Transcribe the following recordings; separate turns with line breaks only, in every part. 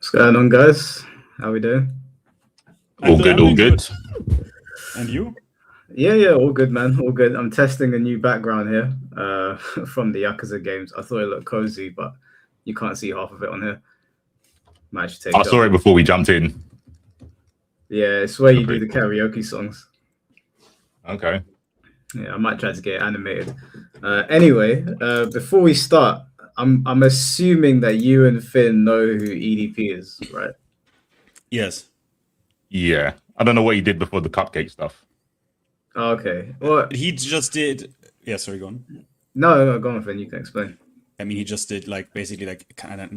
What's going on, guys? How we doing?
All good, all good.
And you?
Yeah, all good, man. All good. I'm testing a new background here from the Yakuza games. I thought it looked cozy, but you can't see half of it on here. Might take
I saw it before we jumped in.
Yeah, it's where you do the karaoke songs.
Okay.
Yeah, I might try to get it animated. Anyway, before we start, I'm assuming that you and Finn know who EDP is, right?
Yes.
Yeah. I don't know what he did before the cupcake stuff.
Okay. Well,
he just did. Yeah, sorry, go on.
No, go on, Finn. You can explain.
I mean, he just did basically kind of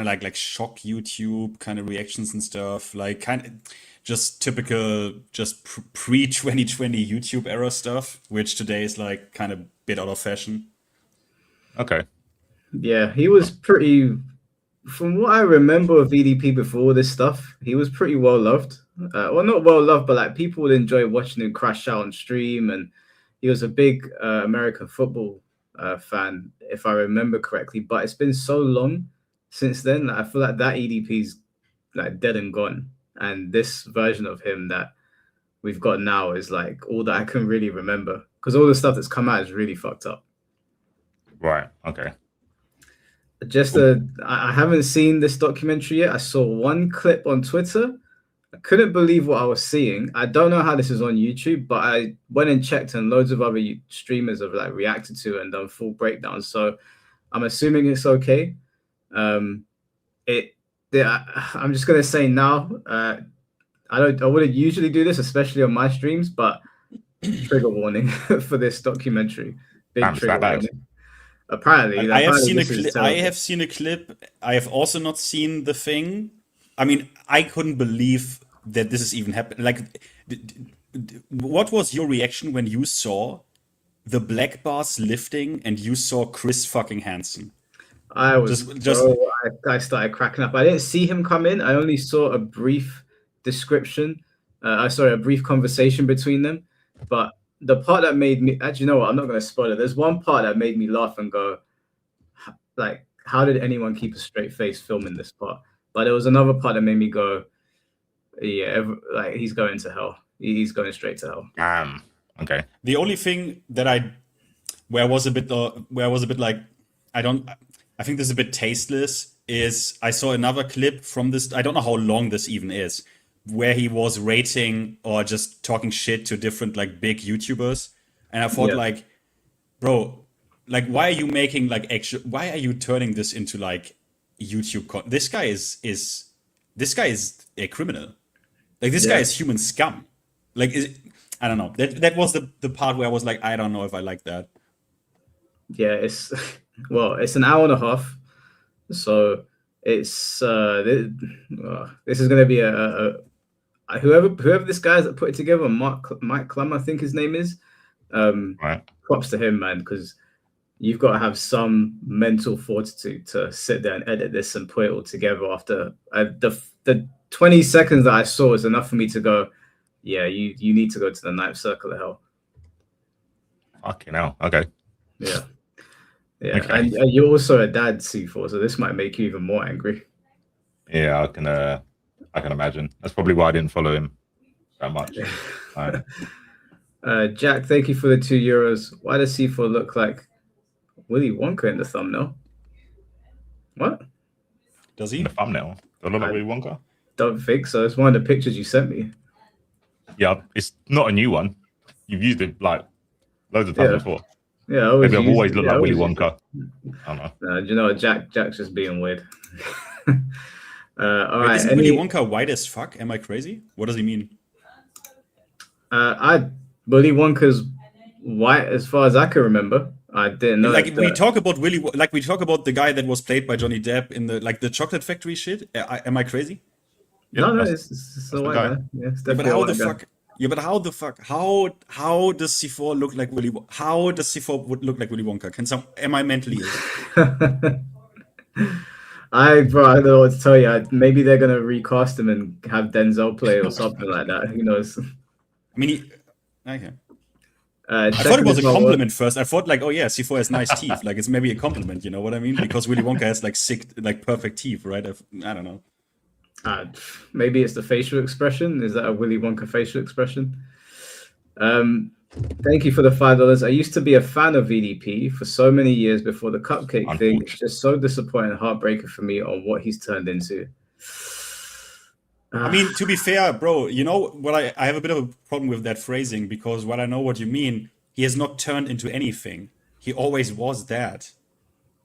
like shock YouTube kind of reactions and stuff, like kind of just typical pre 2020 YouTube era stuff, which today is like kind of bit out of fashion.
Okay.
Yeah, he was pretty. From what I remember of EDP before this stuff, he was pretty well loved. Well, not well loved, but like people would enjoy watching him crash out on stream, and he was a big American football fan, if I remember correctly. But it's been so long since then that I feel like that EDP's like dead and gone, and this version of him that we've got now is like all that I can really remember, because all the stuff that's come out is really fucked up.
Right. Okay.
I haven't seen this documentary yet. I saw one clip on Twitter. I couldn't believe what I was seeing. I don't know how this is on YouTube, but I went and checked, and loads of other streamers have like reacted to it and done full breakdowns. So I'm assuming it's okay. I'm just gonna say now. I wouldn't usually do this, especially on my streams, but trigger warning for this documentary. Big trigger warning. Apparently,
I have seen a clip. I have seen a clip. I have also not seen the thing. I mean, I couldn't believe that this is even happening. Like, what was your reaction when you saw the black bars lifting and you saw Chris fucking Hansen?
I started cracking up. I didn't see him come in. I only saw a brief description. A brief conversation between them. But the part that made me, actually, you know what? I'm not going to spoil it. There's one part that made me laugh and go, like, how did anyone keep a straight face filming this part? But there was another part that made me go, yeah, like he's going to hell. He's going straight to hell.
Okay.
The only thing that where I was a bit like, I think this is a bit tasteless, is I saw another clip from this. I don't know how long this even is, where he was rating or just talking shit to different like big YouTubers. And I thought like, bro, like, why are you making like why are you turning this into like YouTube this guy is a criminal. Like, this guy is human scum. Like, I don't know. That was the part where I was like, I don't know if I like that.
Yeah, it's an hour and a half. So it's this is gonna be a whoever this guy that put it together, Mike Clum, I think his name is.
Right.
Props to him, man, because you've got to have some mental fortitude to sit there and edit this and put it all together. After the 20 seconds that I saw is enough for me to go, yeah, you need to go to the ninth circle of hell.
Fucking hell. Okay.
Yeah. Yeah.
Okay.
And you're also a dad, C4, so this might make you even more angry.
Yeah, I can imagine. That's probably why I didn't follow him that much. Right.
Jack, thank you for the €2. Why does C4 look like Willy Wonka in the thumbnail? What?
Does he?
In the thumbnail? Do I look like Willy Wonka?
Don't think so. It's one of the pictures you sent me.
Yeah, it's not a new one. You've used it like loads of times before.
Yeah,
maybe I've always looked like Willy Wonka. I don't know.
You know what? Jack's just being weird. All right.
Isn't Willy Wonka white as fuck? Am I crazy? What does he mean?
Willy Wonka's white as far as I can remember. I didn't know.
Like, we talk about we talk about the guy that was played by Johnny Depp in the Chocolate Factory shit. Am I crazy?
Yeah, no, it's a white guy. Yeah, it's definitely
but how the fuck? Yeah, but how the fuck? How does C4 look like Willy? How does C4 would look like Willy Wonka? Am I mentally ill?
I don't know what to tell you. Maybe they're gonna recast him and have Denzel play or something like that. Who knows?
I mean, okay. I thought it was a compliment first. I thought like, oh yeah, C4 has nice teeth. Like, it's maybe a compliment. You know what I mean? Because Willy Wonka has like sick, like perfect teeth, right? I don't know.
Maybe it's the facial expression. Is that a Willy Wonka facial expression? Thank you for the $5. I used to be a fan of EDP for so many years before the cupcake thing. It's just so disappointing and heartbreaking for me on what he's turned into.
I mean, to be fair, bro, you know what? I have a bit of a problem with that phrasing because while I know what you mean, he has not turned into anything. He always was that.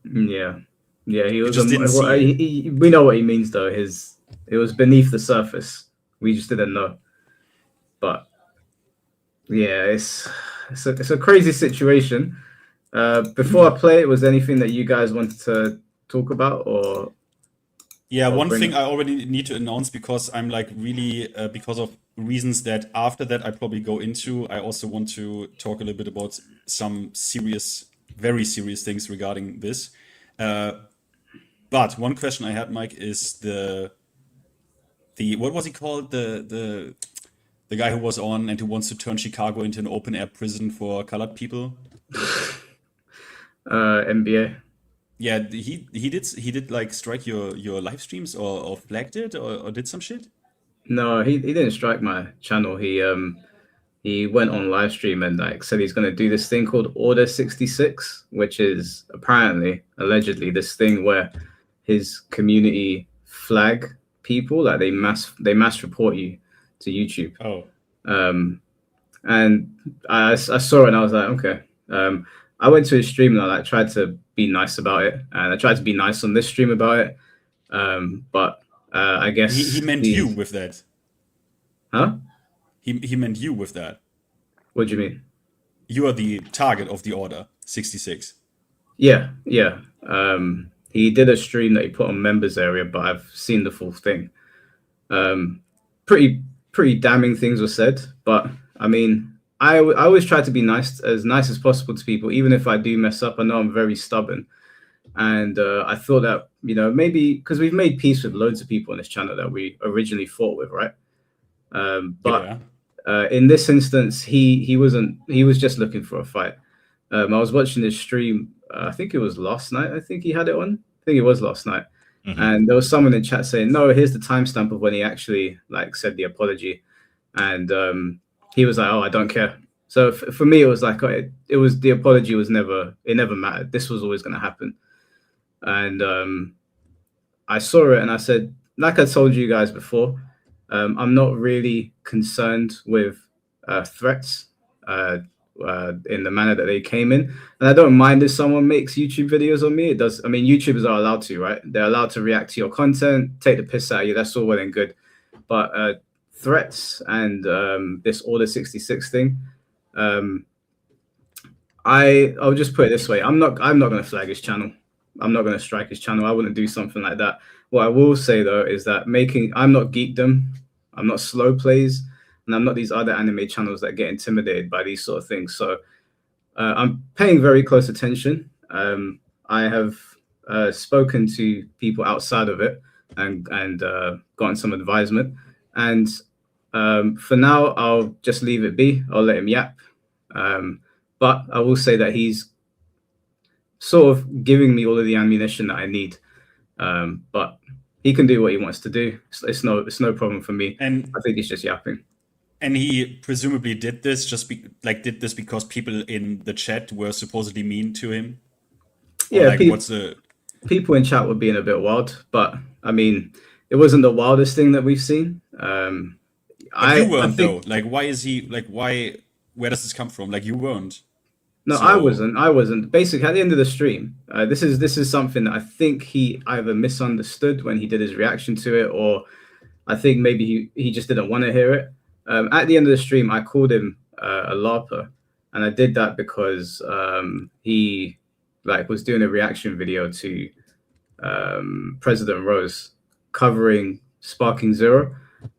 Yeah, he was.
just didn't see it.
We know what he means, though. It was beneath the surface. We just didn't know. But yeah, it's a crazy situation. Before I play it, was there anything that you guys wanted to talk about or?
Yeah, one thing I already need to announce because I'm like really because of reasons that after that I probably go into. I also want to talk a little bit about some serious, very serious things regarding this. But one question I had, Mike, is the what was he called? The guy who was on and who wants to turn Chicago into an open air prison for colored people.
NBA.
Yeah, he did like strike your live streams or flagged it or did some shit.
No, he didn't strike my channel. He went on live stream and like said he's going to do this thing called Order 66, which is allegedly this thing where his community flag people, like they mass report you to YouTube.
Oh.
And I saw it and I was like, okay. I went to his stream and I like tried to be nice about it, and I tried to be nice on this stream about it. But I guess
he meant you with that.
Huh?
He meant you with that.
What do you mean?
You are the target of the Order 66.
Yeah. He did a stream that he put on members area, but I've seen the full thing. Pretty damning things were said, but I mean, I always try to be nice as possible to people, even if I do mess up. I know I'm very stubborn, and I thought that maybe because we've made peace with loads of people on this channel that we originally fought with, right? But in this instance, he wasn't. He was just looking for a fight. I was watching his stream. I think it was last night. I think he had it on. I think it was last night.
Mm-hmm.
And there was someone in chat saying, "No, here's the timestamp of when he actually like said the apology," and he was like, "Oh, I don't care." So for me, it was like it was the apology was never mattered. This was always going to happen, and I saw it and I said, like I told you guys before, I'm not really concerned with threats in the manner that they came in, and I don't mind if someone makes YouTube videos on me. It does. I mean, YouTubers are allowed to, right? They're allowed to react to your content, take the piss out of you. That's all well and good, but threats and this Order 66 thing, I'll just put it this way: I'm not going to flag his channel. I'm not going to strike his channel. I wouldn't do something like that. What I will say though is that I'm not Geekdom, I'm not Slow Plays, and I'm not these other anime channels that get intimidated by these sort of things. So I'm paying very close attention. I have spoken to people outside of it and gotten some advisement. And for now, I'll just leave it be. I'll let him yap. But I will say that he's sort of giving me all of the ammunition that I need. But he can do what he wants to do. It's no problem for me. And I think he's just yapping.
And he presumably did this because people in the chat were supposedly mean to him.
Yeah, people in chat were being a bit wild, but I mean, it wasn't the wildest thing that we've seen.
You weren't though. Like, why is he like? Why? Where does this come from? Like, you weren't.
No, so... I wasn't. Basically, at the end of the stream, this is something that I think he either misunderstood when he did his reaction to it, or I think maybe he just didn't want to hear it. At the end of the stream, I called him a LARPer, and I did that because he was doing a reaction video to President Rose covering Sparking Zero,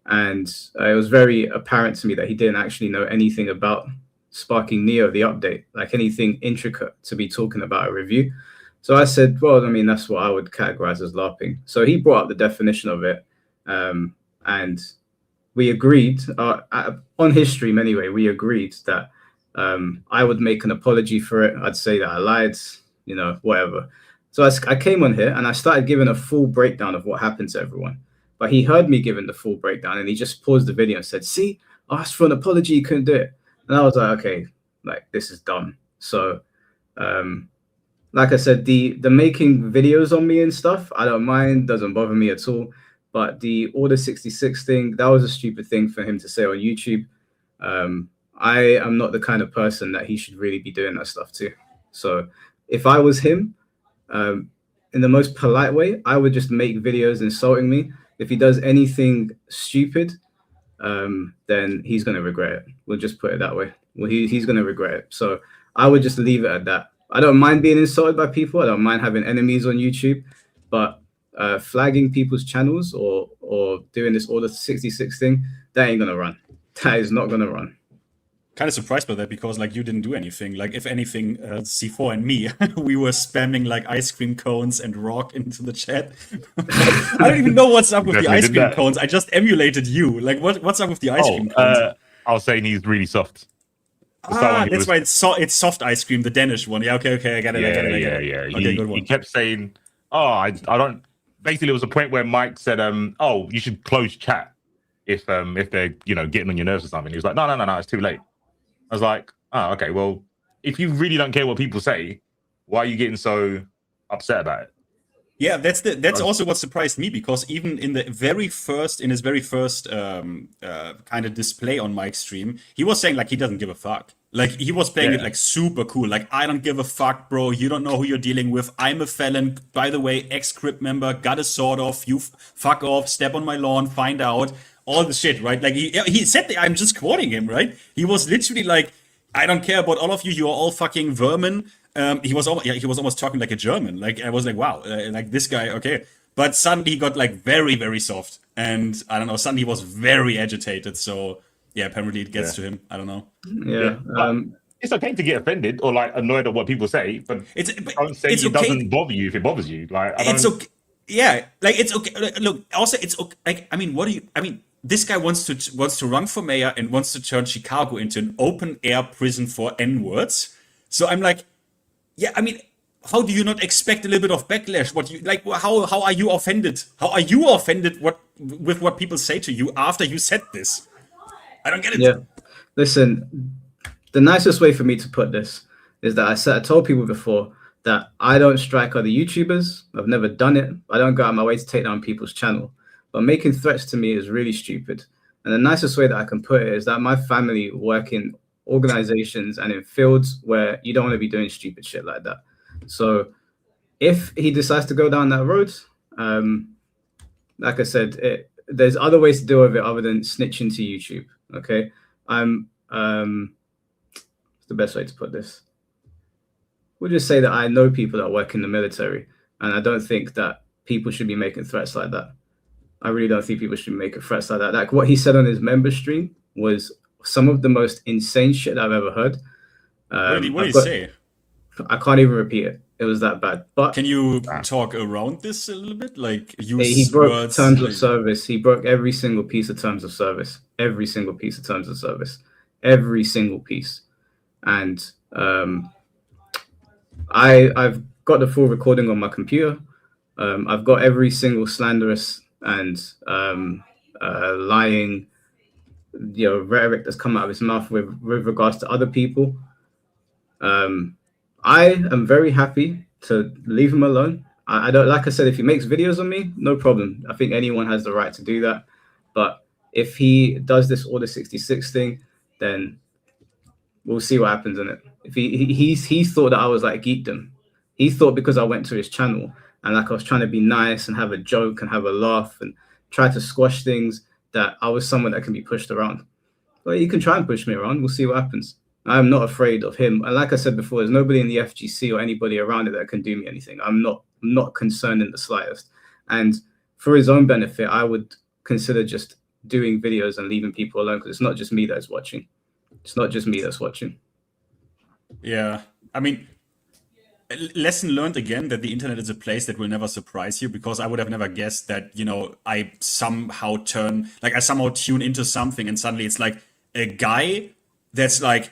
and it was very apparent to me that he didn't actually know anything about Sparking Neo, the update, like anything intricate to be talking about a review. So I said, well, I mean, that's what I would categorize as LARPing. So he brought up the definition of it, and we agreed on his stream anyway. We agreed that I would make an apology for it. I'd say that I lied, whatever. So I came on here and I started giving a full breakdown of what happened to everyone. but he heard me giving the full breakdown, and he just paused the video and said, "See, I asked for an apology, you couldn't do it." And I was like, okay, like this is dumb. So, like I said, the making videos on me and stuff, I don't mind, doesn't bother me at all. But the Order 66 thing, that was a stupid thing for him to say on YouTube. I am not the kind of person that he should really be doing that stuff to. So if I was him, in the most polite way, I would just make videos insulting me. If he does anything stupid, then he's going to regret it. We'll just put it that way. Well, he's going to regret it. So I would just leave it at that. I don't mind being insulted by people. I don't mind having enemies on YouTube, but flagging people's channels or doing this Order 66 thing, that ain't going to run. That is not going to run.
Kind of surprised by that because like you didn't do anything. Like if anything, C4 and me, we were spamming like ice cream cones and rock into the chat. I don't even know what's up with the ice cream cones. I just emulated you. Like what's up with the ice cream cones?
I was saying he's really soft.
That's why it's soft ice cream, the Danish one. Yeah, okay, I get it.
Yeah. Okay, good one. He kept saying, I don't. Basically, there was a point where Mike said, you should close chat if they're getting on your nerves or something. He was like, no, it's too late. I was like, oh, okay, well, if you really don't care what people say, why are you getting so upset about it?
Yeah, that's also what surprised me, because even in his very first kind of display on Mike's stream, he was saying like he doesn't give a fuck. Like he was playing it like super cool. Like, I don't give a fuck, bro. You don't know who you're dealing with. I'm a felon. By the way, ex-Crip member, got a sword off. You fuck off, step on my lawn, find out. All the shit, right? Like he said that, I'm just quoting him, right? He was literally like, I don't care about all of you. You are all fucking vermin. He was almost talking like a German. Like I was like, wow, like this guy, okay. But suddenly he got like very, very soft, and I don't know. Suddenly he was very agitated. So yeah, apparently it gets to him. I don't know.
Yeah.
It's okay to get offended or like annoyed at what people say, but don't say it doesn't bother you if it bothers you. Like
it's okay. Yeah, like it's okay. Look, also it's okay. Like I mean, this guy wants to run for mayor and wants to turn Chicago into an open air prison for N-words. So I'm like, yeah, I mean, how do you not expect a little bit of backlash? What you like? How are you offended? How are you offended with what people say to you after you said this? I don't get it.
Yeah, listen, the nicest way for me to put this is that I told people before that I don't strike other YouTubers. I've never done it. I don't go out of my way to take down people's channel. But making threats to me is really stupid. And the nicest way that I can put it is that my family work in organizations and in fields where you don't want to be doing stupid shit like that. So if he decides to go down that road, like I said, there's other ways to deal with it other than snitching to YouTube. Okay. What's the best way to put this? We'll just say that I know people that work in the military, and I don't think that people should be making threats like that. I really don't think people should make threats like that. Like what he said on his member stream was some of the most insane shit I've ever heard.
What did he say?
I can't even repeat it. It was that bad. But
can you talk around this a little bit? Like
he broke terms of service. He broke every single piece of terms of service. Every single piece of terms of service. Every single piece. And I've got the full recording on my computer. I've got every single slanderous and lying, rhetoric that's come out of his mouth with regards to other people. I am very happy to leave him alone. I don't, like I said, if he makes videos on me, no problem. I think anyone has the right to do that. But if he does this Order 66 thing, then we'll see what happens in it. If he thought that I was like geekdom. He thought because I went to his channel and like I was trying to be nice and have a joke and have a laugh and try to squash things, that I was someone that can be pushed around. Well, you can try and push me around. We'll see what happens. I'm not afraid of him. And like I said before, there's nobody in the FGC or anybody around it that can do me anything. I'm not concerned in the slightest. And for his own benefit, I would consider just doing videos and leaving people alone, because it's not just me that's watching. It's not just me that's watching.
Yeah. I mean, lesson learned again, that the internet is a place that will never surprise you, because I would have never guessed that, I somehow tune into something and suddenly it's like a guy that's like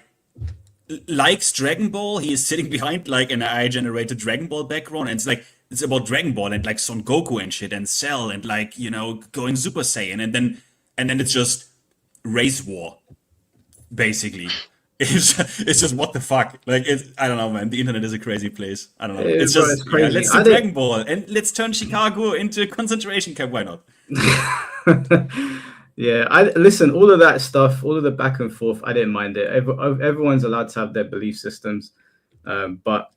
likes Dragon Ball. He is sitting behind like an AI generated Dragon Ball background, and it's like it's about Dragon Ball and like Son Goku and shit and Cell and like, going Super Saiyan and then it's just race war, basically. It's just what the fuck. Like, I don't know, man. The internet is a crazy place. I don't know. It's
bro,
just
it's crazy.
let's do Dragon Ball and let's turn Chicago into a concentration camp. Why not?
Yeah, I listen. All of that stuff, all of the back and forth, I didn't mind it. Everyone's allowed to have their belief systems, but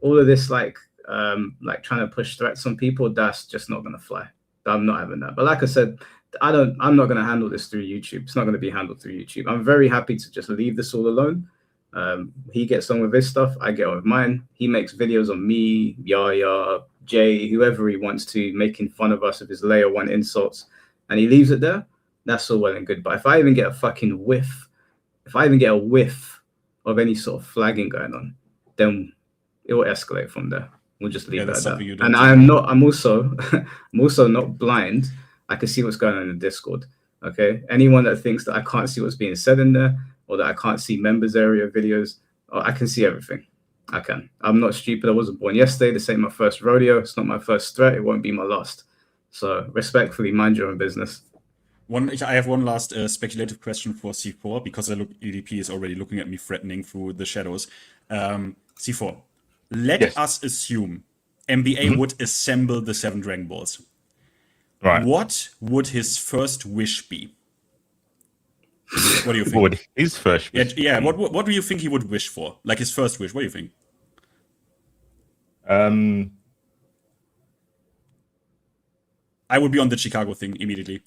all of this, like trying to push threats on people, that's just not gonna fly. I'm not having that. But like I said, I'm not gonna handle this through YouTube. It's not gonna be handled through YouTube. I'm very happy to just leave this all alone. He gets on with his stuff. I get on with mine. He makes videos on me, Yaya, Jay, whoever he wants to, making fun of us with his layer 1 insults, and he leaves it there. That's all well and good. But if I even get a fucking whiff, of any sort of flagging going on, then it will escalate from there. We'll just leave it at that. And I'm also not blind. I can see what's going on in the Discord. Okay. Anyone that thinks that I can't see what's being said in there, or that I can't see members area videos, I can see everything. I can. I'm not stupid. I wasn't born yesterday. This ain't my first rodeo. It's not my first threat. It won't be my last. So respectfully, mind your own business.
I have one last speculative question for C4, because EDP is already looking at me threatening through the shadows. C4, let us assume MBA would assemble the 7 Dragon Balls.
Right.
What would his first wish be? What do you think?
What would his first wish?
Yeah. What do you think he would wish for? Like his first wish. What do you think? I would be on the Chicago thing immediately.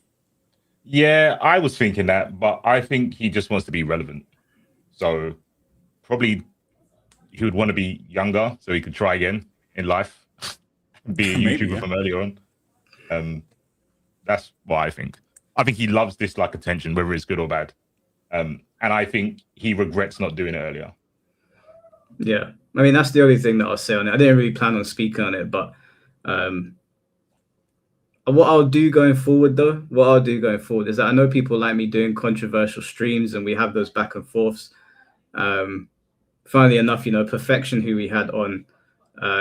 Yeah, I was thinking that, but I think he just wants to be relevant. So probably he would want to be younger so he could try again in life, be a YouTuber from earlier on. That's what I think. I think he loves this like attention, whether it's good or bad. And I think he regrets not doing it earlier.
Yeah. I mean, that's the only thing that I'll say on it. I didn't really plan on speaking on it, but what I'll do going forward is that I know people like me doing controversial streams and we have those back and forths. Funnily enough, Perfection, who we had on,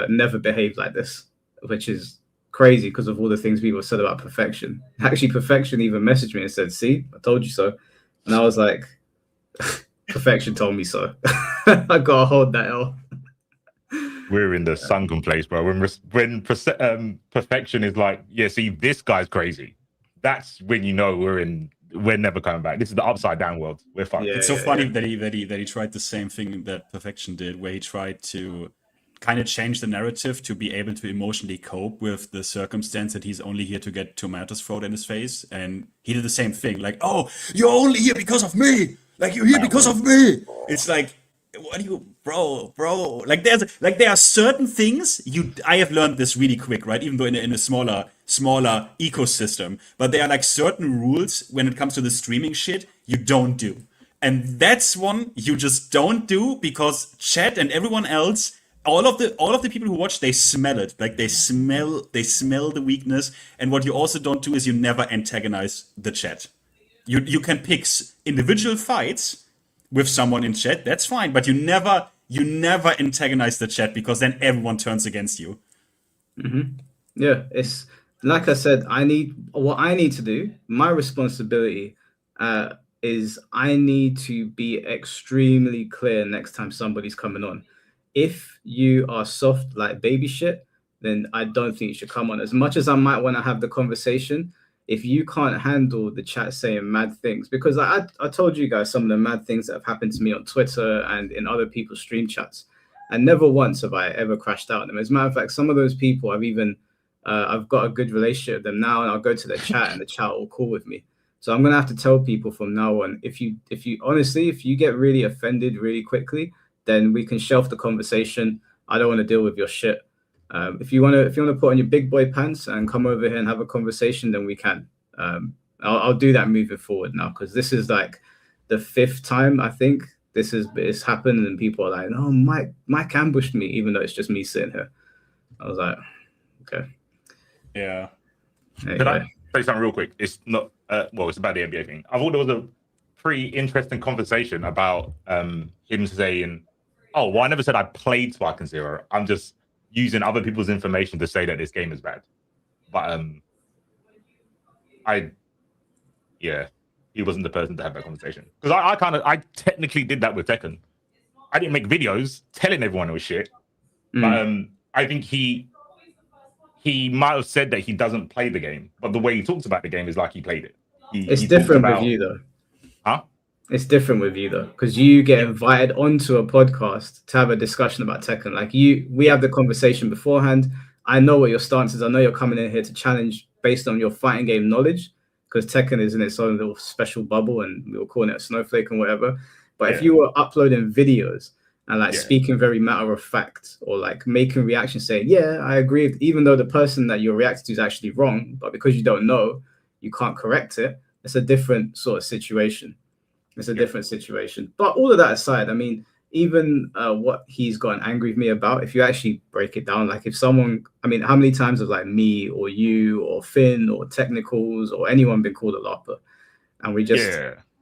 never behaved like this, which is crazy because of all the things people said about Perfection. Actually, Perfection even messaged me and said, "See, I told you so." And I was like, Perfection told me so. I gotta hold that L.
We're in the sunken place, bro. When Perfection is like, yeah, see, this guy's crazy. That's when you know we're never coming back. This is the upside down world. We're fucked.
Yeah, it's so funny that he tried the same thing that Perfection did, where he tried to kind of change the narrative to be able to emotionally cope with the circumstance that he's only here to get tomatoes thrown in his face. And he did the same thing, like, "Oh, you're only here because of me. Like, you're here because of me." It's like, what do you, bro? Like, there are certain things I have learned this really quick, right? Even though in a smaller ecosystem, but there are like certain rules when it comes to the streaming shit you don't do, and that's one you just don't do because chat and everyone else, all of the people who watch, they smell it. Like they smell the weakness. And what you also don't do is you never antagonize the chat. You can pick individual fights with someone in chat, that's fine, but you never antagonize the chat because then everyone turns against you.
Mm-hmm. Yeah, it's like I said, what I need to do, my responsibility is I need to be extremely clear next time somebody's coming on. If you are soft like baby shit, then I don't think you should come on. As much as I might want to have the conversation, if you can't handle the chat saying mad things, because I told you guys some of the mad things that have happened to me on Twitter and in other people's stream chats, and never once have I ever crashed out on them. As a matter of fact, some of those people I've got a good relationship with them now, and I'll go to their chat and the chat will call with me. So I'm gonna have to tell people from now on, if you get really offended really quickly, then we can shelf the conversation. I don't want to deal with your shit. If you want to put on your big boy pants and come over here and have a conversation, then we can. I'll do that moving forward now, because this is like the 5th time I think it's happened, and people are like, "Oh, Mike ambushed me," even though it's just me sitting here. I was like, okay.
Yeah.
Can I say something real quick? It's not it's about the NBA thing. I thought there was a pretty interesting conversation about him saying, "Oh, well, I never said I played Spark and Zero. I'm just using other people's information to say that this game is bad. But he wasn't the person to have that conversation, because I technically did that with Tekken. I didn't make videos telling everyone it was shit, but I think he might have said that he doesn't play the game, but the way he talks about the game is like he played it.
It's different with you though.
Huh?
It's different with you though, because you get invited onto a podcast to have a discussion about Tekken. Like we have the conversation beforehand. I know what your stance is. I know you're coming in here to challenge based on your fighting game knowledge, because Tekken is in its own little special bubble, and we were calling it a snowflake and whatever. But if you were uploading videos and like speaking very matter of fact, or like making reactions saying, yeah, I agree, even though the person that you're reacting to is actually wrong, but because you don't know, you can't correct it. It's a different sort of situation. It's a different situation. But all of that aside, I mean, even what he's gotten angry with me about, if you actually break it down, like if someone, I mean, how many times have like me or you or Finn or Technicals or anyone been called a LARPer? And we just,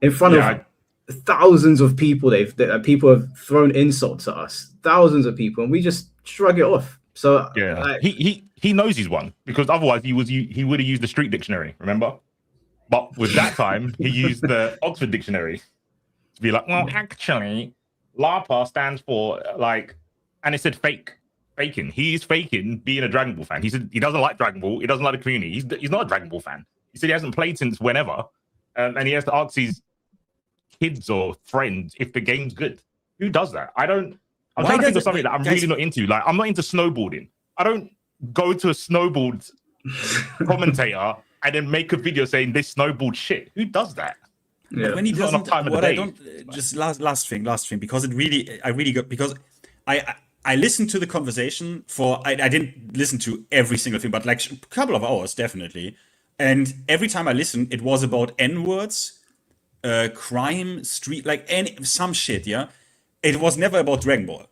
in front of thousands of people, people have thrown insults at us, thousands of people, and we just shrug it off. So like,
he knows he's won, because otherwise he would have used the street dictionary, remember? But with that time, he used the Oxford dictionary to be like, well, actually, LARPer stands for like, and it said faking. He's faking being a Dragon Ball fan. He said he doesn't like Dragon Ball. He doesn't like the community. He's not a Dragon Ball fan. He said he hasn't played since whenever, and he has to ask his kids or friends if the game's good. Who does that? I'm trying to think of something that I'm really not into. Like, I'm not into snowboarding. I don't go to a snowboard commentator and then make a video saying this snowboard shit. Who does that?
Yeah. When he doesn't, what I don't, just last thing, because I listened to the conversation for, I didn't listen to every single thing, but like a couple of hours, definitely. And every time I listened, it was about N-words, crime, street, like some shit, yeah? It was never about Dragon Ball.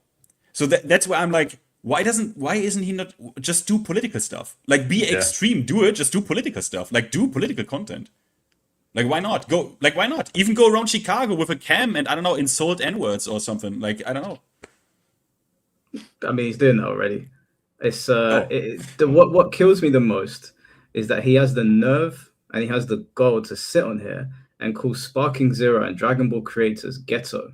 So that's where I'm like, why isn't he not just do political stuff? Like, be extreme, do it, just do political stuff. Like, do political content. Like, why not? Why not? Even go around Chicago with a cam and, I don't know, insult N-words or something. Like, I don't know.
I mean, he's doing that already. It's what kills me the most is that he has the nerve and he has the goal to sit on here and call Sparking Zero and Dragon Ball creators ghetto.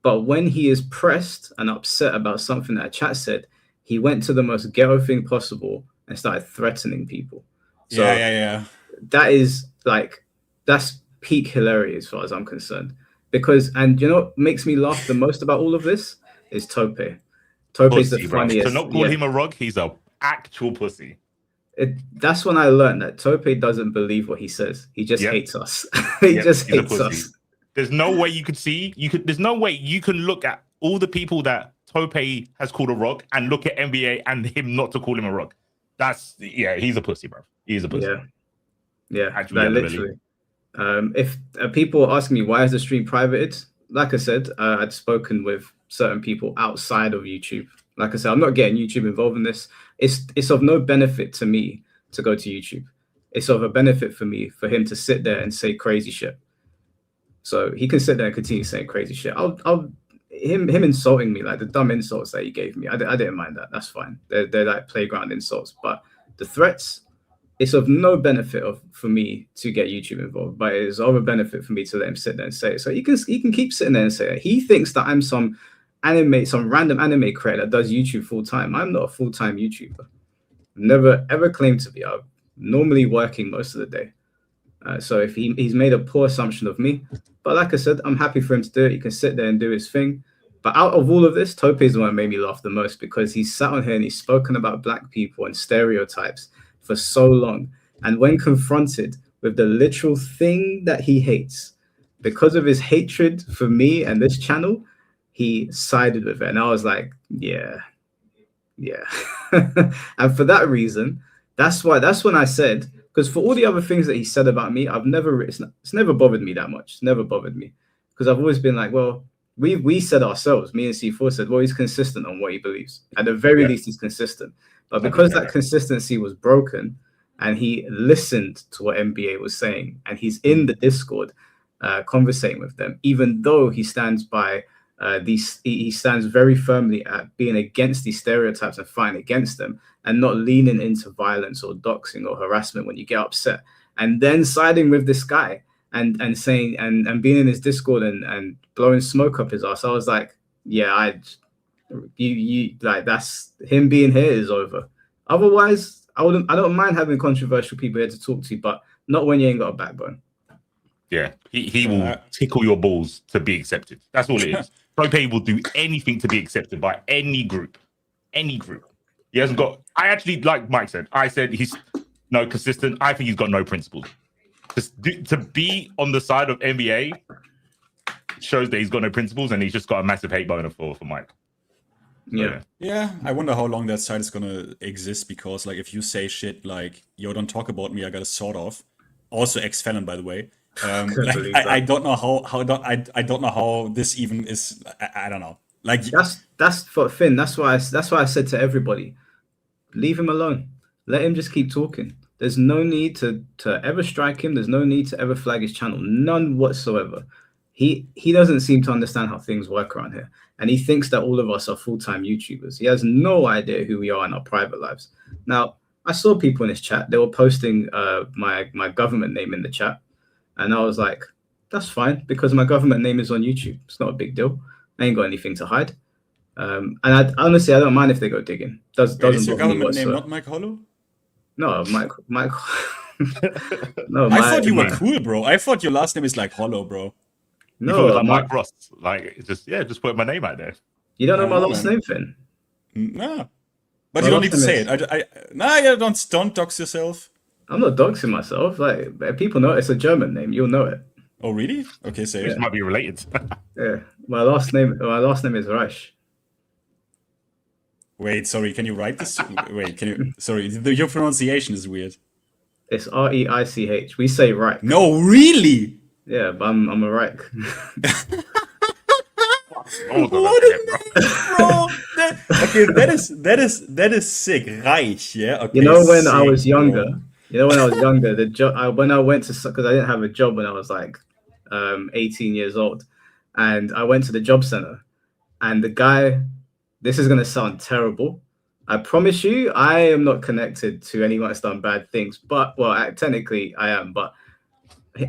But when he is pressed and upset about something that a chat said, he went to the most ghetto thing possible and started threatening people. So that is like, that's peak hilarity as far as I'm concerned. Because, and you know what makes me laugh the most about all of this is Tope. Tope's the funniest.
To not call him a rug, he's a actual pussy.
That's when I learned that Tope doesn't believe what he says. He just hates us. He just hates us.
There's no way you could see. There's no way you can look at all the people that Tope has called a rug and look at NBA and him not to call him a rug. He's a pussy, bro. He's a pussy.
Yeah. Actually, literally. If people ask me why is the stream privated, like I said, I'd spoken with certain people outside of YouTube. Like I said, I'm not getting YouTube involved in this. It's of no benefit to me to go to YouTube. It's of a benefit for me for him to sit there and say crazy shit. So he can sit there and continue saying crazy shit. Him insulting me, like the dumb insults that he gave me, I didn't mind that. That's fine. They're like playground insults. But the threats, it's of no benefit for me to get YouTube involved, but it is of a benefit for me to let him sit there and say it. So he can keep sitting there and say it. He thinks that I'm some random anime creator that does YouTube full time. I'm not a full time YouTuber. Never ever claimed to be. I'm normally working most of the day. So if he's made a poor assumption of me, but like I said, I'm happy for him to do it. He can sit there and do his thing. But out of all of this, Tope is the one that made me laugh the most, because he's sat on here and he's spoken about black people and stereotypes for so long. And when confronted with the literal thing that he hates, because of his hatred for me and this channel, he sided with it. And I was like, yeah. And for that reason, that's when I said, because for all the other things that he said about me, it's never bothered me that much. It's never bothered me, because I've always been like, well, we said ourselves, me and C4 said, well, he's consistent on what he believes. At the very least, he's consistent. But because that consistency was broken and he listened to what NBA was saying, and he's in the Discord conversating with them, even though he stands by he stands very firmly at being against these stereotypes and fighting against them, and not leaning into violence or doxing or harassment when you get upset, and then siding with this guy and saying and being in his Discord and blowing smoke up his ass. I was like, yeah, you like, that's him being here is over. Otherwise, I don't mind having controversial people here to talk to, but not when you ain't got a backbone.
Yeah, he will tickle your balls to be accepted. That's all it is. Tope will do anything to be accepted by any group. Any group. He hasn't got. I actually, like Mike said, I said he's no consistent. I think he's got no principles. To be on the side of NBA shows that he's got no principles, and he's just got a massive hate boner for Mike.
Yeah.
Yeah, I wonder how long that side is gonna exist, because like if you say shit like, yo, don't talk about me, I got a sword off. Also ex-felon, by the way. I don't know I don't know how this even is. I don't know. Like
that's for Finn. That's why I said to everybody, leave him alone. Let him just keep talking. There's no need to ever strike him. There's no need to ever flag his channel. None whatsoever. He doesn't seem to understand how things work around here. And he thinks that all of us are full-time YouTubers. He has no idea who we are in our private lives. Now, I saw people in his chat. They were posting my government name in the chat. And I was like, that's fine, because my government name is on YouTube. It's not a big deal. I ain't got anything to hide. And honestly, I don't mind if they go digging.
Is your government name not Mike Hollow?
No, Mike.
No, I thought you were cool, bro. I thought your last name is like Hollow, bro.
No, like Mike Ross. Like, just put my name out there.
You don't know my last name, Finn?
No. But you don't need to say it. Don't dox yourself.
I'm not doxing myself. Like, people know it's a German name. You'll know it.
Oh, really? Okay, say it.
This might be related.
Yeah, my last name is Reich.
Wait, sorry. Can you write this? Wait, can you? Sorry, your pronunciation is weird.
It's Reich. We say Reich.
No, really?
Yeah, but I'm a Reich.
What a name, bro! Okay, that is sick. Reich, yeah. Okay,
you know, when I was younger, the job when I went to, because I didn't have a job when I was like 18 years old, and I went to the job center, and the guy, this is gonna sound terrible. I promise you, I am not connected to anyone that's done bad things, but technically I am, but.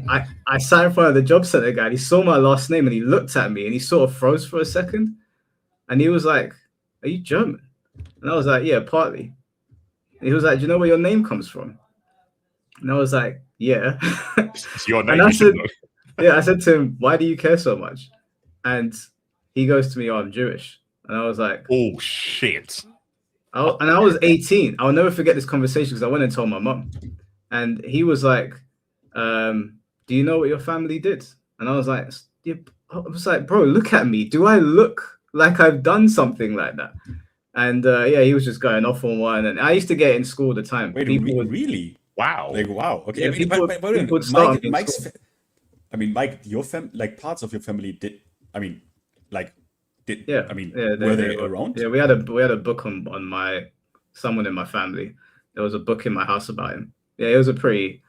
I sat in front of the job center guy, and he saw my last name, and he looked at me, and he sort of froze for a second, and he was like, "Are you German?" And I was like, "Yeah, partly." And he was like, "Do you know where your name comes from?" And I was like, "Yeah."
It's your name.
And I said, "Yeah." I said to him, "Why do you care so much?" And he goes to me, "Oh, I'm Jewish." And I was like,
"Oh shit!"
And I was 18. I'll never forget this conversation, because I went and told my mom, and he was like, do you know what your family did? And I was like, bro, look at me. Do I look like I've done something like that? And he was just going off on one. And I used to get in school all the time.
Wait, really?
Wow.
Like, wow. Okay.
Yeah,
Mike, your like parts of your family did. Were they around?
Yeah, we had a book on someone in my family. There was a book in my house about him. Yeah, it was a pretty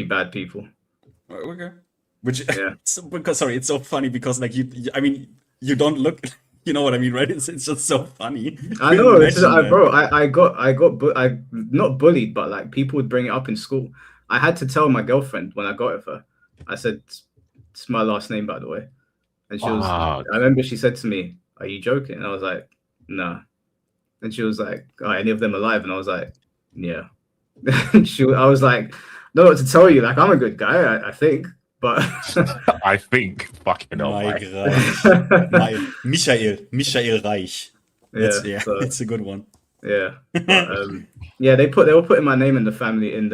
bad people.
Okay. Which it's so funny because like you don't look, you know what I mean, right? It's just so funny.
I know, bro. I got not bullied, but like people would bring it up in school. I had to tell my girlfriend when I got with her. I said, "It's my last name, by the way." And she was. I remember she said to me, "Are you joking?" And I was like, "Nah." And she was like, "Are any of them alive?" And I was like, "Yeah." I was like, "Don't know what to tell you. Like, I'm a good guy, I think, but
I think fucking hell."
Michael Reich. It's a good one.
Yeah, but, they were putting my name in the family in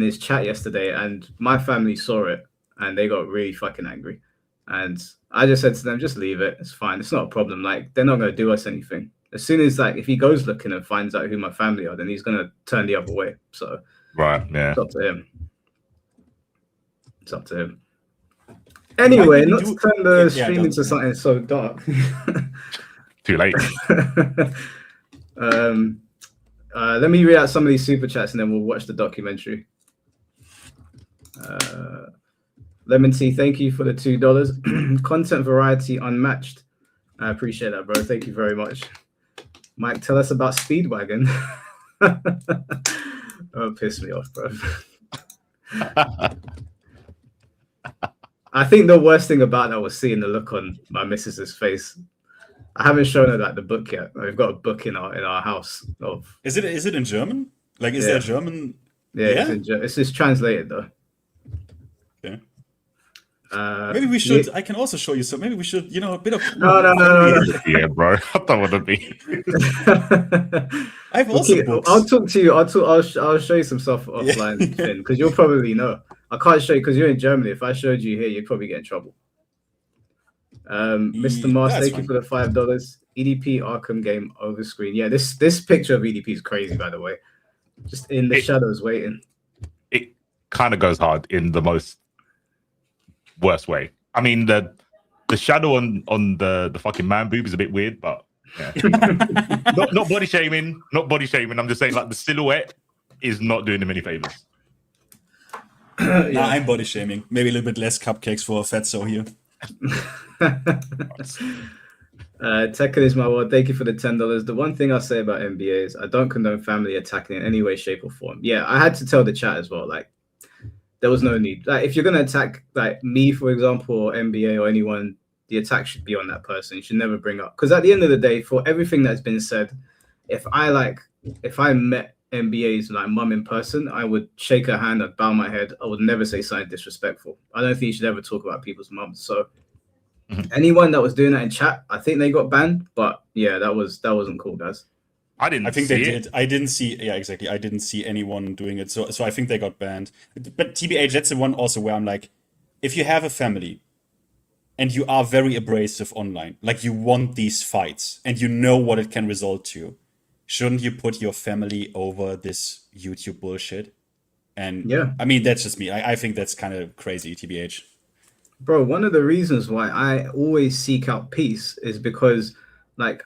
his chat yesterday, and my family saw it, and they got really fucking angry. And I just said to them, "Just leave it. It's fine. It's not a problem. Like, they're not gonna do us anything." As soon as if he goes looking and finds out who my family are, then he's gonna turn the other way. So
right, yeah,
it's up to him. Anyway, not to turn the stream into something so dark.
Too late.
Let me read out some of these super chats, and then we'll watch the documentary. Lemon Tea, thank you for the $2. Content variety unmatched. I appreciate that, bro. Thank you very much. Mike, tell us about Speedwagon. Oh, piss me off, bro. I think the worst thing about that was seeing the look on my missus's face. I haven't shown her the book yet. We've got a book in our house.
Is it in German? Like, is there German?
Yeah, it's just translated though.
Okay. Maybe we should. I can also show you some. Maybe we should. A bit of.
No.
Yeah, bro. I don't want to be.
I've also books.
I'll talk to you. I'll show you some stuff offline, Finn, because you'll probably know. I can't show you because you're in Germany. If I showed you here, you'd probably get in trouble. Mr. Mars, thank you for the $5. EDP Arkham game over screen. Yeah, this picture of EDP is crazy, by the way. Just in the shadows waiting.
It kind of goes hard in the most worst way. I mean, the shadow on the fucking man boob is a bit weird, but yeah. not body shaming. Not body shaming. I'm just saying, like, the silhouette is not doing him any favors.
Nah, I'm body shaming. Maybe a little bit less cupcakes for Fatso here.
Tekken is my word. Thank you for the $10. The one thing I'll say about NBA is I don't condone family attacking in any way, shape, or form. Yeah, I had to tell the chat as well. Like, there was no need. Like, if you're gonna attack like me, for example, or NBA or anyone, the attack should be on that person. You should never bring up, because at the end of the day, for everything that's been said, if I met NBA's like mum in person, I would shake her hand, I'd bow my head. I would never say something disrespectful. I don't think you should ever talk about people's mums. So anyone that was doing that in chat, I think they got banned. But yeah, that wasn't cool, guys.
I think they did. I didn't see. Yeah, exactly. I didn't see anyone doing it. So I think they got banned. But TBH, that's the one also where I'm like, if you have a family and you are very abrasive online, like you want these fights and you know what it can result to, shouldn't you put your family over this YouTube bullshit? And yeah, I mean, that's just me. I think that's kind of crazy, TBH.
Bro, one of the reasons why I always seek out peace is because, like,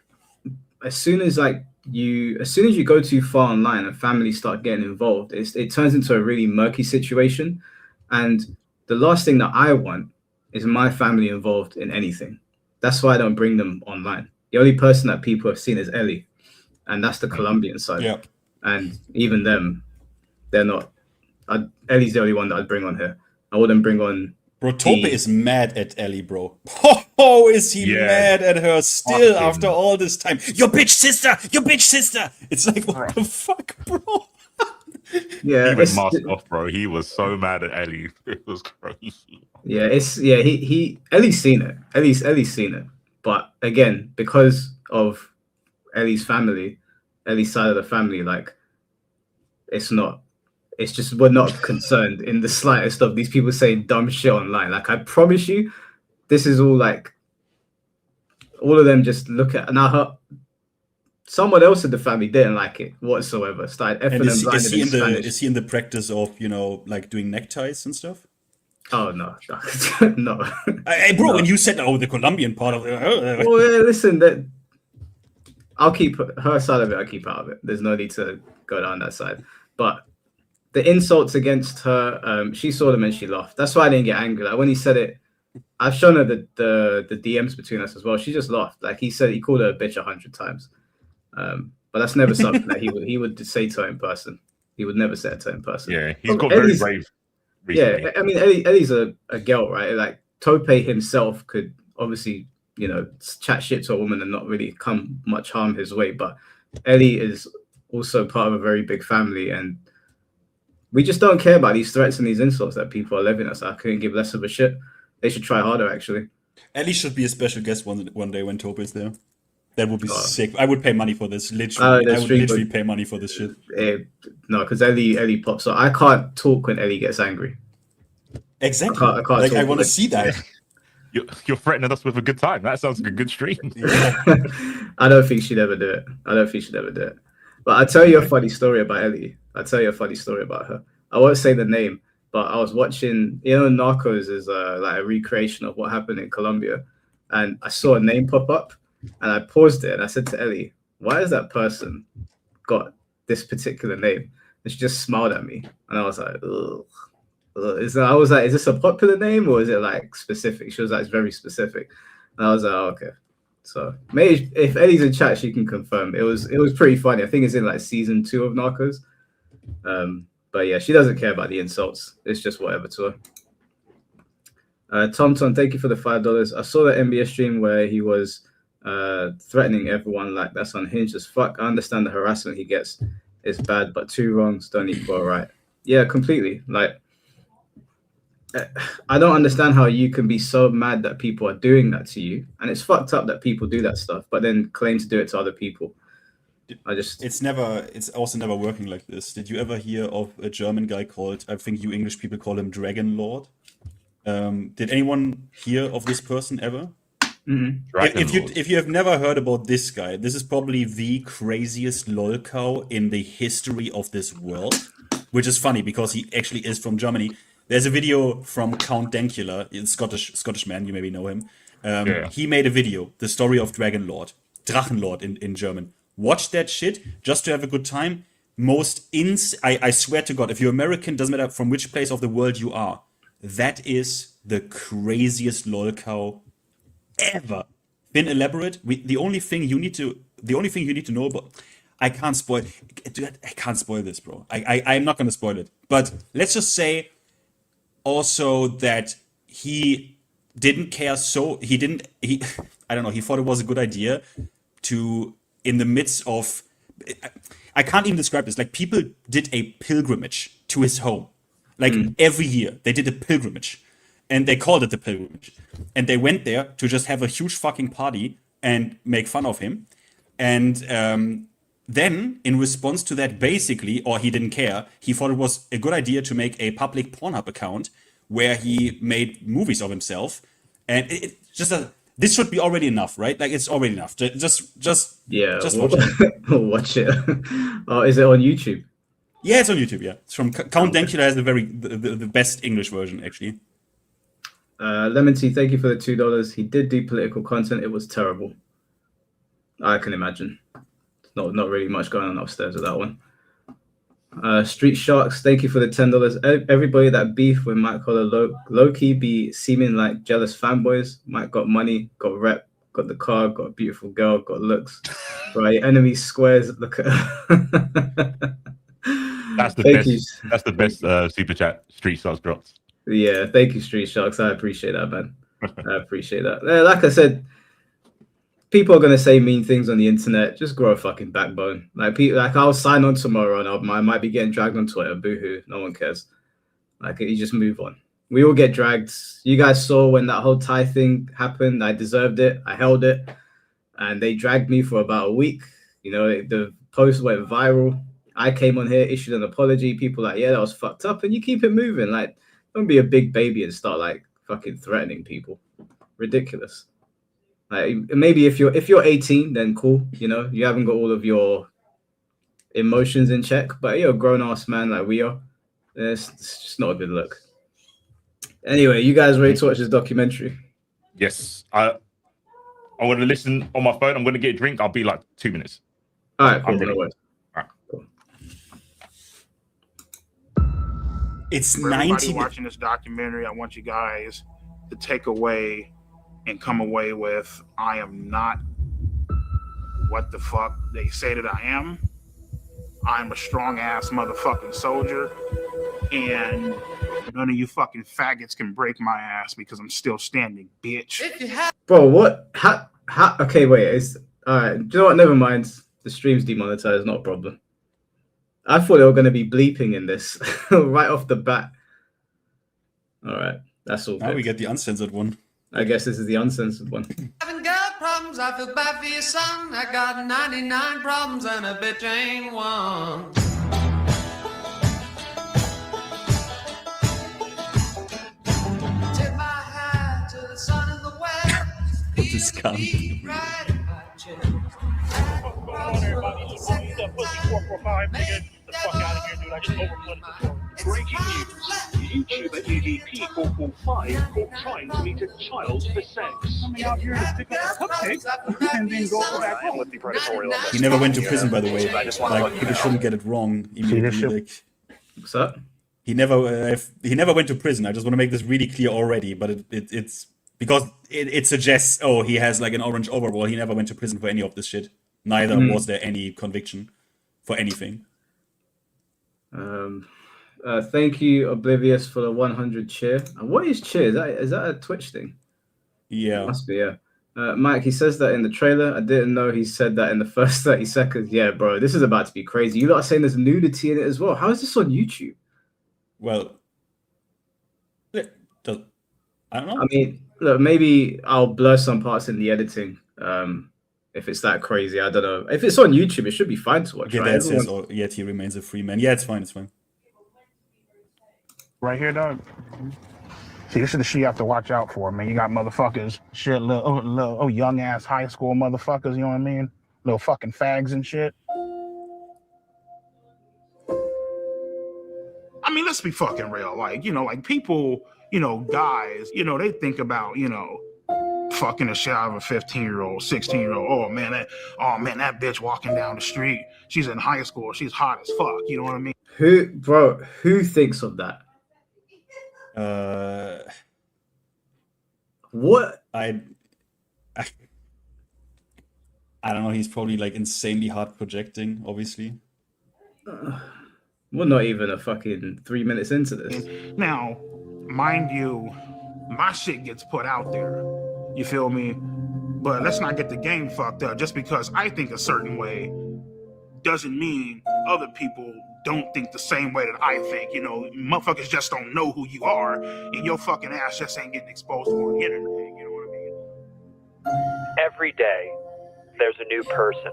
as soon as you go too far online and families start getting involved, it turns into a really murky situation. And the last thing that I want is my family involved in anything. That's why I don't bring them online. The only person that people have seen is Ellie, and that's the Colombian side.
Yep.
And even them, they're not. Ellie's the only one that I'd bring on here. I wouldn't bring on.
Bro, Tope is mad at Ellie, bro. Oh, is he mad at her still after all this time? Your bitch sister! Your bitch sister! It's like, what the fuck, bro?
Yeah,
he went mask off, bro. He was so mad at Ellie. It was crazy.
Yeah, Ellie's seen it. Ellie's seen it. But again, because of Ellie's family, Ellie's side of the family, like, it's just we're not concerned in the slightest of these people saying dumb shit online. Like, I promise you, this is all like, all of them just look at now. Someone else in the family didn't like it whatsoever. Started effing
and is he in the practice of, like, doing neckties and stuff?
Oh no, no.
Hey, bro, when you said the Colombian part of it,
well, yeah, listen, that I'll keep her side of it. I'll keep out of it. There's no need to go down that side. But the insults against her, she saw them and she laughed. That's why I didn't get angry. Like, when he said it, I've shown her the DMs between us as well. She just laughed. Like, he called her a bitch 100 times. But that's never something that he would say to her in person. He would never say it to her in person.
Yeah, he's got very brave recently.
Yeah, I mean, Ellie's a girl, right? Like, Tope himself could obviously, chat shit to a woman and not really come much harm his way. But Ellie is also part of a very big family, and we just don't care about these threats and these insults that people are levying us. I couldn't give less of a shit. They should try harder, actually.
Ellie should be a special guest one day when Tope is there. That would be sick. I would pay money for this. Literally, I would literally pay money for this shit.
No, because Ellie pops. So I can't talk when Ellie gets angry.
Exactly. I can't like, I want to see that.
You're threatening us with a good time. That sounds like a good stream.
I don't think she'd ever do it. But I'll tell you a funny story about Ellie. I'll tell you a funny story about her. I won't say the name, but I was watching, Narcos is like a recreation of what happened in Colombia. And I saw a name pop up and I paused it and I said to Ellie, why has that person got this particular name? And she just smiled at me. And I was like, ugh. I was like, is this a popular name or is it like specific? She was like, it's very specific. And I was like, oh, okay. So maybe if Eddie's in chat, she can confirm. It was pretty funny. I think it's in like season 2 of Narcos. But yeah, she doesn't care about the insults. It's just whatever to her. Tom, thank you for the $5. I saw the NBA stream where he was threatening everyone like that's unhinged as fuck. I understand the harassment he gets is bad, but 2 wrongs don't equal a right. Yeah, completely. Like, I don't understand how you can be so mad that people are doing that to you, and it's fucked up that people do that stuff, but then claim to do it to other people.
It's also never working like this. Did you ever hear of a German guy called, I think you English people call him Dragon Lord? Did anyone hear of this person ever?
Mm-hmm.
If you have never heard about this guy, this is probably the craziest lolcow in the history of this world, which is funny because he actually is from Germany. There's a video from Count Dankula, a Scottish man, you maybe know him. He made a video, the story of Drachenlord in German. Watch that shit just to have a good time. I swear to God, if you're American, doesn't matter from which place of the world you are, that is the craziest lolcow ever. Finn, elaborate. The only thing you need to know about. I can't spoil this, bro. I'm not gonna spoil it. But let's just say also that he didn't care. I don't know. He thought it was a good idea to, in the midst of, I can't even describe this. Like, people did a pilgrimage to his home. Like every year they did a pilgrimage. And they called it the pilgrimage. And they went there to just have a huge fucking party and make fun of him. And then, in response to that, basically, or he didn't care, he thought it was a good idea to make a public Pornhub account where he made movies of himself. And this should be already enough, right? Like, it's already enough. Just watch it.
Watch it. Oh, is it on YouTube?
Yeah, it's on YouTube, yeah. It's from Count Dankula has the best English version, actually.
Lemon Tea, thank you for the $2. He did do political content. It was terrible. I can imagine. Not really much going on upstairs with that one. Street Sharks, thank you for the $10. Everybody that beef with Mike Holler low-key be seeming like jealous fanboys. Mike got money, got rep, got the car, got a beautiful girl, got looks. Right, enemy squares. Look at
That's the best super chat Street Sharks drops.
Yeah, thank you, Street Sharks. I appreciate that, man. I appreciate that. Like I said, people are gonna say mean things on the internet. Just grow a fucking backbone. Like I'll sign on tomorrow and I might be getting dragged on Twitter. Boohoo, no one cares. Like, you just move on. We all get dragged. You guys saw when that whole Thai thing happened. I deserved it. I held it, and they dragged me for about a week. You know, the post went viral. I came on here, issued an apology. People like, yeah, that was fucked up, and you keep it moving. Like, don't be a big baby and start like fucking threatening people. Ridiculous. Like, maybe if you're 18, then cool. You know, you haven't got all of your emotions in check. But you're a grown ass man like we are. It's just not a good look. Anyway, you guys ready to watch this documentary?
Yes, I want to listen on my phone. I'm going to get a drink. I'll be like 2 minutes.
All right, cool. No worries.
It's
For everybody watching this documentary, I want you guys to take away and come away with, I am not what the fuck they say that I am. I'm a strong ass motherfucking soldier, and none of you fucking faggots can break my ass because I'm still standing, bitch.
Bro, what? How? Okay, wait. All right. Do you know what? Never mind. The stream's demonetized. Not a problem. I thought they were going to be bleeping in this right off the bat. All right. That's all.
Now we get the uncensored one.
I guess this is the uncensored one.
I haven't got problems. I feel bad for your son. I got 99 problems and a bitch ain't one. Tip my hat to the sun in the west.
This can't be real.
Right in my chest.
Go on, everybody. It's that pussy C445, nigga. The fuck out of here, dude. I just overplayed it before.
Breaking news. YouTuber EDP445 caught trying to meet a child for sex.
Coming out here to pick up a cupcake and then go back home.
Let's be predatory on this.
He never went to prison, by the way. Like, people shouldn't get it wrong immediately. Like,
What's up?
he never went to prison. I just want to make this really clear already. But it's because it suggests, oh, he has like an orange overall. He never went to prison for any of this shit. Neither was there any conviction for anything.
Thank you, Oblivious, for the 100 cheer. What is cheer? Is that a Twitch thing?
Yeah.
It must be, yeah. Mike, he says that in the trailer. I didn't know he said that in the first 30 seconds. Yeah, bro, this is about to be crazy. You lot are saying there's nudity in it as well. How is this on YouTube?
Well, I don't know.
I mean, look, maybe I'll blur some parts in the editing. If it's that crazy, I don't know. If it's on YouTube, it should be fine to watch.
Yeah,
right?
that says, yet he remains a free man. Yeah, it's fine. It's fine.
Right here, dog. See, this is the shit you have to watch out for, man. You got motherfuckers, shit, little young ass high school motherfuckers, you know what I mean? Little fucking fags and shit. I mean, let's be fucking real. Like, you know, like people, you know, guys, you know, they think about, you know, fucking the shit out of a 15-year-old, 16-year-old. Oh man, that bitch walking down the street. She's in high school. She's hot as fuck. You know what I mean?
Who thinks of that? What?
I don't know. He's probably like insanely hard projecting, obviously.
We're not even a fucking 3 minutes into this.
Now, mind you, my shit gets put out there. You feel me? But let's not get the game fucked up. Just because I think a certain way doesn't mean other people don't think the same way that I think. You know, motherfuckers just don't know who you are, and your fucking ass just ain't getting exposed on the internet. You know what I mean?
Every day, there's a new person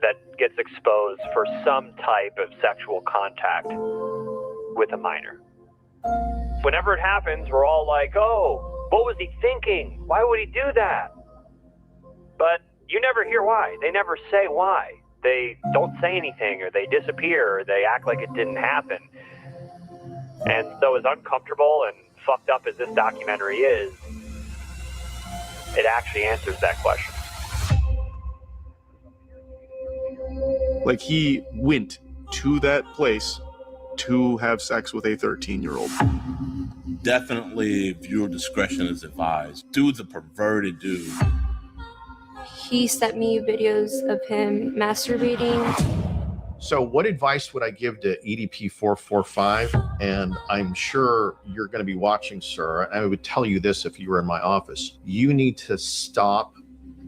that gets exposed for some type of sexual contact with a minor. Whenever it happens, we're all like, oh, what was he thinking? Why would he do that? But you never hear why. They never say why. They don't say anything, or they disappear, or they act like it didn't happen. And so as uncomfortable and fucked up as this documentary is, it actually answers that question.
Like, he went to that place to have sex with a 13-year-old.
Definitely viewer discretion is advised. Dude's a perverted dude.
He sent me videos of him masturbating.
So what advice would I give to EDP445? And I'm sure you're going to be watching, sir. I would tell you this if you were in my office. You need to stop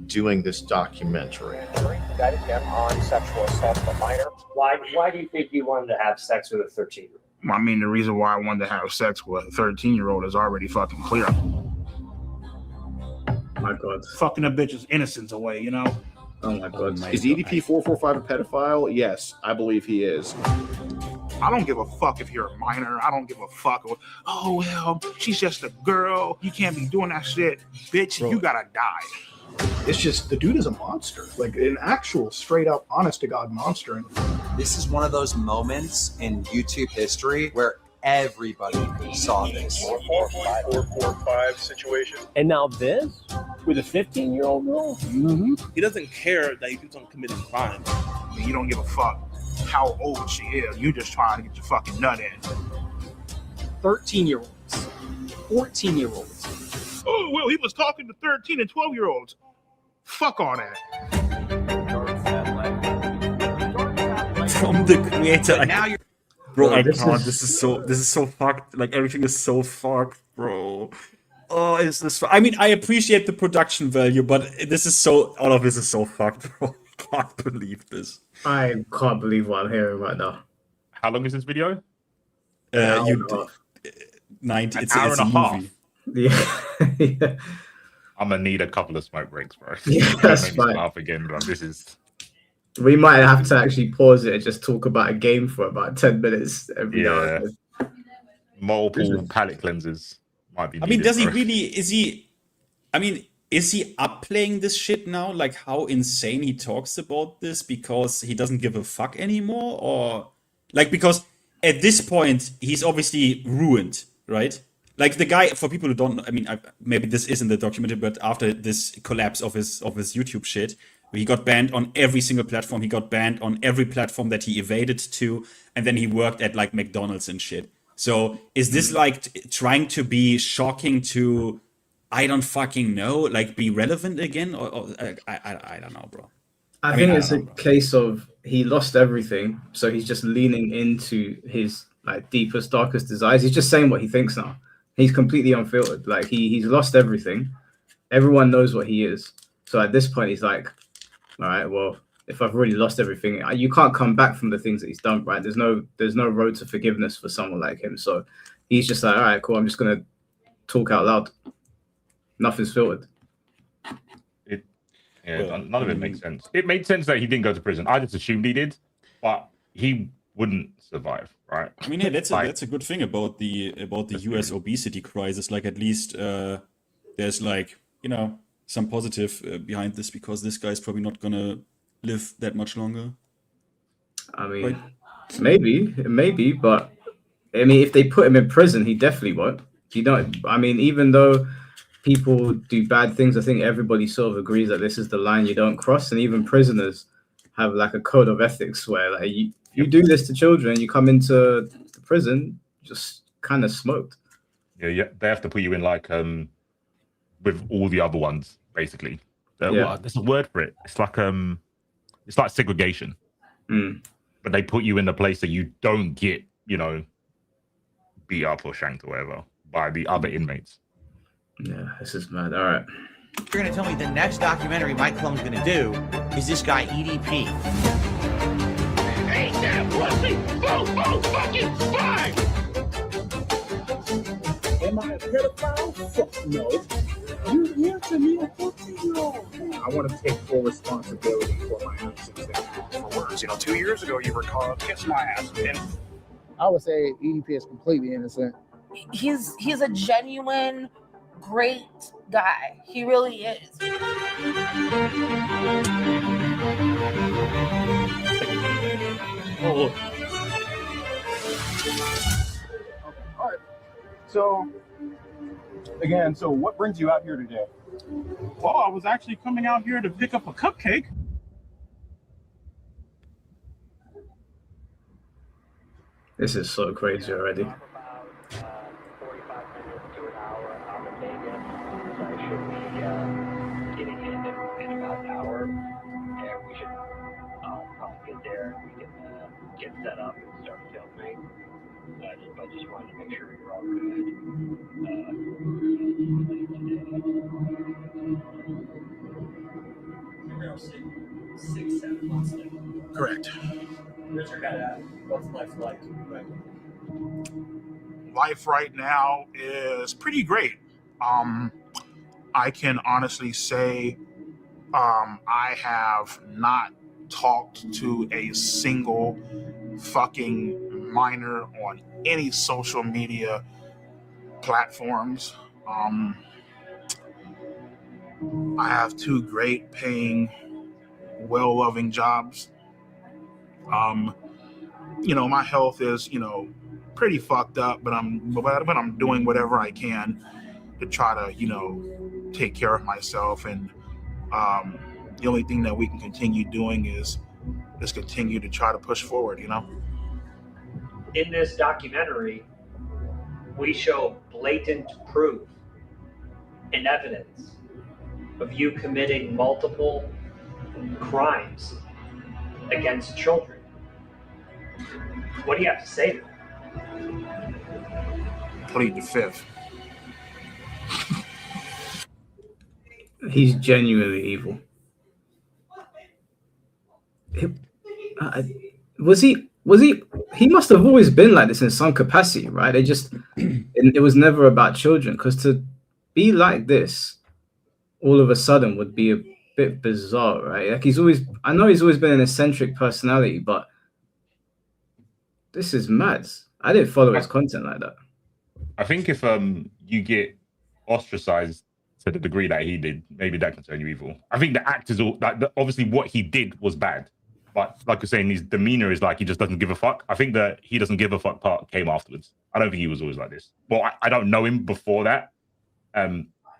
doing this documentary.
Indicted him on sexual assault of a minor. Why do you think you wanted to have sex with a 13-year-old?
I mean, the reason why I wanted to have sex with a 13-year-old is already fucking clear.
My God.
Fucking a bitch's innocence away, you know?
Oh my God.
Is EDP445 a pedophile? Yes, I believe he is.
I don't give a fuck if you're a minor. I don't give a fuck. Oh, well, she's just a girl. You can't be doing that shit. Bitch, bro, you gotta die.
It's just, the dude is a monster. Like an actual straight up, honest to God monster.
This is one of those moments in YouTube history where everybody saw this.
445 situation.
And now this with a 15-year-old girl?
Mm-hmm.
He doesn't care that he keeps on committing crime.
You don't give a fuck how old she is. You just trying to get your fucking nut in.
13-year-olds. 14-year-olds.
Oh, well, he was talking to 13 and 12-year-olds. Fuck all that.
From the creator.
Now you're...
Bro, I can't. This is so fucked. Like, everything is so fucked, bro. Oh, is this? I mean, I appreciate the production value, but this is so. All of this is so fucked, bro. I can't believe this.
I can't believe what I'm hearing right now.
How long is this video?
90.
It's an hour and a half.
Yeah.
I'm gonna need a couple of smoke breaks, bro.
Yeah, that's fine.
Laugh again, bro. This is.
We might have to actually pause it and just talk about a game for about 10 minutes every now and then.
Multiple palate cleanses might be needed,
I mean, does he
bro.
really? Is he upplaying this shit now? Like, how insane he talks about this because he doesn't give a fuck anymore, or like because at this point he's obviously ruined, right? Like the guy, for people who don't know, I mean, maybe this isn't the documentary, but after this collapse of his YouTube shit, he got banned on every single platform. He got banned on every platform that he evaded to, and then he worked at like McDonald's and shit. So is this like trying to be shocking to, I don't fucking know, like be relevant again? Or I don't know, bro.
I think it's a case of he lost everything, so he's just leaning into his like deepest, darkest desires. He's just saying what he thinks now. He's completely unfiltered. Like he's lost everything. Everyone knows what he is. So at this point, he's like, all right, well, if I've already lost everything, you can't come back from the things that he's done, right? There's no road to forgiveness for someone like him. So he's just like, all right, cool. I'm just gonna talk out loud. Nothing's filtered.
Yeah, none of it makes sense. It made sense that he didn't go to prison. I just assumed he did, but he wouldn't survive, right?
I mean, yeah, that's a good thing about the US obesity crisis. Like, at least there's like, you know, some positive behind this, because this guy's probably not gonna live that much longer.
I mean, right? maybe, but I mean, if they put him in prison, he definitely won't. You don't. I mean, even though people do bad things, I think everybody sort of agrees that this is the line you don't cross, and even prisoners have like a code of ethics where like you do this to children, you come into the prison just kind of smoked.
Yeah, they have to put you in like with all the other ones basically. There's a word for it. It's like segregation. But they put you in a place that you don't get, you know, beat up or shanked or whatever by the other inmates.
Yeah, this is mad. All right.
You're gonna tell me the next documentary Mike Clone's gonna do is this guy EDP.
Ain't that pussy? Boom, fucking fine!
Am I a pedophile? Fuck no. You answer me a 14-year-old. I want to take full responsibility for my actions.
For words, 2 years ago you were called kiss my ass, and
I would say EDP is completely innocent.
He's a genuine, great guy. He really is.
Oh. All right. So, again, what brings you out here today?
well, I was actually coming out here to pick up a cupcake.
This is so crazy already.
Get there, we can get set up and start filming. But just wanted to make sure you're all good.
6-7 months later.
Correct.
Richard, what's life like right now?
Life right now is pretty great. I can honestly say I have not talked to a single fucking minor on any social media platforms. I have 2 great paying, well-loving jobs. My health is, pretty fucked up, but I'm doing whatever I can to try to, take care of myself. And the only thing that we can continue doing is continue to try to push forward,
In this documentary, we show blatant proof and evidence of you committing multiple crimes against children. What do you have to say to that?
Plead the fifth.
He's genuinely evil. Was he? He must have always been like this in some capacity, right? It was never about children, because to be like this all of a sudden would be a bit bizarre, right? Like I know he's always been an eccentric personality, but this is mad. I didn't follow his content like that.
I think if you get ostracized to the degree that he did, maybe that can turn you evil. I think the act is all that. Obviously, what he did was bad, but like you're saying, his demeanor is like he just doesn't give a fuck. I think that he doesn't give a fuck part came afterwards. I don't think he was always like this. Well, I don't know him before that,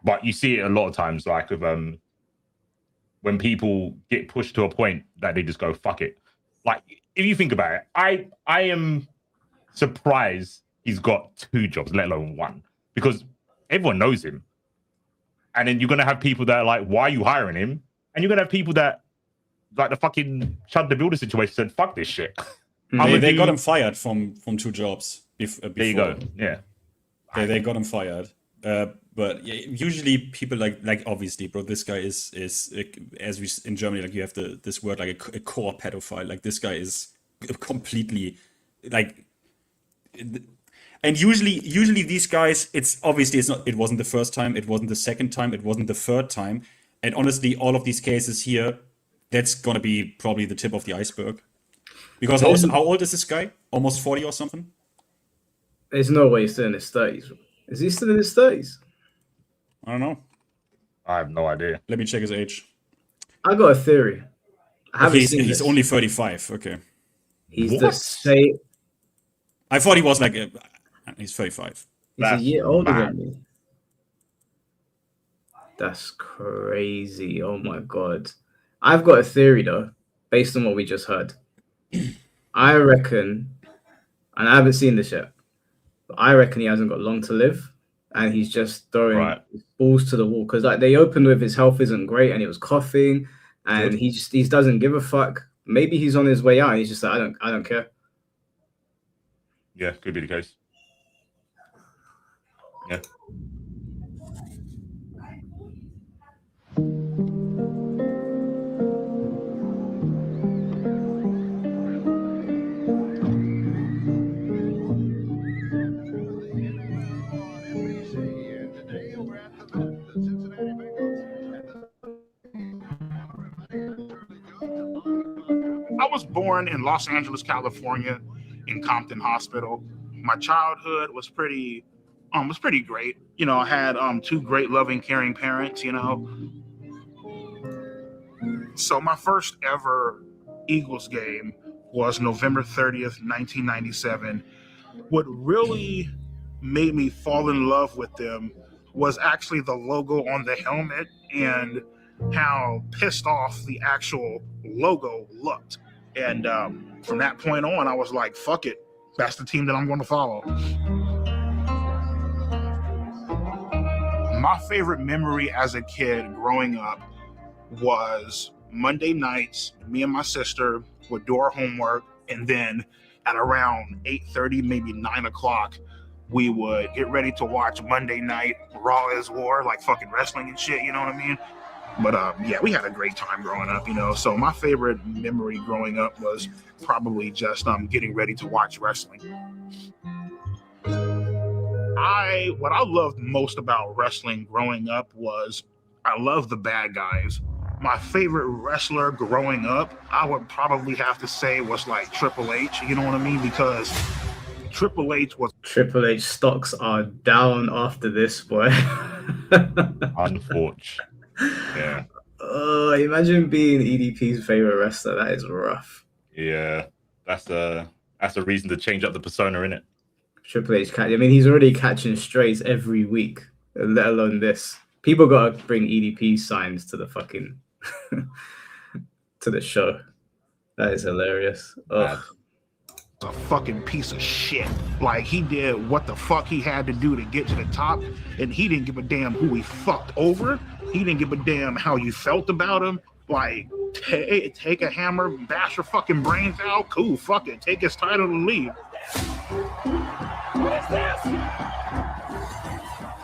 but you see it a lot of times, like with when people get pushed to a point that they just go fuck it. Like if you think about it, I am surprised he's got 2 jobs, let alone 1, because everyone knows him. And then you're gonna have people that are like, "Why are you hiring him?" And you're gonna have people that, like the fucking Chud the Builder situation, said, "Fuck this shit."
They got him fired from 2 jobs before.
There you go. Yeah,
they got him fired. But yeah, usually people like obviously, bro, this guy is as we in Germany, like you have this word like a core pedophile. Like this guy is completely like. And usually these guys, it wasn't the first time, it wasn't the second time, it wasn't the third time, and honestly, all of these cases here, that's gonna be probably the tip of the iceberg. Because how old is this guy? Almost 40 or something?
There's no way he's still in his 30s. Is he still in his 30s?
I don't know.
I have no idea.
Let me check his age.
I got a theory.
He's only 35. Okay.
He's the same.
I thought he was like he's 35.
He's a year older than me. That's crazy. Oh my god. I've got a theory though, based on what we just heard. I reckon, and I haven't seen this yet, but I reckon he hasn't got long to live, and he's just throwing his balls to the wall. Because like they opened with his health isn't great, and he was coughing, and he doesn't give a fuck. Maybe he's on his way out, and he's just like, I don't care.
Yeah, could be the case. Yeah.
I was born in Los Angeles, California, in Compton Hospital. My childhood was pretty great. You know, I had 2 great, loving, caring parents. You know, so my first ever Eagles game was November 30th, 1997. What really made me fall in love with them was actually the logo on the helmet and how pissed off the actual logo looked. And from that point on, I was like, fuck it. That's the team that I'm going to follow. My favorite memory as a kid growing up was Monday nights, me and my sister would do our homework, and then at around 8:30, maybe 9 o'clock, we would get ready to watch Monday Night Raw is War, like fucking wrestling and shit, you know what I mean? But yeah, we had a great time growing up, you know. So my favorite memory growing up was probably just getting ready to watch wrestling. What I loved most about wrestling growing up was I love the bad guys. My favorite wrestler growing up, I would probably have to say was like Triple H, you know what I mean? Because Triple H
stocks are down after this, boy.
Unfortunate. Yeah.
Imagine being EDP's favorite wrestler. That is rough.
Yeah, that's a reason to change up the persona, innit?
Triple H he's already catching strays every week, let alone this. People gotta bring EDP signs to the fucking to the show. That is hilarious. Ugh.
A fucking piece of shit. Like, he did what the fuck he had to do to get to the top, and he didn't give a damn who he fucked over. He didn't give a damn how you felt about him. Like, take a hammer, bash your fucking brains out. Cool, fuck it. Take his title and leave. What is this?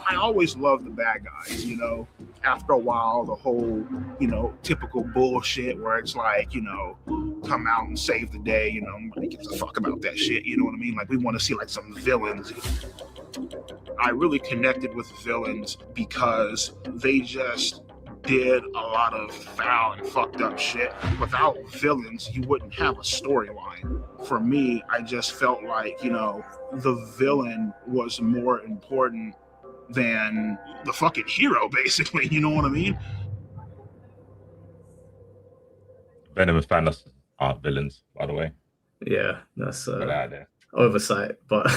I always loved the bad guys, you know. After a while, the whole, you know, typical bullshit where it's like, you know, come out and save the day, you know, nobody gives a fuck about that shit, you know what I mean? Like, we want to see like some villains. I really connected with villains because they just did a lot of foul and fucked up shit. Without villains, you wouldn't have a storyline. For me, I just felt like, you know, the villain was more important than the fucking hero, basically, you know what I mean?
Venom and Thanos aren't villains, by the way.
Yeah, that's oversight, but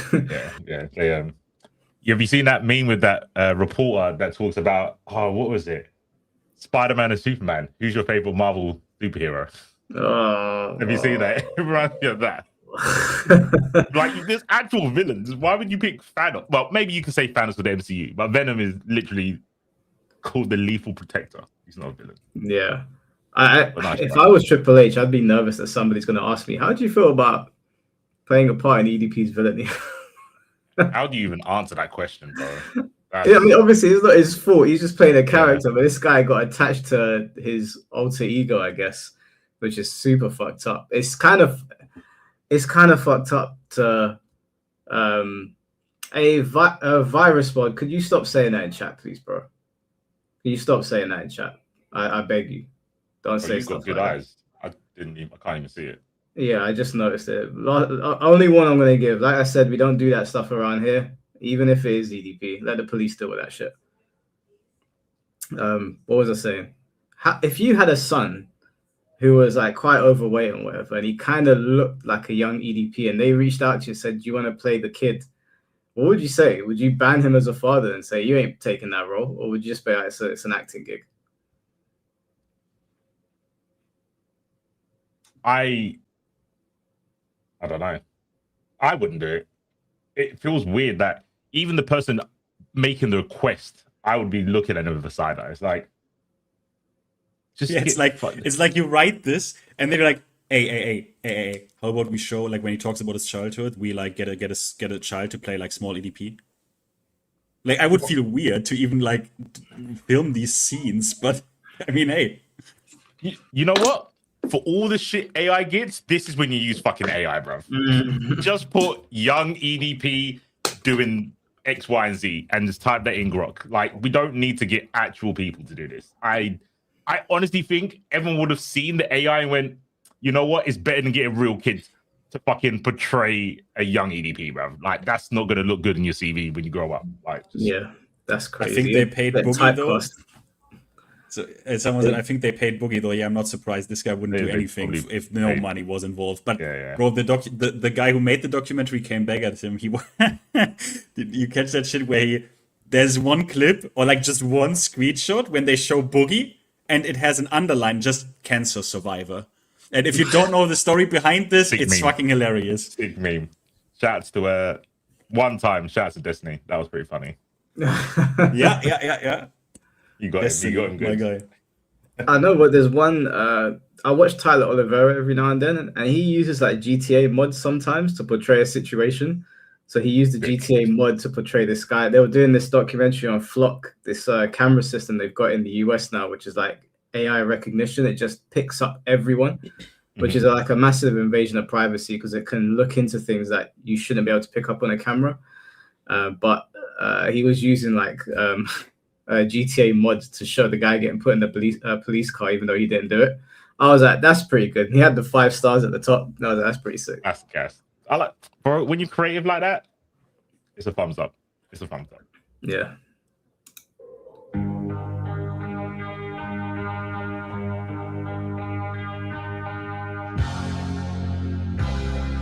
yeah. They, have you seen that meme with that reporter that talks about, what was it? Spider-Man and Superman. Who's your favorite Marvel superhero?
Oh,
have you seen that? It reminds me of that. Like, there's actual villains. Why would you pick Thanos? Well, maybe you can say Thanos for the MCU, but Venom is literally called the lethal protector. He's not a villain.
Yeah. If
right.
I was Triple H, I'd be nervous that somebody's going to ask me, how do you feel about playing a part in EDP's villainy?
How do you even answer that question, bro?
Yeah, I mean, obviously, it's not his fault. He's just playing a character, but this guy got attached to his alter ego, I guess, which is super fucked up. It's kind of fucked up to a virus mod. Could you stop saying that in chat, please, bro? Can you stop saying that in chat? I beg you. Don't say
you've
stuff
got good
like
eyes. I can't even see it.
Yeah, I just noticed it. Only one I'm gonna give. Like I said, we don't do that stuff around here, even if it is EDP. Let the police deal with that shit. What was I saying? If you had a son who was like quite overweight and whatever, and he kind of looked like a young EDP, and they reached out to you and said, "Do you want to play the kid?" What would you say? Would you ban him as a father and say you ain't taking that role, or would you just be like, it's an acting gig?
I don't know. I wouldn't do it. It feels weird that even the person making the request, I would be looking at them with a side eye. It's like,
it's like you write this and they're like, hey, how about we show, like, when he talks about his childhood, we like get a child to play like small EDP. Like, I would feel weird to even like film these scenes, but I mean, hey,
you know what? For all the shit AI gets, this is when you use fucking AI, bro. Just put young EDP doing X, Y, and Z and just type that in Grok. Like, we don't need to get actual people to do this. I honestly think everyone would have seen the AI and went, you know what? It's better than getting real kids to fucking portray a young EDP, bro. Like, that's not going to look good in your CV when you grow up. Like,
yeah, that's crazy.
I think they paid Boogie though. So someone said, I think they paid Boogie though. Yeah, I'm not surprised. This guy wouldn't do anything if no money was involved. But bro, the guy who made the documentary came back at him. Did you catch that shit where there's one clip or like just one screenshot when they show Boogie and it has an underline, just cancer survivor. And if you don't know the story behind this, it's fucking hilarious.
Big meme. Shouts to one time. Shouts to Destiny. That was pretty funny.
Yeah.
You got him good.
My guy.
I know, but there's one. I watch Tyler Oliveira every now and then, and he uses like GTA mods sometimes to portray a situation. So he used the GTA mod to portray this guy. They were doing this documentary on Flock, this camera system they've got in the US now, which is like AI recognition. It just picks up everyone, which is like a massive invasion of privacy because it can look into things that you shouldn't be able to pick up on a camera. But he was using like GTA mods to show the guy getting put in the police car, even though he didn't do it. I was like, that's pretty good. He had the 5 stars at the top. I was like, that's pretty sick.
That's gas. I like, bro, when you're creative like that, it's a thumbs up. It's a thumbs up.
Yeah.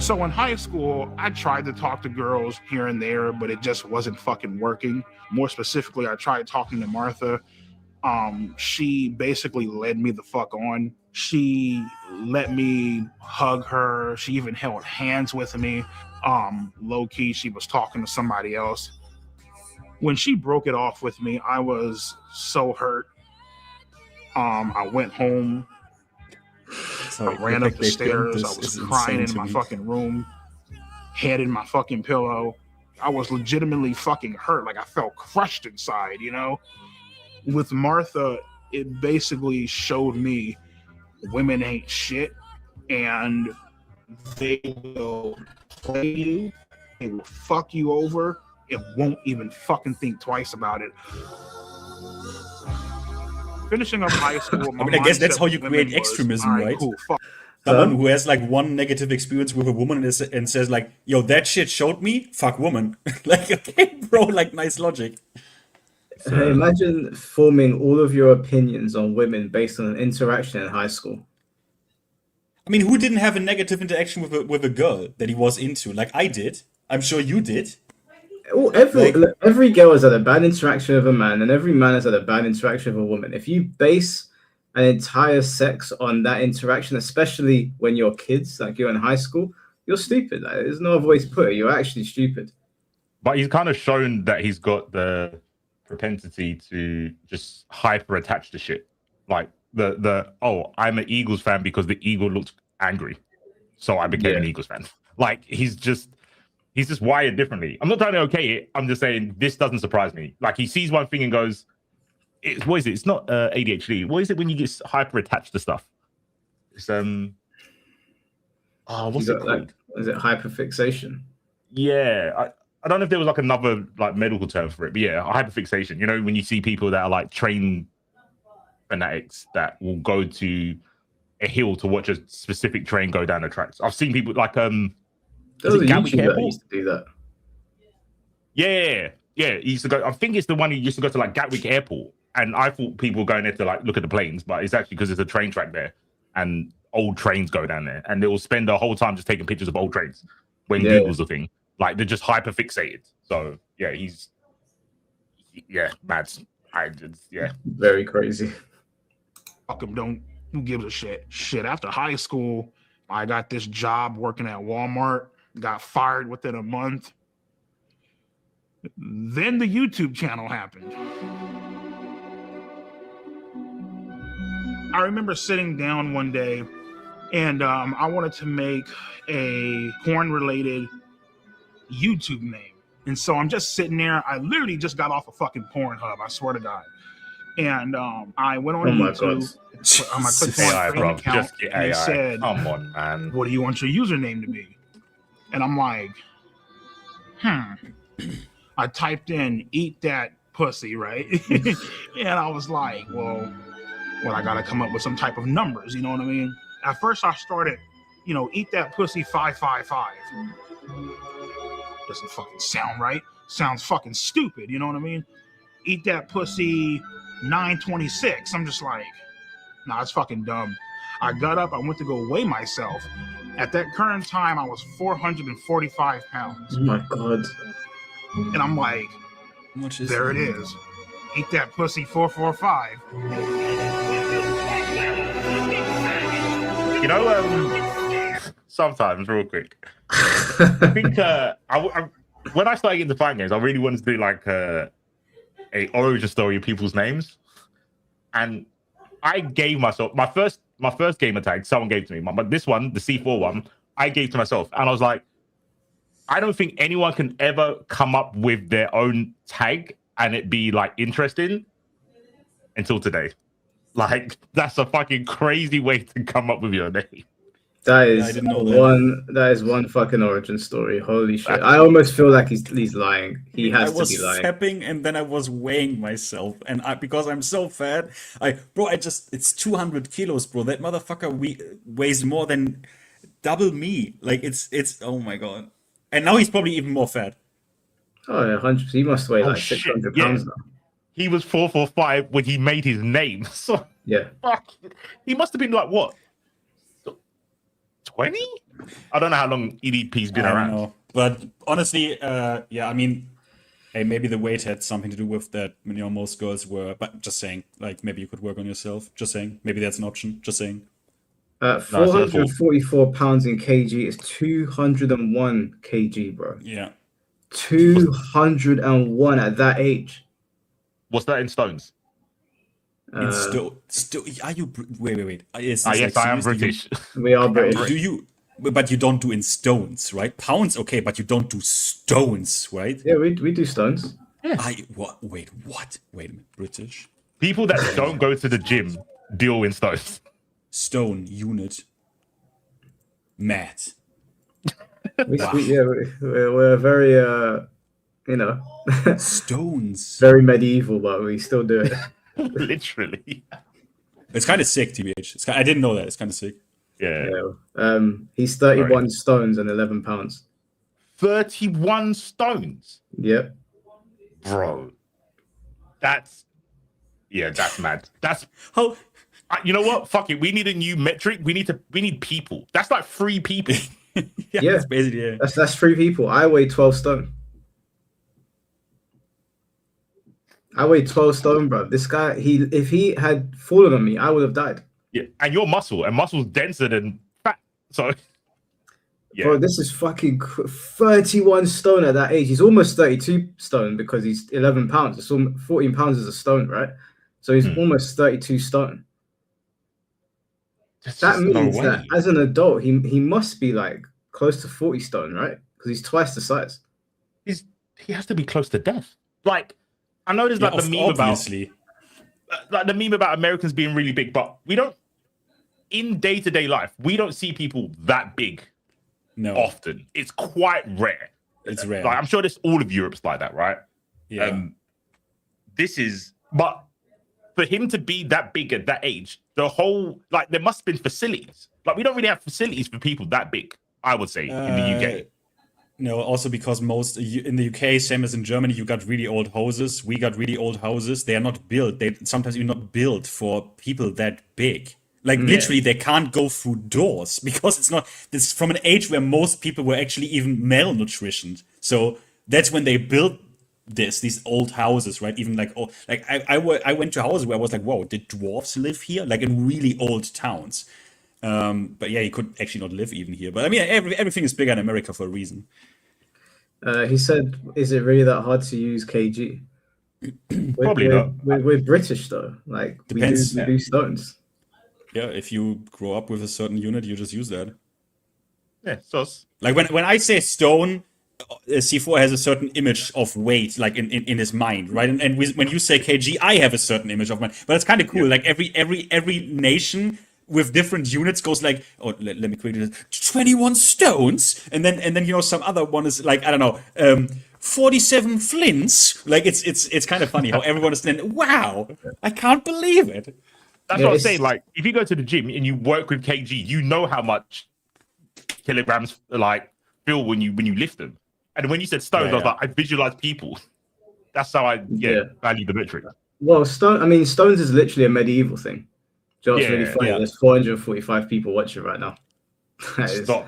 So in high school, I tried to talk to girls here and there, but it just wasn't fucking working. More specifically, I tried talking to Martha. She basically led me the fuck on. She let me hug her. She even held hands with me. Low key, she was talking to somebody else. When she broke it off with me, I was so hurt. I went home. I ran up the stairs. I was crying in my fucking room, head in my fucking pillow. I was legitimately fucking hurt. Like, I felt crushed inside, you know? With Martha, it basically showed me women ain't shit, and they will play you, they will fuck you over, and won't even fucking think twice about it. Finishing up high school,
I mean, I guess that's how you create extremism, right?
Cool,
someone who has like one negative experience with a woman and says like, yo, that shit showed me, fuck woman. Like, okay, bro, like, nice logic.
So imagine forming all of your opinions on women based on an interaction in high school.
I mean, who didn't have a negative interaction with a girl that he was into? Like, I did. I'm sure you did.
Oh, every girl has had a bad interaction with a man, and every man has had a bad interaction with a woman. If you base an entire sex on that interaction, especially when you're kids, like you're in high school, you're stupid. Like, there's no other way to put it. You're actually stupid.
But he's kind of shown that he's got the propensity to just hyper attach to shit. Like I'm an Eagles fan because the Eagle looked angry, so I became an Eagles fan. Like he's just wired differently. I'm not trying to okay it. I'm just saying this doesn't surprise me. Like he sees one thing and goes, what is it? It's not ADHD. What is it when you get hyper attached to stuff? It's what's it called?
Like, is it hyperfixation?
Yeah, I don't know if there was like another like medical term for it, but yeah, hyperfixation. You know, when you see people that are like train fanatics that will go to a hill to watch a specific train go down the tracks. I've seen people like
there was a YouTuber that used to do that.
Yeah. He used to go. I think it's the one who used to go to like Gatwick Airport, and I thought people were going there to like look at the planes, but it's actually because there's a train track there, and old trains go down there, and they will spend the whole time just taking pictures of old trains when Google's the thing. Like they're just hyper fixated. So yeah, he's mad.
Very crazy.
Fuck him. Who gives a shit? Shit. After high school, I got this job working at Walmart. Got fired within a month. Then the YouTube channel happened. I remember sitting down one day, and I wanted to make a porn-related YouTube name. And so I'm just sitting there. I literally just got off a fucking Pornhub. I swear to God. And I went on YouTube. I clicked on my friend account, and they said,
"Come on, man.
What do you want your username to be?" And I'm like, I typed in "eat that pussy," right? And I was like, well, I gotta come up with some type of numbers. You know what I mean? At first, I started, "eat that pussy 555." Doesn't fucking sound right. Sounds fucking stupid. You know what I mean? "Eat that pussy 926." I'm just like, nah, it's fucking dumb. I got up. I went to go weigh myself. At that current time, I was 445 pounds.
Oh my God.
And I'm like, there it is. "Eat that pussy 445.
You know, sometimes, real quick, I think when I started getting into fighting games, I really wanted to do like a origin story of people's names, and I gave myself my first gamer tag. Someone gave to me, but this one, the C4 one, I gave to myself, and I was like, I don't think anyone can ever come up with their own tag and it be like interesting until today. Like that's a fucking crazy way to come up with your name.
That is one fucking origin story. Holy shit! I almost feel like he's lying. He has to be lying.
I was stepping and then I was weighing myself, and because I'm so fat, it's 200 kilos, bro. That motherfucker weighs more than double me. Like it's oh my God. And now he's probably even more fat.
Oh yeah, 100%. He must weigh like 600 pounds now.
He was 445 when he made his name. So
yeah,
he must have been like what? 20? I don't know how long EDP's been around.
Know. But honestly, I mean, hey, maybe the weight had something to do with that. Most girls were, but just saying, like maybe you could work on yourself. Just saying, maybe that's an option. Just saying.
444 pounds in kg is 201 kg, bro.
Yeah.
201 at that age.
What's that in stones?
In are you? Wait.
Yes, I am British.
We are British.
Do you? But you don't do in stones, right? Pounds, okay, but you don't do stones, right?
Yeah, we do stones.
Yeah. Wait, what? Wait a minute, British.
People that don't go to the gym deal in stones.
Stone unit. Mad.
We're very
stones.
Very medieval, but we still do it.
Literally.
It's kind of sick, TBH. I didn't know that. It's kind of sick.
Yeah.
He's 31 stones and 11 pounds.
31 stones?
Yep.
Bro. That's mad. That's how. You know what? Fuck it. We need a new metric. We need people. That's like 3 people.
Yeah.
That's basically it.
That's 3 people. I weigh 12 stone. I weigh 12 stone, bro. This guy, if he had fallen on me, I would have died.
Yeah, and you're muscle's denser than fat. So
Bro, this is fucking 31 stone at that age. He's almost 32 stone because he's 11 pounds. It's 14 pounds is a stone, right? So he's almost 32 stone. That means that as an adult, he must be like close to 40 stone, right? Because he's twice the size.
He has to be close to death. Like, I know there's like the meme about Americans being really big, but we don't, in day-to-day life, we don't see people that big often. It's quite rare.
It's rare.
Like, I'm sure all of Europe's like that, right?
Yeah.
But for him to be that big at that age, there must have been facilities. Like, we don't really have facilities for people that big, I would say, in the UK.
No, also because in the UK, same as in Germany, you got really old houses. We got really old houses. They are not built. They sometimes you're not built for people that big. Like literally, they can't go through doors because it's from an age where most people were actually even malnutritioned. So that's when they built these old houses, right? Even I went to houses where I was like, whoa, did dwarves live here? Like in really old towns. But yeah, he could actually not live even here. But I mean, everything is bigger in America for a reason.
He said, "Is it really that hard to use KG?"
Probably not.
We're British though. Like
Depends.
we do stones.
Yeah, if you grow up with a certain unit, you just use that.
Yeah, so
like when I say stone, C4 has a certain image of weight, like in his mind, right? And when you say KG, I have a certain image of mine. But it's kind of cool. Yeah. Like every nation with different units goes like, oh, let me quickly 21 stones, and then some other one is like, I don't know, 47 flints. Like it's kind of funny how everyone is then, wow, I can't believe it.
That's what I'm saying. Like, if you go to the gym and you work with KG, you know how much kilograms like feel when you lift them. And when you said stones, I was like, I visualize people. That's how I value the metric.
Well, stones is literally a medieval thing. Just really funny. There's 445 people watching right now.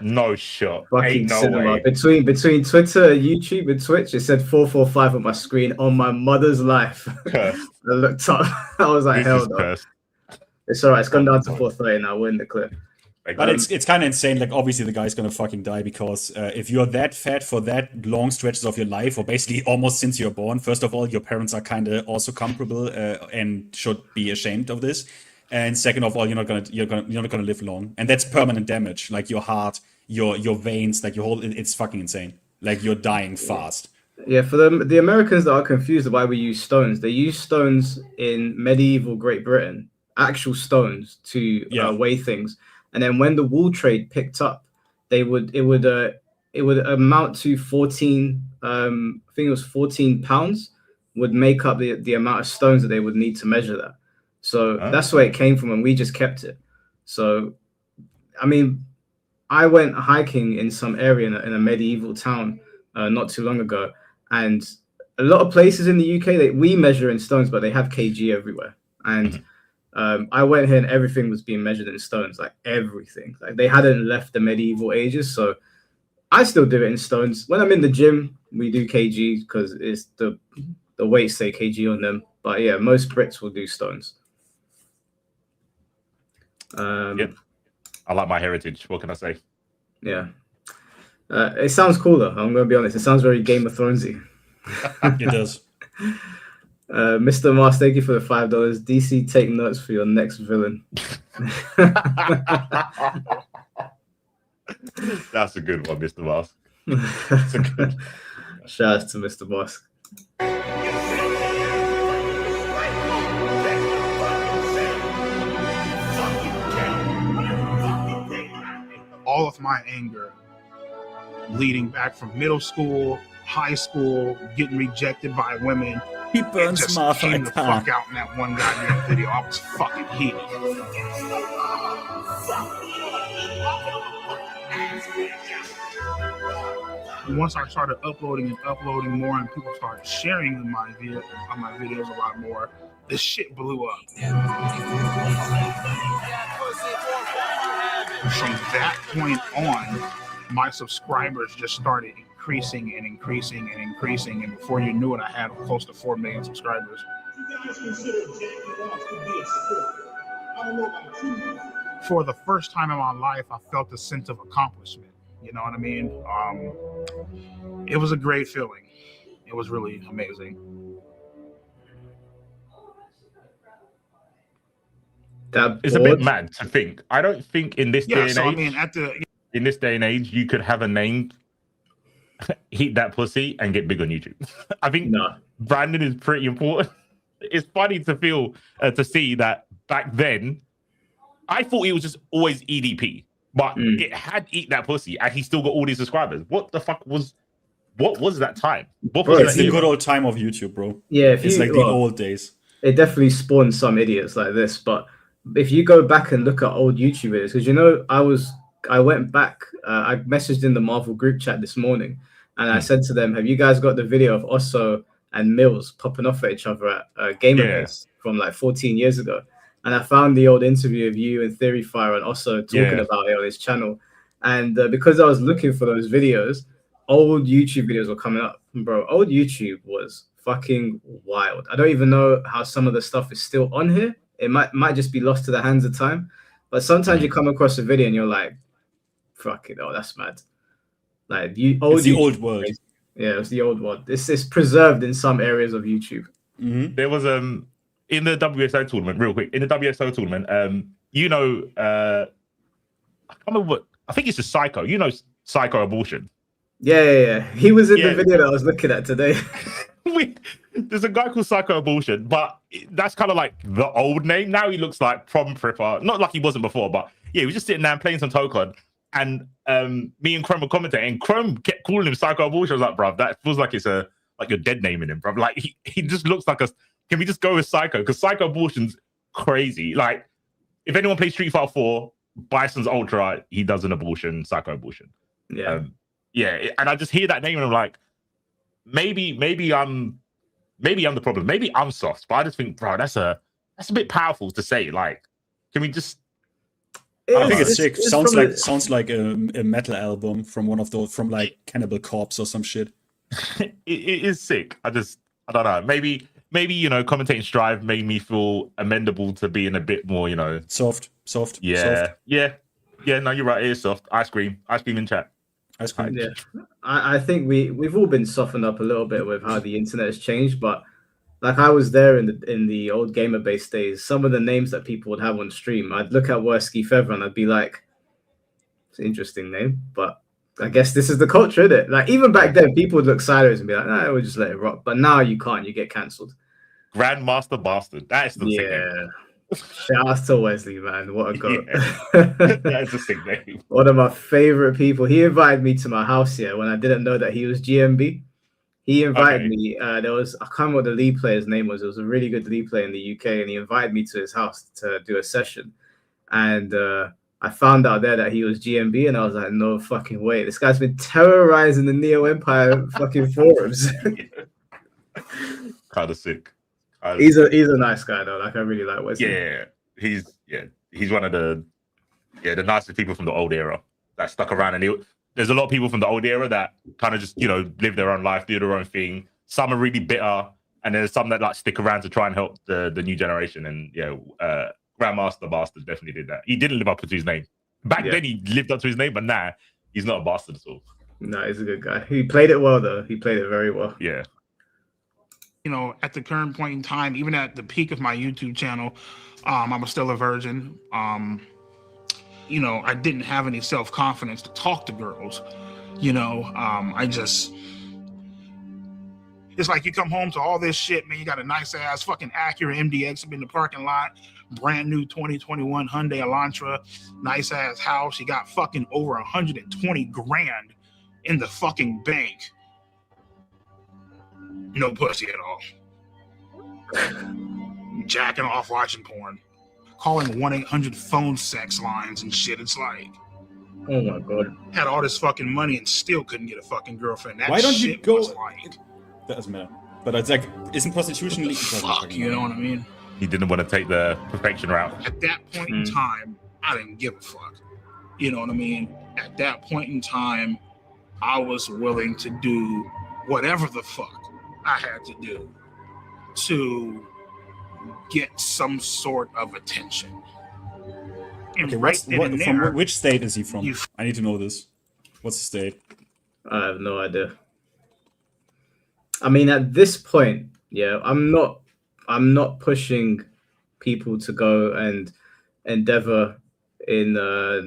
No shot.
Fucking
no
cinema.
way.
Between Twitter, YouTube, and Twitch, it said 445 on my screen on my mother's life. I looked up. I was like, hell no. It's all right. It's gone down to 430 now. We're in the clear.
But it's kind of insane. Like, obviously, the guy's gonna fucking die because if you're that fat for that long stretches of your life, or basically almost since you're born, first of all, your parents are kind of also comparable and should be ashamed of this. And second of all, you're not gonna live long, and that's permanent damage. Like your heart, your veins, like your whole. It's fucking insane. Like you're dying fast.
Yeah, for the Americans that are confused why we use stones, they use stones in medieval Great Britain, actual stones to weigh things, and then when the wool trade picked up, it would amount to 14. I think it was 14 pounds would make up the amount of stones that they would need to measure that. So that's where it came from, and we just kept it. So, I mean, I went hiking in some area in a medieval town not too long ago, and a lot of places in the UK we measure in stones, but they have kg everywhere. And I went here, and everything was being measured in stones, like everything. Like they hadn't left the medieval ages, so I still do it in stones. When I'm in the gym, we do kg because it's the weights say kg on them. But yeah, most Brits will do stones.
Yep. I like my heritage. What can I say?
Yeah. It sounds cool though. I'm gonna be honest. It sounds very Game of Thronesy.
It does.
Mr. Mars, thank you for the $5. DC, take notes for your next villain.
That's a good one, Mr. Mars.
Shout out to Mr. Mars.
All of my anger leading back from middle school, high school, getting rejected by women.
He burns
just
Martha.
came the fuck out in that one goddamn video. I was fucking heated. Once I started uploading more, and people started sharing my videos a lot more, this shit blew up. From that point on, my subscribers just started increasing and increasing and increasing, and before you knew it, I had close to 4 million subscribers. For the first time in my life, I felt a sense of accomplishment. You know what I mean? It was a great feeling. It was really amazing.
It's a bit mad to think. I don't think in this day and
so
age,
I mean,
in this day and age, you could have a name, eat that pussy, and get big on YouTube. I think branding is pretty important. It's funny to feel to see that back then. I thought it was just always EDP, but it had eat that pussy, and he still got all these subscribers. What the fuck was? What was that time? What was
It's the good old time of YouTube, bro.
Yeah,
it's like the old days.
It definitely spawned some idiots like this, but if you go back and look at old YouTube videos, because I went back, I messaged in the Marvel group chat this morning, and I said to them, "Have you guys got the video of Osso and Mills popping off at each other at Gamer Base from like 14 years ago?" And I found the old interview of you and Theory Fire and Osso talking about it on his channel, and because I was looking for those videos, old YouTube videos were coming up, bro. Old YouTube was fucking wild. I don't even know how some of the stuff is still on here. It might just be lost to the hands of time, but sometimes you come across a video and you're like, "Fuck it, oh, that's mad." Like
it's the old world.
Yeah, it's the old world. It's preserved in some areas of YouTube.
There was in the WSO tournament, real quick. In the WSO tournament, I can't remember what. I think it's just Psycho. You know, Psycho Abortion.
Yeah. He was in the video that I was looking at today.
There's a guy called Psycho Abortion, but that's kind of like the old name. Now he looks like Prom Prepper. Not like he wasn't before, but yeah, he was just sitting there and playing some Tokon. And me and Chrome were commentating, and Chrome kept calling him Psycho Abortion. I was like, bruv, that feels like it's like you're dead naming him, bruv. Like he just looks like can we just go with Psycho? Because Psycho Abortion's crazy. Like, if anyone plays Street Fighter 4, Bison's Ultra, he does an abortion, Psycho Abortion.
Yeah.
And I just hear that name and I'm like, maybe I'm the problem. Maybe I'm soft, but I just think, bro, that's a bit powerful to say. Like, can we just?
I think it's sick. Sounds like a metal album from one of those, from like Cannibal Corpse or some shit.
it is sick. I don't know. Maybe commentating Strive made me feel amendable to being a bit more,
soft.
Yeah. No, you're right. It is soft. Ice cream in chat.
Yeah, I think we've all been softened up a little bit with how the internet has changed, but like I was there in the old gamer base days. Some of the names that people would have on stream, I'd look at Worski Feather and I'd be like, "It's an interesting name," but I guess this is the culture, isn't it? Like even back then, people would look sideways and be like, "Nah, we'll just let it rock." But now you can't. You get cancelled.
Grandmaster Bastard. That is the sick name.
Shout out to Wesley, man. What a goat.
That's a sick name.
One of my favorite people. He invited me to my house here when I didn't know that he was GMB. He invited me. I can't remember what the lead player's name was. It was a really good lead player in the UK, and he invited me to his house to do a session. And I found out there that he was GMB, and I was like, no fucking way. This guy's been terrorizing the Neo Empire fucking forums.
Kind of sick.
He's a nice guy though. Like I really like Wesley.
Yeah, he's one of the nicest people from the old era that stuck around. And there's a lot of people from the old era that kind of just live their own life, do their own thing. Some are really bitter, and there's some that like stick around to try and help the new generation. And Grandmaster Bastard definitely did that. He didn't live up to his name. Back then he lived up to his name, but now he's not a bastard at all.
No, he's a good guy. He played it well though. He played it very well.
Yeah.
At the current point in time, even at the peak of my YouTube channel, I was still a virgin. I didn't have any self-confidence to talk to girls. It's like you come home to all this shit, man. You got a nice ass fucking Acura MDX up in the parking lot, brand new 2021 Hyundai Elantra, nice ass house. You got fucking over 120 grand in the fucking bank. No pussy at all. Jacking off, watching porn, calling 1-800 phone sex lines and shit. It's like,
oh my god,
had all this fucking money and still couldn't get a fucking girlfriend. That
Why don't
shit
you go?
was like,
that doesn't matter. But it's like, isn't prostitution legal?
Fuck, you know what I mean?
He didn't want to take the perfection route.
At that point in time, I didn't give a fuck. You know what I mean? At that point in time, I was willing to do whatever the fuck I had to do to get some sort of attention. And
Okay, which state is he from? I need to know this. What's the state?
I have no idea. I mean, at this point, yeah, I'm not pushing people to go and endeavor in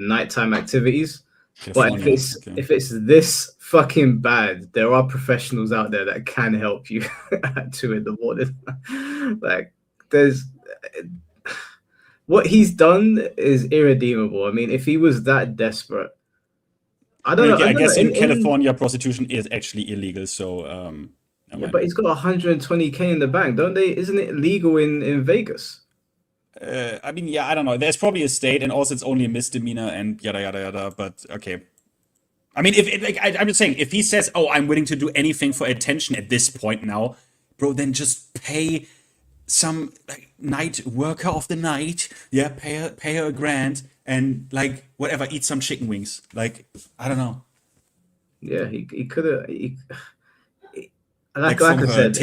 nighttime activities. But if it's this fucking bad, there are professionals out there that can help you at 2 a.m. Like, there's what he's done is irredeemable. I mean, if he was that desperate, I don't know.
I guess in California, prostitution is actually illegal. So,
yeah, but he's got 120K in the bank, don't they? Isn't it legal in Vegas?
I mean, yeah, I don't know. There's probably a state, and also it's only a misdemeanor, and yada yada yada. But okay, I mean, I'm just saying, if he says, "Oh, I'm willing to do anything for attention at this point now," bro, then just pay some night worker of the night, yeah, pay her $1,000, and like whatever, eat some chicken wings. Like, I don't know.
Yeah, he could have. Like I said,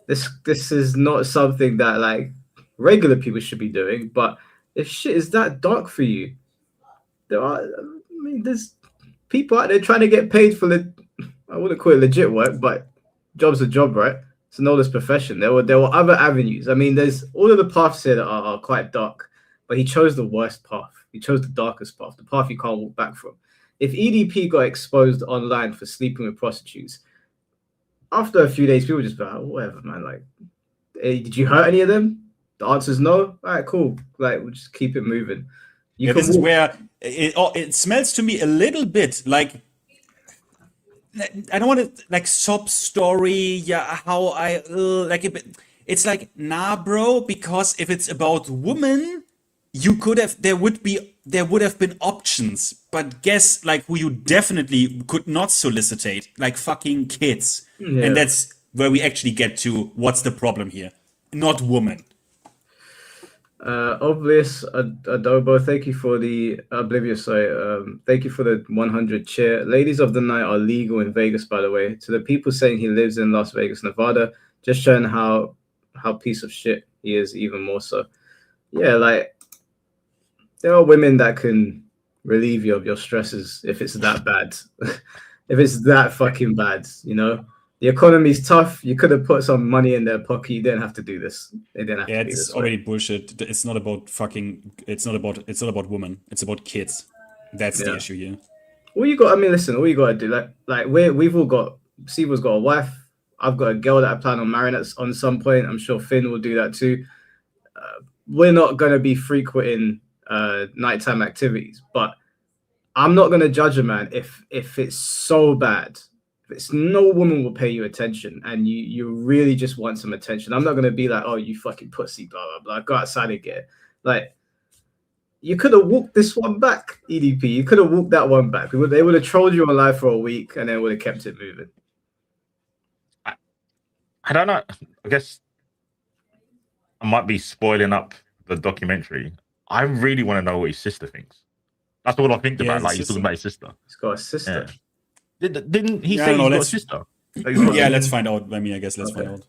this is not something that like regular people should be doing. But if shit is that dark for you, there's people out there trying to get paid for I wouldn't call it legit work, but job's a job, right? It's an honest profession. There were other avenues. I mean, there's all of the paths here that are quite dark, but he chose the worst path. He chose the darkest path, the path you can't walk back from. If EDP got exposed online for sleeping with prostitutes, after a few days, people just be like, whatever, man. Like, hey, did you hurt any of them? The answer is no. All right, cool. Like, we'll just keep it moving.
This is where it smells to me a little bit like, I don't want to like sob story. Yeah, how I like it. It's like, nah, bro. Because if it's about women, there would have been options. But guess like who you definitely could not solicitate, like fucking kids. Yeah. And that's where we actually get to what's the problem here, not women.
Obvious Adobo, thank you for the Oblivious. Thank you for the 100 chair. Ladies of the night are legal in Vegas, by the way. To the people saying he lives in Las Vegas, Nevada, just showing how piece of shit he is, even more so. Yeah, like there are women that can relieve you of your stresses if it's that bad. If it's that fucking bad, you know. The economy's tough. You could have put some money in their pocket. You didn't have to do this. They didn't have to do this.
It's already bullshit. It's not about fucking. It's not about women. It's about kids. That's the issue here.
All you got. I mean, listen. All you got to do, like we've all got. Siva's got a wife. I've got a girl that I plan on marrying on some point. I'm sure Finn will do that too. We're not going to be frequenting nighttime activities, but I'm not going to judge a man if it's so bad. It's no woman will pay you attention and you really just want some attention. I'm not going to be like, oh, you fucking pussy, blah, blah, blah. Go outside and get it. Like, you could have walked this one back, EDP. You could have walked that one back. They would have trolled you on live for a week and then would have kept it moving.
I don't know. I guess I might be spoiling up the documentary. I really want to know what his sister thinks. That's all I think about. Like, he's talking about his sister.
He's got a sister.
Yeah. Didn't he say he's got a sister?
Yeah, let's find out. I mean, I guess let's find out.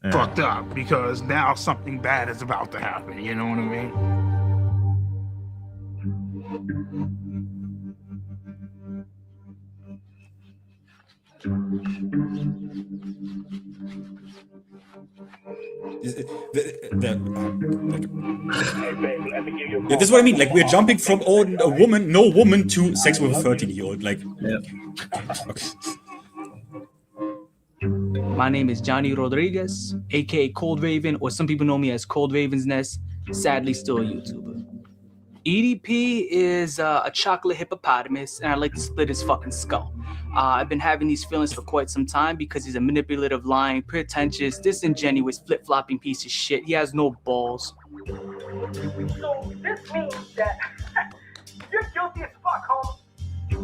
Yeah.
Fucked up because now something bad is about to happen. You know what I mean?
This is what I mean. Like, we're jumping from no woman to sex with a 13-year-old. Like,
okay.
My name is Johnny Rodriguez, aka Cold Raven, or some people know me as Cold Raven's Nest. Sadly, still a YouTuber. EDP is a chocolate hippopotamus, and I like to split his fucking skull. I've been having these feelings for quite some time because he's a manipulative, lying, pretentious, disingenuous, flip-flopping piece of shit. He has no balls.
So this means that you're guilty as fuck, homie.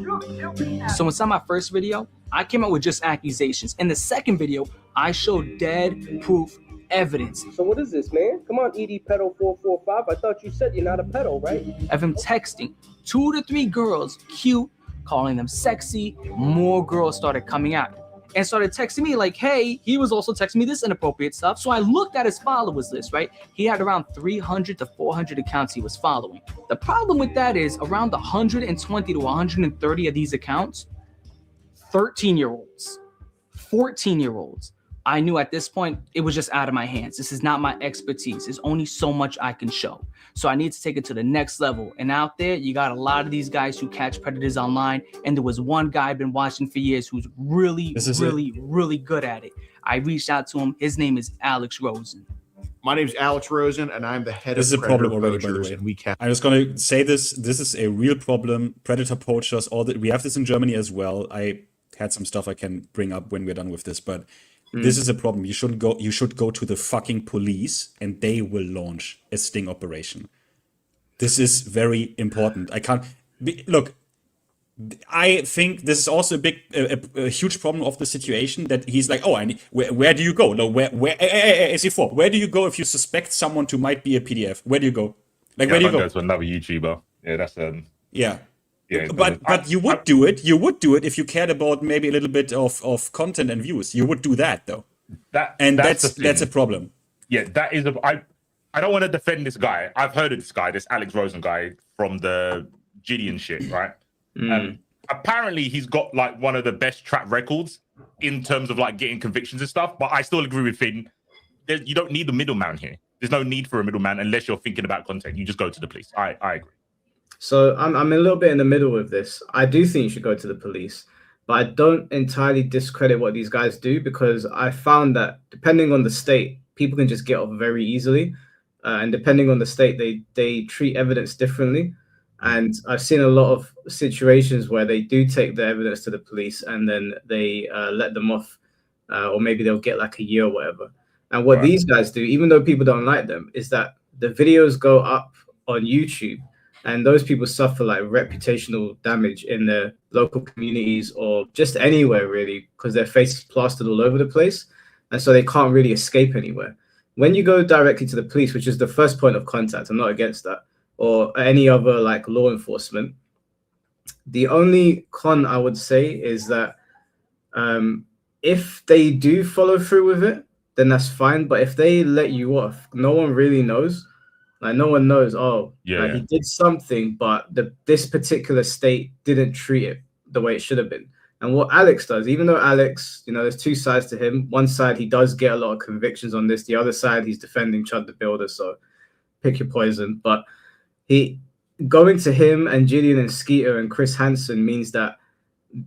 You're guilty as...
So inside my first video, I came out with just accusations. In the second video, I showed dead proof evidence.
So what is this, man? Come on, EDP445. I thought you said you're not a pedo, right?
Of him texting 2 to 3 girls, cute, calling them sexy. More girls started coming out. and started texting me like, hey, he was also texting me this inappropriate stuff. So I looked at his followers list, right? He had around 300 to 400 accounts he was following. The problem with that is around 120 to 130 of these accounts, 13-year-olds, 14-year-olds. I knew at this point it was just out of my hands. This is not my expertise. There's only so much I can show. So I need to take it to the next level. And out there, you got a lot of these guys who catch predators online. And there was one guy I've been watching for years who's really good at it. I reached out to him. His name is Alex Rosen.
My name's Alex Rosen, and I'm the head
This is
of
a problem
Predator
already, by the
Poachers,
way.
and we can.
I'm just going to say this. This is a real problem. Predator poachers, we have this in Germany as well. I had some stuff I can bring up when we're done with this, but this is a problem. You should go to the fucking police, and they will launch a sting operation. This is very important. Look, I think this is also a huge problem of the situation that he's like, oh, where do you go? No, where C4, where do you go if you suspect someone to might be a PDF? Where do you go? Like, where do you go?
Go to another YouTuber. Yeah, that's
Yeah.
Yeah,
but you would do it. You would do it if you cared about maybe a little bit of content and views. You would do that though. That's a problem.
Yeah, that is I don't want to defend this guy. I've heard of this guy, this Alex Rosen guy from the Gideon shit, right? Apparently he's got like one of the best track records in terms of like getting convictions and stuff. But I still agree with Finn. You don't need the middleman here. There's no need for a middleman unless you're thinking about content. You just go to the police. I agree.
So I'm a little bit in the middle with this. I do think you should go to the police, but I don't entirely discredit what these guys do, because I found that depending on the state, people can just get off very easily. And depending on the state, they treat evidence differently. And I've seen a lot of situations where they do take the evidence to the police and then they let them off, or maybe they'll get like a year or whatever. And what these guys do, even though people don't like them, is that the videos go up on YouTube. And those people suffer like reputational damage in their local communities or just anywhere really, because their face is plastered all over the place. And so they can't really escape anywhere. When you go directly to the police, which is the first point of contact, I'm not against that, or any other like law enforcement, the only con I would say is that if they do follow through with it, then that's fine. But if they let you off, no one really knows. Like no one knows, he did something, but this particular state didn't treat it the way it should have been. And what Alex does, even though Alex, there's two sides to him. One side, he does get a lot of convictions on this. The other side, he's defending Chud the Builder. So pick your poison. But going to him and Gideon and Skeeter and Chris Hansen means that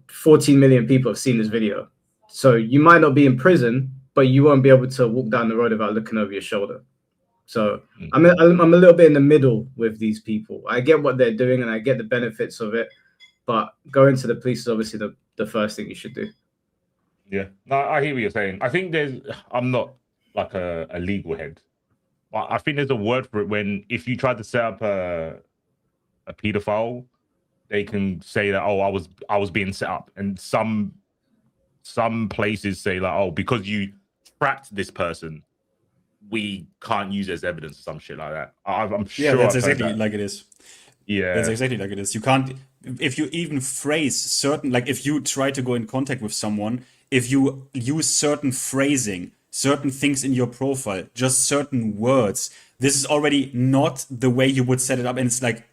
14 million people have seen this video. So you might not be in prison, but you won't be able to walk down the road without looking over your shoulder. So I'm a little bit in the middle with these people. I get what they're doing and I get the benefits of it, but going to the police is obviously the first thing you should do.
Yeah, no, I hear what you're saying. I think I'm not like a legal head, but I think there's a word for it if you try to set up a pedophile, they can say that, I was being set up. And some places say like, because you tracked this person, we can't use as evidence or some shit like that. I'm sure.
Yeah, that's exactly like it is.
Yeah,
that's exactly like it is. You can't, if you even phrase certain, like if you try to go in contact with someone, if you use certain phrasing, certain things in your profile, just certain words, this is already not the way you would set it up. And it's like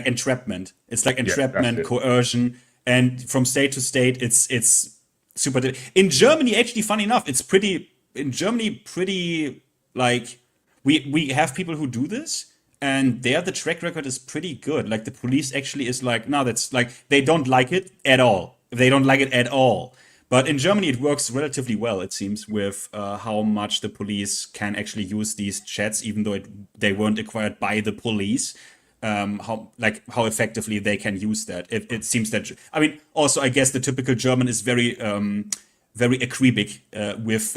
entrapment. It's like entrapment, coercion, and from state to state, it's super. In Germany, actually, funny enough, it's pretty. In Germany, pretty. Like, we have people who do this, and there the track record is pretty good. Like, the police actually is like, no, that's like, they don't like it at all. They don't like it at all. But in Germany, it works relatively well, it seems, with how much the police can actually use these chats, even though they weren't acquired by the police. How effectively they can use that. It seems that, I mean, also, I guess the typical German is very acribic with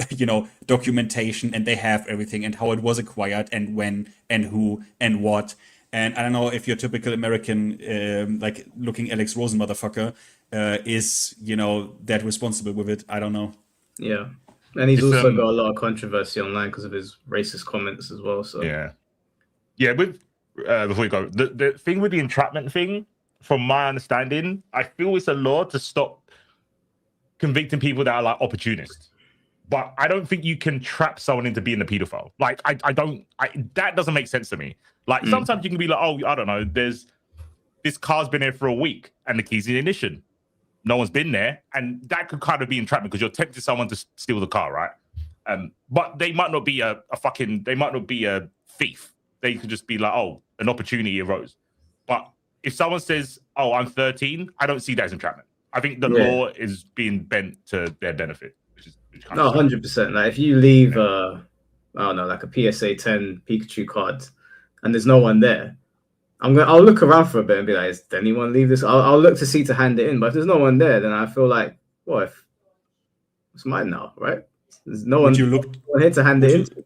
documentation, and they have everything and how it was acquired and when and who and what. And I don't know if your typical American like looking Alex Rosen motherfucker is that responsible with it. I don't know.
Yeah, and he's also got a lot of controversy online because of his racist comments as well. So
yeah. With before we go, the thing with the entrapment thing, from my understanding, I feel it's a law to stop convicting people that are like opportunists. But I don't think you can trap someone into being a pedophile. Like, that doesn't make sense to me. Like, sometimes you can be like, oh, I don't know, this car's been here for a week and the key's in the ignition. No one's been there. And that could kind of be entrapment because you're tempting someone to steal the car, right? But they might not be they might not be a thief. They could just be like, oh, an opportunity arose. But if someone says, oh, I'm 13, I don't see that as entrapment. I think the law is being bent to their benefit.
No, 100%. Like if you leave, I don't know, like a PSA 10 Pikachu card, and there's no one there, I'll look around for a bit and be like, did anyone leave this? I'll look to see to hand it in. But if there's no one there, then I feel like, well, it's mine now, right? There's no one here to hand it in.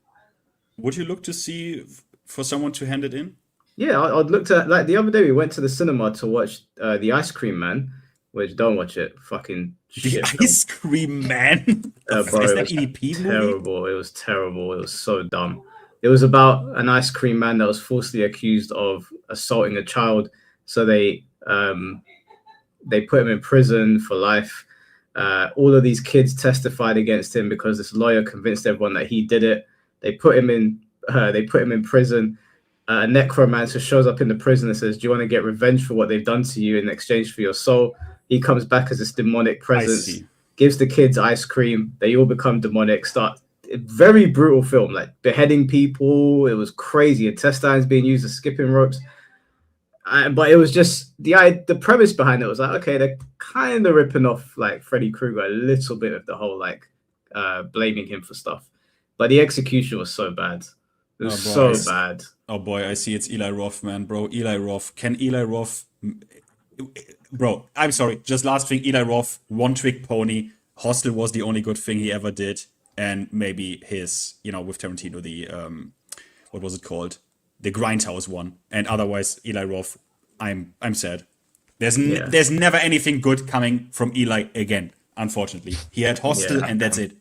Would you look to see for someone to hand it in?
Yeah, I'd look to, like the other day we went to the cinema to watch The Ice Cream Man, which don't watch it. Fucking shit.
The Ice Cream Man?
Bro,
is that EDP
terrible.
movie?
It was terrible. It was so dumb. It was about an ice cream man that was falsely accused of assaulting a child. So they put him in prison for life. All of these kids testified against him because this lawyer convinced everyone that he did it. They put him in prison. A necromancer shows up in the prison and says, do you want to get revenge for what they've done to you in exchange for your soul? He comes back as this demonic presence, gives the kids ice cream. They all become demonic, very brutal film, like beheading people. It was crazy. Intestines being used as skipping ropes. But it was just the premise behind it was like, okay, they're kind of ripping off like Freddy Krueger a little bit of the whole like blaming him for stuff. But the execution was so bad. It was so bad.
Oh boy, I see it's Eli Roth, man, bro. Eli Roth. Can Eli Roth... Bro, I'm sorry. Just last thing, Eli Roth, one trick pony. Hostel was the only good thing he ever did. And maybe his, with Tarantino, the, what was it called? The Grindhouse one. And otherwise, Eli Roth, I'm sad. There's never anything good coming from Eli again, unfortunately. He had Hostel and that's it.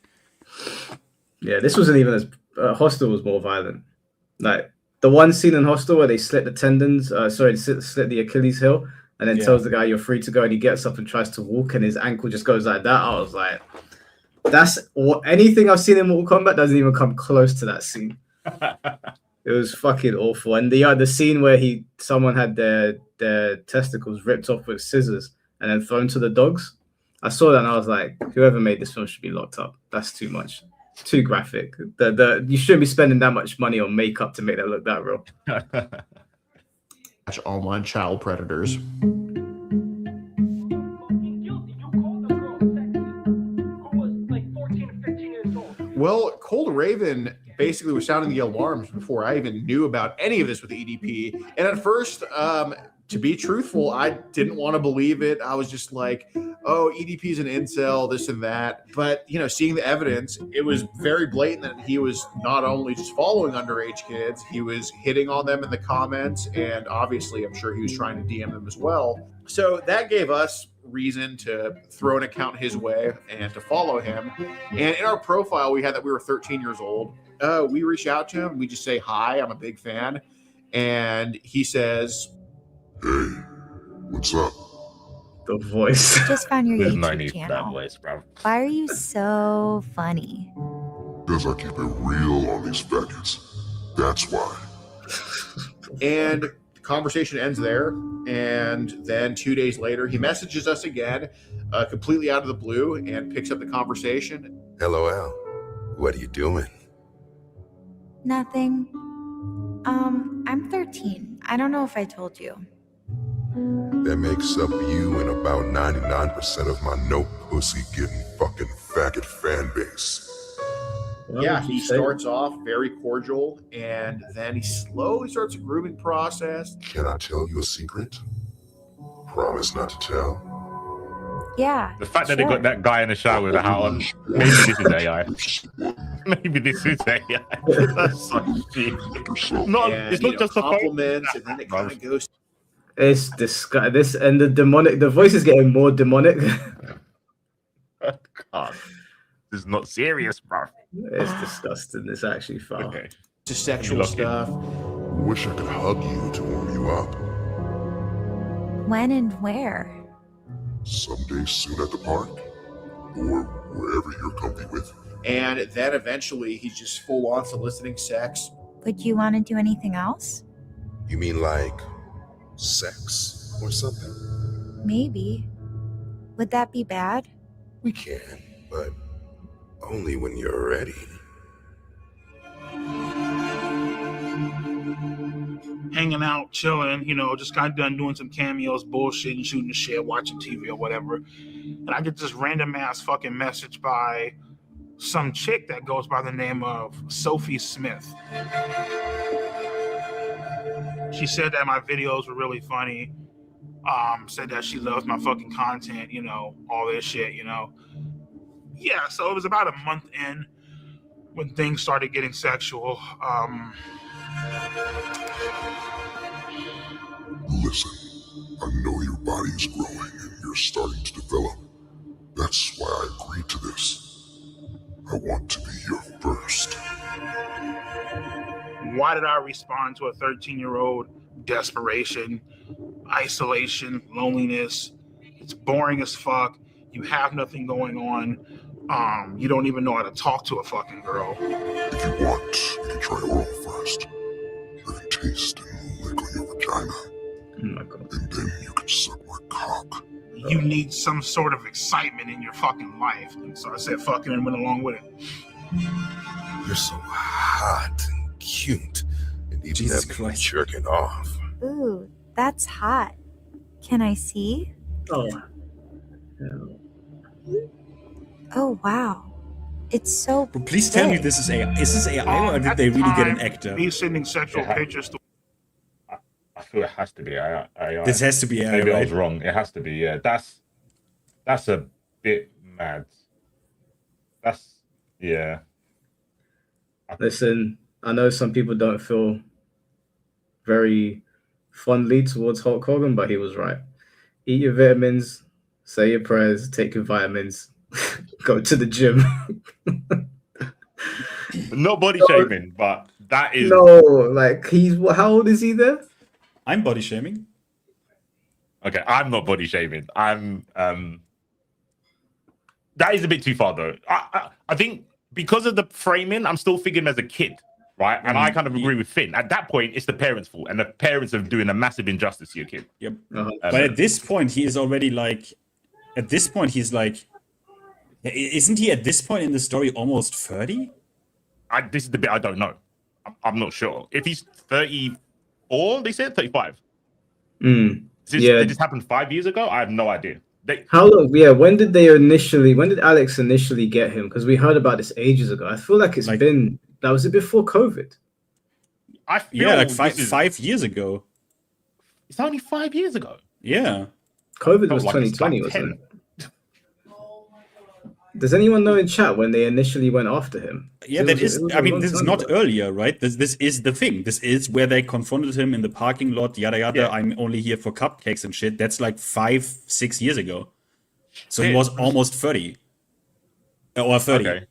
Yeah, this wasn't even as... Hostel was more violent. Like, the one scene in Hostel where they slit the tendons, slit the Achilles heel, and then tells the guy you're free to go, and he gets up and tries to walk, and his ankle just goes like that. I was like, anything I've seen in Mortal Kombat doesn't even come close to that scene. It was fucking awful. And the scene where someone had their testicles ripped off with scissors and then thrown to the dogs. I saw that and I was like, whoever made this film should be locked up. That's too much. Too graphic. You shouldn't be spending that much money on makeup to make that look that real.
Online child predators. Well, Cold Raven basically was sounding the alarms before I even knew about any of this with EDP. And at first, to be truthful, I didn't want to believe it. I was just like, oh, EDP's an incel, this and that. But, seeing the evidence, it was very blatant that he was not only just following underage kids, he was hitting on them in the comments. And obviously, I'm sure he was trying to DM them as well. So that gave us reason to throw an account his way and to follow him. And in our profile, we had that we were 13 years old. We reach out to him. We just say, hi, I'm a big fan. And he says,
hey, what's up?
The voice.
Just found your
There's
YouTube
no need for
channel.
that voice, bro.
Why are you so funny?
Because I keep it real on these faggots. That's why.
And the conversation ends there. And then 2 days later, he messages us again, completely out of the blue, and picks up the conversation.
LOL. What are you doing?
Nothing. I'm 13. I don't know if I told you.
That makes up you and about 99% of my no pussy getting fucking faggot fan base.
Yeah, he starts off very cordial, and then he slowly starts a grooming process.
Can I tell you a secret? Promise not to tell.
Yeah.
The fact that they got that guy in the shower with a hat on, maybe this is AI. Maybe this is AI. That's so cheap. It's not just
compliments, and then it kind of goes.
It's this and the voice is getting more demonic.
God, this is not serious, bro.
It's disgusting. It's actually fun.
Okay.
To sexual stuff.
Wish I could hug you to warm you up.
When and where?
Someday soon at the park. or wherever you're comfy with.
And then eventually he's just full on soliciting sex.
Would you want to do anything else?
You mean like sex or something?
Maybe. Would that be bad?
We can, but only when you're ready.
Hanging out, chilling, just got done doing some cameos, bullshitting, shooting the shit, watching TV or whatever. And I get this random ass fucking message by some chick that goes by the name of Sophie Smith. She said that my videos were really funny. Said that she loves my fucking content, all this shit, Yeah, so it was about a month in when things started getting sexual.
Listen, I know your body is growing and you're starting to develop. That's why I agreed to this. I want to be your first.
Why did I respond to a 13-year-old? Desperation, isolation, loneliness. It's boring as fuck. You have nothing going on. You don't even know how to talk to a fucking girl.
If you want, you can try oral first. I can taste and lick on your vagina.
Oh my God.
And then you can suck my cock.
You need some sort of excitement in your fucking life. And so I said fucking and went along with it.
You're so hot and cute. And even
Jesus
that
Christ.
jerking off.
Ooh, that's hot. Can I see?
Oh.
Oh, wow. It's so
But please tell me this is AI. Is this AI or did they really get an actor?
Me sending sexual pictures to.
I feel it has to be AI.
This has to be AI,
Maybe I
right?
was wrong. It has to be. Yeah, that's a bit mad. Yeah.
Listen, I know some people don't feel very fondly towards Hulk Hogan, but he was right. Eat your vitamins, say your prayers, take your vitamins, go to the gym.
Not body shaming, but that is
No, like how old is he there?
I'm body shaming.
Okay, I'm not body shaming. I'm that is a bit too far though. I think because of the framing, I'm still thinking as a kid, right? And I kind of agree with Finn. At that point, it's the parents' fault, and the parents are doing a massive injustice to your kid.
Yep. But at this point, he is already like. At this point, he's like. Isn't he at this point in the story almost 30?
This is the bit I don't know. I'm not sure. If he's 34, they said 35.
Mm.
Did this happen 5 years ago? I have no idea.
How long? Yeah, when did Alex initially get him? Because we heard about this ages ago. I feel like was it before COVID?
I feel
like 5 years ago.
It's only 5 years ago.
Yeah.
COVID was 2020, wasn't it? Does anyone know in chat when they initially went after him?
Yeah, this is not earlier, right? This is the thing. This is where they confronted him in the parking lot, yada yada. Yeah. I'm only here for cupcakes and shit. That's like 5-6 years ago. So he was almost 30. Or 30.
Okay.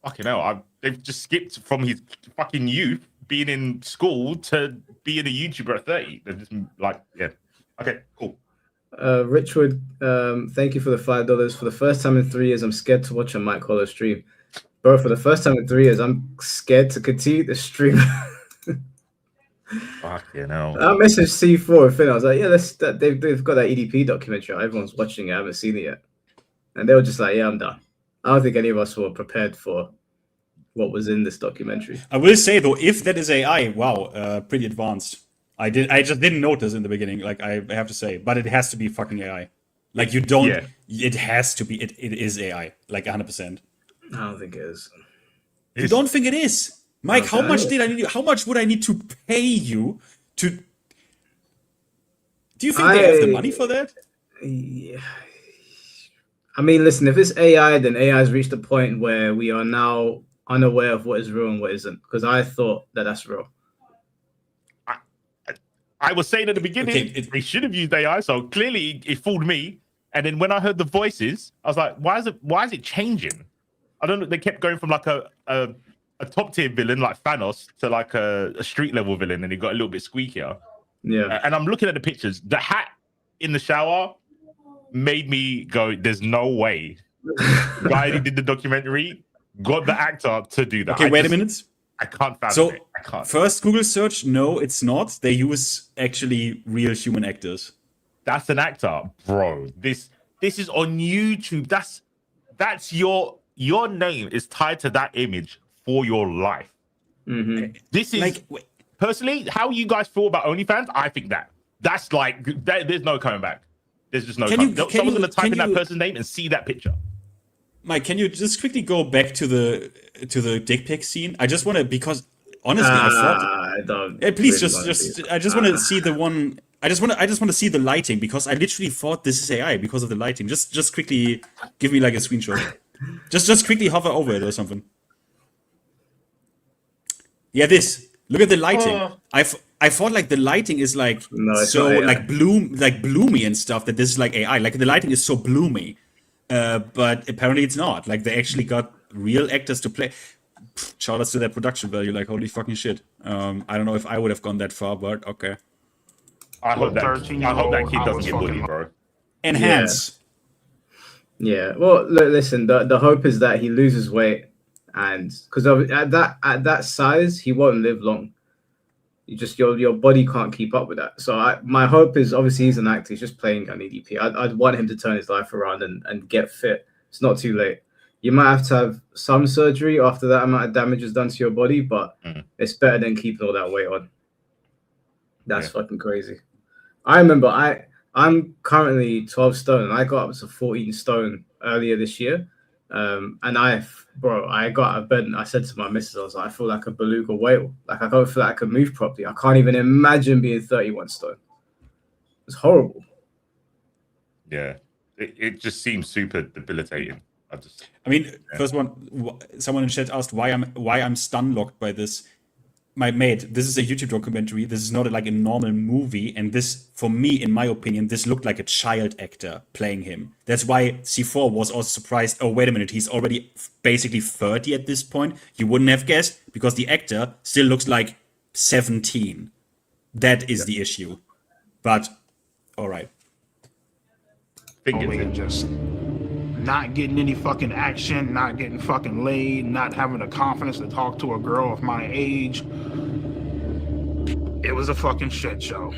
Fucking hell. They've just skipped from his fucking youth being in school to being a YouTuber at 30. They're just like, yeah. Okay, cool.
Richwood, thank you for the $5. For the first time in 3 years, I'm scared to watch a Mike Hollow stream. Bro, for the first time in 3 years, I'm scared to continue the stream.
Fucking hell.
I messaged C4 and FinnT. I was like, yeah, they've got that EDP documentary. Everyone's watching it. I haven't seen it yet. And they were just like, yeah, I'm done. I don't think any of us were prepared for what was in this documentary.
I will say, though, if that is AI, wow, pretty advanced. I just didn't notice in the beginning, like I have to say, but it has to be fucking AI. Like you don't, it has to be, it is AI, like 100%.
I don't think it is.
You don't think it is? Mike, how much would I need to pay you to, do you think they have the money for that?
Yeah. I mean, listen, if it's AI, then AI has reached a point where we are now unaware of what is real and what isn't, because I thought that that's real.
I was saying at the beginning, they should have used AI, so clearly it fooled me. And then when I heard the voices, I was like, why is it changing? I don't know. They kept going from like a top tier villain like Thanos to like a street level villain, and it got a little bit squeakier.
Yeah.
And I'm looking at the pictures. The hat in the shower made me go, there's no way guy who did the documentary got the actor to do that.
Okay, wait a minute.
I can't fathom it. I can't.
First Google search, no, it's not. They use actually real human actors.
That's an actor, bro. This is on YouTube. That's your name is tied to that image for your life.
Mm-hmm.
This is personally how you guys feel about OnlyFans. I think that's like there's no coming back. There's just no. Someone's gonna type in that person's name and see that picture.
Mike, can you just quickly go back to the dick pic scene? I just want to, because honestly, I thought.
I don't.
Hey, please
really
I just want to see the one. I just want to see the lighting, because I literally thought this is AI because of the lighting. Just quickly give me like a screenshot. just quickly hover over it or something. Yeah, this. Look at the lighting. I thought like the lighting is like like bloomy and stuff, that this is like AI. Like the lighting is so bloomy. But apparently it's not. Like they actually got real actors to play. Shout outs to their production value, like holy fucking shit. I don't know if I would have gone that far, but okay.
I hope that kid doesn't get bullied, bro.
Enhance.
Yeah. Well, listen. The hope is that he loses weight, and because at that size, he won't live long. You just your body can't keep up with that. So my hope is, obviously he's an actor. He's just playing an EDP. I'd want him to turn his life around and get fit. It's not too late. You might have to have some surgery after that amount of damage is done to your body, but it's better than keeping all that weight on. That's fucking crazy. I remember I'm currently 12 stone, and I got up to 14 stone earlier this year. And I got out of bed and I said to my missus, I was like, I feel like a beluga whale. Like I don't feel like I can move properly. I can't even imagine being 31 stone. It's horrible.
Yeah, it just seems super debilitating.
First one, someone in chat asked why I'm stun locked by this. My mate, this is a YouTube documentary. This is not like a normal movie, and this, for me, in my opinion, this looked like a child actor playing him. That's why C4 was also surprised. Oh, wait a minute, he's already basically 30 at this point. You wouldn't have guessed, because the actor still looks like 17. That is the issue. But all right.
Just not getting any fucking action, not getting fucking laid, not having the confidence to talk to a girl of my age. It was a fucking shit show.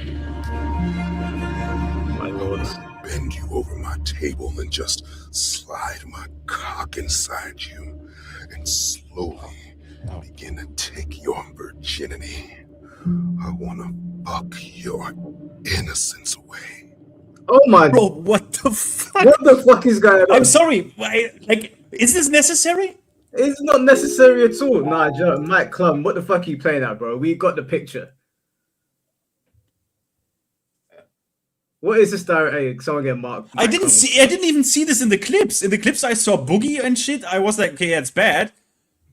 My lord.
Bend you over my table and just slide my cock inside you and slowly begin to take your virginity. I want to fuck your innocence away.
Oh my!
Bro, what the fuck?
What the fuck is going on?
I'm sorry. Is this necessary?
It's not necessary at all. Nah, Mike Clum, what the fuck are you playing at, bro? We got the picture. What is this direct? Hey, someone get marked.
I didn't even see this in the clips. In the clips, I saw Boogie and shit. I was like, okay, that's bad.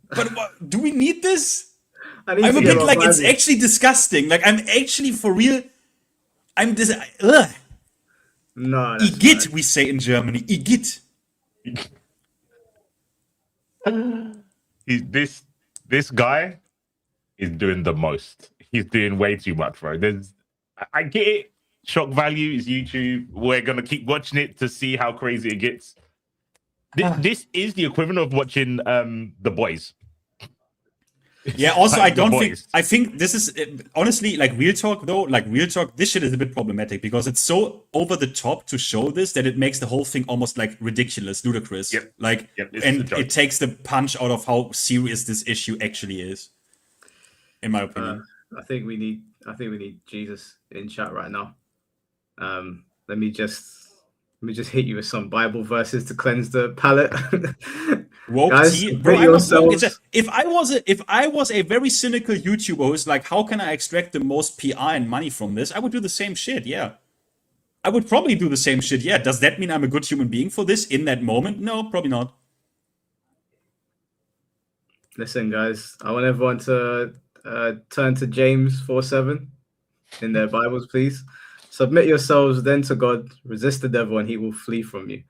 But do we need this? I'm a bit like, it's actually disgusting. Like, I'm actually for real. Ugh.
No.
Igitt, we say in Germany. Igitt.
This guy is doing the most. He's doing way too much, bro. I get it. Shock value is YouTube. We're gonna keep watching it to see how crazy it gets. This is the equivalent of watching The Boys.
Yeah, also, I think this is, honestly, like real talk, this shit is a bit problematic because it's so over the top to show this that it makes the whole thing almost like ridiculous, ludicrous.
Yep.
And it takes the punch out of how serious this issue actually is, in my opinion.
I think we need Jesus in chat right now. Let me just hit you with some Bible verses to cleanse the palate. Guys,
if I was a very cynical YouTuber who's like, how can I extract the most PR and money from this? I would do the same shit. Yeah, I would probably do the same shit. Yeah, does that mean I'm a good human being for this in that moment? No, probably not.
Listen, guys, I want everyone to turn to James 4:7 in their Bibles, please. Submit yourselves then to God, resist the devil, and he will flee from you.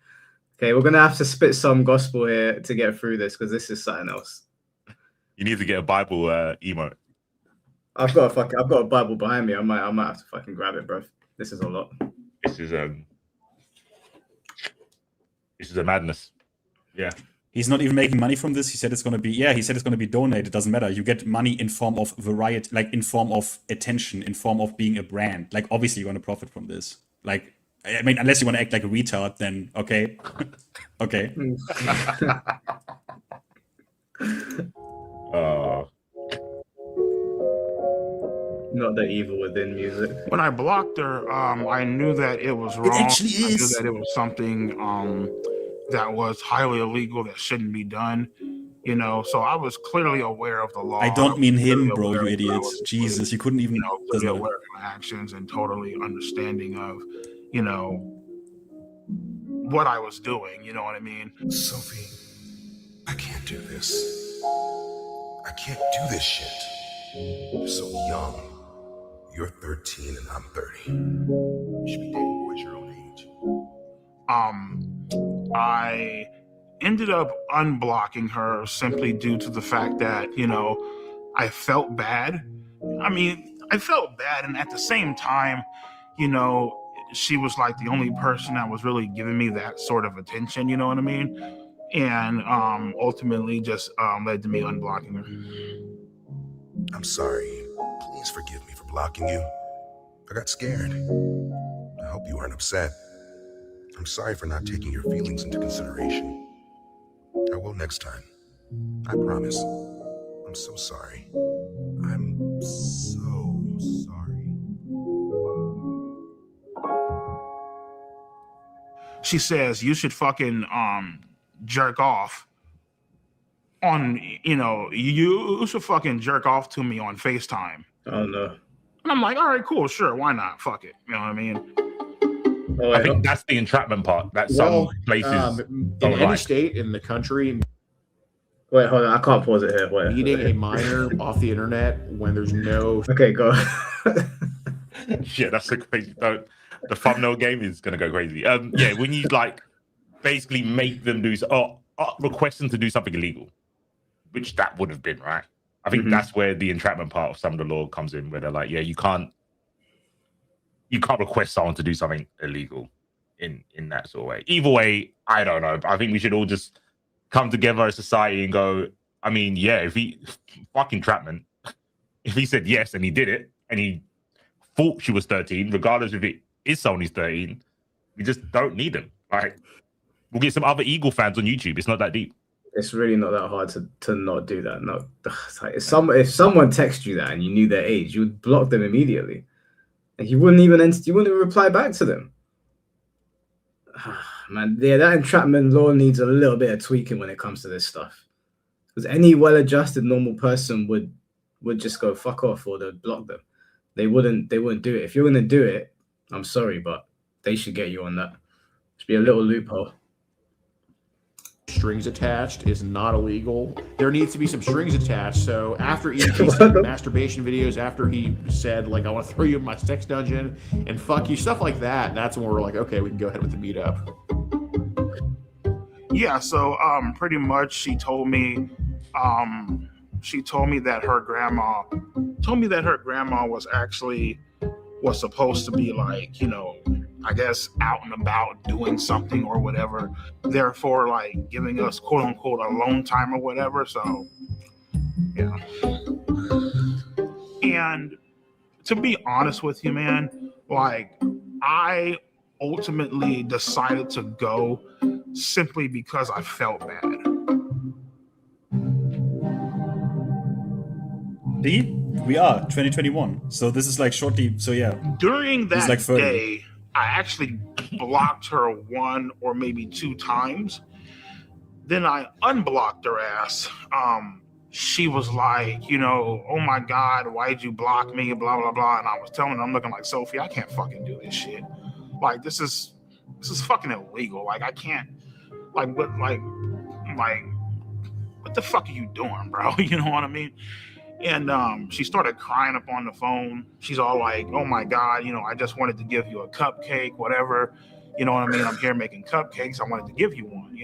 Okay, we're gonna have to spit some gospel here to get through this because this is something else.
You need to get a Bible emote.
I've got a Bible behind me. I might have to fucking grab it, bro. This is a lot.
This is a madness. Yeah.
He's not even making money from this. He said it's going to be, he said it's going to be donated. It doesn't matter. You get money in form of variety, like in form of attention, in form of being a brand. Like, obviously you want to profit from this. Like, I mean, unless you want to act like a retard, then okay. Okay.
Not the evil within music.
When I blocked her, I knew that it was wrong.
actually is.
I knew that it was something that was highly illegal that shouldn't be done. You know, so I was clearly aware of the law.
I don't mean him, bro, you idiot. Jesus, you couldn't even...
Clearly aware of my actions and totally understanding of, what I was doing. You know what I mean?
Sophie, I can't do this. I can't do this shit. You're so young. You're 13 and I'm 30. You should be dating boys your own age.
I ended up unblocking her simply due to the fact that, I felt bad. I mean, I felt bad, and at the same time, she was like the only person that was really giving me that sort of attention, you know what I mean? And ultimately just led to me unblocking her.
I'm sorry. Please forgive me for blocking you. I got scared. I hope you aren't upset. I'm sorry for not taking your feelings into consideration. I will next time. I promise. I'm so sorry. I'm so sorry.
She says you should fucking jerk off on, you should fucking jerk off to me on FaceTime.
Oh no.
And I'm like, all right, cool, sure, why not? Fuck it. You know what I mean?
I think that's the entrapment part. That some places
in any state in the country.
Wait, hold on. I can't pause it here. Wait.
Meeting a minor off the internet when there's no.
Okay, go.
Yeah, that's a crazy. The thumbnail game is gonna go crazy. Yeah, when you basically make them do request them to do something illegal, which that would have been, right? I think that's where the entrapment part of some of the law comes in, where they're like, yeah, you can't request someone to do something illegal in that sort of way. Either way, I don't know. I think we should all just come together as society and go, I mean, yeah, if he fucking entrapment, if he said yes and he did it and he thought she was 13, regardless if it is someone who's 13, we just don't need him. Like, we'll get some other Eagle fans on YouTube. It's not that deep.
It's really not that hard to not do that. No, like if someone texts you that and you knew their age, you would block them immediately. And you wouldn't even reply back to them. Man, yeah, that entrapment law needs a little bit of tweaking when it comes to this stuff. Because any well-adjusted normal person would just go fuck off, or they'd block them. They wouldn't do it. If you're gonna do it, I'm sorry, but they should get you on that. Should be a little loophole.
Strings attached is not illegal. There needs to be some strings attached. So after EDP masturbation videos, after he said like I want to throw you in my sex dungeon and fuck you, stuff like that, that's when we're like, okay, we can go ahead with the meetup.
Yeah, so pretty much she told me that her grandma was supposed to be like, I guess out and about doing something or whatever, therefore like giving us quote unquote alone time or whatever. So yeah. And to be honest with you, man, like I ultimately decided to go simply because I felt bad.
See, we are 2021. So this is like shortly. So yeah.
During that
like
day, I actually blocked her 1 or maybe 2 times. Then I unblocked her ass. She was like, oh my God, why'd you block me? Blah, blah, blah. And I was telling her, I'm looking like, Sophie, I can't fucking do this shit. Like, this is fucking illegal. Like, I can't, what the fuck are you doing, bro? You know what I mean? And she started crying up on the phone. She's all like, oh my God, I just wanted to give you a cupcake, whatever. You know what I mean? I'm here making cupcakes. I wanted to give you one,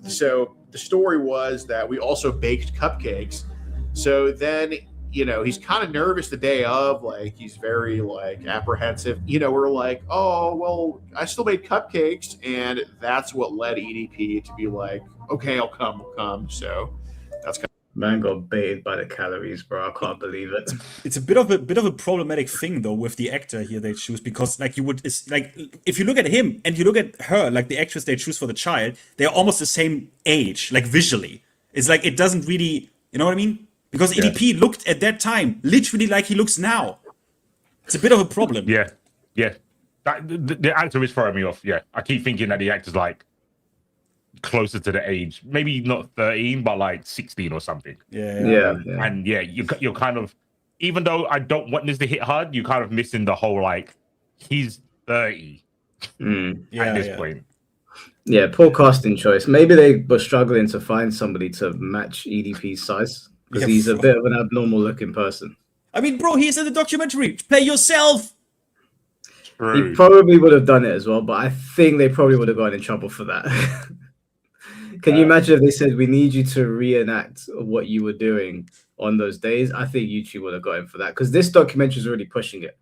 So the story was that we also baked cupcakes. So then he's kind of nervous the day of, like he's very like apprehensive. We're like, oh well, I still made cupcakes, and that's what led EDP to be like, okay, I'll come. So that's kind of.
Man got baited by the calories, bro. I can't believe it.
It's a bit of a problematic thing though with the actor here they choose, because like it's like if you look at him and you look at her, like the actress they choose for the child, they're almost the same age, like visually. It's like it doesn't really, you know what I mean? Because EDP looked at that time literally like he looks now. It's a bit of a problem.
Yeah. The actor is throwing me off. Yeah, I keep thinking that the actor's like closer to the age, maybe not 13, but like 16 or something.
Yeah.
And you're kind of, even though I don't want this to hit hard, you're kind of missing the whole like he's 30 at this point.
Yeah, poor casting choice. Maybe they were struggling to find somebody to match EDP's size because he's a bit of an abnormal looking person.
I mean, bro, he's in the documentary. Play yourself.
True. He probably would have done it as well, but I think they probably would have gotten in trouble for that. Can you imagine if they said, we need you to reenact what you were doing on those days? I think YouTube would have got him for that because this documentary is really pushing it.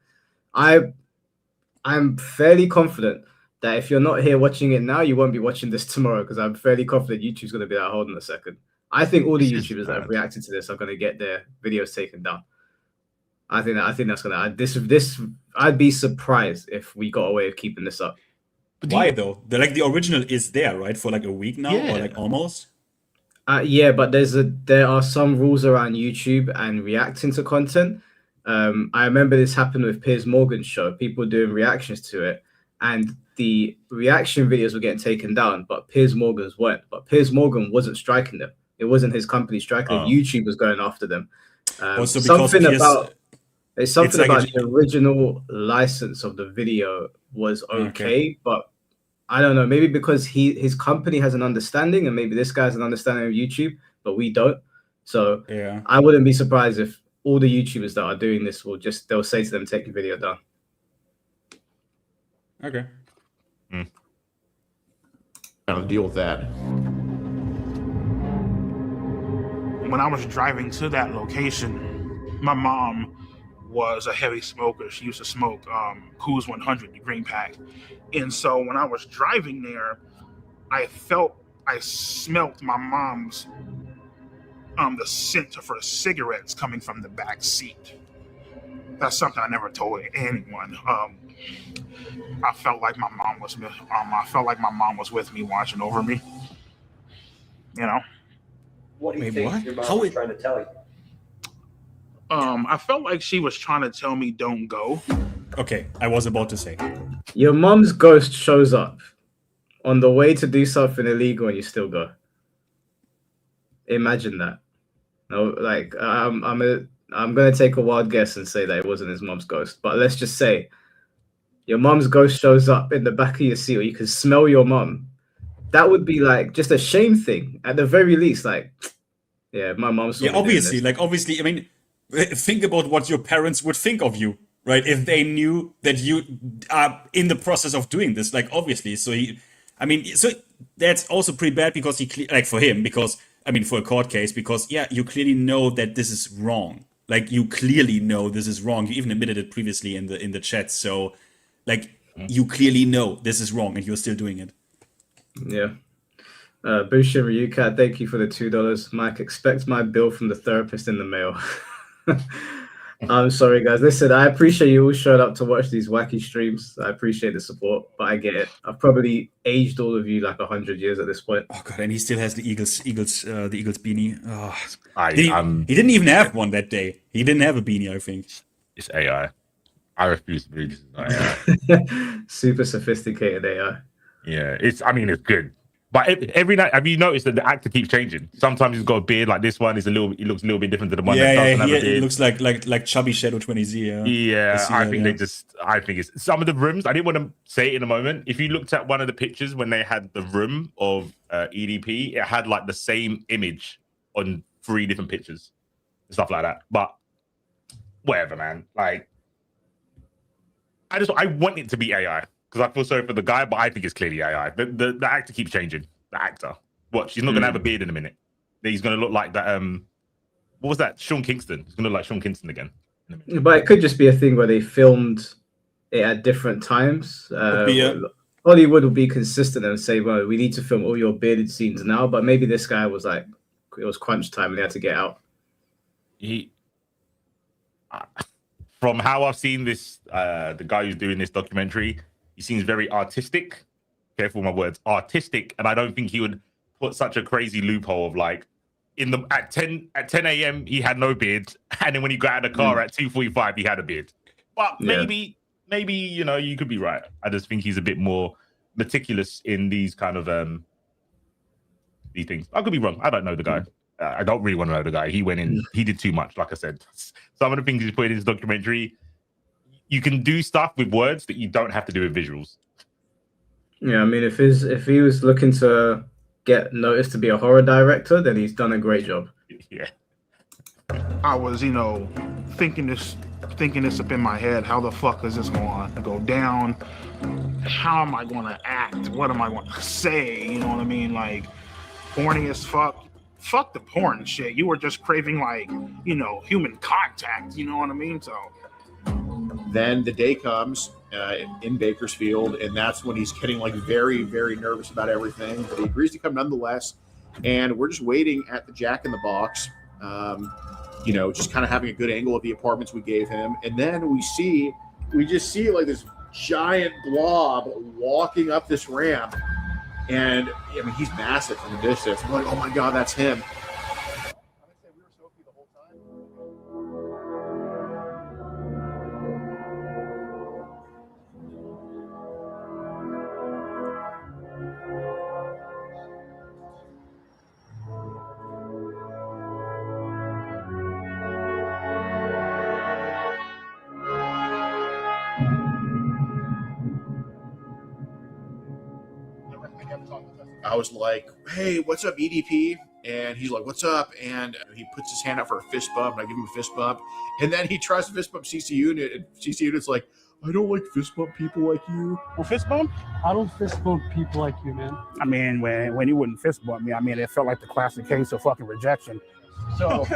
I'm fairly confident that if you're not here watching it now, you won't be watching this tomorrow because I'm fairly confident YouTube's going to be like, hold on a second. I think all the YouTubers that have reacted to this are going to get their videos taken down. I think that's going to, I'd be surprised if we got away with keeping this up.
Why though? The original is there, right? For like a week now, or like almost.
Yeah, but there are some rules around YouTube and reacting to content. I remember this happened with Piers Morgan's show. People doing reactions to it, and the reaction videos were getting taken down, but Piers Morgan's weren't. But Piers Morgan wasn't striking them. It wasn't his company striking them. YouTube was going after them. Something about the original license of the video was okay, but I don't know, maybe because his company has an understanding and maybe this guy has an understanding of YouTube, but we don't. So I wouldn't be surprised if all the YouTubers that are doing this they'll say to them, take your video down.
Okay.
I'll deal with that.
When I was driving to that location, my mom was a heavy smoker. She used to smoke Coors 100, the green pack. And so when I was driving there, I smelt my mom's, the scent of her cigarettes coming from the back seat. That's something I never told anyone. I felt like my mom was with me, watching over me. You know.
What do you think your mom was trying to tell you?
I felt like she was trying to tell me don't go.
Okay, I was about to say.
Your mom's ghost shows up on the way to do something illegal and you still go. Imagine that. No, like I'm gonna take a wild guess and say that it wasn't his mom's ghost, but let's just say your mom's ghost shows up in the back of your seat, or you can smell your mom. That would be like just a shame thing at the very least. Like, yeah, my mom's.
Yeah, obviously. I mean, think about what your parents would think of you, right? If they knew that you are in the process of doing this, like obviously. So that's also pretty bad because for him, because I mean, for a court case, because you clearly know that this is wrong. Like you clearly know this is wrong. You even admitted it previously in the chat. So, like you clearly know this is wrong, and you're still doing it.
Yeah. Bushin Ryuka, thank you for the $2. Mike, expect my bill from the therapist in the mail. I'm sorry, guys. Listen, I appreciate you all showing up to watch these wacky streams. I appreciate the support, but I get it. I've probably aged all of you like 100 years at this point.
Oh god, and he still has the Eagles beanie. Oh. He didn't even have one that day. He didn't have a beanie, I think.
It's AI. I refuse to believe this is not AI.
Super sophisticated AI.
Yeah, it's good. But every night, have you noticed that the actor keeps changing? Sometimes he's got a beard like this one. He looks a little bit different to the one that doesn't have a beard.
It looks like chubby Shadow 20Z.
Yeah, I think it's some of the rooms. I didn't want to say it in a moment. If you looked at one of the pictures when they had the room of EDP, it had like the same image on 3 different pictures and stuff like that. But whatever, man. Like, I want it to be AI. Because I feel sorry for the guy, but I think it's clearly AI. The actor keeps changing. The actor. Watch, he's not going to have a beard in a minute. He's going to look like that what was that? Sean Kingston. It's gonna look like Sean Kingston again.
But it could just be a thing where they filmed it at different times. Hollywood will be consistent and say, well, we need to film all your bearded scenes now, but maybe this guy was like, it was crunch time and they had to get out.
From how I've seen this, the guy who's doing this documentary, he seems very artistic. Careful with my words, artistic, and I don't think he would put such a crazy loophole of like at 10 a.m. he had no beard, and then when he got out of the car at 2:45 he had a beard. But maybe you know, you could be right. I just think he's a bit more meticulous in these kind of these things. I could be wrong. I don't know the guy. I don't really want to know the guy. He went in. He did too much. Like I said, some of the things he's put in his documentary, you can do stuff with words that you don't have to do with visuals.
Yeah, I mean, if he was looking to get noticed to be a horror director, then he's done a great job.
Yeah.
I was, you know, thinking this up in my head. How the fuck is this going to go down? How am I going to act? What am I going to say? You know what I mean? Like, horny as fuck. Fuck the porn shit. You were just craving, like, you know, human contact. You know what I mean? So
then the day comes in Bakersfield, and that's when he's getting like very, very nervous about everything. But he agrees to come nonetheless, and we're just waiting at the Jack in the Box. You know, just kind of having a good angle of the apartments we gave him, and then we just see like this giant blob walking up this ramp. And I mean, he's massive from the distance. I'm like, oh my God, that's him. I was like, hey, what's up, EDP? And he's like, what's up? And he puts his hand out for a fist bump, and I give him a fist bump. And then he tries to fist bump CC Unit, and CC Unit's like, I don't like fist bump people like you.
Well, fist bump? I don't fist bump people like you, man. I mean, when you wouldn't fist bump me, I mean, it felt like the classic case of fucking rejection. So,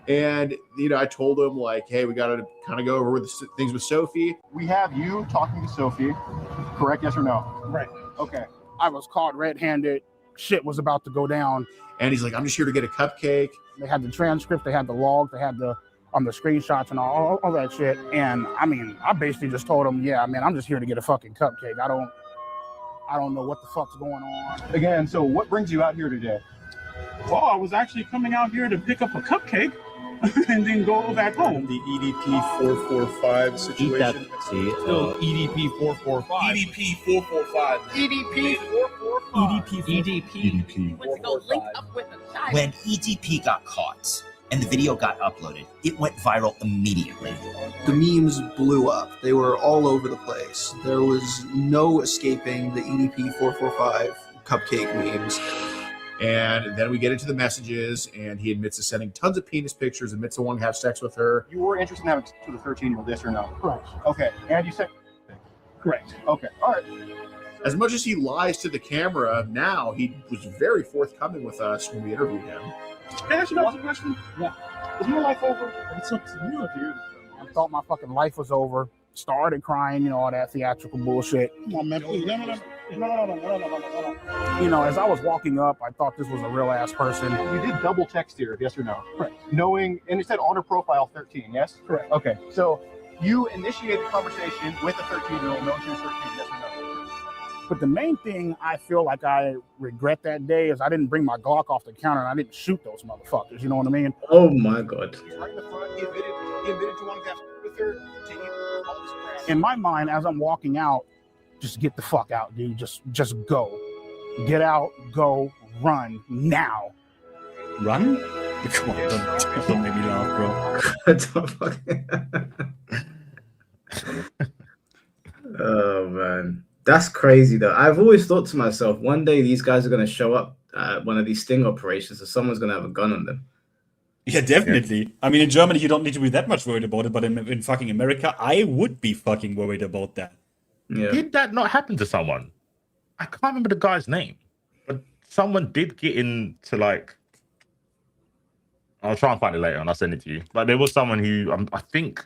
and, you know, I told him, like, hey, we got to kind of go over with things with Sophie.
We have you talking to Sophie, correct? Yes or no?
Right.
Okay.
I was caught red-handed. Shit was about to go down.
And he's like, I'm just here to get a cupcake.
They had the transcript, they had the log, they had the screenshots and all that shit. And I mean, I basically just told him, yeah, man, I'm just here to get a fucking cupcake. I don't know what the fuck's going on.
Again, so what brings you out here today?
Well, I was actually coming out here to pick up a cupcake and then go back home.
The EDP445 situation.
EDP445. EDP445.
EDP445.
Went to go link up with a child. When EDP got caught and the video got uploaded, it went viral immediately.
The memes blew up. They were all over the place. There was no escaping the EDP445 cupcake memes.
And then we get into the messages, and he admits to sending tons of penis pictures, admits to wanting to have sex with her.
You were interested in having sex with a 13-year-old, yes or no?
Correct.
Okay, and you said...
Correct.
Okay, all right.
As much as he lies to the camera now, he was very forthcoming with us when we interviewed him.
Can I ask you a question? Yeah. Is my life over? It's up to you, dude. I thought my fucking life was over. Started crying, you know, all that theatrical bullshit. Come on, man, please. No. You know, as I was walking up, I thought this was a real ass person.
You did double text here, yes or no?
Correct.
Knowing, and it said on her profile 13, yes?
Correct.
Okay, so you initiated the conversation with a 13-year-old, knowing she was 13, yes or no?
But the main thing I feel like I regret that day is I didn't bring my Glock off the counter and I didn't shoot those motherfuckers. You know what I mean?
Oh my God.
Right in the front, he admitted to wanting to have sex with her.
In my mind, as I'm walking out, just get the fuck out, dude. Just go. Get out, go, run, now.
Run? Come on, don't make me laugh,
bro. Oh, man. That's crazy, though. I've always thought to myself, one day these guys are going to show up at one of these sting operations and someone's going to have a gun on them.
Yeah, definitely. Yeah. I mean, in Germany, you don't need to be that much worried about it, but in fucking America, I would be fucking worried about that.
Yeah.
Did that not happen to someone? I can't remember the guy's name, but someone did get into like, I'll try and find it later and I'll send it to you. But there was someone who I think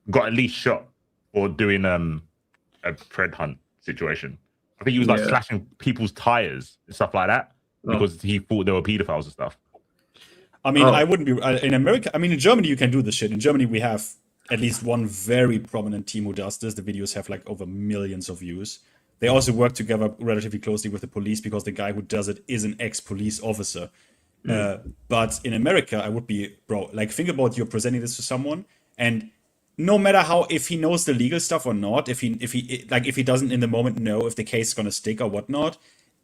got at least shot for doing a pred hunt situation. I think he was like slashing people's tires and stuff like that because he thought they were pedophiles and stuff.
I mean, I wouldn't be in America. I mean, in Germany, you can do this shit. In Germany, we have at least one very prominent team who does this. The videos have like over millions of views. They also work together relatively closely with the police because the guy who does it is an ex-police officer. But in America, I would be, bro, like think about you're presenting this to someone, and no matter how, if he knows the legal stuff or not, if he doesn't in the moment know if the case is gonna stick or whatnot,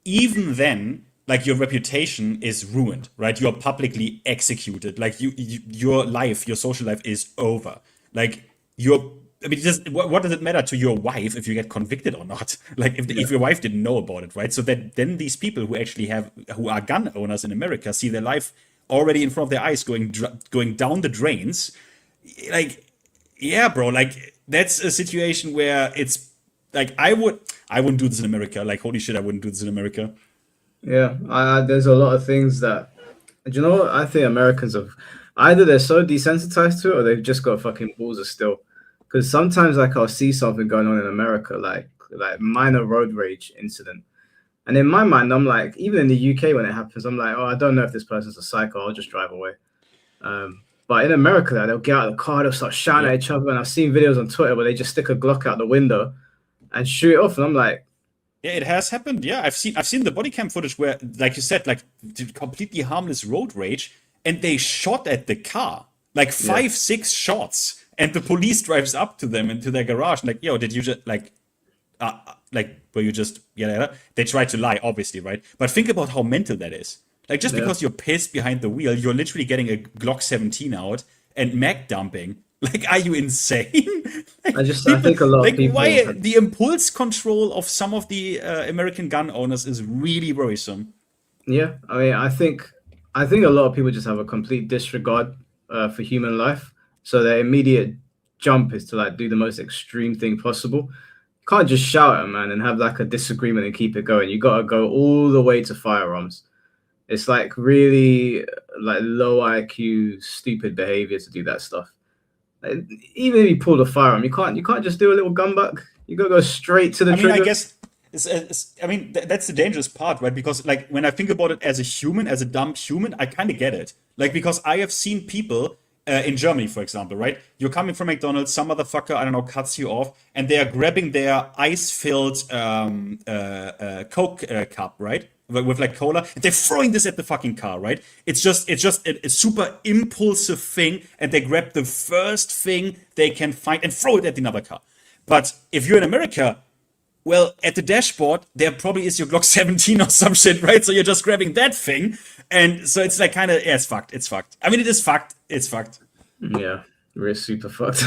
even then, like your reputation is ruined, right? You're publicly executed. Like your life, your social life is over. Like what does it matter to your wife if you get convicted or not? Like if your wife didn't know about it, right? So that then these people who are gun owners in America see their life already in front of their eyes going down the drains. Like, yeah, bro, like that's a situation where it's like I wouldn't do this in America. Like, holy shit, I wouldn't do this in America.
Yeah, there's a lot of things that, do you know what? I think Americans have either they're so desensitized to it or they've just got fucking balls of steel. Because sometimes like I'll see something going on in America, like minor road rage incident. And in my mind, I'm like, even in the UK when it happens, I'm like, oh, I don't know if this person's a psycho, I'll just drive away. But in America, they'll get out of the car, they'll start shouting at each other. And I've seen videos on Twitter where they just stick a Glock out the window and shoot it off. And I'm like,
yeah, it has happened. Yeah, I've seen the body cam footage where, like you said, like completely harmless road rage, and they shot at the car, like 5-6 shots, and the police drives up to them into their garage, like, yo, did you just were you just They tried to lie, obviously, right? But think about how mental that is. Like just because you're pissed behind the wheel, you're literally getting a Glock 17 out and mag dumping. Like, are you insane? Like,
I think a lot of people.
Why the impulse control of some of the American gun owners is really worrisome.
Yeah, I mean, I think a lot of people just have a complete disregard for human life. So their immediate jump is to like do the most extreme thing possible. You can't just shout at a man and have like a disagreement and keep it going. You got to go all the way to firearms. It's like really like low IQ, stupid behavior to do that stuff. Even if you pull the firearm, you can't just do a little gun back. You gotta go straight to the trigger.
I guess that's the dangerous part, right? Because like when I think about it as a human, as a dumb human, I kind of get it. Like because I have seen people in Germany, for example, right? You're coming from McDonald's, some motherfucker, I don't know, cuts you off, and they are grabbing their ice-filled Coke cup, right? With like cola, and they're throwing this at the fucking car, right? It's just a super impulsive thing, and they grab the first thing they can find and throw it at another car. But if you're in America, well, at the dashboard, there probably is your Glock 17 or some shit, right? So you're just grabbing that thing, and so it's like kind of, it's fucked. It's fucked. I mean, it is fucked. It's fucked.
Yeah, we're super fucked.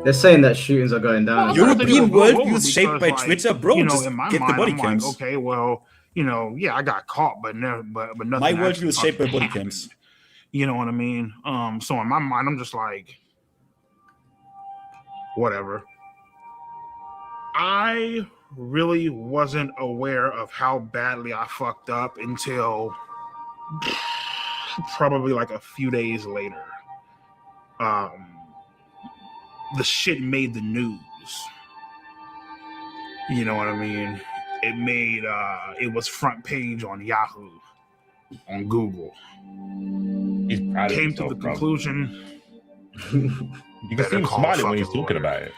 They're saying that shootings are going down.
European worldview is shaped by
like,
Twitter, bro.
You know,
just
in my
get
mind,
the body
I'm
cams.
like, okay, well, you know, yeah, I got caught, but nothing.
My worldview is shaped by body cams.
You know what I mean? So in my mind, I'm just like, whatever. I really wasn't aware of how badly I fucked up until probably like a few days later. The shit made the news. You know what I mean? It was front page on Yahoo, on Google. Came to the conclusion.
You can see him smiling when he's talking about it.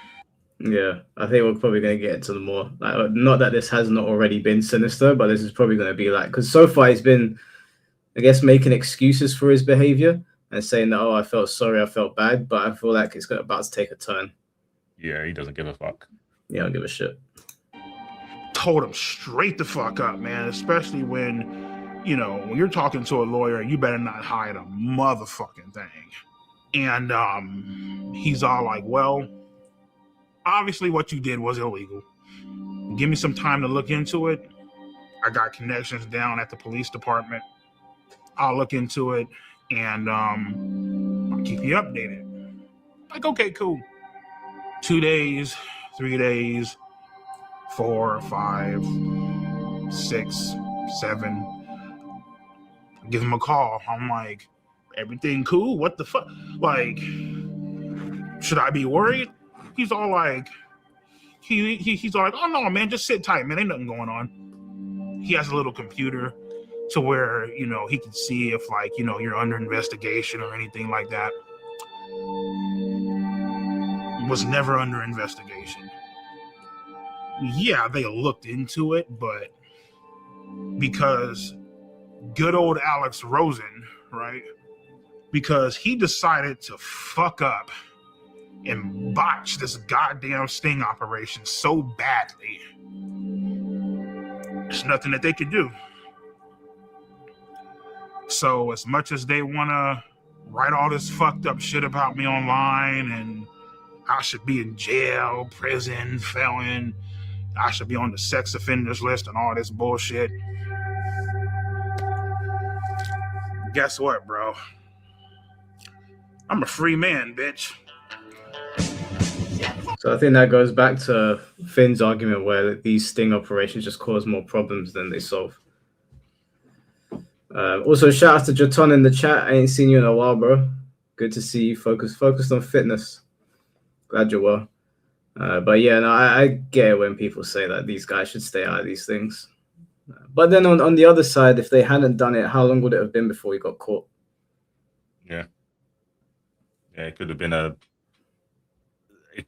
Yeah, I think we're probably going to get into the more. Like, not that this has not already been sinister, but this is probably going to be like, because so far he's been, I guess, making excuses for his behavior and saying that, oh, I felt sorry, I felt bad, but I feel like it's about to take a turn.
Yeah, he doesn't give a fuck.
Yeah, I don't give a shit.
Told him straight the fuck up, man, especially when, you know, when you're talking to a lawyer, you better not hide a motherfucking thing. And he's all like, well, obviously what you did was illegal. Give me some time to look into it. I got connections down at the police department. I'll look into it and I'll keep you updated. Like, okay, cool. 2 days, 3 days, 4, 5, 6, 7. Give him a call. I'm like, everything cool? What the fuck? Like, should I be worried? He's all like, he's all like, oh no, man, just sit tight, man. Ain't nothing going on. He has a little computer to where, you know, he can see if, like, you know, you're under investigation or anything like that. Was never under investigation. Yeah, they looked into it, but because good old Alex Rosen, right? Because he decided to fuck up and botch this goddamn sting operation so badly. There's nothing that they could do. So as much as they want to write all this fucked up shit about me online and I should be in jail, prison, felon, I should be on the sex offenders list and all this bullshit. Guess what, bro? I'm a free man, bitch.
So I think that goes back to Finn's argument where these sting operations just cause more problems than they solve. Also, shout out to Jaton in the chat. I ain't seen you in a while, bro. Good to see you focused on fitness. Glad you're well. But yeah, no, I get it when people say that these guys should stay out of these things. But then on the other side, if they hadn't done it, how long would it have been before he got caught?
Yeah. Yeah, it could have been a.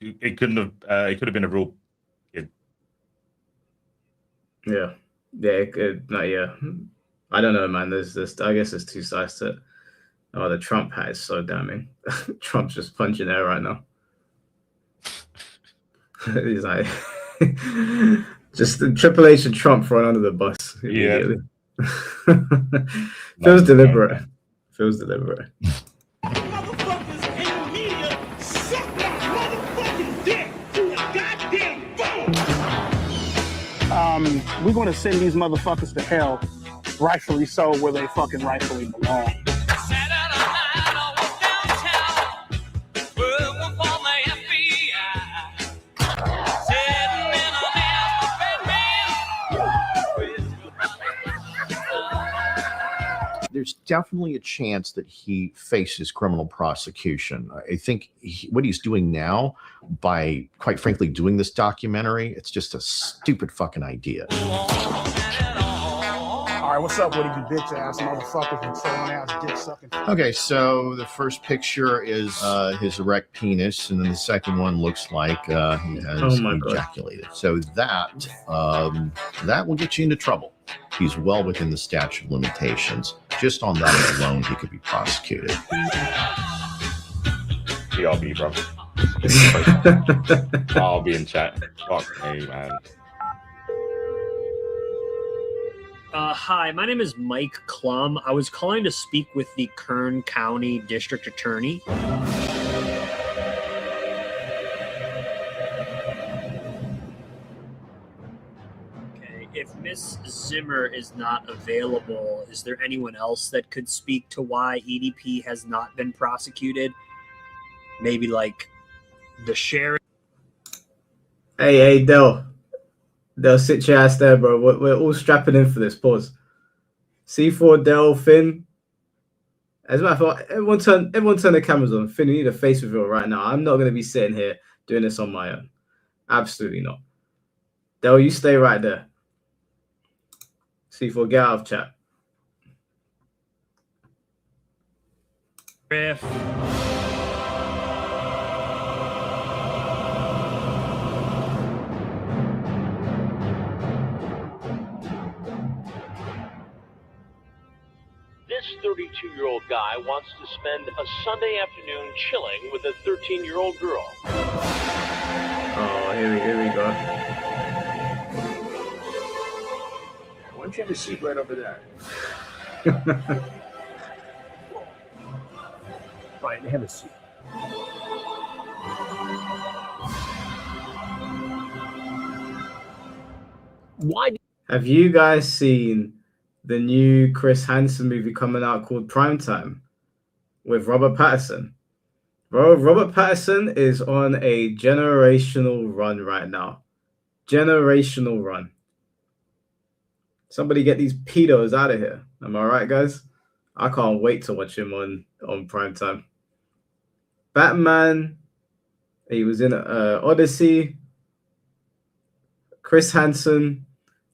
It couldn't have. It could have been a real.
Yeah. It could. No, yeah. I don't know, man. There's this. I guess there's two sides to it. Oh, the Trump hat is so damning. Trump's just punching air right now. He's like, just the Triple H and Trump thrown under the bus immediately. Yeah. Feels deliberate. Feels deliberate.
We're going to send these motherfuckers to hell, rightfully so, where they fucking rightfully belong.
There's definitely a chance that he faces criminal prosecution. I think what he's doing now, by quite frankly doing this documentary, it's just a stupid fucking idea.
All right, what's up with you bitch ass motherfuckers and trolling ass dick sucking?
Okay, so the first picture is his erect penis, and then the second one looks like he has ejaculated. So that will get you into trouble. He's well within the statute of limitations. Just on that alone, he could be prosecuted.
BRB, bro. I'll be in chat. Fuck me, man.
Hi, my name is Mike Klum. I was calling to speak with the Kern County District Attorney. Okay, if Miss Zimmer is not available, is there anyone else that could speak to why EDP has not been prosecuted? Maybe like the sheriff?
Hey, Del. Del, sit your ass there, bro. We're all strapping in for this. Pause. C4, Del, Finn. As a matter of fact, everyone turn the cameras on. Finn, we need a face reveal right now. I'm not going to be sitting here doing this on my own. Absolutely not. Del, you stay right there. C4, get out of chat.
This 32-year-old guy wants to spend a Sunday afternoon chilling with a 13-year-old girl.
Oh, here we go.
Why don't you have a seat right over there?
Right, have a seat.
Why?
Have you guys seen the new Chris Hansen movie coming out called Primetime with Robert Pattinson? Bro, Robert Pattinson is on a generational run right now. Generational run. Somebody get these pedos out of here. Am I right, guys? I can't wait to watch him on primetime. Batman. He was in Odyssey. Chris Hansen.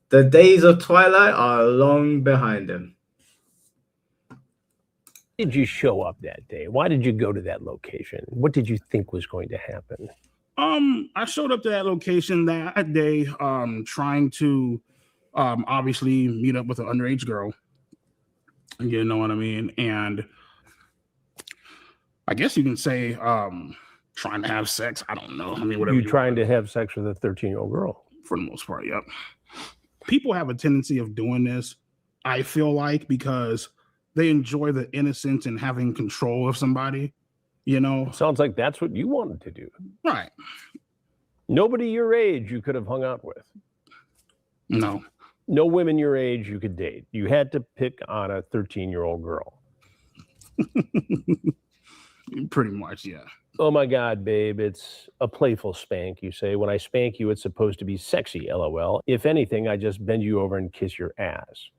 The days of Twilight are long behind him.
Did you show up that day? Why did you go to that location? What did you think was going to happen?
I showed up to that location that day, trying to obviously meet up with an underage girl. You know what I mean? And I guess you can say trying to have sex. I don't know. I mean, whatever.
You trying to have sex with a 13-year-old girl?
For the most part, yep. People have a tendency of doing this, I feel like, because they enjoy the innocence and having control of somebody, you know?
Sounds like that's what you wanted to do.
Right.
Nobody your age you could have hung out with.
No.
No women your age you could date. You had to pick on a 13-year-old girl.
Pretty much, yeah.
Oh my God, babe, it's a playful spank, you say. When I spank you, it's supposed to be sexy, LOL. If anything, I just bend you over and kiss your ass.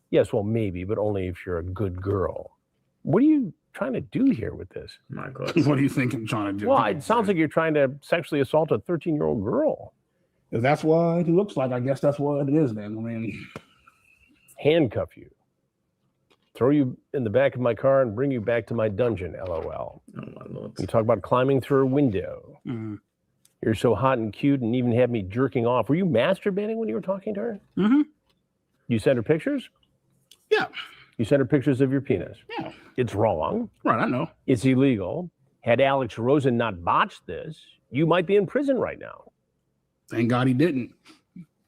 Yes, well, maybe, but only if you're a good girl. What are you trying to do here with this?
My God.
What do you think I'm trying to do?
Well, it sounds like you're trying to sexually assault a 13-year-old girl.
If that's what it looks like, I guess that's what it is then. I mean,
handcuff you, throw you in the back of my car and bring you back to my dungeon, LOL.
Oh my Lord.
You talk about climbing through a window.
Mm-hmm.
You're so hot and cute and even had me jerking off. Were you masturbating when you were talking to her?
Mm-hmm.
You sent her pictures?
Yeah.
You sent her pictures of your penis?
Yeah.
It's wrong.
Right, I know.
It's illegal. Had Alex Rosen not botched this, you might be in prison right now.
Thank God he didn't.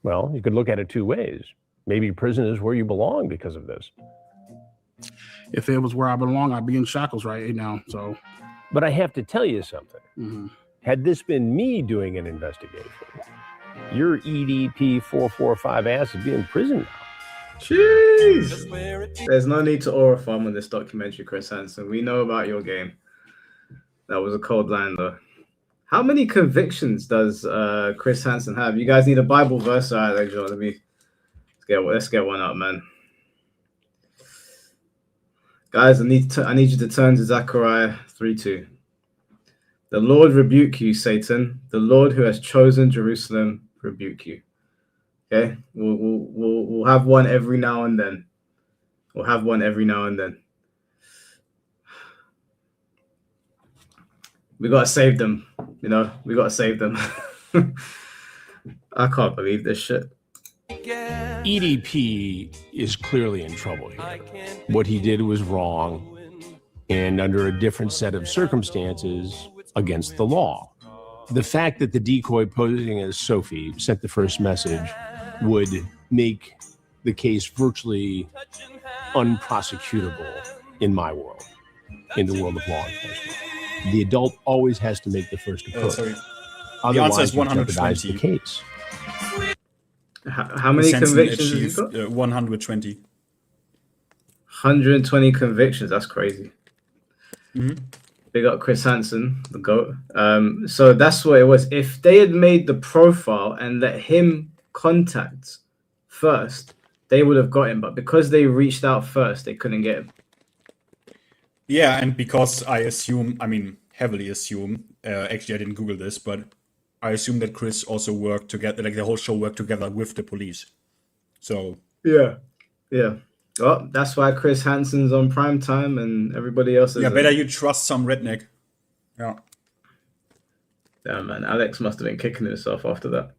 Well, you could look at it two ways. Maybe prison is where you belong because of this.
If it was where I belong, I'd be in shackles right now. So,
but I have to tell you something.
Mm-hmm.
Had this been me doing an investigation, your EDP445 ass would be in prison now.
Jeez. There's no need to aura farm on this documentary, Chris Hansen. We know about your game. That was a cold line, though. How many convictions does Chris Hansen have? You guys need a Bible verse? All right, let's get one up, man. Guys, I need you to turn to Zechariah 3:2. The Lord rebuke you, Satan. The Lord who has chosen Jerusalem rebuke you. Okay, we'll have one every now and then. We'll have one every now and then. We gotta save them. You know, we gotta save them. I can't believe this shit.
EDP is clearly in trouble here. What he did was wrong, and under a different set of circumstances, against the law. The fact that the decoy posing as Sophie sent the first message would make the case virtually unprosecutable in my world, in the world of law enforcement. The adult always has to make the first approach.
The
Otherwise,
answer is
you jeopardize
120.
the case.
How many convictions have you got?
120.
120 convictions. That's crazy.
Mm-hmm.
Big up Chris Hansen, the GOAT. So that's what it was. If they had made the profile and let him contact first, they would have got him. But because they reached out first, they couldn't get him.
Yeah, and because heavily assume, actually I didn't Google this, but I assume that Chris also worked together, like the whole show worked together with the police. So
yeah. Well, that's why Chris Hansen's on primetime and everybody else is.
Yeah, better you trust some redneck. Yeah.
Damn, man. Alex must have been kicking himself after that.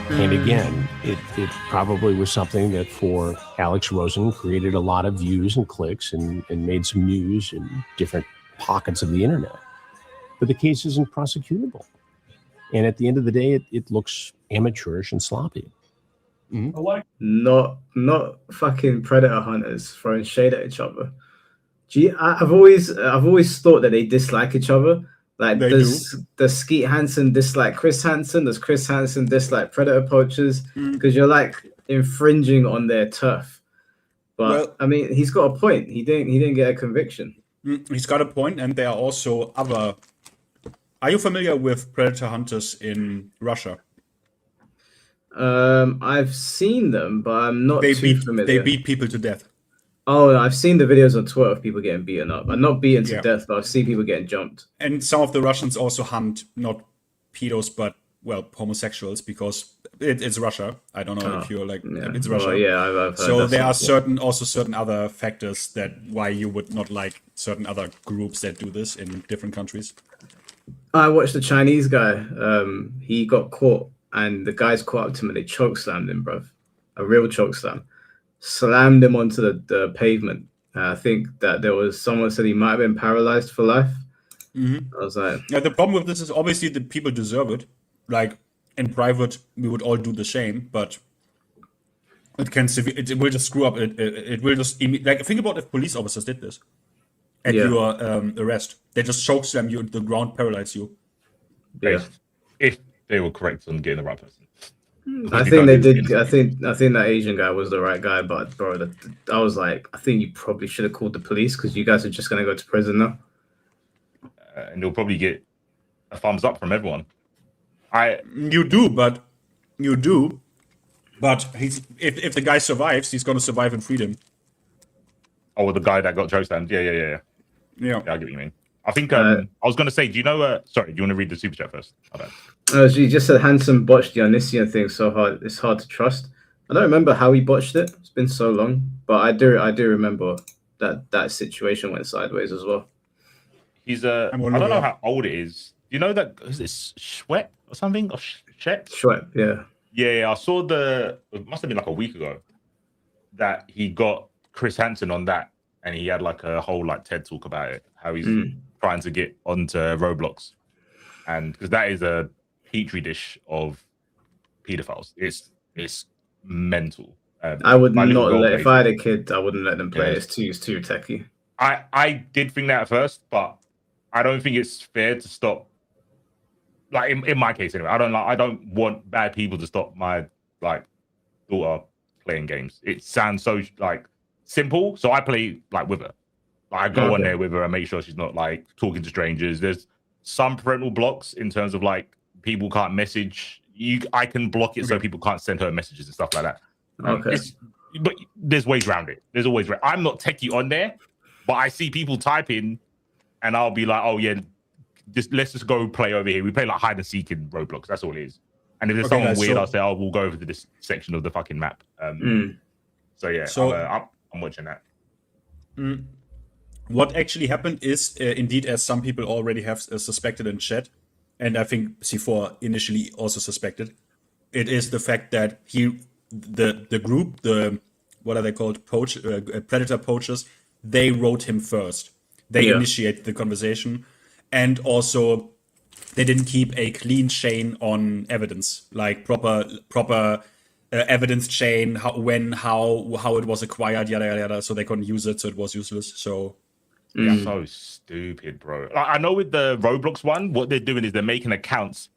And again, it probably was something that for Alex Rosen created a lot of views and clicks and made some news in different pockets of the internet. But the case isn't prosecutable. And at the end of the day, it looks amateurish and sloppy.
Mm-hmm. Not fucking predator hunters throwing shade at each other. Gee, I've always thought that they dislike each other. Like, does Skeet Hansen dislike Chris Hansen? Does Chris Hansen dislike predator poachers? Because you're like infringing on their turf. But well, I mean, he's got a point. He didn't get a conviction.
He's got a point, and there are also other. Are you familiar with predator hunters in Russia?
I've seen them, but I'm not too familiar.
They beat people to death.
Oh, I've seen the videos on Twitter of people getting beaten up. I'm not beaten to death, but I've seen people getting jumped.
And some of the Russians also hunt not pedos, but homosexuals, because it's Russia. I don't know if you're like it's Russia.
I've heard
so
that
there are
stuff,
certain other factors that why you would not like certain other groups that do this in different countries.
I watched the Chinese guy. He got caught, and the guys caught up to him and they choke slammed him, bruv. A real choke slam. Slammed him onto the pavement. I think that there was someone said he might have been paralyzed for life.
Mm-hmm.
I was like,
yeah. The problem with this is obviously the people deserve it. Like in private, we would all do the same, but it will just screw up. It will just like think about if police officers did this at your arrest. They just choke slam you into the ground, paralyze you.
Yeah. If they were correct on getting the right person.
I think they did. I think that Asian guy was the right guy, but bro, I was like, I think you probably should have called the police because you guys are just gonna go to prison now.
And you'll probably get a thumbs up from everyone.
You do, but if the guy survives, he's gonna survive in freedom.
Oh, the guy that got chokeslammed. Yeah. I get what you mean. I think I was gonna say, do you know? Sorry, do you want to read the super chat first?
You just said Hanson botched the Onision thing so hard. It's hard to trust. I don't remember how he botched it. It's been so long, but I do remember that situation went sideways as well.
He's I don't know how old it is. You know that is it Schwepp or something or Shep?
Schwepp, yeah.
Yeah, I saw it must have been like a week ago that he got Chris Hansen on that, and he had like a whole like TED talk about it, how he's trying to get onto Roblox, and because that is a petri dish of pedophiles. It's mental.
I would not let if I had a kid, I wouldn't let them play. Yeah. It's too techie.
I did think that at first, but I don't think it's fair to stop. Like in my case, anyway, I don't want bad people to stop my like daughter playing games. It sounds so like simple, so I play like with her. Like, I go on there with her and make sure she's not like talking to strangers. There's some parental blocks in terms of like people can't message you. I can block it so people can't send her messages and stuff like that. But there's ways around it. There's always I'm not techie on there, but I see people typing, and I'll be like, oh yeah. Let's just go play over here. We play like hide and seek in Roblox. That's all it is. And if there's someone weird, I'll say, "Oh, we'll go over to this section of the fucking map." So yeah, I'm watching that.
What actually happened is, indeed, as some people already have suspected in chat, and I think C4 initially also suspected, it is the fact that the group, what are they called, predator poachers, they wrote him first. They initiated the conversation. And also, they didn't keep a clean chain on evidence, like proper evidence chain, how it was acquired, yada yada yada. So they couldn't use it, so it was useless. So
so stupid, bro. Like, I know with the Roblox one, what they're doing is they're making accounts,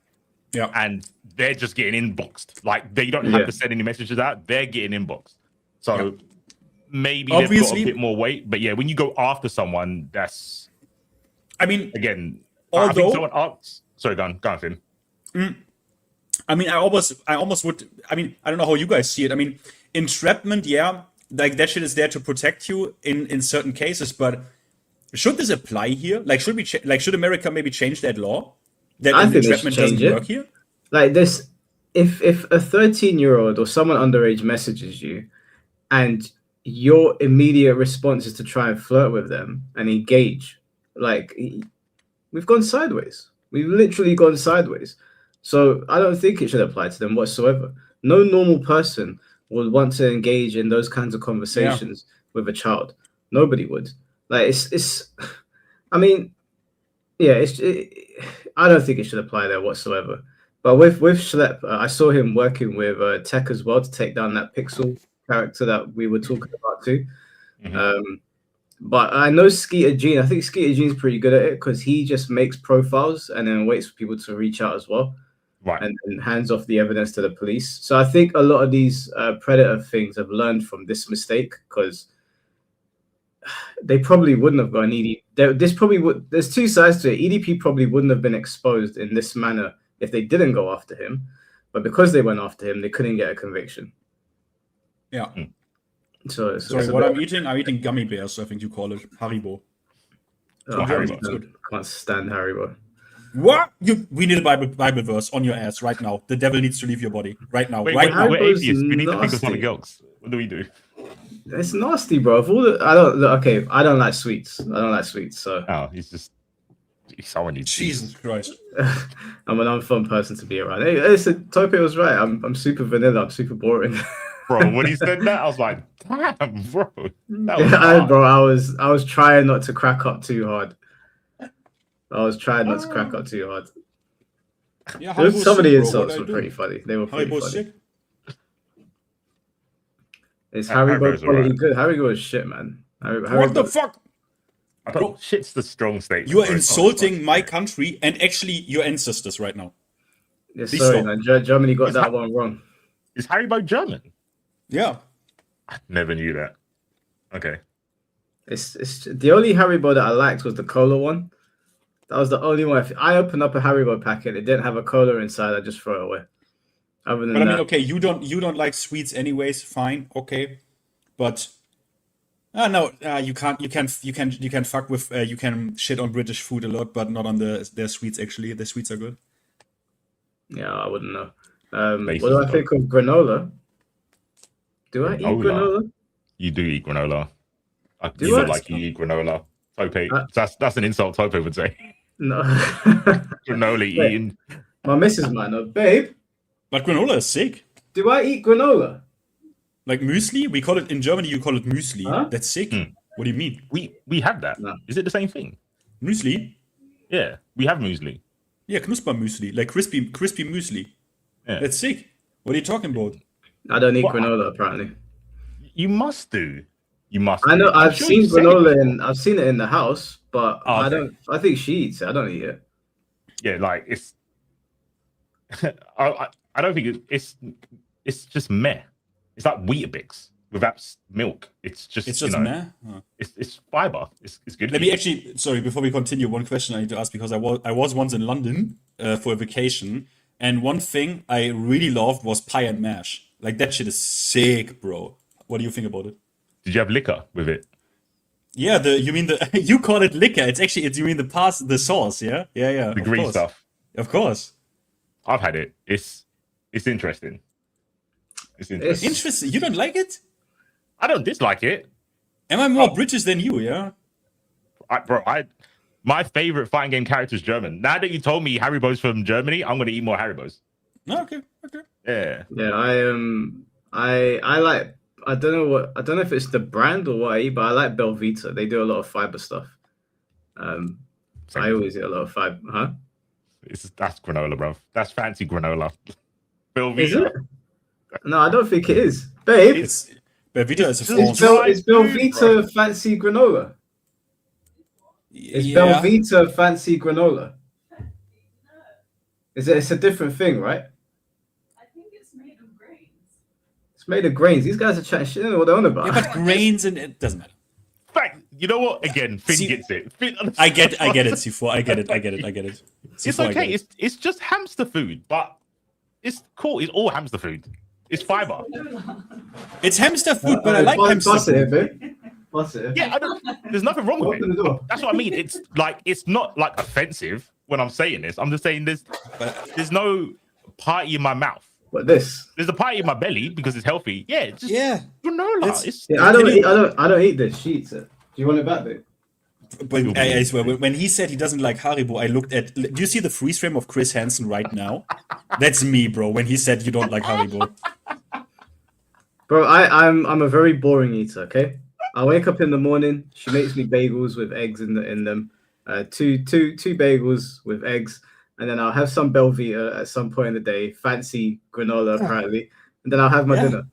and they're just getting inboxed. Like they don't have to send any messages out; they're getting inboxed. So maybe they've got a bit more weight. But yeah, when you go after someone, that's.
I mean,
again,
although
I think someone asks, sorry, go on, Finn.
I mean, I almost would. I mean, I don't know how you guys see it. I mean, entrapment, like that shit is there to protect you in certain cases. But should this apply here? Like, should we should America maybe change that law that entrapment doesn't work here?
Like this, if a 13-year-old or someone underage messages you, and your immediate response is to try and flirt with them and engage. Like, we've gone sideways. We've literally gone sideways. So I don't think it should apply to them whatsoever. No normal person would want to engage in those kinds of conversations with a child. Nobody would. Like, it's I mean, I don't think it should apply there whatsoever. But with Schlep, I saw him working with Tech as well to take down that Pixel character that we were talking about too. But I know Skeeter Gene. I think Skeeter Gene's pretty good at it because he just makes profiles and then waits for people to reach out as well.
Right.
And hands off the evidence to the police. So I think a lot of these predator things have learned from this mistake because they probably wouldn't have gone EDP. There's two sides to it. EDP probably wouldn't have been exposed in this manner if they didn't go after him. but because they went after him, they couldn't get a conviction.
Yeah.
So
sorry, what I'm eating gummy bears. I think you call it Haribo.
Oh, Haribo. Can't stand Haribo.
What? We need a Bible verse on your ass right now. The devil needs to leave your body right now. Right now.
We're atheists. We need to think of something else. What do we do?
It's nasty, bro. I don't like sweets. So
he's someone needs.
Jesus Christ.
I'm an unfun person to be around. Hey, Tope was right. I'm super vanilla. I'm super boring.
Bro, when he said that, I was like, damn, bro.
Bro, I was trying not to crack up too hard.
Yeah,
some of the insults were pretty funny. They were pretty funny.
Sick.
Is Haribo quality good? Haribo is shit, man.
What the fuck?
Bro, shit's the strong statement.
You are insulting my country and actually your ancestors right now.
Yeah, sorry, man. Germany got that one wrong.
Is Haribo German?
Yeah.
I never knew that. Okay.
It's the only Haribo that I liked was the cola one. That was the only one. If I opened up a Haribo packet, it didn't have a cola inside. I just throw it away. Other than
but I
that,
mean, okay, you don't like sweets anyways. Fine, okay, but no, you can fuck with you can shit on British food a lot, but not on their sweets. Actually, their sweets are good.
Yeah, I wouldn't know. What do I think of granola? Do I eat granola?
You do eat granola. I do like you eat granola. Tope, that's an insult. Tope would say.
No.
Granola eating.
My missus might know, babe.
But granola is sick.
Do I eat granola?
Like muesli? We call it in Germany. You call it muesli.
Huh?
That's sick. What do you mean?
We have that. No. Is it the same thing?
Muesli?
Yeah, we have muesli.
Yeah, Knuspermuesli, like crispy muesli.
Yeah.
That's sick. What are you talking about?
I don't eat granola apparently.
You must do. You must.
I know. I've seen granola I've seen it in the house, but I don't. I think she eats it. I don't eat it.
Yeah, like it's. I don't think it's just meh. It's like Weetabix without milk. It's just
meh.
It's fiber. It's good.
Let me actually. Sorry, before we continue, one question I need to ask because I was once in London for a vacation, and one thing I really loved was pie and mash. Like that shit is sick, bro. What do you think about it?
Did you have liquor with it?
Yeah, you call it liquor. It's actually you mean the sauce, yeah? Yeah.
The green stuff.
Of course.
I've had it. It's interesting. It's interesting.
Interesting. You don't like it?
I don't dislike it.
Am I more British than you, yeah?
My favorite fighting game character is German. Now that you told me Haribo's from Germany, I'm gonna eat more Haribos.
Okay.
Yeah.
I like. I don't know if it's the brand or what I eat, but I like Belvita. They do a lot of fiber stuff. I always eat a lot of fiber, huh?
That's granola, bro. That's fancy granola.
Belvita. Is it? No, I don't think it is, babe.
Belvita is a
Is Belvita fancy granola? Is Belvita fancy granola? It's a different thing, right? Made of grains. These guys are chatting shit. I don't know what they're on about.
Yeah, but grains and it doesn't matter.
Fact, you know what? Again, Finn gets it.
I get it, C4. I get it.
C4, it's okay. It's just hamster food, but it's cool. It's all hamster food. It's fiber.
It's hamster food, but I like hamster food.
Yeah, there's nothing wrong with it. That's what I mean. It's not like offensive when I'm saying this. I'm just saying there's no party in my mouth.
What there's
a party in my belly because it's healthy. Yeah, granola.
I don't eat this. She eats it. Do you want it back, dude?
But I swear, when he said he doesn't like Haribo, I looked at. Do you see the freeze frame of Chris Hansen right now? That's me, bro. When he said you don't like Haribo,
bro, I'm a very boring eater. Okay, I wake up in the morning. She makes me bagels with eggs in them. Two bagels with eggs. And then I'll have some Belvita at some point in the day, fancy granola apparently, and then I'll have my dinner.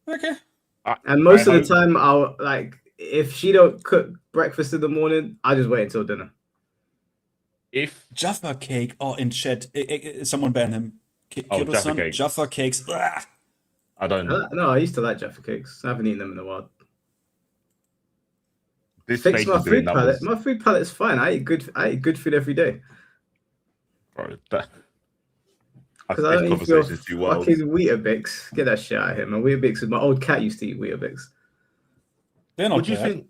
Okay.
And most of the time, I'll if she don't cook breakfast in the morning, I just wait until dinner.
If
Jaffa cake, in chat, someone ban him.
Jaffa cake.
Jaffa cakes.
I don't know.
No, I used to like Jaffa cakes. I haven't eaten them in a while.
Fix
my food palate. My food palate is fine. I eat good food every day.
Bro,
Because I don't eat your fucking Weetabix. Get that shit out of here, man. Weetabix, my old cat used to eat Weetabix.
They're not
What do you think?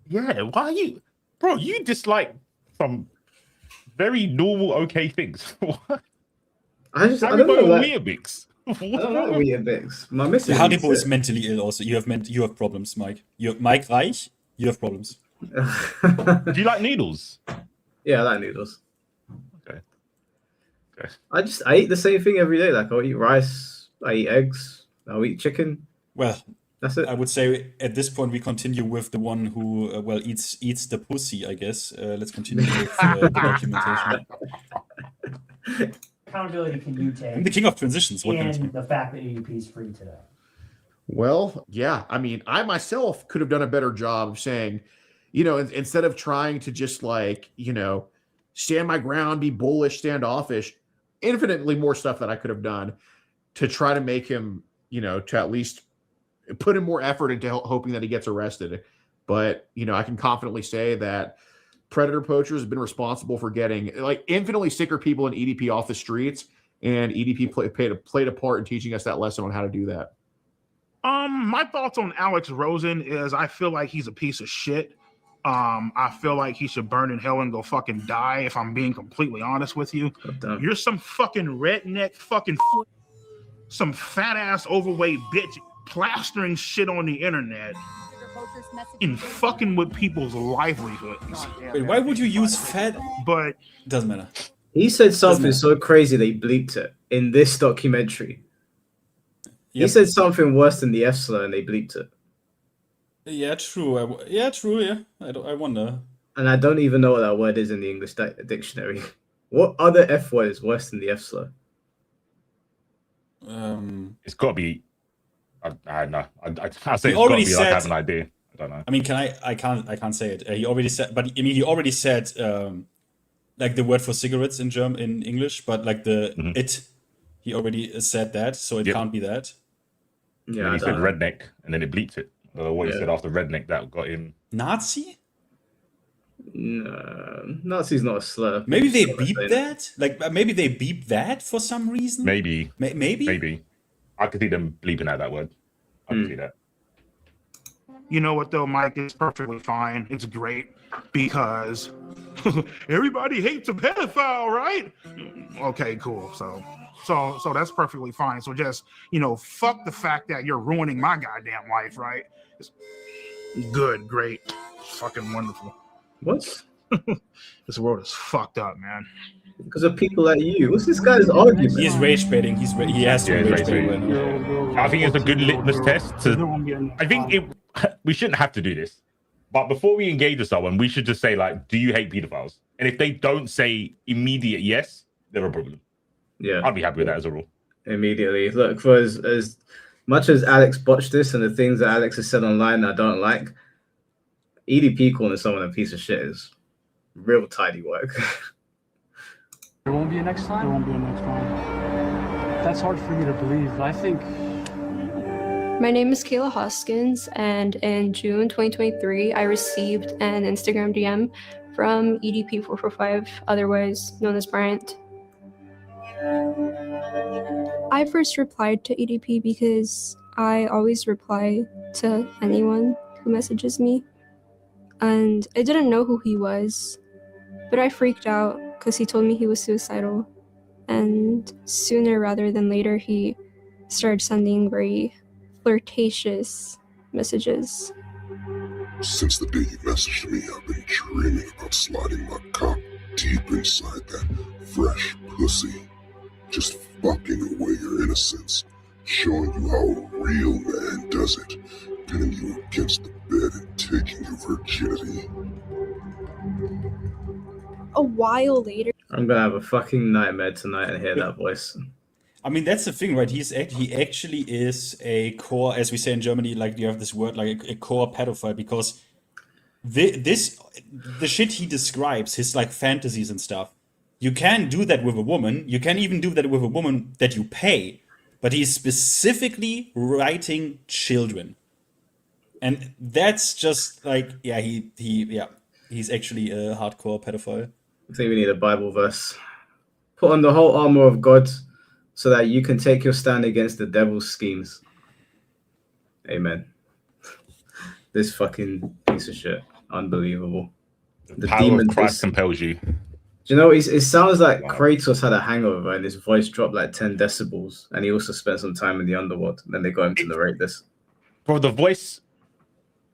Yeah, why are you... Bro, you dislike some very normal, okay things.
I don't know, like,
Weetabix.
I don't like Weetabix. My missus
The
eats
Haribo is
it.
mentally ill also. You have problems, Mike. Mike Reich, you have problems.
Do you like noodles?
Yeah, I like noodles.
Okay.
I eat the same thing every day. Like, I'll eat rice, I eat eggs, I'll eat chicken.
Well,
that's it.
I would say at this point we continue with the one who eats the pussy. I guess let's continue with the documentation.
Accountability can you take?
I'm the king of transitions. What can I say?
And the fact that EDP is free today.
Well, yeah. I mean, I myself could have done a better job of saying, instead of trying to just stand my ground, be bullish, standoffish, infinitely more stuff that I could have done to try to make him, to at least put in more effort into hoping that he gets arrested. But, I can confidently say that predator poachers have been responsible for getting infinitely sicker people in EDP off the streets, and EDP played a part in teaching us that lesson on how to do that.
My thoughts on Alex Rosen is I feel like he's a piece of shit. I feel like he should burn in hell and go fucking die, if I'm being completely honest with you. You're some fucking redneck some fat ass overweight bitch plastering shit on the internet and fucking with people's livelihoods.
Wait, why would you use fat?
But
doesn't matter.
He said something so crazy they bleeped it in this documentary. Yep. He said something worse than the F slur and they bleeped it.
Yeah, true. Yeah. I wonder.
And I don't even know what that word is in the English dictionary. What other F word is worse than the F slur?
It's got to be. I know. I say it's
already
got to be.
Said,
I have an idea. I don't know.
I mean, I can't say it. He already said, but I mean, he already said like the word for cigarettes in English, but like the he already said that, so it can't be that.
Yeah, he said redneck, and then it bleeped it. What he said after redneck that got him.
Nazi?
No, Nazi's not a slur.
Maybe they beeped that. Like maybe they beeped that for some reason.
Maybe.
Maybe.
I could see them bleeping out that word. I can see that.
You know what though, Mike? It's perfectly fine. It's great because everybody hates a pedophile, right? Okay, cool. So that's perfectly fine. So just, fuck the fact that you're ruining my goddamn life, right? It's good, great, fucking wonderful.
What?
This world is fucked up, man.
Because of people like you. What's this guy's argument?
He is rage baiting. He has to rage bait right now.
I think it's a good litmus test. I think we shouldn't have to do this. But before we engage with someone, we should just say, like, do you hate pedophiles? And if they don't say immediate yes, they're a problem.
Yeah.
I'd be happy with that as a rule.
Immediately. Look, for as much as Alex botched this and the things that Alex has said online I don't like, EDP calling someone a piece of shit is real tidy work.
There won't be a next time? There won't be a next time. That's hard for me to believe. I think...
My name is Kayla Hoskins, and in June 2023, I received an Instagram DM from EDP445, otherwise known as Bryant. I first replied to EDP because I always reply to anyone who messages me, and I didn't know who he was, but I freaked out because he told me he was suicidal, and sooner rather than later, he started sending very flirtatious messages.
Since the day you messaged me, I've been dreaming about sliding my cock deep inside that fresh pussy. Just fucking away your innocence, showing you how a real man does it, pinning you against the bed and taking your virginity.
A while later,
I'm gonna have a fucking nightmare tonight and hear that voice.
I mean, that's the thing, right? He actually is a core, as we say in Germany, like you have this word, like a core pedophile, because the shit he describes, his like fantasies and stuff, you can do that with a woman. You can even do that with a woman that you pay, but he's specifically writing children. And that's just like, he's actually a hardcore pedophile.
I think we need a Bible verse. Put on the whole armor of God, so that you can take your stand against the devil's schemes. Amen. This fucking piece of shit. Unbelievable.
The power of Christ compels you.
Do you know, it sounds like Kratos had a hangover and his voice dropped like 10 decibels, and he also spent some time in the underworld. And then they got him to narrate this.
Bro, the voice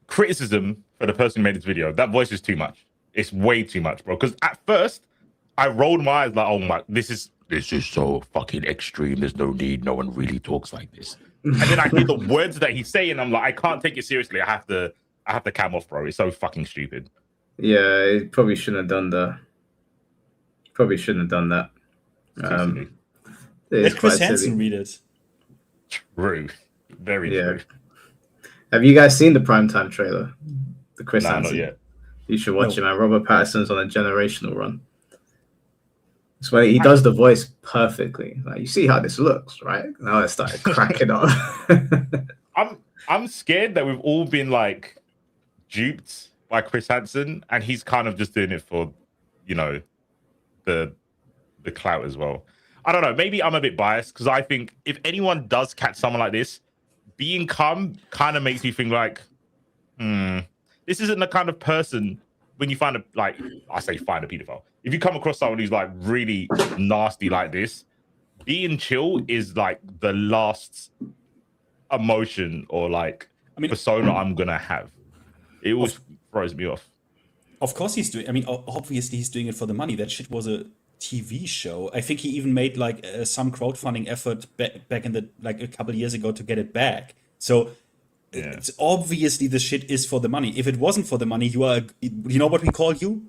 criticism for the person who made this video, that voice is too much. It's way too much, bro. Because at first, I rolled my eyes like, oh my, this is so fucking extreme. There's no need. No one really talks like this. And then I hear the words that he's saying. I'm like, I can't take it seriously. I have to cam off, bro. It's so fucking stupid.
Yeah, he probably shouldn't have done that. Probably shouldn't have done that.
Let Chris Hansen read it.
True. Very true.
Have you guys seen the primetime trailer? The Chris
Nah,
Hansen?
not yet.
You should watch it, man. Robert Pattinson's on a generational run. It's when he does the voice perfectly. Like, you see how this looks, right? Now it started cracking up.
I'm scared that we've all been like duped by Chris Hansen, and he's kind of just doing it for, you know, the clout as well. I don't know. Maybe I'm a bit biased because I think if anyone does catch someone like this, being calm kind of makes me think like, this isn't the kind of person when you find find a pedophile. If you come across someone who's like really nasty like this, being chill is like the last emotion or like persona I'm gonna have. It always throws me off.
Of course he's doing. I mean, obviously he's doing it for the money. That shit was a TV show. I think he even made like some crowdfunding effort back in the like a couple of years ago to get it back. So it's obviously the shit is for the money. If it wasn't for the money, you know what we call you?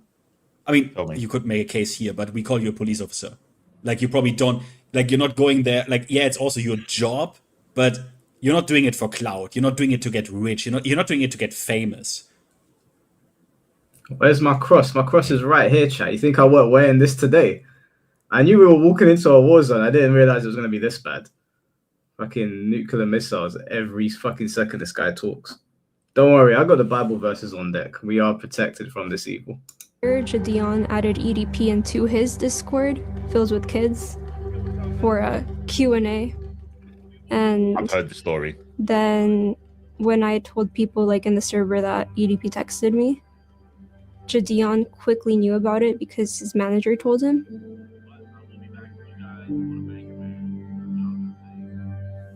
I mean, you could make a case here, but we call you a police officer. Like you probably don't, like you're not going there. Like, yeah, it's also your job, but you're not doing it for clout. You're not doing it to get rich. You're not doing it to get famous.
Where's my cross? My cross is right here, chat. You think I weren't wearing this today? I knew we were walking into a war zone. I didn't realize it was going to be this bad. Fucking nuclear missiles every fucking second this guy talks. Don't worry, I got the Bible verses on deck. We are protected from this evil.
Jadion added EDP into his Discord, filled with kids, for a Q&A. And
I've heard the story.
Then when I told people like in the server that EDP texted me, Jadion quickly knew about it because his manager told him.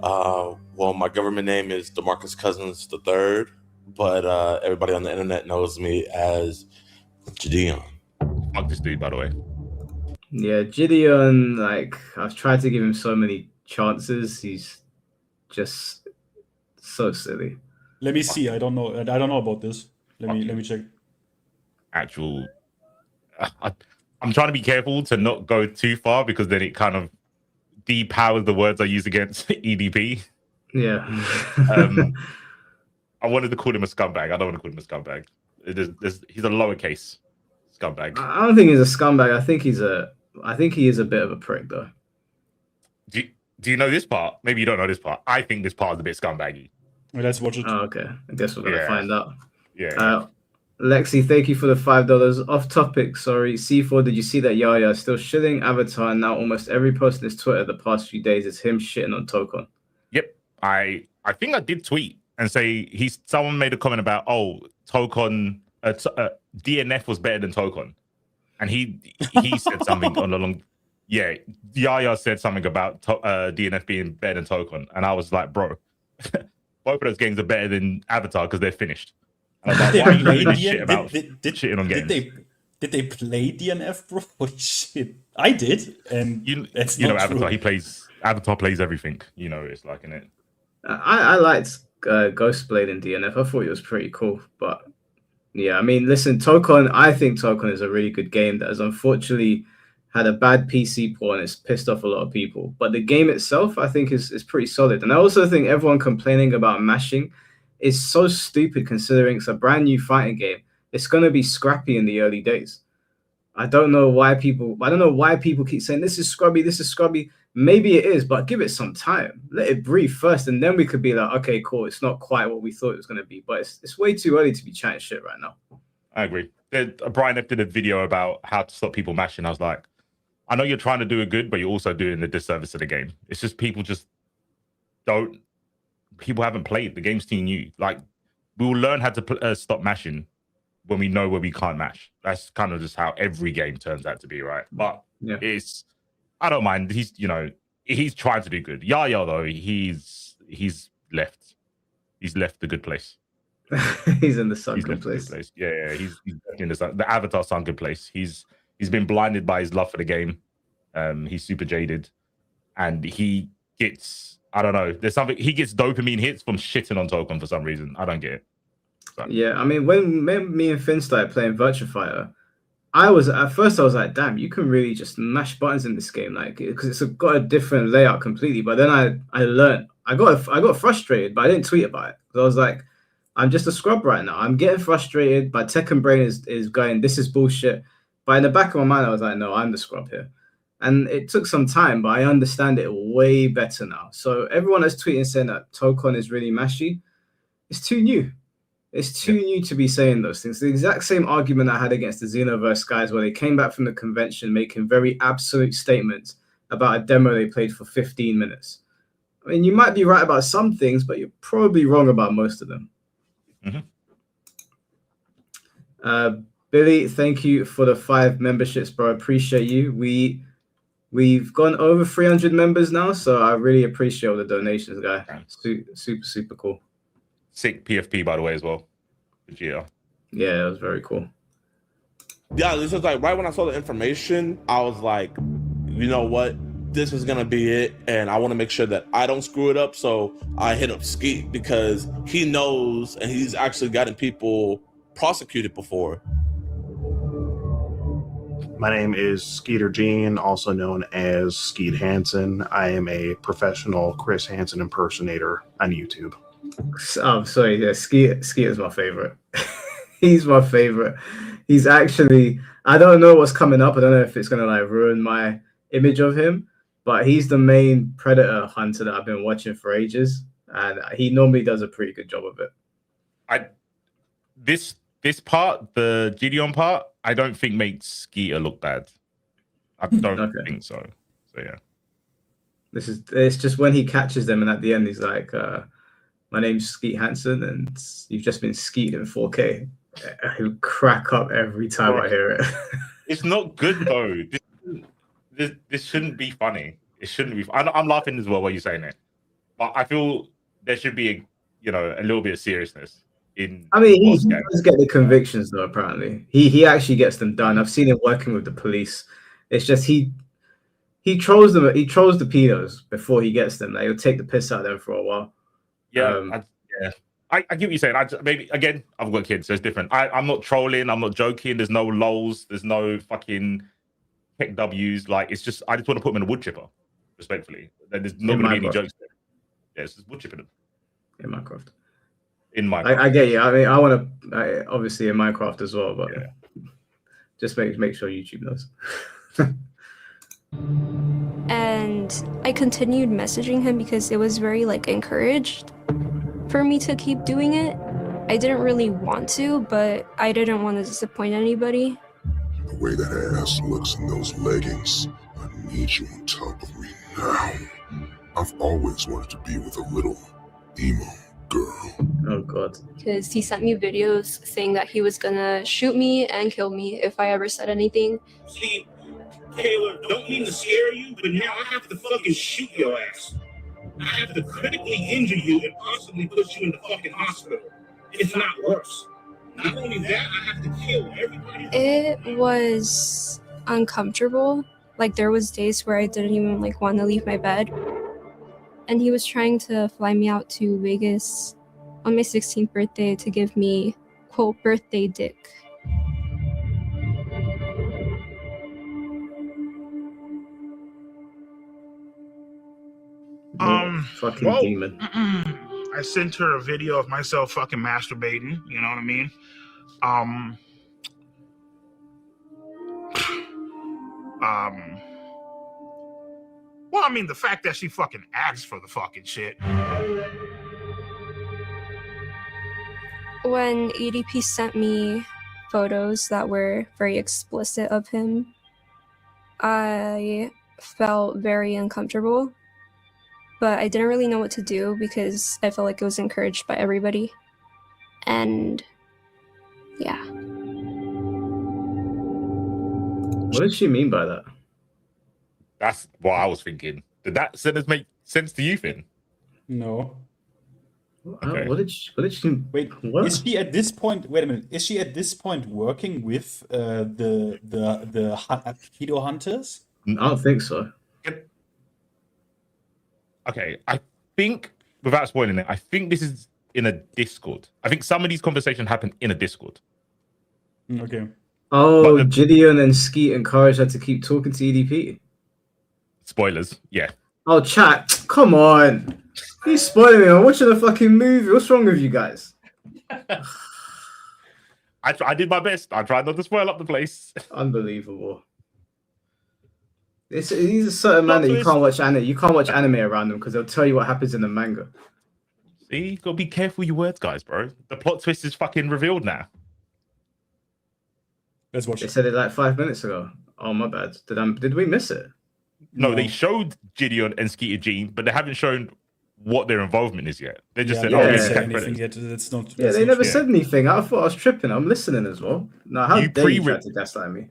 Well, my government name is DeMarcus Cousins III, but everybody on the internet knows me as Gideon.
Fuck this dude, by the way.
Yeah, Gideon, like, I've tried to give him so many chances. He's just so silly.
Let me see. I don't know about this. Let me check.
Actual, I'm trying to be careful to not go too far because then it kind of depowers the words I use against EDP.
Yeah.
I wanted to call him a scumbag. I don't want to call him a scumbag. He's a lowercase scumbag.
I don't think he's a scumbag. I think he is a bit of a prick, though.
Do you know this part? Maybe you don't know this part. I think this part is a bit scumbaggy.
Well, let's watch it.
Oh, okay. I guess we're gonna find out.
Yeah.
Lexi, thank you for the $5. Off topic, sorry. C4, did you see that Yaya is still shilling Avatar? And now almost every post on his Twitter the past few days is him shitting on Tokon.
Yep. I think I did tweet and say someone made a comment about Tokon DNF was better than Tokon, and he said something on the long. Yeah, Yaya said something about DNF being better than Tokon, and I was like, bro, both of those games are better than Avatar because they're finished. And I was like, why are you doing this shit about shitting on games?
Did they play DNF, bro? Holy shit, I did, and
you know Avatar. Avatar plays everything. You know, it's like in it.
I liked Ghostblade in DNF. I thought it was pretty cool, but yeah, I mean, listen, Tokon. I think Tokon is a really good game that has unfortunately had a bad PC port and it's pissed off a lot of people. But the game itself, I think, is pretty solid. And I also think everyone complaining about mashing is so stupid considering it's a brand new fighting game. It's going to be scrappy in the early days. I don't know why people keep saying this is scrubby. Maybe it is, but give it some time. Let it breathe first, and then we could be like, okay, cool. It's not quite what we thought it was going to be, but it's way too early to be chatting shit right now.
I agree. Brian F did a video about how to stop people mashing. I was like, I know you're trying to do it good, but you're also doing the disservice to the game. It's just people haven't played. The game's too new. Like, we will learn how to stop mashing when we know where we can't mash. That's kind of just how every game turns out to be, right? But I don't mind. He's trying to do good. Yaya, though, he's left. He's left the good place.
He's in the sunken place.
Yeah, he's in the Avatar sunken place. He's been blinded by his love for the game. He's super jaded, and he gets, I don't know, there's something, he gets dopamine hits from shitting on Token for some reason. I don't get it. But.
Yeah, I mean, when me and Finn started playing Virtua Fighter, I was like, damn, you can really just mash buttons in this game, like, because it's got a different layout completely. But then I learned, I got frustrated, but I didn't tweet about it. So I was like, I'm just a scrub right now. I'm getting frustrated, but Tekken Brain is going, this is bullshit. But in the back of my mind, I was like, no, I'm the scrub here. And it took some time, but I understand it way better now. So everyone that's tweeting saying that Tokon is really mashy, it's too new. It's too new to be saying those things. The exact same argument I had against the Xenoverse guys, where they came back from the convention making very absolute statements about a demo they played for 15 minutes. I mean, you might be right about some things, but you're probably wrong about most of them. Billy, thank you for the 5 memberships, bro. Appreciate you. We've gone over 300 members now, so I really appreciate all the donations, guy. Super cool.
Sick PFP, by the way, as well.
Yeah, that was very cool.
Yeah, this is like right when I saw the information, I was like, you know what? This is gonna be it, and I want to make sure that I don't screw it up. So I hit up Skeet because he knows, and he's actually gotten people prosecuted before.
My name is Skeeter Gene, also known as Skeet Hansen. I am a professional Chris Hansen impersonator on YouTube.
I'm sorry, yeah, Skeet is my favorite. He's my favorite. He's actually, I don't know what's coming up. I don't know if it's gonna like ruin my image of him, but he's the main predator hunter that I've been watching for ages, and he normally does a pretty good job of it.
This part, the Gideon part, I don't think makes Skeeter look bad. I don't think so. So yeah.
It's just when he catches them, and at the end he's like, my name's Skeet Hansen, and you've just been skeeted in 4K. I crack up every time I hear it.
It's not good though. This shouldn't be funny. It shouldn't be. I'm laughing as well while you're saying it, but I feel there should be a little bit of seriousness in. I mean,
he does get the convictions though. Apparently, he actually gets them done. I've seen him working with the police. It's just he trolls them. He trolls the pedos before he gets them. Like, he'll take the piss out of them for a while.
Yeah, I get what you're saying. Maybe again, I've got kids, so it's different. I'm not trolling. I'm not joking. There's no lols. There's no fucking heck W's. Like, it's just I just want to put them in a wood chipper, respectfully. There's not going to be any jokes there. Yeah, it's just wood chipping them
in Minecraft.
I
get you. I mean, I want to obviously in Minecraft as well, but just make sure YouTube knows.
And I continued messaging him because it was very encouraged for me to keep doing it. I didn't really want to, but I didn't want to disappoint anybody.
The way that ass looks in those leggings, I need you on top of me now. I've always wanted to be with a little emo girl.
Oh God.
Because he sent me videos saying that he was gonna shoot me and kill me if I ever said anything.
See, Taylor, don't mean to scare you, but now I have to fucking shoot your ass. I have to critically injure you and possibly put you in the fucking hospital. It's not worse. Not only that, I have to kill everybody.
It was uncomfortable. There was days where I didn't even want to leave my bed. And he was trying to fly me out to Vegas on my 16th birthday to give me, quote, birthday dick.
Fucking demon.
I sent her a video of myself fucking masturbating. You know what I mean? Well, I mean, the fact that she fucking asked for the fucking shit.
When EDP sent me photos that were very explicit of him, I felt very uncomfortable, but I didn't really know what to do because I felt like it was encouraged by everybody. And yeah.
What did she mean by that?
That's what I was thinking. Did that sentence make sense to you, Finn?
No.
Okay.
What did she
wait?
What?
Is she at this point? Wait a minute. Is she at this point working with the keto hunters?
I don't think so.
Okay, I think without spoiling it, I think this is in a Discord. I think some of these conversations happen in a Discord.
Okay.
Oh, Gideon and Skeet and Courage had to keep talking to EDP.
Spoilers, yeah.
Oh, chat, come on. He's spoiling me. I'm watching a fucking movie. What's wrong with you guys?
I did my best. I tried not to spoil up the place.
Unbelievable. He's a certain man that you can't watch anime. You can't watch anime around them because they'll tell you what happens in the manga.
See, you gotta be careful with your words, guys, bro. The plot twist is fucking revealed now.
Let's watch
They said it like 5 minutes ago. Oh, my bad. Did we miss it?
No, they showed Gideon and Skeeter Jean, but they haven't shown what their involvement is yet. They just said,
"Oh,
they
say anything yet." It's not.
Yeah, they never said anything. I thought I was tripping. I'm listening as well. Now, how dare you try to gaslight me?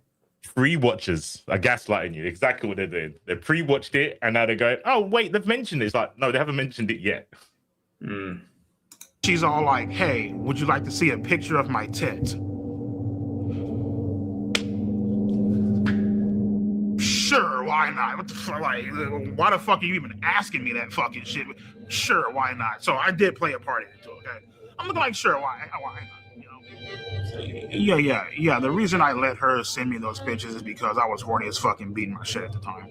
Pre-watchers are gaslighting you. Exactly what they're doing. They pre-watched it, and now they're going, "Oh, wait, they've mentioned it." It's like, no, they haven't mentioned it yet.
She's all like, "Hey, would you like to see a picture of my tit?" Sure, why not? What the fuck? Like, why the fuck are you even asking me that fucking shit? Sure, why not? So I did play a part in it too. Okay, I'm looking like, sure, why not? You know? Yeah. The reason I let her send me those pictures is because I was horny as fucking beating my shit at the time.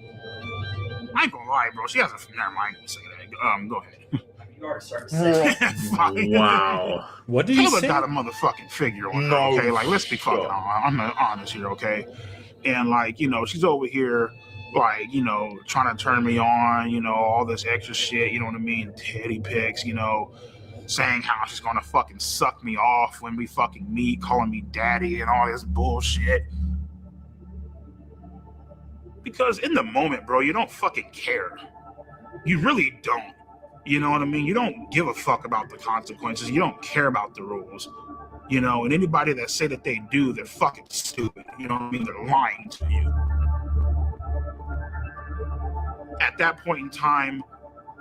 I ain't gonna lie, bro. She has a. Never mind. I ain't gonna say that. Go ahead.
You already started saying
Wow.
What did you
Taylor
say?
got a motherfucking figure on her, okay? Like, let's be fucking honest here, okay? And, like, you know, she's over here, like, you know, trying to turn me on, you know, all this extra shit, you know what I mean? Teddy pics, you know, saying how she's gonna fucking suck me off when we fucking meet, calling me daddy and all this bullshit. Because in the moment, bro, you don't fucking care. You really don't. You know what I mean? You don't give a fuck about the consequences. You don't care about the rules. You know, and anybody that say that they do, they're fucking stupid. You know what I mean? They're lying to you. At that point in time,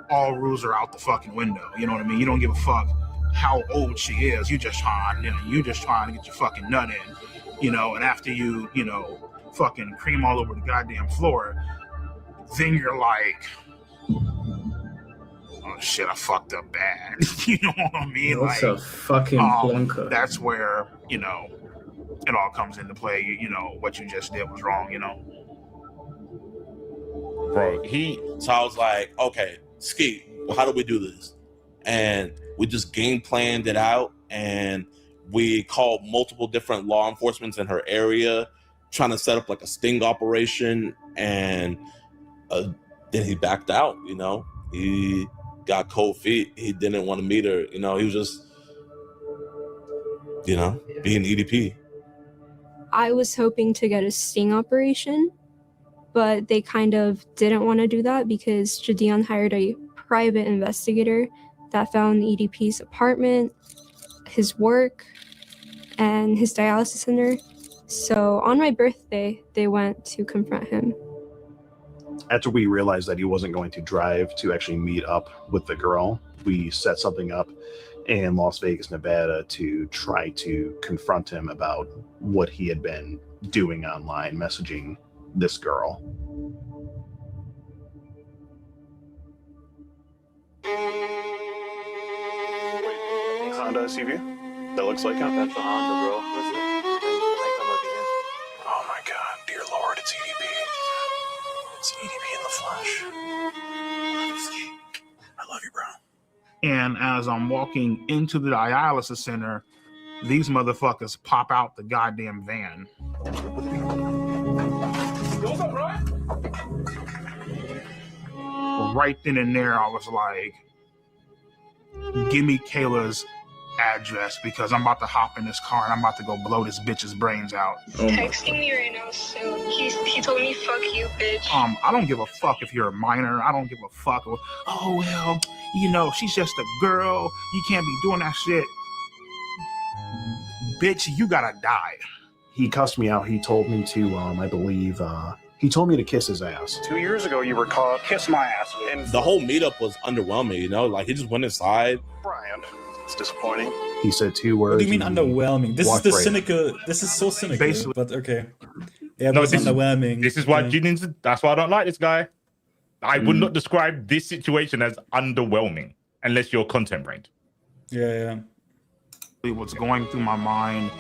all rules are out the fucking window. You know what I mean? You don't give a fuck how old she is. You just trying to get your fucking nut in. You know, and after you know, fucking cream all over the goddamn floor, then you're like, oh shit, I fucked up bad. You know what I mean?
That's
like
a fucking plunker.
That's where, you know, it all comes into play. You know, what you just did was wrong, you know.
Bro,
so I was like, okay, Ski, well, how do we do this? And we just game planned it out, and we called multiple different law enforcement in her area, trying to set up like a sting operation, and then he backed out, you know. He got cold feet. He didn't want to meet her. You know, he was just, you know, being EDP.
I was hoping to get a sting operation, but they kind of didn't want to do that because Gideon hired a private investigator that found EDP's apartment, his work, and his dialysis center. So on my birthday, they went to confront him.
After we realized that he wasn't going to drive to actually meet up with the girl, we set something up in Las Vegas, Nevada to try to confront him about what he had been doing online, messaging this girl. Honda SUV? That looks like him? That's the Honda, bro. Oh my god, dear Lord, it's EDP. It's EDP in the flesh. I love you, bro.
And as I'm walking into the dialysis center, these motherfuckers pop out the goddamn van. Right then and there, I was like, give me Kayla's address because I'm about to hop in this car and I'm about to go blow this bitch's brains out.
Texting me right now, so he told me fuck you, bitch.
I don't give a fuck if you're a minor. I don't give a fuck. Oh well, you know, she's just a girl. You can't be doing that shit. Bitch, you gotta die.
He cussed me out. He told me to, I believe, he told me to kiss his ass.
2 years ago, you were called kiss my ass. And
The whole meetup was underwhelming, you know? Like, he just went inside.
Brian, it's disappointing.
He said 2 words.
What do you mean underwhelming? This is the
right
cynical. This is so cynical.
Basically.
But okay. Yeah,
No,
it's underwhelming.
This is why Jennings. That's why I don't like this guy. I would not describe this situation as underwhelming unless you're content brained.
Yeah.
What's going through my mind?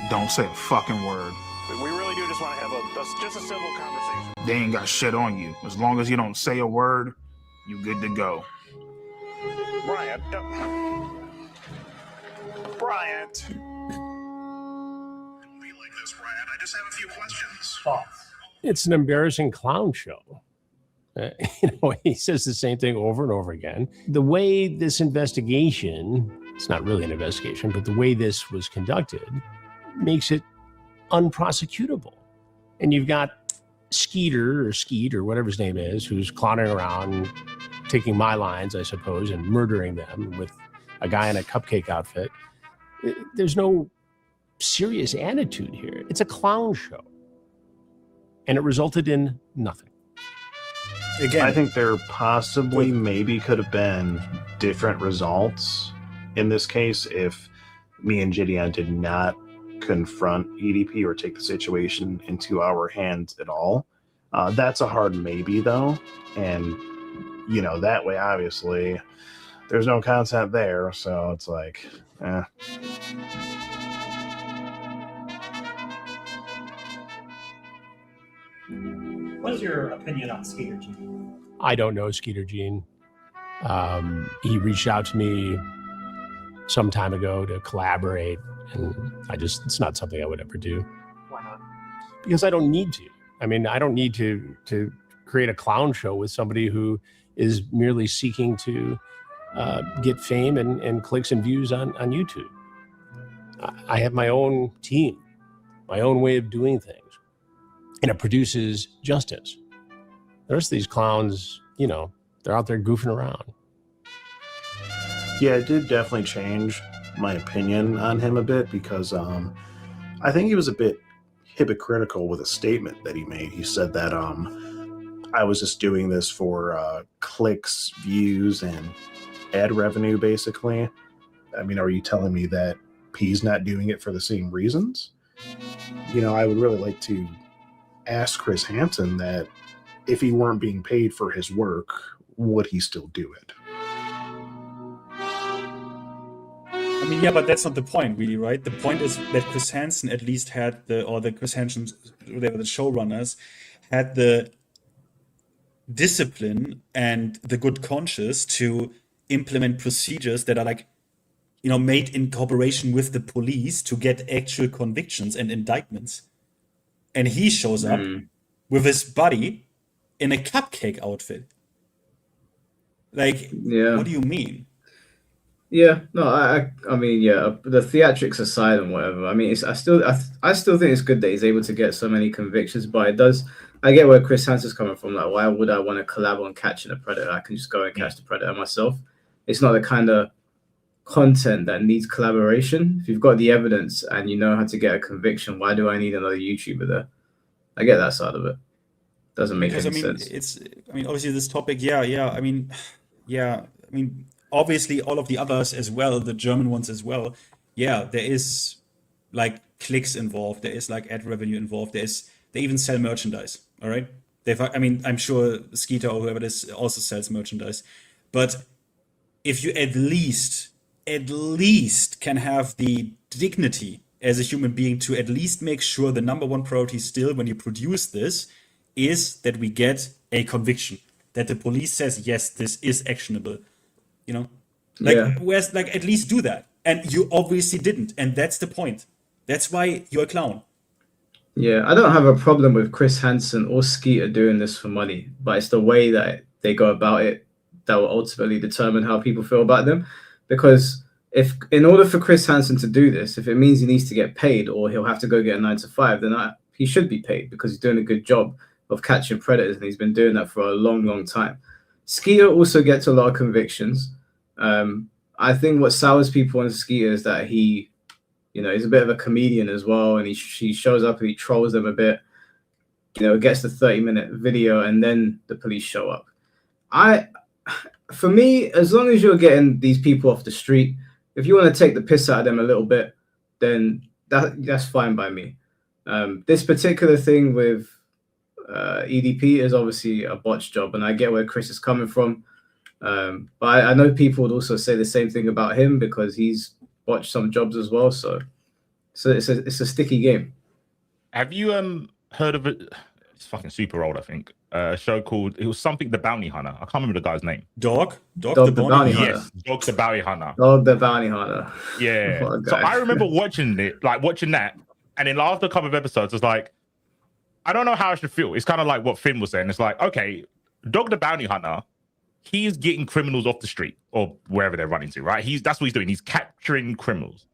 Don't say a fucking word.
We really do just want to have just a civil conversation.
They ain't got shit on you. As long as you don't say a word, you good to go.
Brian, Brian.
I just have a few questions.
It's an embarrassing clown show. He says the same thing over and over again. The way this investigation, it's not really an investigation, but the way this was conducted makes it unprosecutable. And you've got Skeet or whatever his name is, who's clowning around, taking my lines, I suppose, and murdering them with a guy in a cupcake outfit. There's no serious attitude here. It's a clown show. And it resulted in nothing.
Again, I think there possibly maybe could have been different results in this case if me and Gideon did not confront EDP or take the situation into our hands at all. That's a hard maybe, though. And, you know, that way, obviously, there's no content there. So it's like,
What is your opinion on Skeeter Gene?
I don't know Skeeter Gene. He reached out to me some time ago to collaborate, and it's not something I would ever do.
Why not?
Because I don't need to. I mean, I don't need to create a clown show with somebody who is merely seeking to get fame and clicks and views on YouTube. I have my own team, my own way of doing things, and it produces justice. The rest of these clowns, you know, they're out there goofing around.
Yeah, it did definitely change my opinion on him a bit because I think he was a bit hypocritical with a statement that he made. He said that I was just doing this for clicks, views, and ad revenue, basically. I mean, are you telling me that P's not doing it for the same reasons? You know, I would really like to ask Chris Hansen that if he weren't being paid for his work, would he still do it?
I mean, yeah, but that's not the point, really, right? The point is that Chris Hansen at least had the showrunners, had the discipline and the good conscience to implement procedures that are like, you know, made in cooperation with the police to get actual convictions and indictments. And he shows up with his buddy in a cupcake outfit. Like, what do you mean?
Yeah, no, I mean, yeah, the theatrics aside and whatever. I mean, I still think it's good that he's able to get so many convictions, but it does. I get where Chris Hansen's coming from. Like, why would I want to collab on catching a predator? I can just go and catch the predator myself. It's not the kind of content that needs collaboration. If you've got the evidence and you know how to get a conviction, why do I need another YouTuber there? I get that side of it. Doesn't make any sense.
Obviously this topic, I mean, obviously all of the others as well, the German ones as well. Yeah, there is like clicks involved. There is like ad revenue involved. They even sell merchandise. All right. I'm sure Skeeter or whoever it is also sells merchandise. But if you at least can have the dignity as a human being to at least make sure the number one priority still when you produce this is that we get a conviction, that the police says, yes, this is actionable, you know, whereas at least do that. And you obviously didn't. And that's the point. That's why you're a clown.
Yeah, I don't have a problem with Chris Hansen or Skeeter doing this for money, but it's the way that they go about it that will ultimately determine how people feel about them. Because if in order for Chris Hansen to do this, if it means he needs to get paid or he'll have to go get a 9 to 5, then he should be paid because he's doing a good job of catching predators, and he's been doing that for a long time. Skeeter also gets a lot of convictions. I think what sours people on Skeeter is that he, he's a bit of a comedian as well, and he shows up and he trolls them a bit. Gets the 30-minute video, and then the police show up. For me, as long as you're getting these people off the street, if you want to take the piss out of them a little bit, then that's fine by me. This particular thing with EDP is obviously a botch job, and I get where Chris is coming from. But I know people would also say the same thing about him because he's botched some jobs as well. So it's a sticky game.
Have you heard of it? It's fucking super old, I think. A show called, it was something The Bounty Hunter. I can't remember the guy's name.
Dog
the Bounty Hunter.
Yes, Dog the Bounty Hunter.
Dog the Bounty Hunter.
Yeah. So I remember watching that, and then after a couple of episodes, it's like, I don't know how I should feel. It's kind of like what Finn was saying. It's like, okay, Dog the Bounty Hunter, he's getting criminals off the street or wherever they're running to, right? That's what he's doing. He's capturing criminals.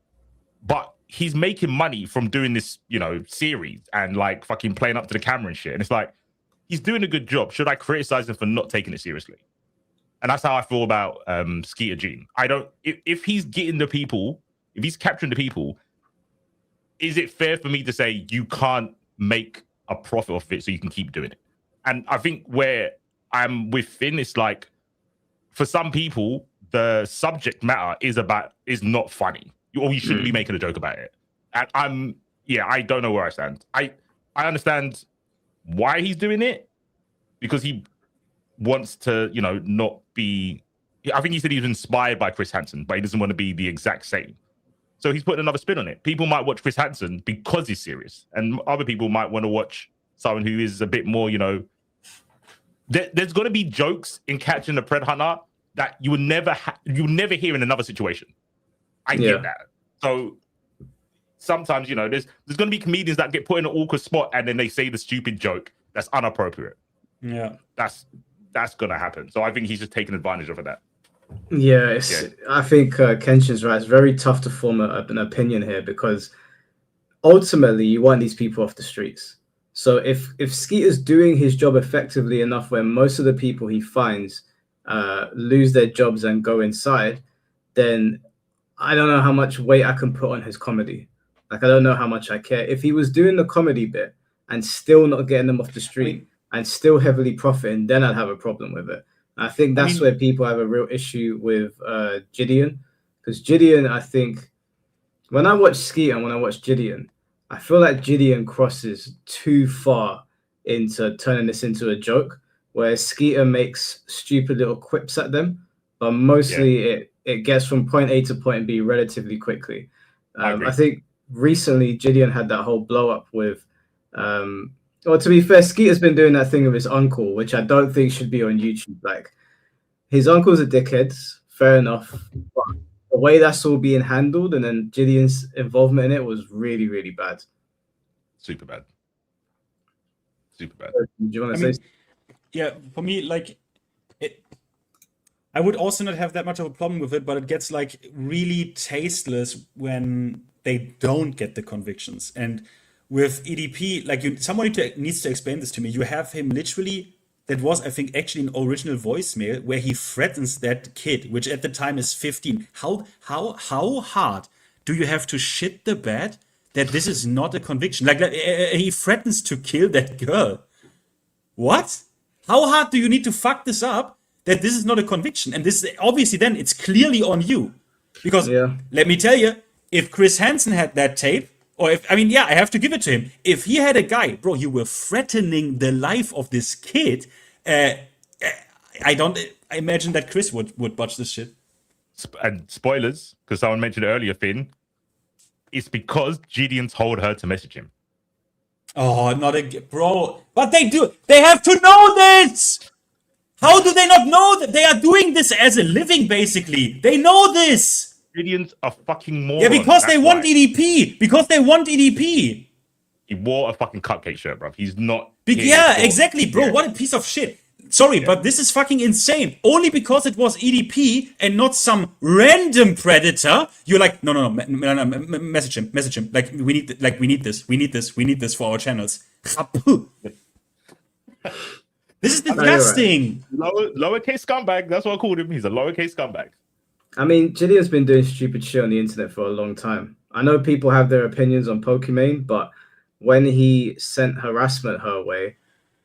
But he's making money from doing this, series and like fucking playing up to the camera and shit. And it's like, he's doing a good job. Should I criticize him for not taking it seriously? And that's how I feel about Skeeter Gene. If he's getting the people, if he's capturing the people, is it fair for me to say you can't make a profit off it so you can keep doing it? And I think where I'm with Finn, it's like, for some people, the subject matter is not funny, or you shouldn't be making a joke about it. And I don't know where I stand. I understand why he's doing it, because he wants to, not be. I think he said he was inspired by Chris Hansen, but he doesn't want to be the exact same. So he's putting another spin on it. People might watch Chris Hansen because he's serious, and other people might want to watch someone who is a bit more, There's going to be jokes in Catching the Pred Hunter that you would never hear in another situation. I get that. So sometimes, there's going to be comedians that get put in an awkward spot and then they say the stupid joke that's inappropriate.
Yeah,
that's going to happen. So I think he's just taking advantage of that.
Yeah, I think Kenshin's right. It's very tough to form an opinion here because ultimately you want these people off the streets. So if Skeeter's doing his job effectively enough where most of the people he finds lose their jobs and go inside, then I don't know how much weight I can put on his comedy. Like, I don't know how much I care. If he was doing the comedy bit and still not getting them off the street and still heavily profiting, then I'd have a problem with it. I think that's where people have a real issue with Gideon. Because Gideon, I think, when I watch Skeeter and when I watch Gideon, I feel like Gideon crosses too far into turning this into a joke, where Skeeter makes stupid little quips at them, but mostly it gets from point A to point B relatively quickly. I think recently Gideon had that whole blow up with, well, to be fair, Skeeter's been doing that thing with his uncle, which I don't think should be on YouTube. Like, his uncle's a dickhead, fair enough, but the way that's all being handled and then Gideon's involvement in it was really, really bad.
Super bad. Do
you want to say?
Yeah, for me, I would also not have that much of a problem with it, but it gets really tasteless when they don't get the convictions. And with EDP, somebody needs to explain this to me. You have him literally. That was, I think, actually an original voicemail where he threatens that kid, which at the time is 15. How hard do you have to shit the bed that this is not a conviction? He threatens to kill that girl. What? How hard do you need to fuck this up that this is not a conviction? And this, obviously, then it's clearly on you. Because let me tell you, if Chris Hansen had that tape, I have to give it to him. If he had a guy, bro, you were threatening the life of this kid. I imagine that Chris would watch this shit.
And spoilers, because someone mentioned earlier, Finn, it's because Gideon told her to message him.
Oh, bro. But they do. They have to know this. How do they not know that they are doing this as a living, basically? They know this.
Gideon's a fucking moron.
Yeah, because they want EDP. Because they want EDP.
He wore a fucking cupcake shirt, bro. He's not.
Exactly, bro. What a piece of shit. Sorry, but this is fucking insane. Only because it was EDP and not some random predator. You're like, no, message him. Like we need this for our channels. This is disgusting.
Lowercase scumbag. That's what I called him. He's a lowercase scumbag.
I mean, Jillian's been doing stupid shit on the internet for a long time. I know people have their opinions on Pokimane, but when he sent harassment her way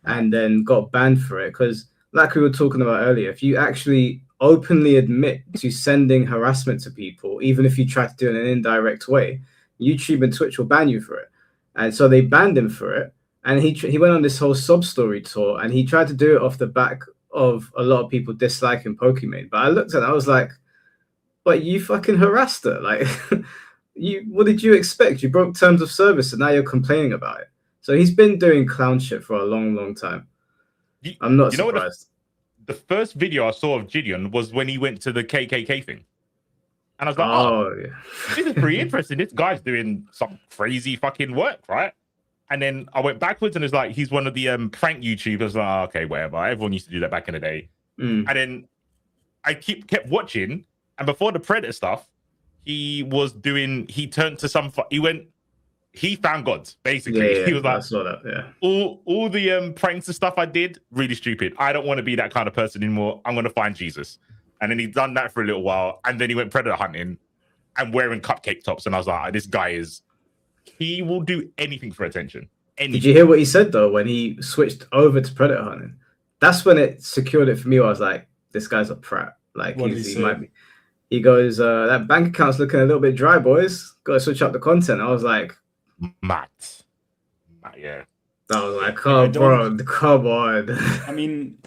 and then got banned for it, because like we were talking about earlier, if you actually openly admit to sending harassment to people, even if you try to do it in an indirect way, YouTube and Twitch will ban you for it. And so they banned him for it. And he went on this whole sob story tour, and he tried to do it off the back of a lot of people disliking Pokimane. But I looked at it, I was like, but you fucking harassed her. Like, what did you expect? You broke terms of service, and now you're complaining about it. So he's been doing clown shit for a long, long time. I'm not surprised.
The first video I saw of Gideon was when he went to the KKK thing. And I was like,
yeah.
This is pretty interesting. This guy's doing some crazy fucking work, right? And then I went backwards, and it's like, he's one of the prank YouTubers. Like, okay, whatever. Everyone used to do that back in the day. And then I kept watching. And before the Predator stuff, he turned to he found God, basically. He was like,
I saw that, yeah.
All the pranks and stuff I did, really stupid. I don't want to be that kind of person anymore. I'm going to find Jesus. And then he'd done that for a little while. And then he went Predator hunting and wearing cupcake tops. And I was like, this guy he will do anything for attention. Anything.
Did you hear what he said, though, when he switched over to Predator hunting? That's when it secured it for me. I was like, this guy's a prat. Like, he might be. He goes, that bank account's looking a little bit dry, boys. Got to switch up the content. I was like,
Matt. Yeah.
I was like, oh, bro, come on.
I mean,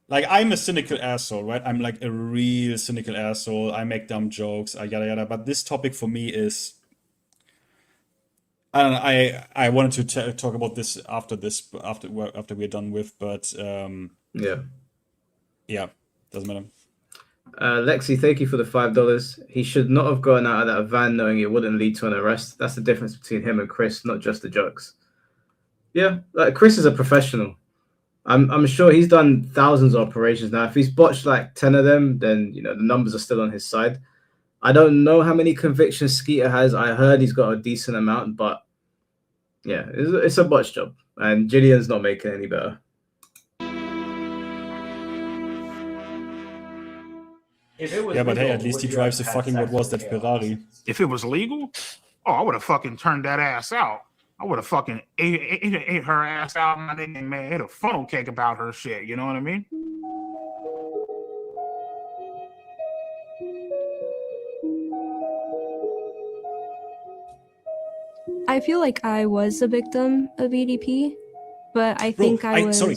like, I'm a cynical asshole, right? I'm like a real cynical asshole. I make dumb jokes, yada yada. But this topic for me is, I don't know. I wanted to talk about this after we're done with, but yeah, doesn't matter.
Lexi, thank you for the $5. He should not have gone out of that van knowing it wouldn't lead to an arrest. That's the difference between him and Chris, not just the jokes. Yeah, like Chris is a professional. I'm sure he's done thousands of operations now. If he's botched like 10 of them, then the numbers are still on his side. I don't know how many convictions Skeeter has. I heard he's got a decent amount, but yeah, it's a botch job, and Jillian's not making it any better.
Yeah, but hey, at least he drives a fucking, what was that, Ferrari?
If it was legal, I would have fucking turned that ass out. I would have fucking ate her ass out and made a funnel cake about her shit. You know what I mean?
I feel like I was a victim of EDP, but I think I was...
Sorry,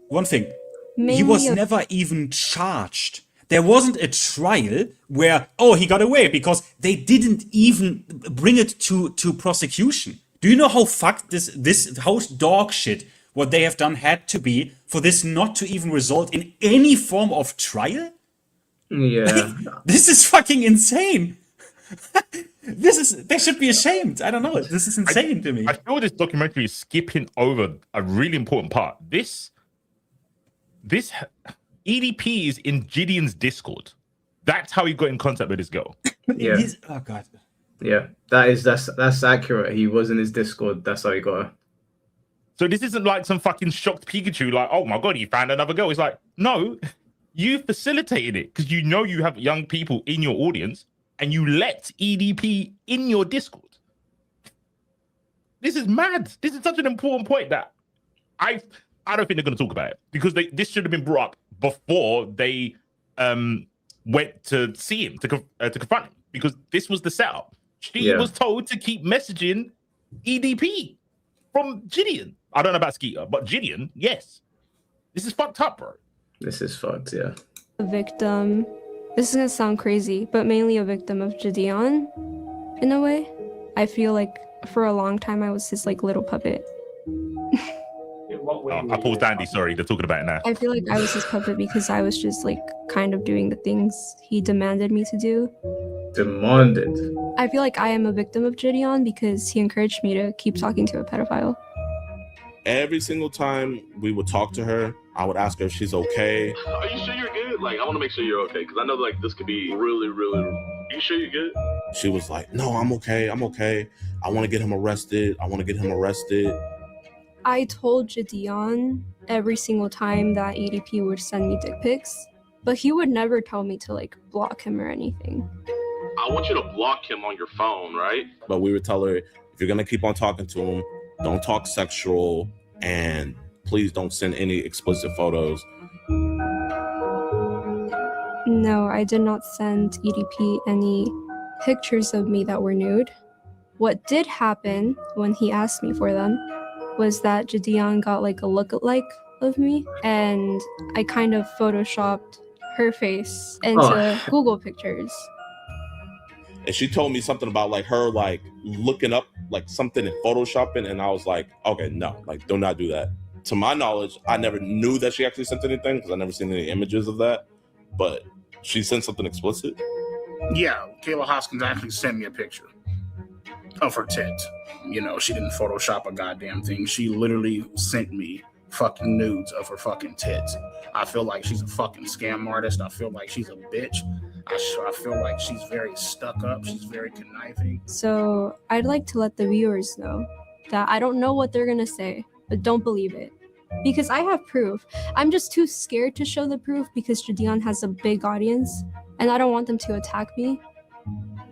one thing. He was never even charged. There wasn't a trial where, he got away, because they didn't even bring it to prosecution. Do you know how fucked this how dog shit what they have done had to be for this not to even result in any form of trial?
Yeah.
Like, this is fucking insane. They should be ashamed. I don't know. This is insane to me.
I feel this documentary is skipping over a really important part. This EDP is in Gideon's Discord. That's how he got in contact with this girl.
Yeah.
Oh god.
Yeah, that's accurate. He was in his Discord. That's how he got her.
So this isn't like some fucking shocked Pikachu, like, oh my god, he found another girl. It's like, no, you facilitated it because you have young people in your audience and you let EDP in your Discord. This is mad. This is such an important point that I don't think they're going to talk about it, because this should have been brought up before they went to see him, to confront him, because this was the setup. She was told to keep messaging EDP from Gideon. I don't know about Skeeter, but Gideon, yes. This is fucked up, bro.
This is fucked, yeah.
A victim. This is gonna sound crazy, but mainly a victim of Gideon, in a way. I feel like for a long time I was his like little puppet.
I paused Dandy, sorry, they're talking about it now.
I feel like I was his puppet because I was just like kind of doing the things he demanded me to do.
Demanded?
I feel like I am a victim of Gideon because he encouraged me to keep talking to a pedophile.
every single time we would talk to her, I would ask her if she's okay.
Are you sure you're good? Like, I want to make sure you're okay because I know like this could be really, really. Are you sure you're good?
She was like, no, I'm okay. I'm okay. I want to get him arrested. I want to get him arrested.
I told Jadion every single time that EDP would send me dick pics, but he would never tell me to like block him or anything.
I want you to block him on your phone, right?
But we would tell her, if you're going to keep on talking to him, don't talk sexual, and please don't send any explicit photos.
No, I did not send EDP any pictures of me that were nude. What did happen when he asked me for them was that Jadion got like a lookalike of me, and I kind of photoshopped her face into Google pictures.
And she told me something about like her like looking up like something in photoshopping, and I was like, okay, no, like do not do that. To my knowledge, I never knew that she actually sent anything because I never seen any images of that, but she sent something explicit.
Yeah, Kayla Hoskins actually sent me a picture of her tit. You know, she didn't Photoshop a goddamn thing. She literally sent me fucking nudes of her fucking tits. I feel like she's a fucking scam artist. I feel like she's a bitch. I feel like she's very stuck up. She's very conniving.
So I'd like to let the viewers know that I don't know what they're gonna say, but don't believe it. Because I have proof. I'm just too scared to show the proof because Jadion has a big audience and I don't want them to attack me.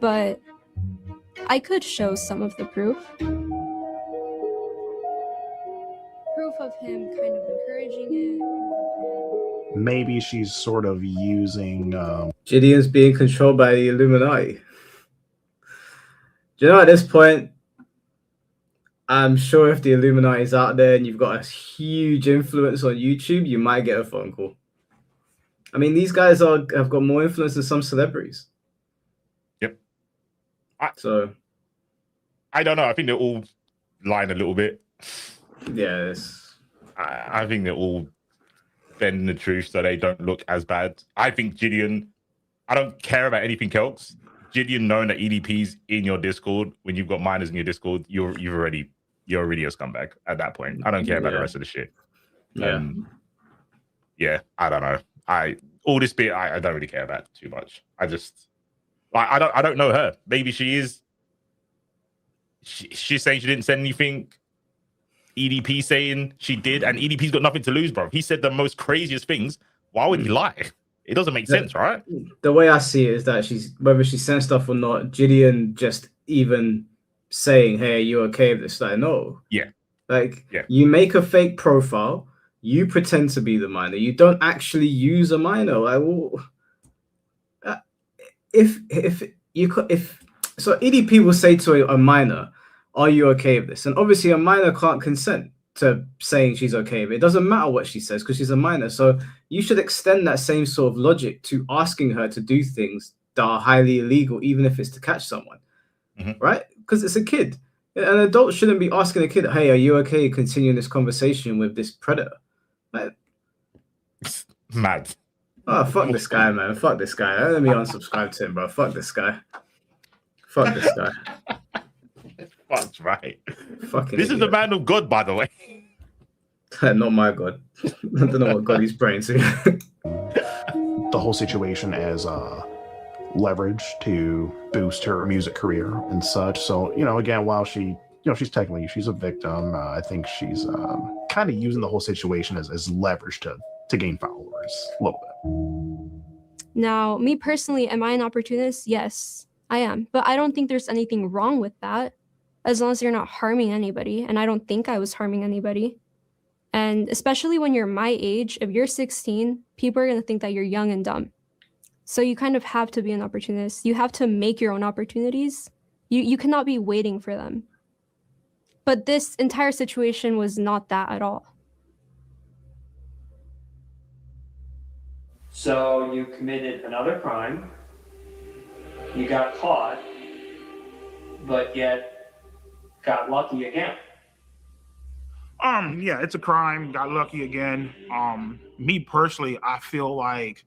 But I could show some of the proof. Proof of him kind of encouraging it.
Maybe she's sort of using...
Gideon's being controlled by the Illuminati. Do you know, at this point, I'm sure if the Illuminati is out there and you've got a huge influence on YouTube, you might get a phone call. I mean, these guys have got more influence than some celebrities.
Yep.
I
don't know. I think they're all lying a little bit.
Yeah,
I think they're all bending the truth so they don't look as bad. I think Gideon, I don't care about anything else. Gideon knowing that EDP's in your Discord, when you've got minors in your Discord, you're already a scumbag at that point. I don't care about the rest of the shit.
Yeah.
I don't know. All this bit I don't really care about too much. I just I don't know her. Maybe she is. She's saying she didn't send anything. EDP saying she did, and EDP's got nothing to lose, bro. He said the most craziest things. Why would he lie? It doesn't make sense, right?
The way I see it is that whether she sent stuff or not, Gideon just even saying, "Hey, are you okay with this?" Like, no.
Yeah.
You make a fake profile, you pretend to be the minor, you don't actually use a minor. Like, well, if so, EDP will say to a minor, "Are you okay with this?" And obviously, a minor can't consent to saying she's okay with it. It doesn't matter what she says because she's a minor. So you should extend that same sort of logic to asking her to do things that are highly illegal, even if it's to catch someone, right? Because it's a kid. An adult shouldn't be asking a kid, "Hey, are you okay continuing this conversation with this predator?" Like,
mad.
Oh, fuck this guy, man. Fuck this guy. Let me unsubscribe to him, bro. Fuck this guy. Fuck this guy.
That's right.
Fucking
this is the man of God, by the way.
Not my God. I don't know what God he's praying to.
The whole situation as leverage to boost her music career and such. So, again, while she's a victim, I think she's kind of using the whole situation as leverage to gain followers a little bit.
Now, me personally, am I an opportunist? Yes, I am. But I don't think there's anything wrong with that, as long as you're not harming anybody. And I don't think I was harming anybody. And especially when you're my age, if you're 16, people are going to think that you're young and dumb. So you kind of have to be an opportunist. You have to make your own opportunities. You cannot be waiting for them. But this entire situation was not that at all.
So you committed another crime. You got caught, but yet got lucky again.
Yeah, it's a crime. Got lucky again. Me personally, I feel like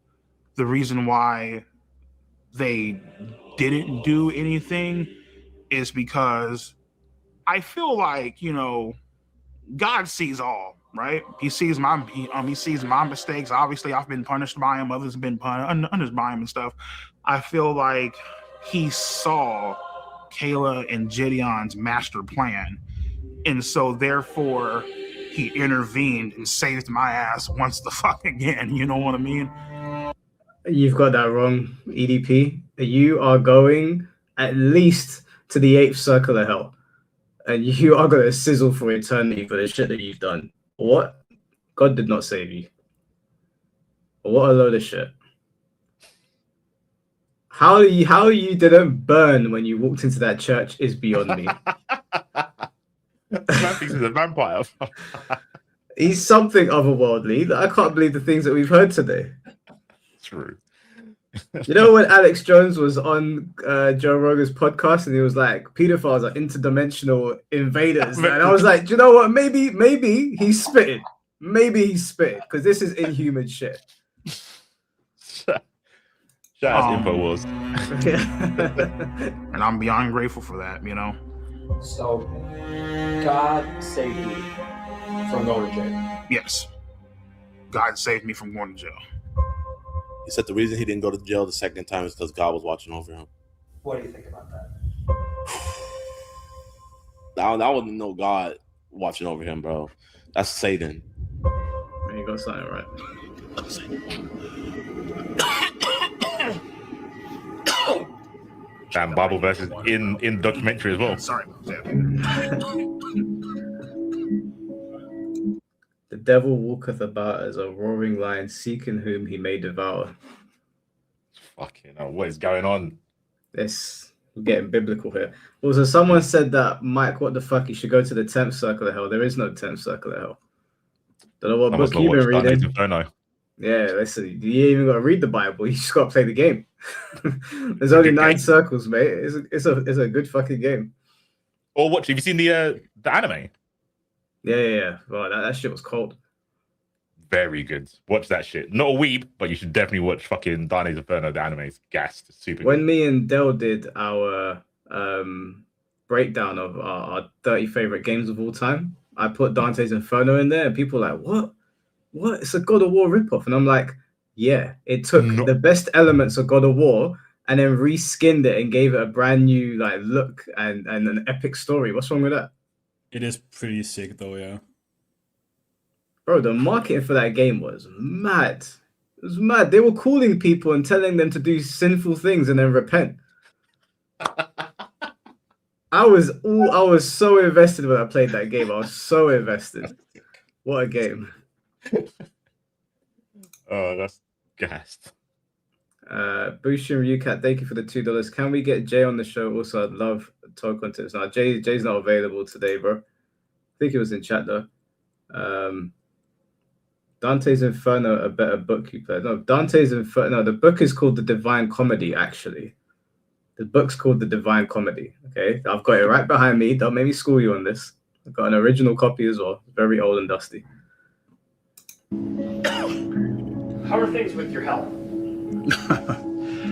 the reason why they didn't do anything is because I feel like, God sees all, right? He sees he sees my mistakes. Obviously, I've been punished by him. Others have been punished by him and stuff. I feel like he saw Kayla and Gideon's master plan, and so therefore he intervened and saved my ass once the fuck again. You know what I mean?
You've got that wrong, EDP. You are going at least to the 8th circle of hell. And you are going to sizzle for eternity for the shit that you've done. What? God did not save you. What a load of shit. How you didn't burn when you walked into that church is beyond me.
Man thinks he's a vampire.
He's something otherworldly. I can't believe the things that we've heard today.
True.
You know when Alex Jones was on Joe Rogan's podcast and he was like, pedophiles are interdimensional invaders. And I was like, do you know what? Maybe he's spitting. Maybe he's spitting because this is inhuman shit.
Shout out to InfoWars.
And I'm beyond grateful for that, you know?
So, God saved you from going to jail.
Yes. God saved me from going to jail.
He said the reason he didn't go to jail the second time is because God was watching over him.
What do you think about that?
That wasn't no God watching over him, bro. That's Satan.
Man, you got something right.
Damn, Bible verses in documentary as well.
Sorry.
The devil walketh about as a roaring lion, seeking whom he may devour.
Fucking hell, what is going on?
We're getting biblical here. Also, someone said that, Mike, what the fuck, you should go to the 10th circle of hell. There is no 10th circle of hell. Don't know what book you've been reading. Yeah, listen, you ain't even got to read the Bible. You just got to play the game. There's only 9 circles, mate. It's a good fucking game.
Or watch. Have you seen the anime?
Yeah. Well, that shit was cold.
Very good. Watch that shit. Not a weeb, but you should definitely watch fucking Dante's Inferno. The anime is gassed. It's super
When
good.
me and Del did our breakdown of our 30 favorite games of all time, I put Dante's Inferno in there, and people were like, what? It's a God of War ripoff. And I'm like, yeah, it took the best elements of God of War and then reskinned it and gave it a brand new like look and an epic story. What's wrong with that?
It is pretty sick though, yeah.
Bro, the marketing for that game was mad. It was mad. They were calling people and telling them to do sinful things and then repent. I was so invested when I played that game. I was so invested. What a game.
Oh, that's gassed.
Bushim Ryukat, thank you for the $2. Can we get Jay on the show? Also, I'd love talk on tips. Now, Jay's not available today, bro. I think he was in chat though. Dante's Inferno, a better book you played. No, Dante's Inferno. No, the book is called The Divine Comedy, actually. The book's called The Divine Comedy. Okay, I've got it right behind me. Don't make me school you on this. I've got an original copy as well. Very old and dusty.
How are things with your health?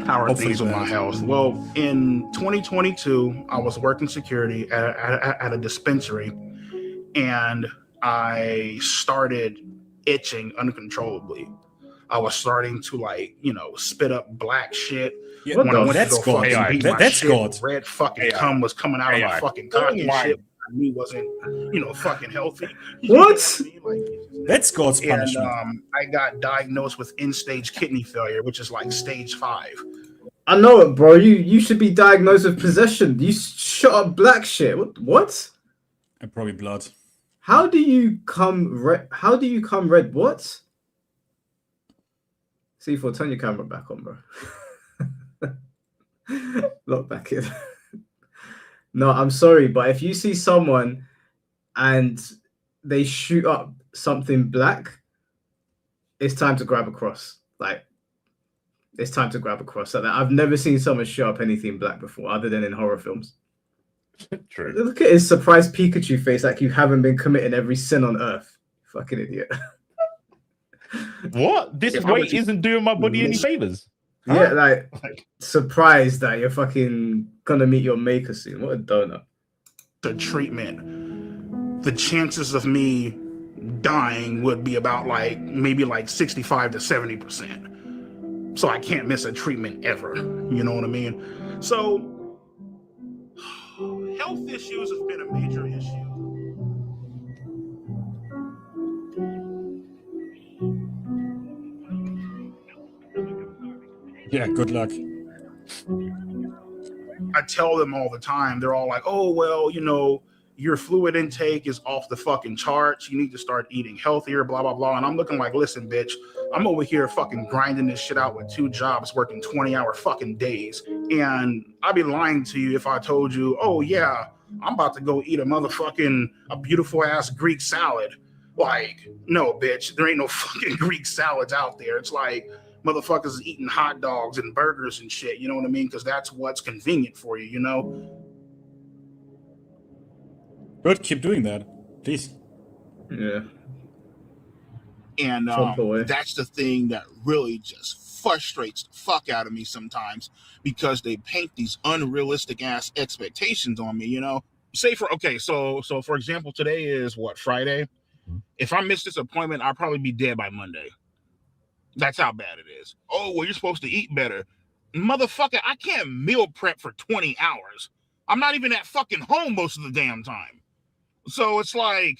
How are things with my health? Well, in 2022, I was working security at a dispensary, and I started itching uncontrollably. I was starting to spit up black shit.
Yeah, that's God. That's God.
Red fucking cum was coming out of my fucking cock and shit. I knew wasn't, fucking healthy.
What?
That's God's punishment.
And I got diagnosed with end-stage kidney failure, which is like stage 5.
I know it, bro. You should be diagnosed with possession. You shot up black shit. What?
And probably blood.
How do you come red? What? C4, turn your camera back on, bro. Look back in. No, I'm sorry, but if you see someone and they shoot up something black, it's time to grab a cross. It's time to grab a cross. I've never seen someone shoot up anything black before, other than in horror films.
True.
Look at his surprised Pikachu face, like you haven't been committing every sin on earth. Fucking idiot.
What? This weight isn't doing my body any favors.
Yeah, like surprised that you're fucking gonna meet your maker soon. What a donut.
The treatment the chances of me dying would be about like maybe like 65 to 70%. So I can't miss a treatment ever. You know what I mean? So health issues have been a major issue.
Yeah, good luck.
I tell them all the time, they're all like, oh, well, you know, your fluid intake is off the fucking charts. You need to start eating healthier, blah, blah, blah. And I'm looking like, listen, bitch, I'm over here fucking grinding this shit out with 2 jobs, working 20-hour fucking days. And I'd be lying to you if I told you, oh, yeah, I'm about to go eat a beautiful ass Greek salad. Like, no, bitch, there ain't no fucking Greek salads out there. It's like motherfuckers eating hot dogs and burgers and shit. You know what I mean? Because that's what's convenient for you, you know?
Good, keep doing that, please.
Yeah.
And that's the thing that really just frustrates the fuck out of me sometimes, because they paint these unrealistic ass expectations on me, you know? So for example, today is what, Friday? If I miss this appointment, I'll probably be dead by Monday. That's how bad it is. Oh, well, you're supposed to eat better. Motherfucker, I can't meal prep for 20 hours. I'm not even at fucking home most of the damn time. So it's like,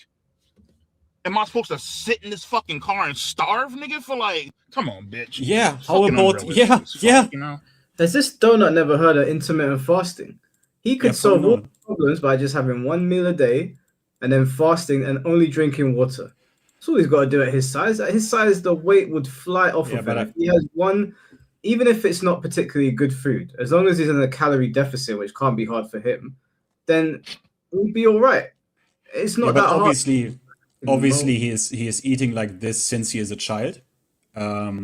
am I supposed to sit in this fucking car and starve, nigga, for like, come on, bitch.
Yeah,
It's
how
fucking
about,
unrealistic as fuck, you know?
Has this donut never heard of intermittent fasting? He could
Yeah,
solve all
probably
the problems by just having 1 meal a day and then fasting and only drinking water. That's all he's got to do at his size. At his size, the weight would fly off
Yeah,
of
but
him. If he has one, even if it's not particularly good food, as long as he's in a calorie deficit, which can't be hard for him, then he'll be all right. It's not
Yeah,
that
but
hard.
obviously he is eating like this since he is a child.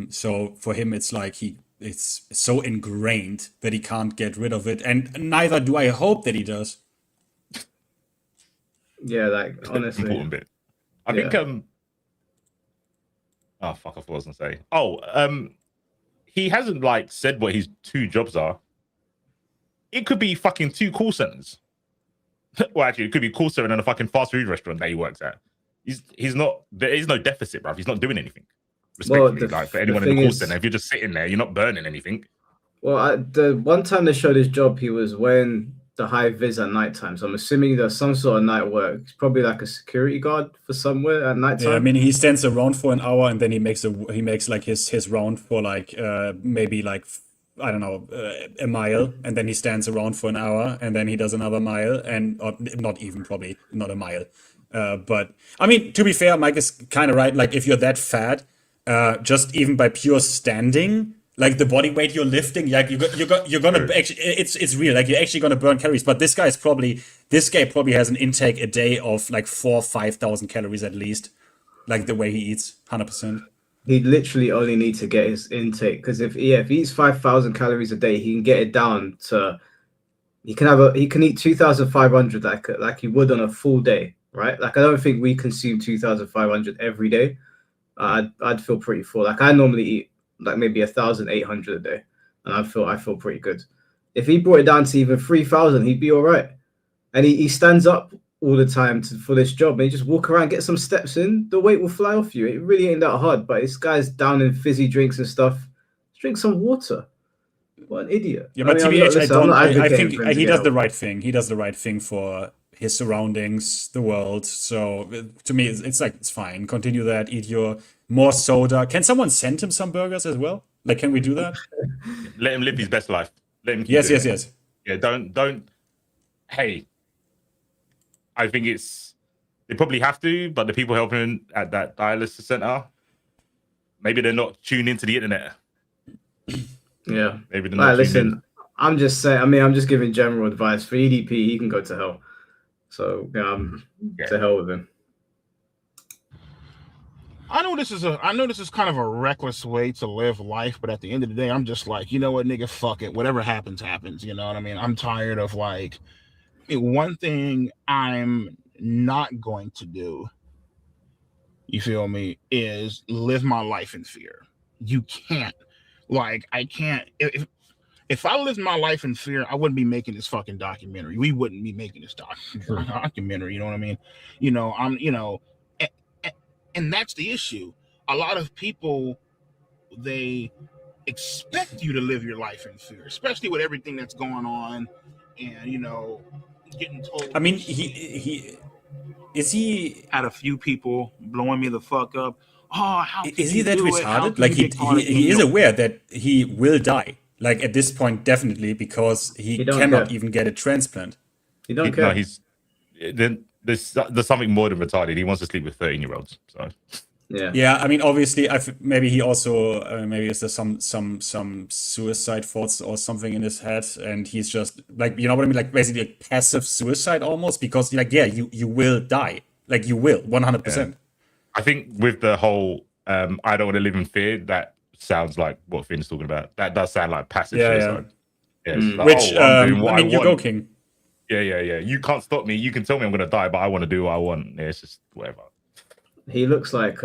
So for him, it's like it's so ingrained that he can't get rid of it, and neither do I hope that he does.
Yeah, like honestly,
important bit. I think oh fuck, I was gonna say. He hasn't like said what his 2 jobs are. It could be fucking 2 call centers. Well, actually, it could be call center and a fucking fast food restaurant that he works at. He's not. There is no deficit, bruv. He's not doing anything. Respectfully, like for anyone in the call center, if you're just sitting there, you're not burning anything.
Well, the one time they showed his job, he was wearing the high vis at nighttime. So I'm assuming there's some sort of night work. He's probably like a security guard for somewhere at nighttime.
Yeah, I mean, he stands around for an hour and then he makes like his round for like maybe like I don't know, a mile, and then he stands around for an hour and then he does another mile, and or not even, probably not a mile. But I mean, to be fair, Mike is kind of right. Like if you're that fat, just even by pure standing, like the body weight you're lifting, like you're gonna actually, it's real. Like you're actually gonna burn calories. But this guy probably has an intake a day of like 4,000 or 5,000 calories at least. Like the way he eats, 100%.
He literally only needs to get his intake, because if he eats 5,000 calories a day, he can get it down to he can eat 2,500 like he would on a full day, right? Like I don't think we consume 2,500 every day. I'd feel pretty full. Like I normally eat like maybe 1,800 a day, and I feel pretty good. If he brought it down to even 3,000, he'd be all right. And he stands up all the time for this job, and you just walk around, get some steps in, the weight will fly off you. It really ain't that hard. But this guy's down in fizzy drinks and stuff. Just drink some water. What an idiot.
Yeah, but
I
think he does the right thing. He does the right thing for his surroundings, the world. So to me, it's like, it's fine. Continue that. Eat your more soda. Can someone send him some burgers as well? Like, can we do that?
Let him live his best life. Let him.
Yes.
Yeah, don't. Hey, I think they probably have to, but the people helping him at that dialysis center, maybe they're not tuned into the internet.
Yeah.
Maybe they're not tuned in.
I'm just saying, I'm just giving general advice. For EDP, he can go to hell. So, to hell with him.
I know this is kind of a reckless way to live life, but at the end of the day, I'm just like, you know what, nigga, fuck it. Whatever happens, happens. You know what I mean? I'm tired of like, one thing I'm not going to do, you feel me, is live my life in fear. You can't. Like, I can't. if I lived my life in fear, I wouldn't be making this fucking documentary. We wouldn't be making this documentary. You know what I mean? And that's the issue. A lot of people, they expect you to live your life in fear, especially with everything that's going on, and getting told.
I mean, he
had a few people blowing me the fuck up. Oh, how
is he that retarded? Like he is aware that he will die. Like at this point, definitely, because he cannot even get a transplant.
He don't care.
No, there's something more than retarded. He wants to sleep with 13-year-olds. So
yeah. I mean, obviously, maybe he also maybe is there some suicide thoughts or something in his head, and he's just like, you know what I mean, like basically like passive suicide almost, because like you will die, like you will 100%.
I think with the whole I don't want to live in fear, that sounds like what Finn's talking about. That does sound like passive suicide. Yeah. Like,
which I mean, you're joking.
Yeah. You can't stop me. You can tell me I'm going to die, but I want to do what I want. Yeah, it's just whatever.
He looks like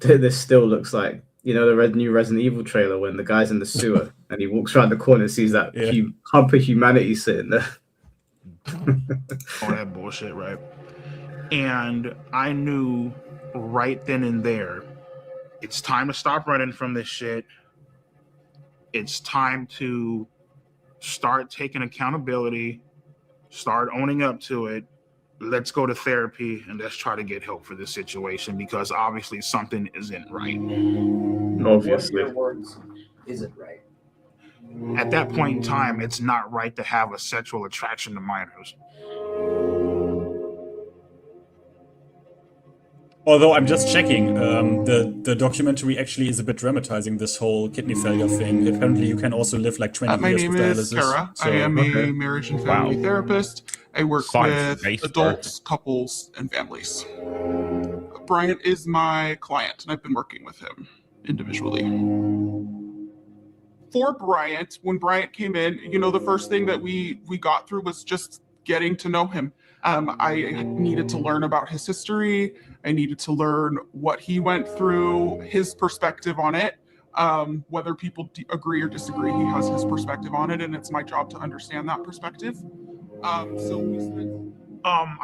this still looks like the new Resident Evil trailer when the guy's in the sewer and he walks around the corner and sees that hump of humanity sitting there.
All that bullshit, right? And I knew right then and there, it's time to stop running from this shit. It's time to start taking accountability, start owning up to it. Let's go to therapy and let's try to get help for this situation, because obviously something isn't right.
Obviously.
What, in your words, isn't right?
At that point in time, it's not right to have a sexual attraction to minors.
Although I'm just checking, the documentary actually is a bit dramatizing this whole kidney failure thing. Apparently, you can also live like 20 years with dialysis.
My name is Tara. I am a marriage and family therapist. I work with adults, couples, and families. Bryant is my client, and I've been working with him individually. For Bryant, when Bryant came in, the first thing that we got through was just getting to know him. I needed to learn about his history. I needed to learn what he went through, his perspective on it. Whether people agree or disagree, he has his perspective on it, and it's my job to understand that perspective.
I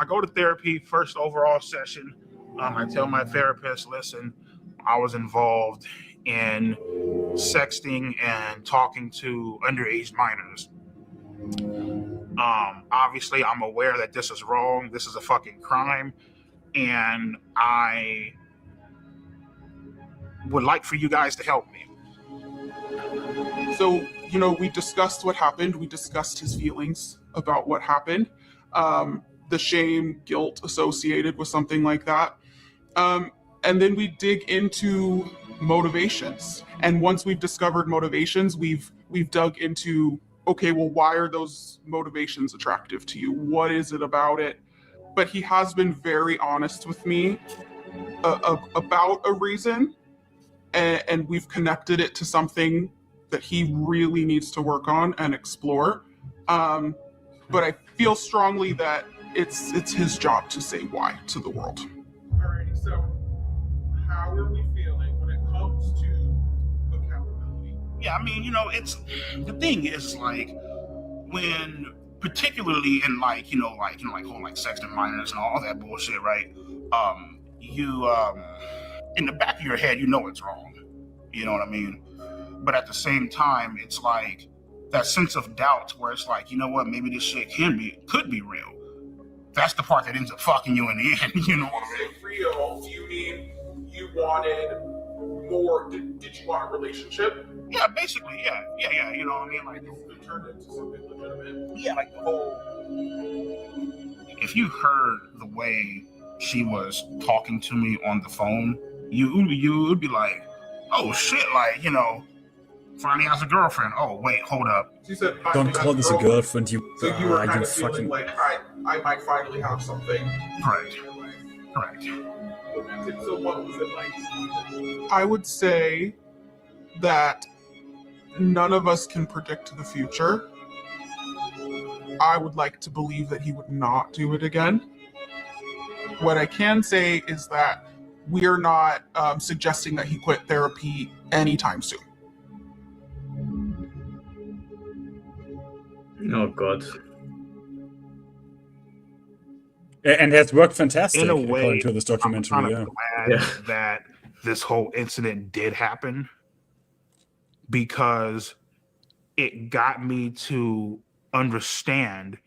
go to therapy, first overall session. I tell my therapist, listen, I was involved in sexting and talking to underage minors. Obviously, I'm aware that this is wrong. This is a fucking crime. And I would like for you guys to help me.
So, we discussed what happened. We discussed his feelings about what happened. The shame, guilt associated with something like that. And then we dig into motivations. And once we've discovered motivations, we've dug into, okay, well, why are those motivations attractive to you? What is it about it? But he has been very honest with me about a reason, and we've connected it to something that he really needs to work on and explore. But I feel strongly that it's his job to say why to the world. Alrighty, so how are we feeling when it comes to accountability?
Yeah, I mean, it's the thing is like when, particularly in whole sexting minors and all that bullshit, right? You in the back of your head, it's wrong. You know what I mean? But at the same time, it's like that sense of doubt where it's like, maybe this shit could be real. That's the part that ends up fucking you in the end. You know what I mean?
Real? Do you mean you wanted more? Did you want a relationship?
Yeah, basically, yeah. You know what I mean? Like,
it turned into something legitimate.
Yeah, like the whole. If you heard the way she was talking to me on the phone, you would be like, oh shit, like, finally has a girlfriend. Oh wait, hold up.
She said,
don't call this a girlfriend, you.
So you were kind of
fucking
feeling like I might finally have something.
Correct.
So what was it like? I would say that none of us can predict the future. I would like to believe that he would not do it again. What I can say is that we are not suggesting that he quit therapy anytime soon.
Oh God.
And has worked fantastic
In a way,
according to this documentary.
I'm kind of glad that this whole incident did happen, because it got me to understand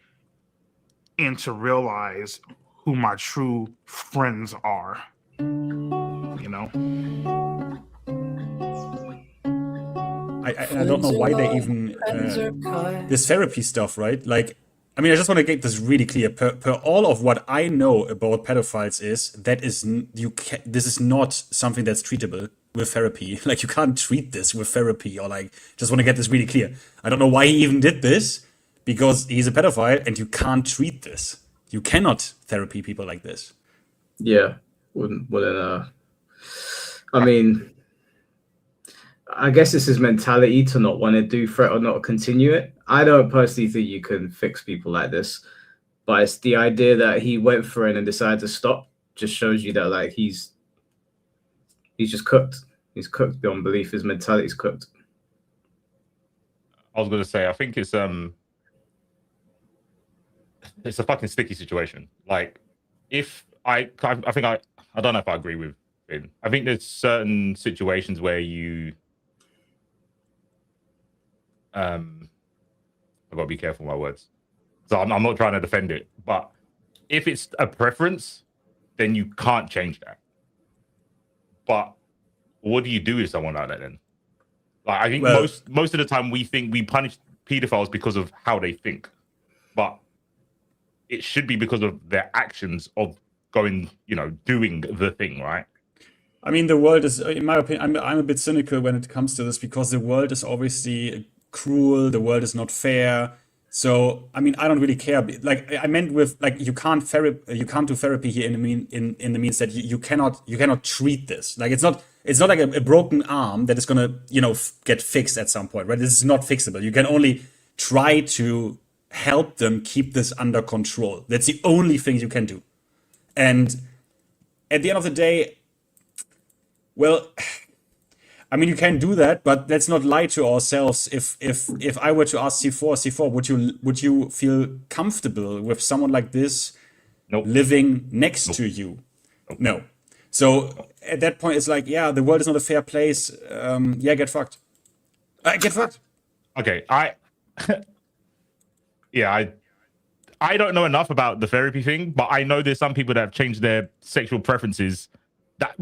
and to realize who my true friends are. You know?
I don't know why they even this therapy stuff, right? Like, I mean, I just want to get this really clear. Per all of what I know about pedophiles is that this is not something that's treatable with therapy. Like, you can't treat this with therapy, or like, just want to get this really clear. I don't know why he even did this, because he's a pedophile and you can't treat this. You cannot therapy people like this.
Yeah, I mean, I guess it's his mentality to not want to do threat or not continue it. I don't personally think you can fix people like this, but it's the idea that he went for it and decided to stop just shows you that like he's just cooked. He's cooked beyond belief. His mentality's cooked.
I was gonna say, I think it's a fucking sticky situation. Like, if I don't know if I agree with Finn. I think there's certain situations where you I've got to be careful with my words. So I'm not trying to defend it, but if it's a preference, then you can't change that. But what do you do with someone like that then? Like, I think most of the time we think we punish pedophiles because of how they think, but it should be because of their actions of going, doing the thing, right?
I mean, the world is, in my opinion, I'm a bit cynical when it comes to this, because the world is obviously cruel. The world is not fair. So, I mean, I don't really care. Like, I meant with, like, you can't do therapy here in the means that you cannot treat this. Like, it's not like a broken arm that is gonna get fixed at some point, right? This is not fixable. You can only try to help them keep this under control. That's the only thing you can do. And at the end of the day, well, I mean, you can do that, but let's not lie to ourselves. If I were to ask C4, would you feel comfortable with someone like this living next to you? No. So at that point, it's like, yeah, the world is not a fair place. Yeah, get fucked. Get fucked.
Okay, I don't know enough about the therapy thing, but I know there's some people that have changed their sexual preferences that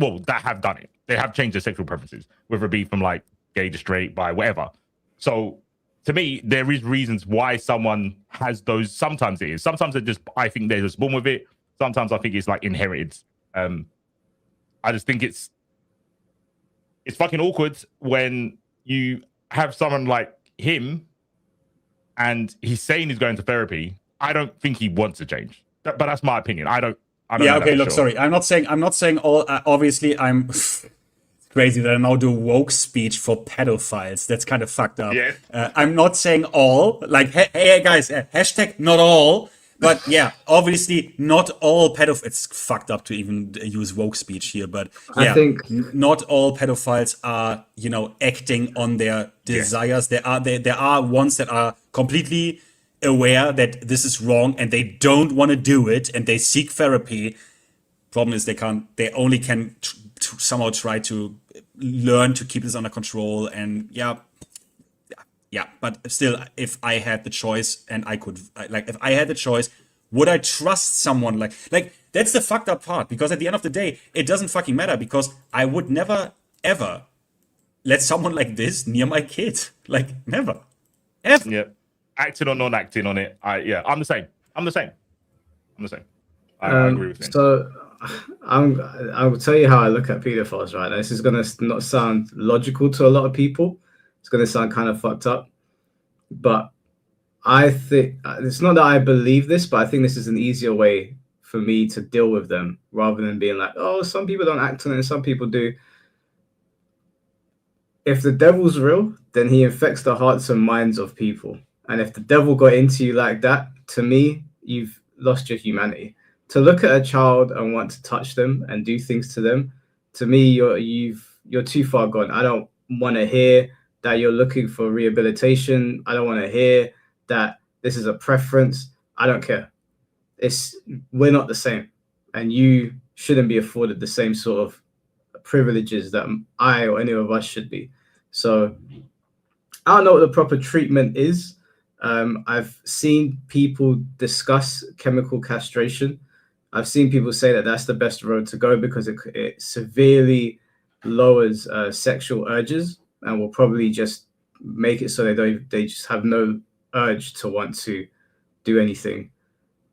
have done it. They have changed their sexual preferences, whether it be from like gay to straight, bi, whatever. So to me, there is reasons why someone has those. Sometimes it is. Sometimes I think they're just born with it. Sometimes I think it's like inherited. I just think it's fucking awkward when you have someone like him and he's saying he's going to therapy. I don't think he wants to change. But that's my opinion. I don't
yeah, okay, look, sorry. I'm not saying all, obviously I'm crazy that I now do woke speech for pedophiles. That's kind of fucked up.
Yeah.
I'm not saying all, like, hey guys, hashtag not all, but yeah, obviously not all pedophiles. It's fucked up to even use woke speech here, but yeah,
I think
not all pedophiles are, acting on their desires. Yeah. There are ones that are completely aware that this is wrong and they don't want to do it and they seek therapy. Problem is they only can somehow try to learn to keep this under control. And yeah, but still, if I had the choice and would I trust someone like that's the fucked up part, because at the end of the day, it doesn't fucking matter, because I would never ever let someone like this near my kid. Like, never, ever.
Yeah. Acting or non-acting on it, I'm the same. I agree with you.
So I will tell you how I look at pedophiles, right? This is gonna not sound logical to a lot of people. It's gonna sound kind of fucked up, but I think it's not that I believe this, but I think this is an easier way for me to deal with them, rather than being like, oh, some people don't act on it and some people do. If the devil's real, then he infects the hearts and minds of people. And if the devil got into you like that, to me, you've lost your humanity. To look at a child and want to touch them and do things to them, to me, you're too far gone. I don't want to hear that you're looking for rehabilitation. I don't want to hear that This is a preference. I don't care. We're not the same, and you shouldn't be afforded the same sort of privileges that I or any of us should be. So I don't know what the proper treatment is. I've seen people discuss chemical castration. I've seen people say that that's the best road to go because it severely lowers sexual urges and will probably just make it so they just have no urge to want to do anything.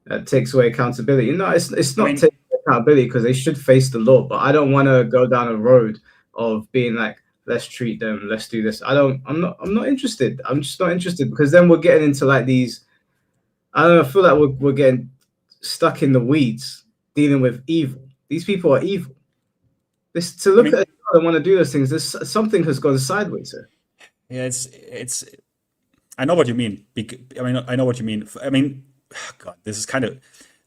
That takes away accountability. No, it's not taking accountability because they should face the law. But I don't want to go down a road of being like, let's treat them, let's do this. I'm not interested. I'm just not interested because then we're getting into like these. I don't know. I feel like we're getting stuck in the weeds dealing with evil. These people are evil. To look at and want to do those things, something has gone sideways here.
Yeah, it's. I know what you mean. I know what you mean. I mean, God, this is kind of.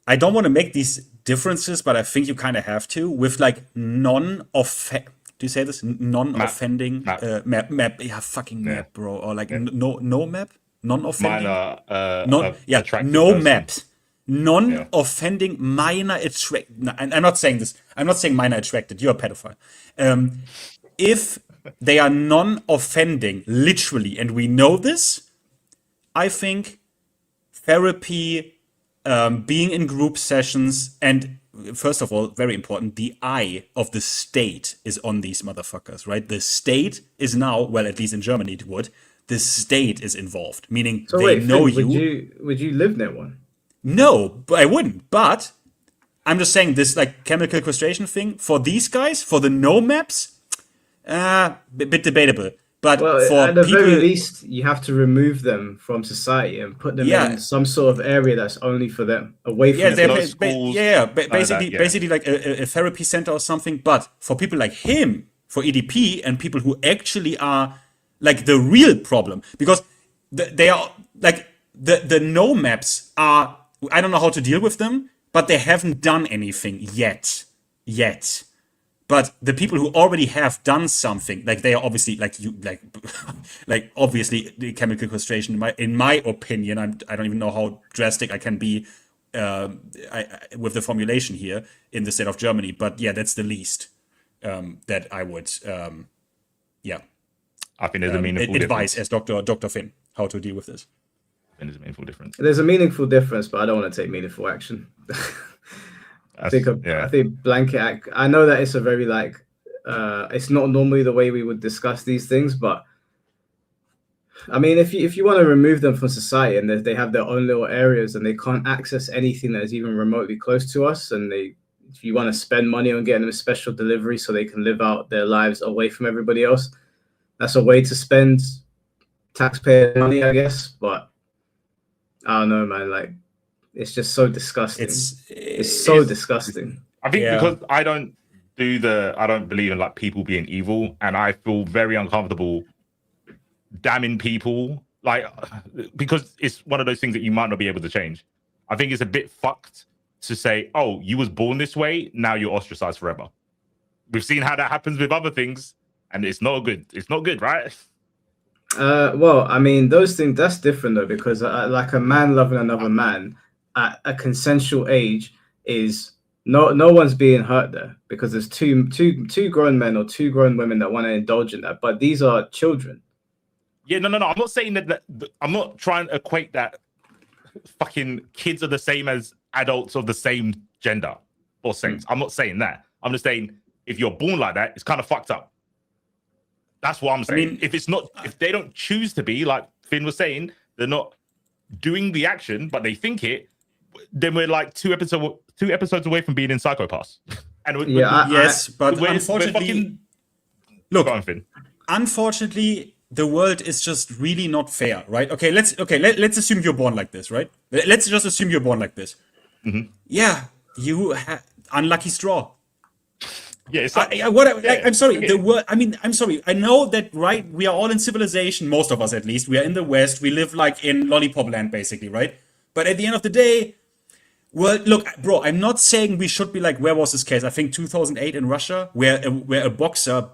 I don't want to make these differences, but I think you kind of have to with like do you say this? Non-offending map. Yeah, fucking map, bro. Or like no map, non-offending. No maps. Non-offending minor attracted. I'm not saying this. I'm not saying minor attracted. You're a pedophile. If they are non-offending, literally, and we know this, I think therapy, being in group sessions, and first of all, very important, the eye of the state is on these motherfuckers, right? The state is now, well, at least in Germany it would, the state is involved, meaning know you.
Would you live near one?
No, I wouldn't. But I'm just saying this like chemical castration thing for these guys, for the no maps, a bit debatable. But for
at the
people,
very least, you have to remove them from society and put them in some sort of area that's only for them, away from
schools. Basically like a therapy center or something. But for people like him, for EDP, and people who actually are like the real problem, because they are like the no maps are. I don't know how to deal with them, but they haven't done anything yet. But the people who already have done something, like they are obviously like obviously the chemical castration. In my opinion, I don't even know how drastic I can be with the formulation here in the state of Germany. But yeah, that's the least that I would.
I think there's a meaningful
advice
difference.
as Dr. Finn how to deal with this.
There's a meaningful difference.
There's a meaningful difference, but I don't want to take meaningful action. I think blanket act. I know that it's a very it's not normally the way we would discuss these things, but I mean, if you want to remove them from society and they have their own little areas and they can't access anything that is even remotely close to us, and if you want to spend money on getting them a special delivery so they can live out their lives away from everybody else, that's a way to spend taxpayer money, I guess. But I don't know, man. Like, it's just so disgusting. It's so disgusting.
I think because I don't believe in like people being evil, and I feel very uncomfortable damning people, like, because it's one of those things that you might not be able to change. I think it's a bit fucked to say, oh, you was born this way, now you're ostracized forever. We've seen how that happens with other things, and it's not good. It's not good, right?
Well, I mean, those things, that's different though, because like a man loving another man at a consensual age is no one's being hurt there, because there's two grown men or two grown women that want to indulge in that, but these are children.
Yeah, no. I'm not saying that I'm not trying to equate that fucking kids are the same as adults of the same gender or sex. I'm not saying that. I'm just saying if you're born like that, it's kind of fucked up. That's what I'm saying. I mean, if they don't choose to be, like Finn was saying, they're not doing the action, but they think it, then we're like two episodes away from being in Psychopaths. And
but unfortunately,
look, go on, Finn.
Unfortunately, the world is just really not fair, right? Let's assume you're born like this, right? Let's just assume you're born like this.
Mm-hmm.
Yeah, you unlucky straw.
Yeah,
I'm sorry. The word. I mean, I'm sorry. I know that, right? We are all in civilization. Most of us, at least. We are in the West. We live like in lollipop land, basically, right? But at the end of the day, well, look, bro. I'm not saying we should be like. Where was this case? I think 2008 in Russia, where a boxer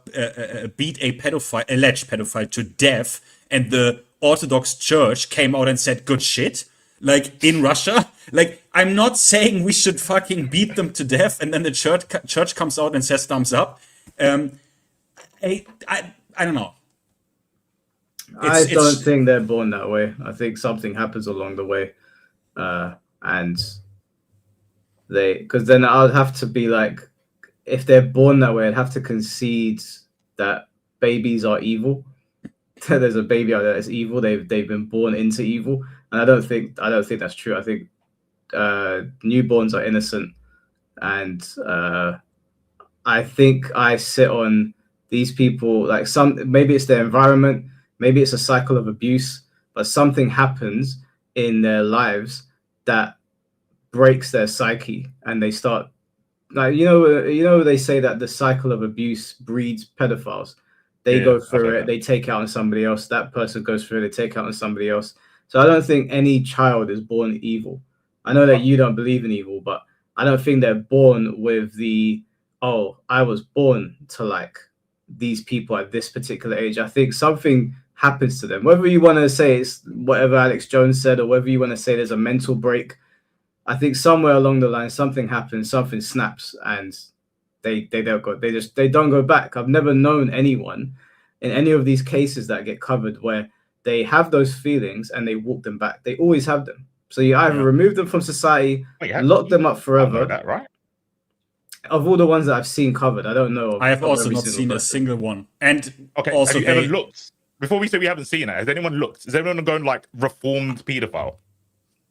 beat alleged pedophile to death, and the Orthodox Church came out and said, "Good shit." like in Russia. Like, I'm not saying we should fucking beat them to death and then the church comes out and says thumbs up. I don't know.
I don't think they're born that way. I think something happens along the way, and because then I'd have to be like, if they're born that way, I'd have to concede that babies are evil. There's a baby out there that's evil. They've been born into evil, and I don't think that's true. I think newborns are innocent, and I think I sit on these people like maybe it's their environment, maybe it's a cycle of abuse, but something happens in their lives that breaks their psyche, and they start like they say that the cycle of abuse breeds pedophiles. They go through it, they take out on somebody else. That person goes through it, they take out on somebody else. So I don't think any child is born evil. I know that you don't believe in evil, but I don't think they're born with I was born to like these people at this particular age. I think something happens to them. Whether you want to say it's whatever Alex Jones said, or whether you want to say there's a mental break, I think somewhere along the line something happens, something snaps, and they don't go. They don't go back. I've never known anyone in any of these cases that get covered where they have those feelings and they walk them back. They always have them. So you either remove them from society, lock them up forever.
That, right?
Of all the ones that I've seen covered, I don't know.
I have also not seen a single one. And
okay,
also,
have you ever looked? Before we say we haven't seen it, has anyone looked? Is anyone going like reformed pedophile?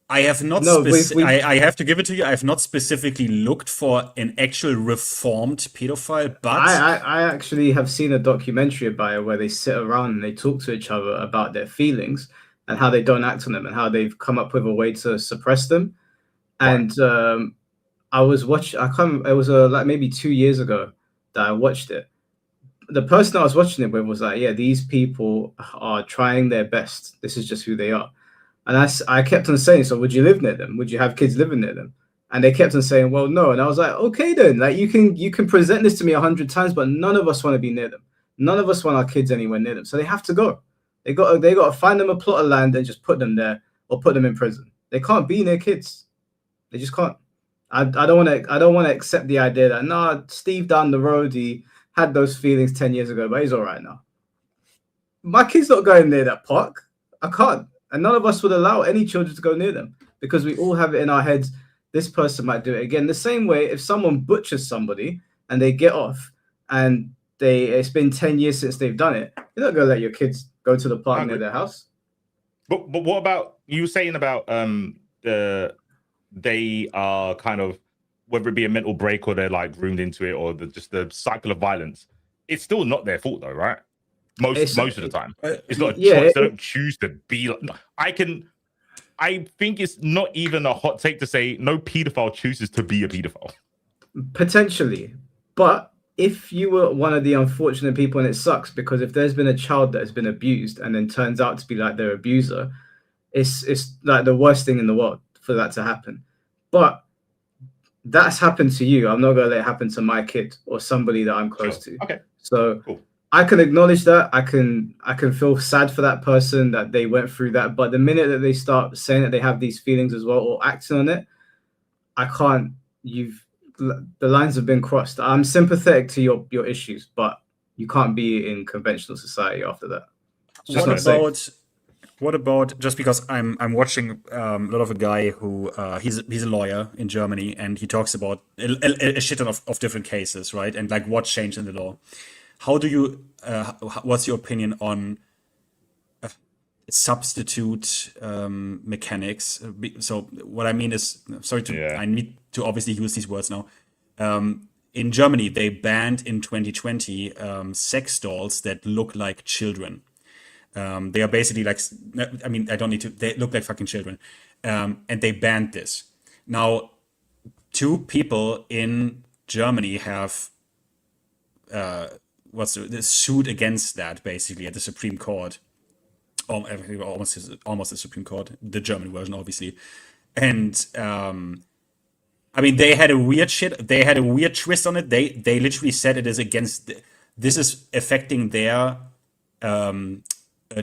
I have not. I have to give it to you. I have not specifically looked for an actual reformed pedophile, but
I actually have seen a documentary about it where they sit around and they talk to each other about their feelings and how they don't act on them and how they've come up with a way to suppress them. And I was watching. It was like maybe 2 years ago that I watched it. The person I was watching it with was like, yeah, these people are trying their best. This is just who they are. And I kept on saying, so would you live near them? Would you have kids living near them? And they kept on saying, well, no. And I was like, okay, then, like you can present this to me 100 times, but none of us want to be near them. None of us want our kids anywhere near them. So they have to go. They got to find them a plot of land and just put them there or put them in prison. They can't be near kids. They just can't. I don't want to accept the idea that Steve down the road, he had those feelings 10 years ago, but he's all right now. My kid's not going near that park. I can't. And none of us would allow any children to go near them because we all have it in our heads. This person might do it again. The same way, if someone butchers somebody and they get off and it's been 10 years since they've done it, you're not going to let your kids go to the park near their house.
But what about you were saying about they are kind of, whether it be a mental break or they're like groomed into it or just the cycle of violence, it's still not their fault though, right? Most of the time, it's not a choice. They don't choose to be like. I think it's not even a hot take to say no pedophile chooses to be a pedophile.
Potentially, but if you were one of the unfortunate people, and it sucks because if there's been a child that has been abused and then turns out to be like their abuser, it's like the worst thing in the world for that to happen. But that's happened to you. I'm not gonna let it happen to my kid or somebody that I'm close to.
Okay,
so. Cool. I can acknowledge that. I can feel sad for that person that they went through that. But the minute that they start saying that they have these feelings as well or acting on it, I can't. The lines have been crossed. I'm sympathetic to your issues, but you can't be in conventional society after that.
What about just because I'm watching a lot of a guy who he's a lawyer in Germany and he talks about a shit ton of different cases, right? And like what changed in the law. How do you? What's your opinion on substitute mechanics? So what I mean is, I need to obviously use these words now. In Germany, they banned in 2020 sex dolls that look like children. They are basically like, I mean, I don't need to. They look like fucking children, and they banned this. Now, 2 people in Germany have. What's the suit against that basically at the Supreme Court, almost the Supreme Court, the German version obviously, and I mean they had a weird twist on it. They literally said it is against this is affecting their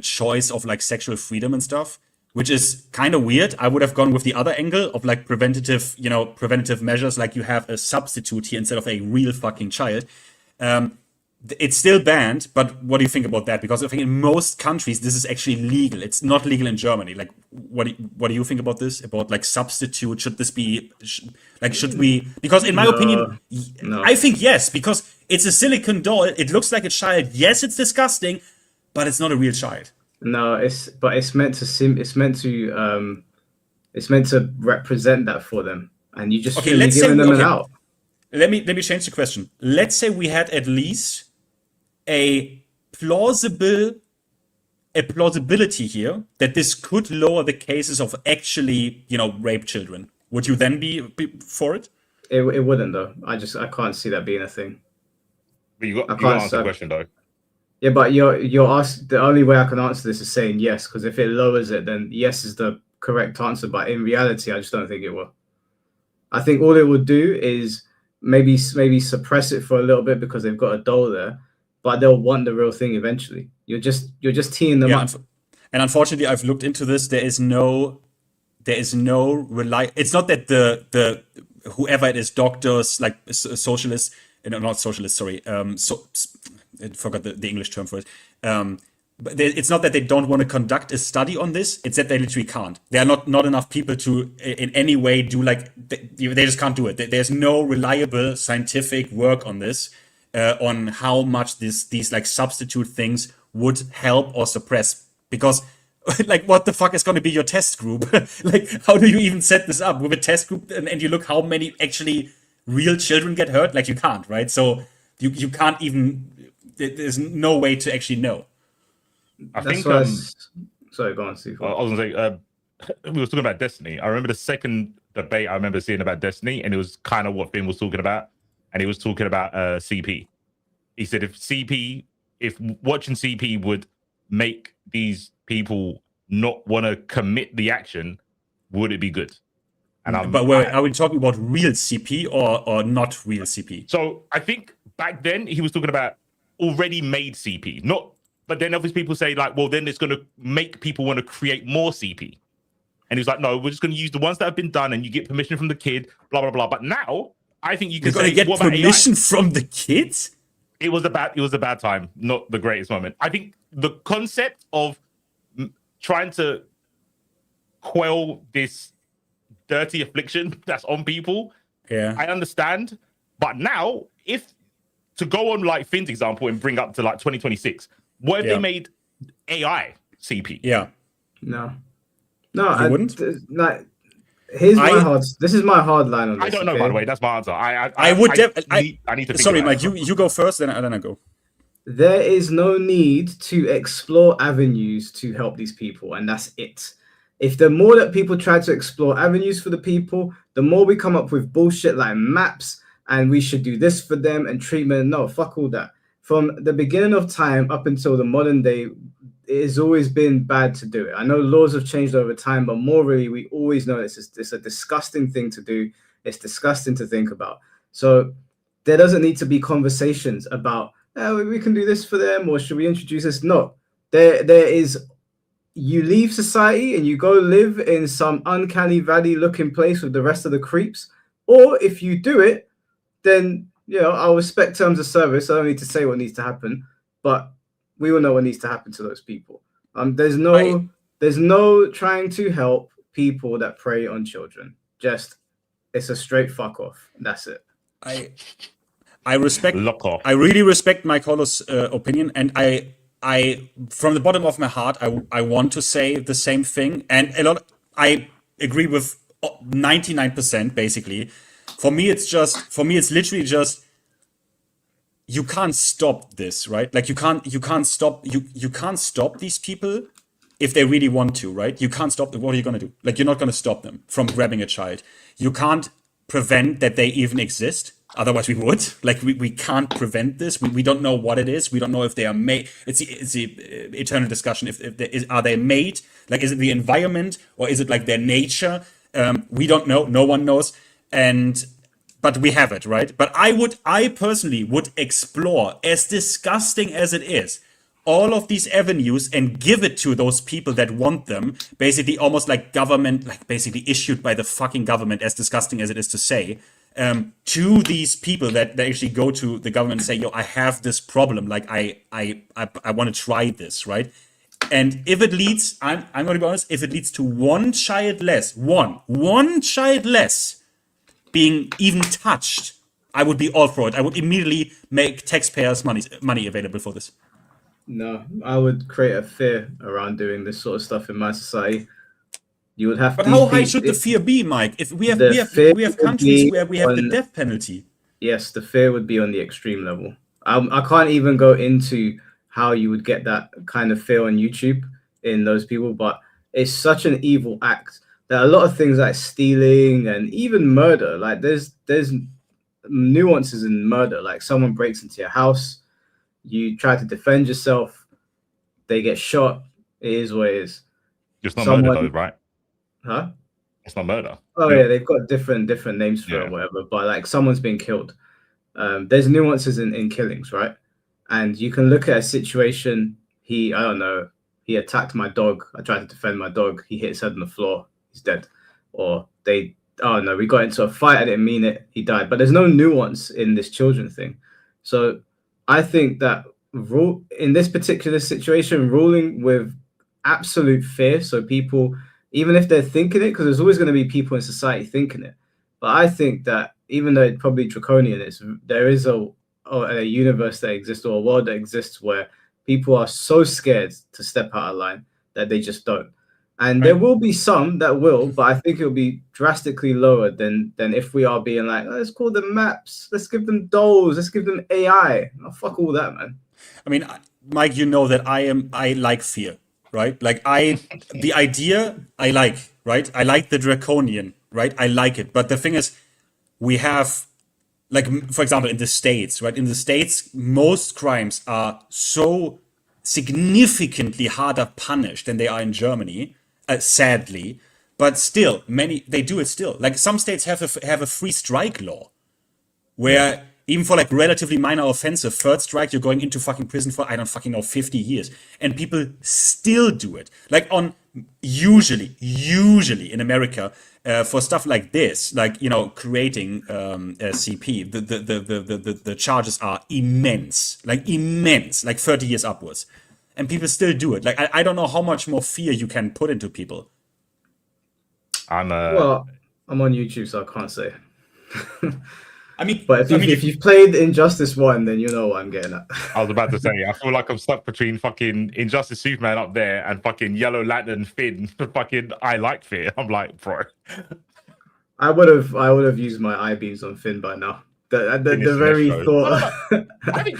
choice of like sexual freedom and stuff, which is kind of weird. I would have gone with the other angle of like preventative measures, like you have a substitute here instead of a real fucking child. It's still banned, but what do you think about that? Because I think in most countries this is actually legal. It's not legal in Germany. Like, what do you think about this? About like substitute? Should this be should we? Because in my opinion, I think yes, because it's a silicone doll. It looks like a child. Yes, it's disgusting, but it's not a real child.
No, it's meant to represent that for them, and you just feel you're giving them an out.
Let me change the question. Let's say we had at least a plausibility here that this could lower the cases of actually, rape children. Would you then be for it?
It wouldn't though. I can't see that being a thing.
But you got to answer the question though.
Yeah, but you're asked. The only way I can answer this is saying yes, because if it lowers it, then yes is the correct answer. But in reality, I just don't think it will. I think all it would do is maybe suppress it for a little bit because they've got a doll there, but they'll want the real thing eventually. You're just teeing them up.
And unfortunately, I've looked into this. It's not that the whoever it is, doctors, like socialists, not socialists, sorry. I forgot the English term for it. But it's not that they don't want to conduct a study on this. It's that they literally can't. There are not enough people to in any way do they just can't do it. There's no reliable scientific work on this, on how much these like substitute things would help or suppress. Because like, what the fuck is going to be your test group? Like, how do you even set this up with a test group and you look how many actually real children get hurt? Like, you can't, right? So you can't even. There's no way to actually know.
I think.
Sorry, go on, C4.
I was gonna say we were talking about Destiny. I remember the second debate I remember seeing about Destiny, and it was kind of what Finn was talking about, and he was talking about CP. He said if watching CP would make these people not want to commit the action, would it be good? And
are we talking about real CP or not real CP?
So I think back then he was talking about already made CP, not. But then obviously people say like, well, then it's going to make people want to create more CP. And he's like, no, we're just going to use the ones that have been done, and you get permission from the kid, blah blah blah. But now I think you can
get permission from the kids.
It was a bad time, not the greatest moment. I think the concept of trying to quell this dirty affliction that's on people, I understand. But now, to go on like Finn's example and bring up to like 2026, what if they made AI CP?
Yeah.
No,
I wouldn't.
This is my hard line on this.
I don't know, by the way. That's my answer.
I need to. Sorry, Mike. You go first, then I go.
There is no need to explore avenues to help these people, and that's it. If the more that people try to explore avenues for the people, the more we come up with bullshit like maps, and we should do this for them and treatment. No, fuck all that. From the beginning of time up until the modern day, it has always been bad to do it. I know laws have changed over time, but morally, we always know it's a disgusting thing to do. It's disgusting to think about. So there doesn't need to be conversations about, we can do this for them, or should we introduce this? No, there is. You leave society and you go live in some uncanny valley looking place with the rest of the creeps. Or if you do it, then, I'll respect terms of service. I don't need to say what needs to happen, but we will know what needs to happen to those people. There's no trying to help people that prey on children. It's a straight fuck off. That's it.
I really respect Mike Hollow's opinion, and I from the bottom of my heart, I want to say the same thing, and I agree with 99% basically. For me, it's literally just, you can't stop this, right? Like you can't stop these people if they really want to, right? You can't stop them. What are you going to do? Like, you're not going to stop them from grabbing a child. You can't prevent that they even exist. Otherwise we would. Like, we can't prevent this. We don't know what it is. We don't know if they are made. It's the eternal discussion. Are they made? Like, is it the environment, or is it like their nature? We don't know. No one knows. But we have it, right? But I personally would explore, as disgusting as it is, all of these avenues and give it to those people that want them, basically almost like government, like basically issued by the fucking government, as disgusting as it is to say, to these people that actually go to the government and say, yo, I have this problem, like I want to try this, right? And if it leads, I'm going to be honest, if it leads to one child less, one child less being even touched, I would be all for it. I would immediately make taxpayers' money available for this.
No, I would create a fear around doing this sort of stuff in my society. You would have.
But how high should the fear be, Mike? If we have countries where we have the death penalty.
Yes, the fear would be on the extreme level. I can't even go into how you would get that kind of fear on YouTube in those people, but it's such an evil act that a lot of things like stealing and even murder, like there's nuances in murder. Like someone breaks into your house, you try to defend yourself, they get shot. It is what it is.
It's not murder though, right?
Huh?
It's not murder.
Oh yeah, they've got different names for it or whatever, but like someone's been killed. There's nuances in killings, right? And you can look at a situation, I don't know, he attacked my dog, I tried to defend my dog, he hit his head on the floor, he's dead. Or we got into a fight, I didn't mean it, he died. But there's no nuance in this children thing. So I think that in this particular situation, ruling with absolute fear, so people, even if they're thinking it, because there's always going to be people in society thinking it, but I think that even though it's probably draconian, there is a universe that exists, or a world that exists, where people are so scared to step out of line that they just don't. And there will be some that will, but I think it'll be drastically lower than if we are being like, let's call them maps, let's give them dolls, let's give them AI. Oh, fuck all that, man.
I mean, Mike, you know that I like fear, right? Like the idea I like, right? I like the draconian, right? I like it. But the thing is, we have, like, for example, in the States, right? In the States, most crimes are so significantly harder punished than they are in Germany, sadly. But still, they do it still. Like some states have a free strike law, where even for like relatively minor offensive, third strike, you're going into fucking prison for, I don't fucking know, 50 years. And people still do it. Like usually in America, for stuff like this, like, you know, creating a CP, the charges are immense, like 30 years upwards. And people still do it. Like, I don't know how much more fear you can put into people.
I'm on YouTube, so I can't say.
I mean,
but if you've played Injustice 1, then you know what I'm getting at.
I was about to say, I feel like I'm stuck between fucking Injustice Superman up there and fucking Yellow Lantern Finn. Fucking I like Fear. I'm like, bro.
I would have used my eye beams on Finn by now. The very thought.
I think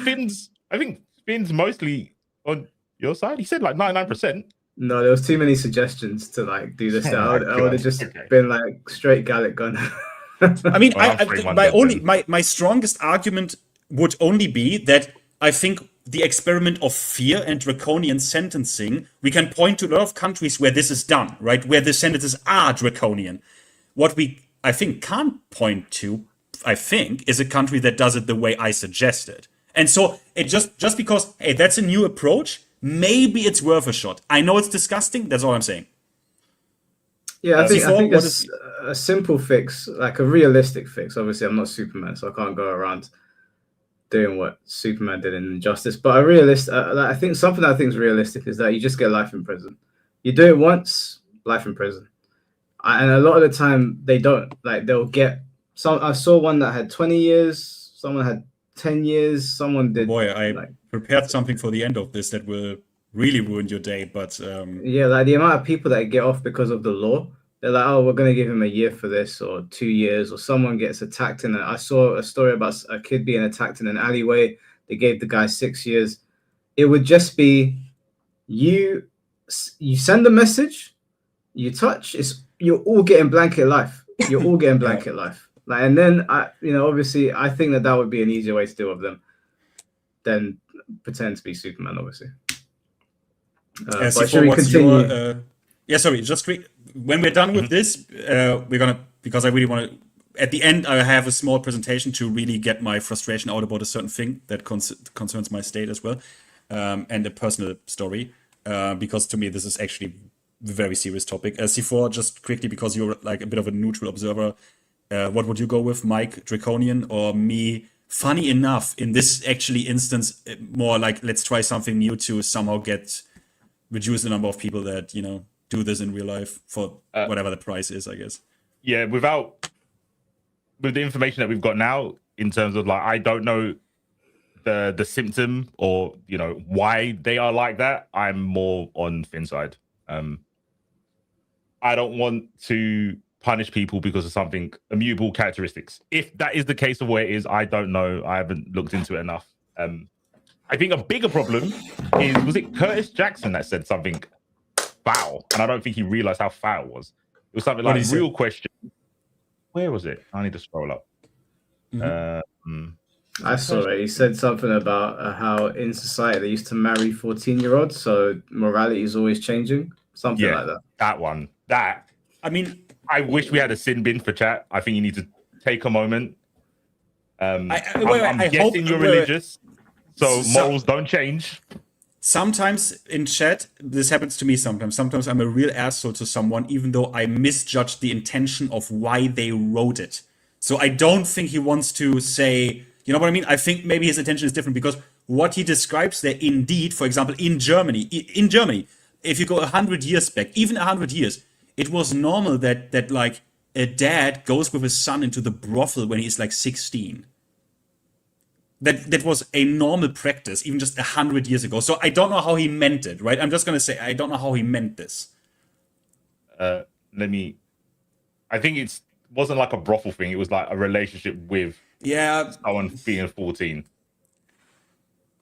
Finn's mostly on your side. He said like 99%.
No, there was too many suggestions to like do this. I would have just been like straight Gallic gun.
I mean, my strongest argument would only be that I think the experiment of fear and draconian sentencing, we can point to a lot of countries where this is done, right? Where the sentences are draconian. What we, I think, can't point to, I think, is a country that does it the way I suggested. And so it just because, hey, that's a new approach, maybe it's worth a shot. I know it's disgusting. That's all I'm saying.
Yeah, I think a simple fix, like a realistic fix. Obviously, I'm not Superman, so I can't go around doing what Superman did in Injustice. But I think something that I think is realistic is that you just get life in prison. You do it once, life in prison. And a lot of the time, they don't. Like, they'll get some. I saw one that had 20 years. Someone had 10 years. Someone did.
Boy, I prepared something for the end of this that will really ruin your day, but
yeah, like the amount of people that get off because of the law, they're like, oh, we're going to give him a year for this, or 2 years, or someone gets attacked in I saw a story about a kid being attacked in an alleyway. They gave the guy 6 years. It would just be you send a message, you touch, you're all getting blanket life. You're all getting blanket life. Like, and then obviously I think that would be an easier way to deal with them than pretend to be Superman, obviously.
C4, what's your, when we're done with this, we're gonna, because I really want to, at the end I have a small presentation to really get my frustration out about a certain thing that concerns my state as well. and a personal story, because to me this is actually a very serious topic. C4, just quickly, because you're like a bit of a neutral observer, what would you go with, Mike, Draconian, or me? Funny enough, in this actually instance, more like let's try something new to somehow reduce the number of people that do this in real life for whatever the price is, I guess.
Yeah, with the information that we've got now, in terms of like, I don't know the symptom or why they are like that. I'm more on Finn's side. I don't want to punish people because of something immutable characteristics. If that is the case of where it is, I don't know. I haven't looked into it enough. I think a bigger problem is, was it Curtis Jackson that said something foul? And I don't think he realized how foul it was. It was something like, real question. Where was it? I need to scroll up.
I saw it. He said something about how in society they used to marry 14-year-olds, so morality is always changing. Something like that.
That one. That.
I mean,
I wish we had a sin bin for chat. I think you need to take a moment. I'm guessing you're religious, so morals don't change.
Sometimes in chat, this happens to me sometimes. Sometimes I'm a real asshole to someone, even though I misjudged the intention of why they wrote it. So I don't think he wants to say, you know what I mean? I think maybe his intention is different, because what he describes there, indeed, for example, in Germany, if you go 100 years back, even 100 years, it was normal that like a dad goes with his son into the brothel when he's like 16. That was a normal practice, even just 100 years ago. So I don't know how he meant it, right? I'm just going to say, I don't know how he meant this.
I think it wasn't like a brothel thing. It was like a relationship with someone being 14.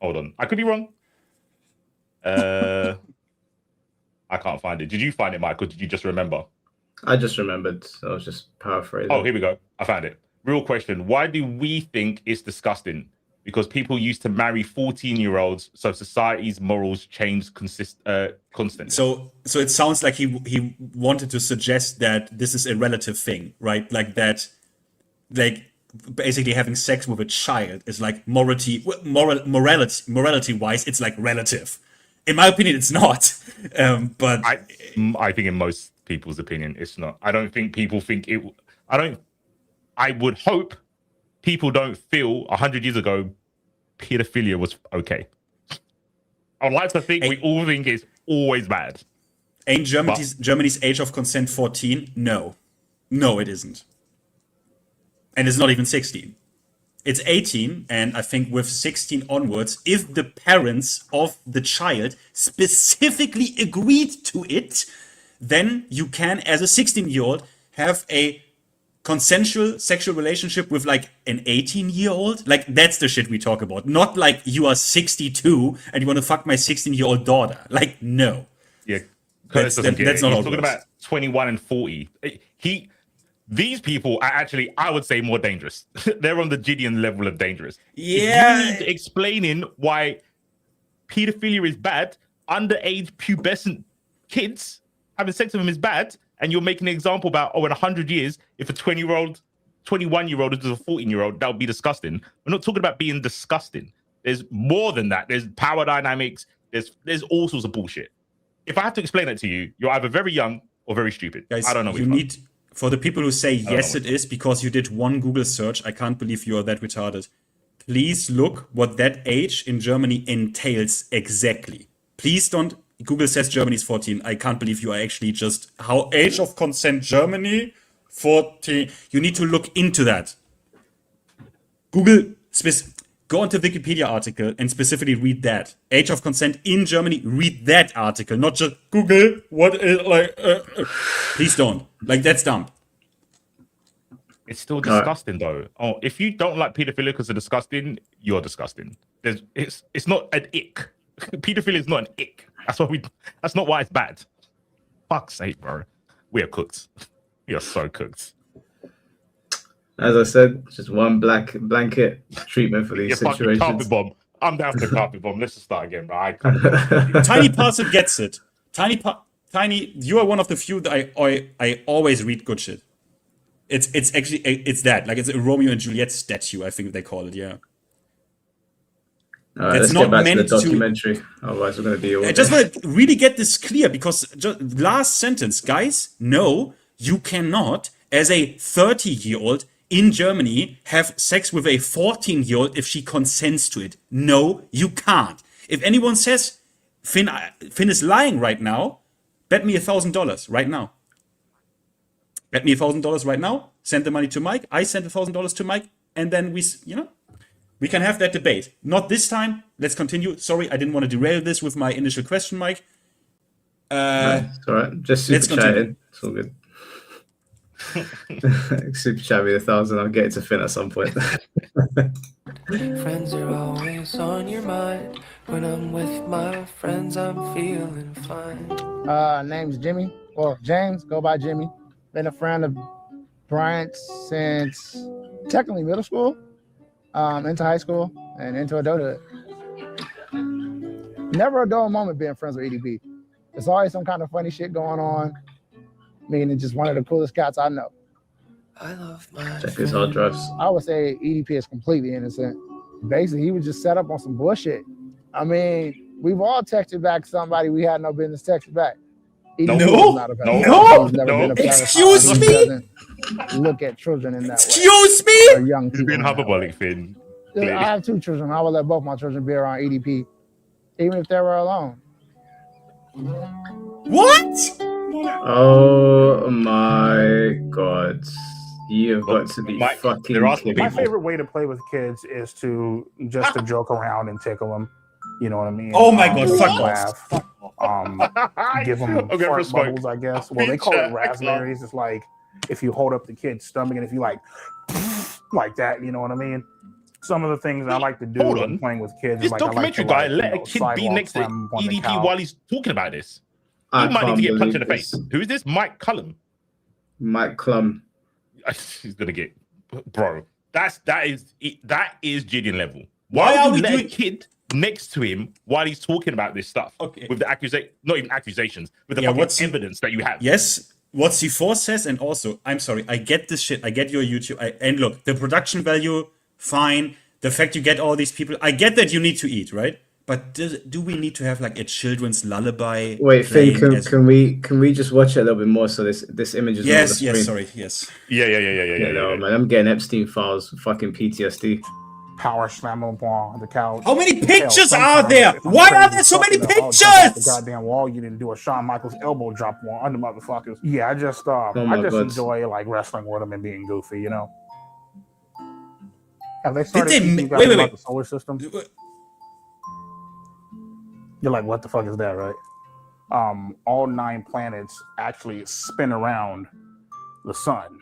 Hold on. I could be wrong. I can't find it. Did you find it, Mike, or did you just remember?
I just remembered. I was just paraphrasing.
Oh, here we go. I found it. Real question. Why do we think it's disgusting? Because people used to marry 14-year-olds, so society's morals changed constantly.
So it sounds like he wanted to suggest that this is a relative thing, right? Like that, like basically having sex with a child is like morality wise, it's like relative. In my opinion, it's not. But
I think in most people's opinion, it's not. I don't think people think it. I would hope people don't feel 100 years ago pedophilia was okay. I would like to think we all think it's always bad.
Ain't Germany's age of consent 14? No, it isn't, and it's not even 16. It's 18, and I think with 16 onwards, if the parents of the child specifically agreed to it, then you can, as a 16-year-old, have a consensual sexual relationship with like an 18-year-old. Like, that's the shit we talk about. Not like you are 62 and you want to fuck my 16-year-old daughter. Like, no.
Yeah,
that's not
He's
how it
talking
works.
about 21 and 40. These people are actually, I would say, more dangerous. They're on the Gideon level of dangerous.
Yeah.
If you need explaining why pedophilia is bad, underage pubescent kids having sex with them is bad, and you're making an example about, in 100 years, if a 20-year-old, 21-year-old is a 14-year-old, that would be disgusting. We're not talking about being disgusting. There's more than that. There's power dynamics. There's all sorts of bullshit. If I have to explain it to you, you're either very young or very stupid.
Guys,
I don't know.
You need, for the people who say yes, it is because you did one Google search. I can't believe you are that retarded. Please look what that age in Germany entails exactly. Please don't. Google says Germany's 14. I can't believe you are actually just how age of consent Germany 14. You need to look into that. Google go onto the Wikipedia article and specifically read that. Age of consent in Germany, read that article, not just Google what is like. Please don't. Like, that's dumb.
It's still disgusting, though. Oh, if you don't like pedophilia because it's disgusting, you're disgusting. It's not an ick. Pedophilia is not an ick. That's not why it's bad. Fuck's sake, bro. We are cooked. We are so cooked.
As I said, just one blanket treatment for these situations.
Carpet bomb. I'm down for the carpet bomb. Let's just start again, bro. I can't.
Tiny Parson gets it. Tiny, you are one of the few that I always read good shit. It's actually that, like, it's a Romeo and Juliet statue, I think they call it. Yeah.
All right,
It's
let's get
not
back to
meant
the documentary. Otherwise, we're going to be all
I just want to really get this clear because last sentence, guys, no, you cannot, as a 30-year-old in Germany, have sex with a 14-year-old if she consents to it. No, you can't. If anyone says Finn is lying right now, bet me $1,000 right now. Bet me $1,000 right now. Send the money to Mike. I send $1,000 to Mike, and then we can have that debate. Not this time. Let's continue. Sorry, I didn't want to derail this with my initial question, Mike.
No, it's all right. Just super chatting. It's all good. Super chat me 1,000. I'll get it to Finn at some point.
Friends are always on your mind. When I'm with my friends, I'm feeling fine.
Name's Jimmy, or James, go by Jimmy. Been a friend of Bryant since technically middle school, into high school, and into adulthood. Never a dull moment being friends with EDP. There's always some kind of funny shit going on. Meaning just one of the coolest cats I know.
I love my
Check his hard drives.
I would say EDP is completely innocent. Basically, he was just set up on some bullshit. I mean, we've all texted back somebody we had no business texting back.
Excuse me.
Doesn't look at children in that way.
Excuse me.
Or young
He's
people
being
in that way.
hyperbolic, Finn.
I have 2 children. I would let both my children be around EDP, even if they were alone.
What?
Oh my god. You have got to be fucking kidding
My
me.
favorite way to play with kids is to just to joke around and tickle them. You know what I mean?
Oh my god, fuck
laugh. Give them fart bubbles, I guess. Well, they call it raspberries. It's like if you hold up the kid's stomach and if you like that, you know what I mean? Some of the things I like to do when playing with kids
This
is like
documentary guy let a kid be next to EDP while he's talking about this. He might need to get punched in the face. Who is this? Mike Cullum.
Mike Clum.
He's gonna get, bro. That is Gideon level. Why are we doing a kid next to him while he's talking about this stuff?
Okay.
With the not even accusations, with the fucking evidence that you have.
Yes, what C4 says, and also, I'm sorry, I get this shit. I get your YouTube. And look, the production value, fine. The fact you get all these people, I get that you need to eat, right? But do we need to have like a children's lullaby?
Wait, Finn, can we just watch it a little bit more so this image is
yes,
on the
yes,
screen?
sorry, yes.
Yeah.
No, man, I'm getting Epstein files, fucking PTSD.
Power slam up on the couch.
How many pictures are there? Why are there so many
The
pictures?
goddamn wall, you didn't do a Shawn Michaels elbow drop on the motherfuckers. Yeah, I just
my God.
enjoy like wrestling with them and being goofy, you know. Have they
Did
started
they
teaching you guys
wait.
about the solar system? You're like, what the fuck is that, right? All 9 planets actually spin around the sun.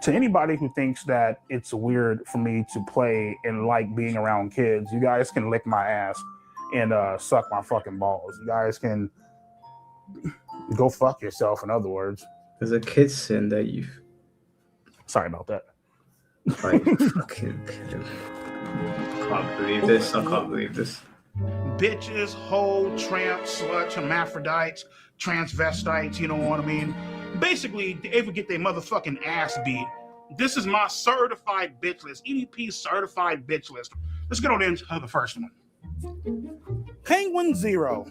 To anybody who thinks that it's weird for me to play and like being around kids, you guys can lick my ass and suck my fucking balls. You guys can go fuck yourself, in other words.
There's a kid sin that you.
Sorry about that.
Like, fucking kidding. I can't believe this. I can't believe this.
Bitches, hoe, tramps, sluts, hermaphrodites, transvestites, you know what I mean? Basically, they would get their motherfucking ass beat. This is my certified bitch list, EDP certified bitch list. Let's get on into the first one. Penguin Zero.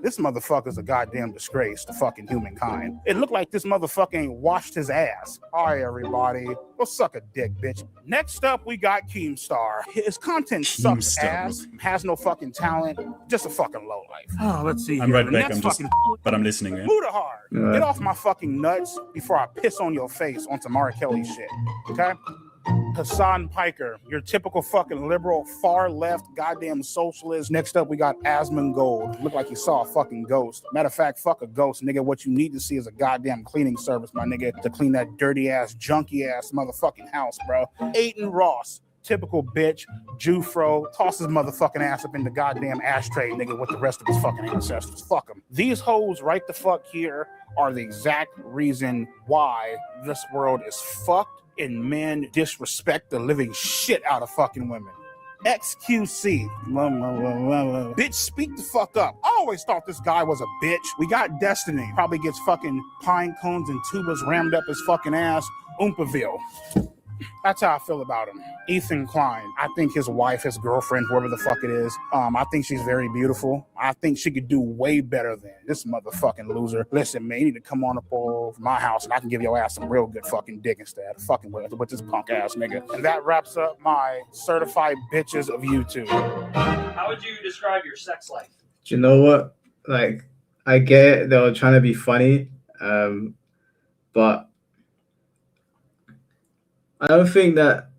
This motherfucker's a goddamn disgrace to fucking humankind. It looked like this motherfucker washed his ass. All right, everybody. Go suck a dick, bitch. Next up, we got Keemstar. His content sucks ass, has no fucking talent, just a fucking lowlife. Oh, let's see.
I'm
here.
right
The
back.
next
I'm just,
fucking
but I'm listening. Man.
Mudahar. Get off my fucking nuts before I piss on your face on Tamara Kelly shit. Okay? Hassan Piker, your typical fucking liberal, far left, goddamn socialist. Next up, we got Asmongold. Look like you saw a fucking ghost. Matter of fact, fuck a ghost, nigga. What you need to see is a goddamn cleaning service, my nigga, to clean that dirty ass, junky ass motherfucking house, bro. Aiden Ross. Typical bitch, Jufro, toss his motherfucking ass up in the goddamn ashtray, nigga, with the rest of his fucking ancestors. Fuck him. These hoes right the fuck here are the exact reason why this world is fucked and men disrespect the living shit out of fucking women. XQC. Bitch, speak the fuck up. I always thought this guy was a bitch. We got Destiny. Probably gets fucking pine cones and tubas rammed up his fucking ass. Oompaville.
That's how I feel about him. Ethan Klein. I think his wife, his girlfriend, whoever the fuck it is, I think she's very beautiful. I think she could do way better than this motherfucking loser. Listen, man, you need to come on up over my house and I can give your ass some real good fucking dick instead of fucking with this punk ass nigga. And that wraps up my certified bitches of YouTube.
How would you describe your sex life?
Do you know what? Like, I get it. They were trying to be funny, but I don't think that.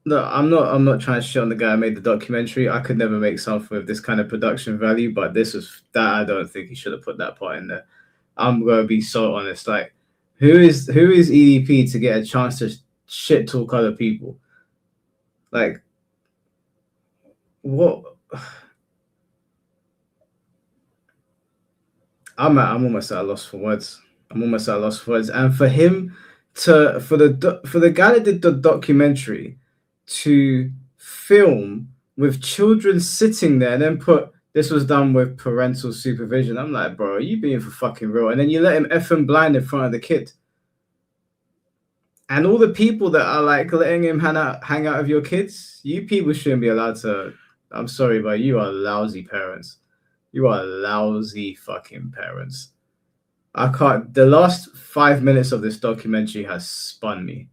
No, I'm not trying to shit on the guy who made the documentary. I could never make something with this kind of production value, but this was that. I don't think he should have put that part in there. I'm gonna be so honest. Like, who is EDP to get a chance to shit talk other people? Like, what? I'm almost at a loss for words. And for him for the guy that did the documentary to film with children sitting there and then put this was done with parental supervision. I'm like, bro, are you being for fucking real? And then you let him effing blind in front of the kid. And all the people that are like letting him hang out with your kids, you people shouldn't be allowed to. I'm sorry, but you are lousy parents. You are lousy fucking parents. I can't. The last 5 minutes of this documentary has spun me.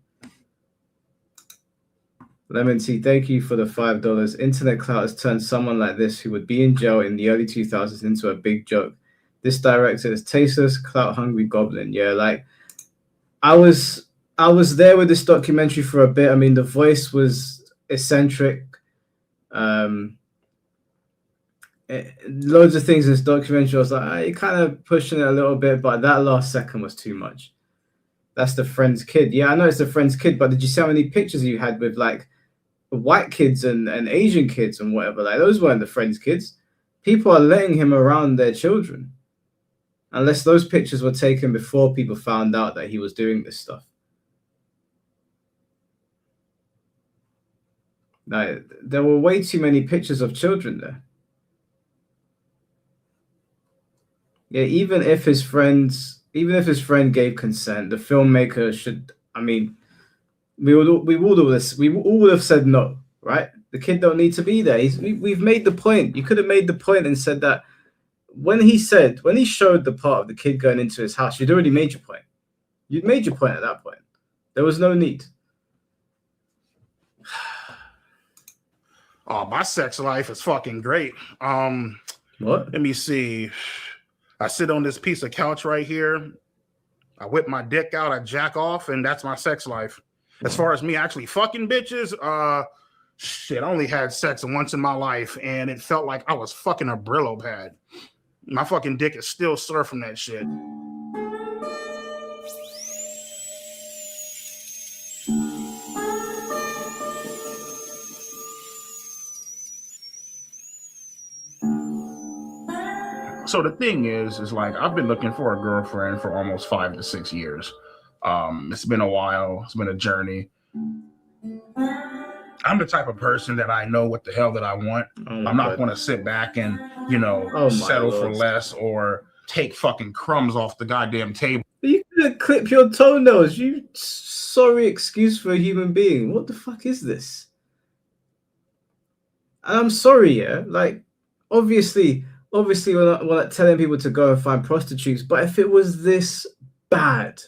Lemon Tea, thank you for the $5. Internet clout has turned someone like this who would be in jail in the early 2000s into a big joke. This director is tasteless, clout-hungry goblin. Yeah, like I was there with this documentary for a bit. I mean, the voice was eccentric. Loads of things in this documentary. I was like, you're kind of pushing it a little bit, but that last second was too much. That's the friend's kid. Yeah, I know it's the friend's kid, but did you see how many pictures you had with like white kids and Asian kids and whatever? Like those weren't the friend's kids. People are letting him around their children. Unless those pictures were taken before people found out that he was doing this stuff. Like, there were way too many pictures of children there. Yeah, even if his friend gave consent, the filmmaker should. I mean, we would have said no, right? The kid don't need to be there. We've made the point. You could have made the point and said that when he showed the part of the kid going into his house, you'd already made your point. You'd made your point at that point. There was no need.
Oh, my sex life is fucking great.
What?
Let me see. I sit on this piece of couch right here. I whip my dick out, I jack off, and that's my sex life. As far as me actually fucking bitches, shit, I only had sex once in my life, and it felt like I was fucking a Brillo pad. My fucking dick is still sore from that shit. So the thing is like I've been looking for a girlfriend for almost 5 to 6 years. It's been a while. It's been a journey. I'm the type of person that I know what the hell that I want. I'm not going to sit back and, settle for less or take fucking crumbs off the goddamn table.
You could clip your toenails. You sorry excuse for a human being. What the fuck is this? And I'm sorry, yeah. Like, obviously, we're not telling people to go and find prostitutes. But if it was this bad,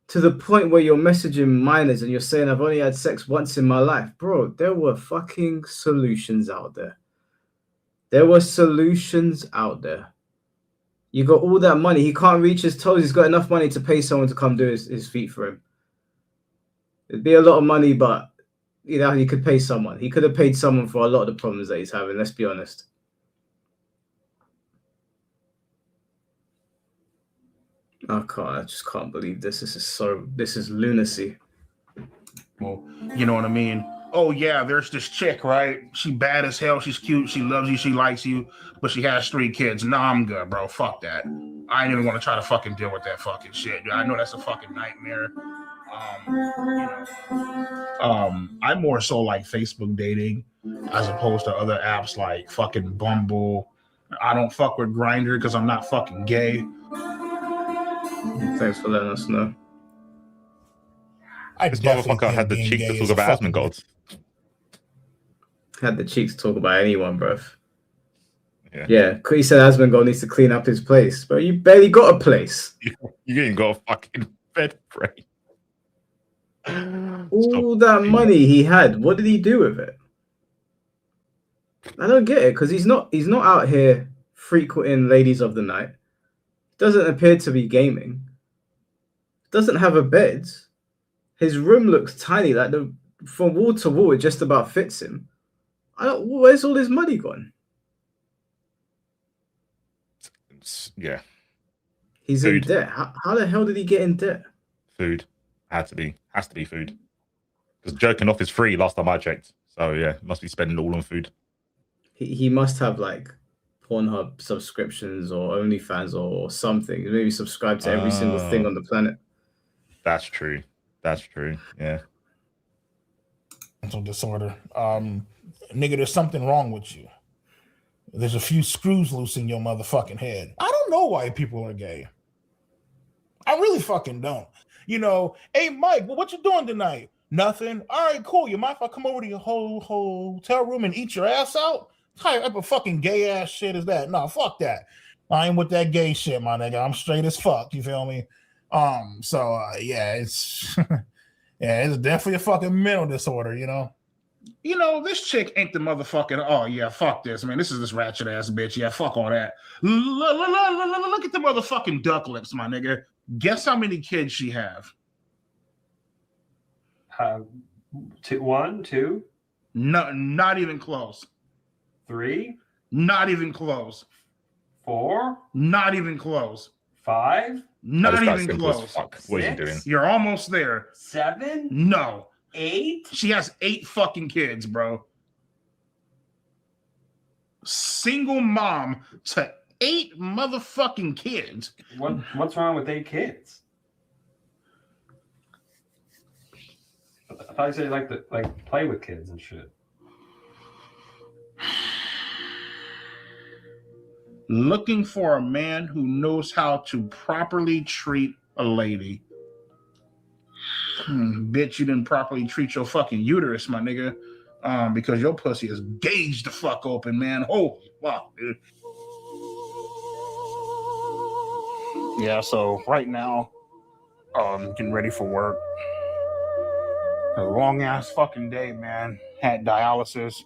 to the point where you're messaging minors and you're saying, I've only had sex once in my life. Bro, there were fucking solutions out there. You got all that money. He can't reach his toes. He's got enough money to pay someone to come do his feet for him. It'd be a lot of money, but, he could pay someone. He could have paid someone for a lot of the problems that he's having. Let's be honest. I just can't believe this. This is lunacy.
Well, you know what I mean? Oh yeah, there's this chick, right? She bad as hell. She's cute. She loves you. She likes you, but she has 3 kids. Nah, I'm good, bro. Fuck that. I ain't even gonna try to fucking deal with that fucking shit. I know that's a fucking nightmare. I'm more so like Facebook dating as opposed to other apps like fucking Bumble. I don't fuck with Grindr because I'm not fucking gay.
Thanks for letting us know.
This motherfucker had the cheek to talk about Asmongold.
Had the cheek to talk about anyone, bruv. Yeah. He said Asmongold needs to clean up his place, but you barely got a place.
You ain't got a fucking bed frame.
All that money he had, what did he do with it? I don't get it, because he's not out here frequenting ladies of the night. Doesn't appear to be gaming. Doesn't have a bed. His room looks tiny, like from wall to wall, it just about fits him. Where's all his money gone?
Yeah.
He's in debt. How the hell did he get in debt?
Food. Has to be food. Because jerking off is free last time I checked. So yeah, must be spending all on food.
He must have like Pornhub subscriptions or OnlyFans or something. Maybe subscribe to every single thing on the planet.
That's true. Yeah.
Mental disorder. Nigga, there's something wrong with you. There's a few screws loose in your motherfucking head. I don't know why people are gay. I really fucking don't. You know, hey Mike, what you doing tonight? Nothing. All right, cool. You mind if I come over to your whole hotel room and eat your ass out? What type of fucking gay ass shit is that? No, fuck that. I ain't with that gay shit, my nigga. I'm straight as fuck. You feel me? Yeah, it's it's definitely a fucking mental disorder, you know. You know, this chick ain't the motherfucking, oh yeah, fuck this, man. This is this ratchet ass bitch. Yeah, fuck all that. Look at the motherfucking duck lips, my nigga. Guess how many kids she have?
1, 2?
No, not even close.
3?
Not even close.
4?
Not even close.
5?
Not even close.
What are you doing?
You're almost there.
7?
No.
8?
She has 8 fucking kids, bro. Single mom to 8 motherfucking kids.
What's wrong with 8 kids? I thought you said you like to play with kids and shit.
Looking for a man who knows how to properly treat a lady. Bitch, you didn't properly treat your fucking uterus, my nigga. Because your pussy is gauged the fuck open, man. Holy fuck, dude. Yeah, so right now, getting ready for work. A long ass fucking day, man. Had dialysis.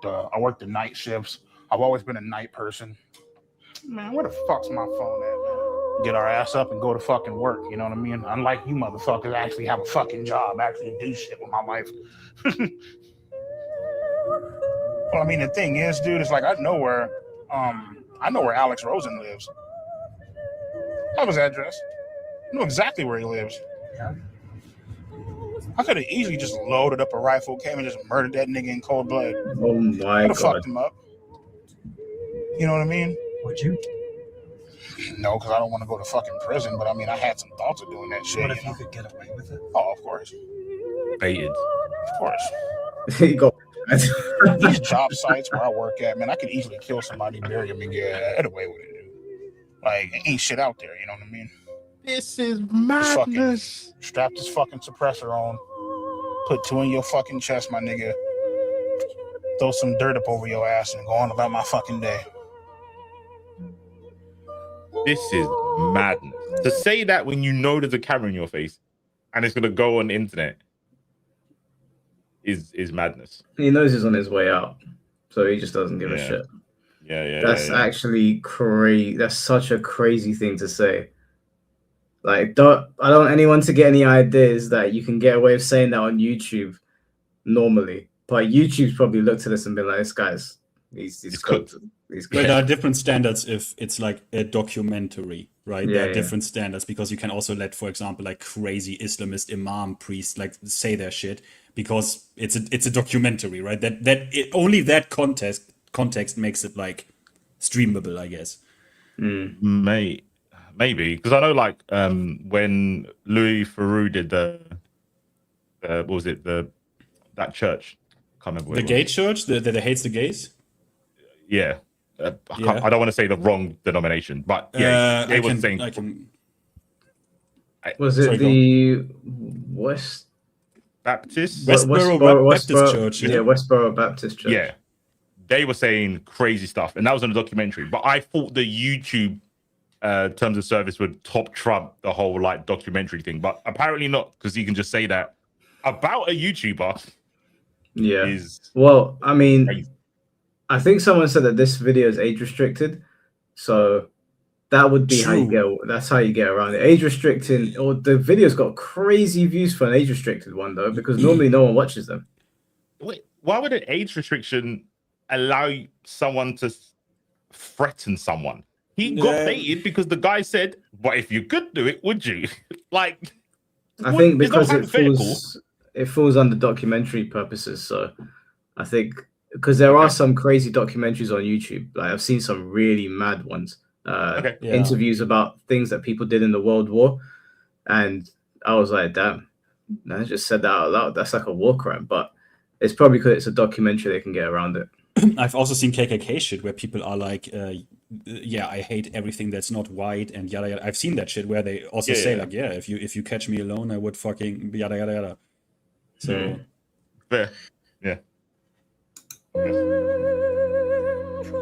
I worked the night shifts. I've always been a night person. Man, where the fuck's my phone at, man? Get our ass up and go to fucking work, you know what I mean? Unlike you motherfuckers, I actually have a fucking job, actually do shit with my life. Well, I mean, the thing is, dude, it's like I know where Alex Rosen lives. I have his address. I know exactly where he lives. I could have easily just loaded up a rifle, came and just murdered that nigga in cold blood.
Oh my
God.
God.
Fucked him up. You know what I mean?
Would you?
No, because I don't want to go to fucking prison, but I mean, I had some thoughts of doing that shit.
What if you could get away with it?
Oh, of course.
Baited.
Of course.
You go.
These job sites where I work at, man, I could easily kill somebody, bury them, and get away with it, dude. Like, ain't shit out there, you know what I mean?
This is madness.
Strap this fucking suppressor on. Put 2 in your fucking chest, my nigga. Throw some dirt up over your ass and go on about my fucking day.
This is madness. To say that when you know there's a camera in your face and it's gonna go on the internet is madness.
He knows he's on his way out, so he just doesn't give a shit.
Yeah.
That's actually crazy. That's such a crazy thing to say. Like, I don't want anyone to get any ideas that you can get away with saying that on YouTube normally. But YouTube's probably looked at this and been like, this guy's he's cooked.
But there are different standards if it's like a documentary, right? There are different standards because you can also let, for example, like crazy Islamist imam priests like say their shit because it's a documentary, right? Only that context makes it like streamable, I guess.
Maybe because I know like when Louis Theroux did the what was it that church? I can't remember.
The gay church that hates the gays.
Yeah. I don't want to say the wrong denomination, but yeah, it was saying
Was it the West
Baptist?
Westboro Baptist Church.
Yeah, Westboro Baptist Church.
Yeah. They were saying crazy stuff, and that was on a documentary. But I thought the YouTube terms of service would top trump the whole like documentary thing, but apparently not, because you can just say that about a YouTuber.
Yeah. Well, I mean,
crazy.
I think someone said that this video is age restricted, so that would be how you get. That's how you get around it. Age restricting, or the video's got crazy views for an age restricted one though, because normally no one watches them.
Wait, why would an age restriction allow someone to threaten someone? He got baited because the guy said, "But if you could do it, would you?" Like,
I think because it falls under documentary purposes. So I think because there are some crazy documentaries on YouTube. Like I've seen some really mad ones. Interviews about things that people did in the World War, and I was like, "Damn!" I just said that out loud. That's like a war crime, but it's probably because it's a documentary they can get around it.
I've also seen KKK shit where people are like, "Yeah, I hate everything that's not white," and yada yada. I've seen that shit where they also say like, "Yeah, if you catch me alone, I would fucking yada yada yada." So,
fair, yeah.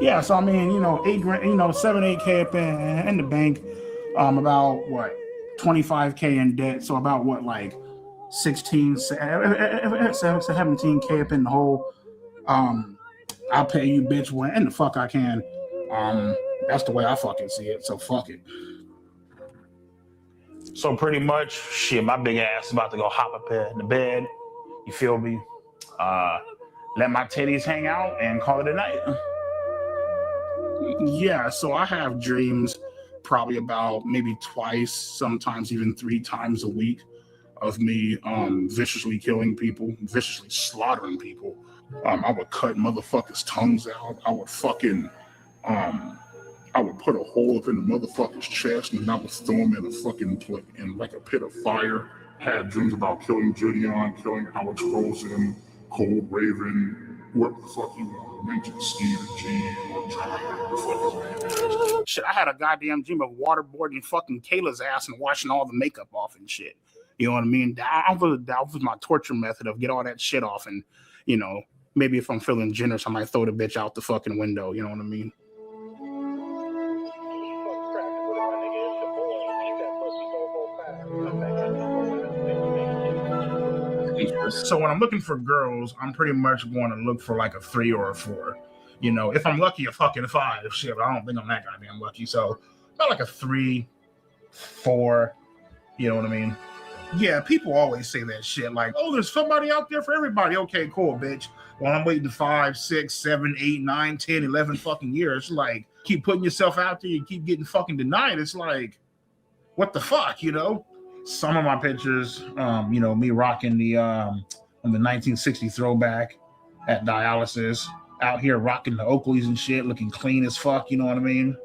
Yeah, so I mean, you know, $8K up in the bank, about what, 25K in debt, so about what, like 17K up in the hole. I'll pay you, bitch, when the fuck I can. That's the way I fucking see it. So fuck it.
So pretty much, shit, my big ass about to go hop up in the bed. You feel me? Let my titties hang out and call it a night.
Yeah, so I have dreams probably about maybe twice, sometimes even 3 times a week of me viciously killing people, viciously slaughtering people. I would cut motherfuckers' tongues out. I would fucking, I would put a hole up in the motherfucker's chest and I would throw him in a fucking, in like a pit of fire. Had dreams about killing Gideon, killing Alex Rosen, Cold Raven, what the fuck you mentioned, Steve G, shit, I had a goddamn dream of waterboarding fucking Kayla's ass and washing all the makeup off and shit. You know what I mean? That was my torture method of get all that shit off, and, you know, maybe if I'm feeling generous, I might throw the bitch out the fucking window. You know what I mean? So when I'm looking for girls, I'm pretty much going to look for like a 3 or a 4. You know, if I'm lucky, a fucking 5. Shit, but I don't think I'm that goddamn lucky. So about like a 3, 4. You know what I mean? Yeah, people always say that shit like, "Oh, there's somebody out there for everybody." Okay, cool, bitch. Well, I'm waiting 5, 6, 7, 8, 9, 10, 11 fucking years. Like, keep putting yourself out there, you keep getting fucking denied. It's like, what the fuck, you know? Some of my pictures, you know, me rocking the 1960 throwback at dialysis, out here rocking the Oakleys and shit, looking clean as fuck, you know what I mean?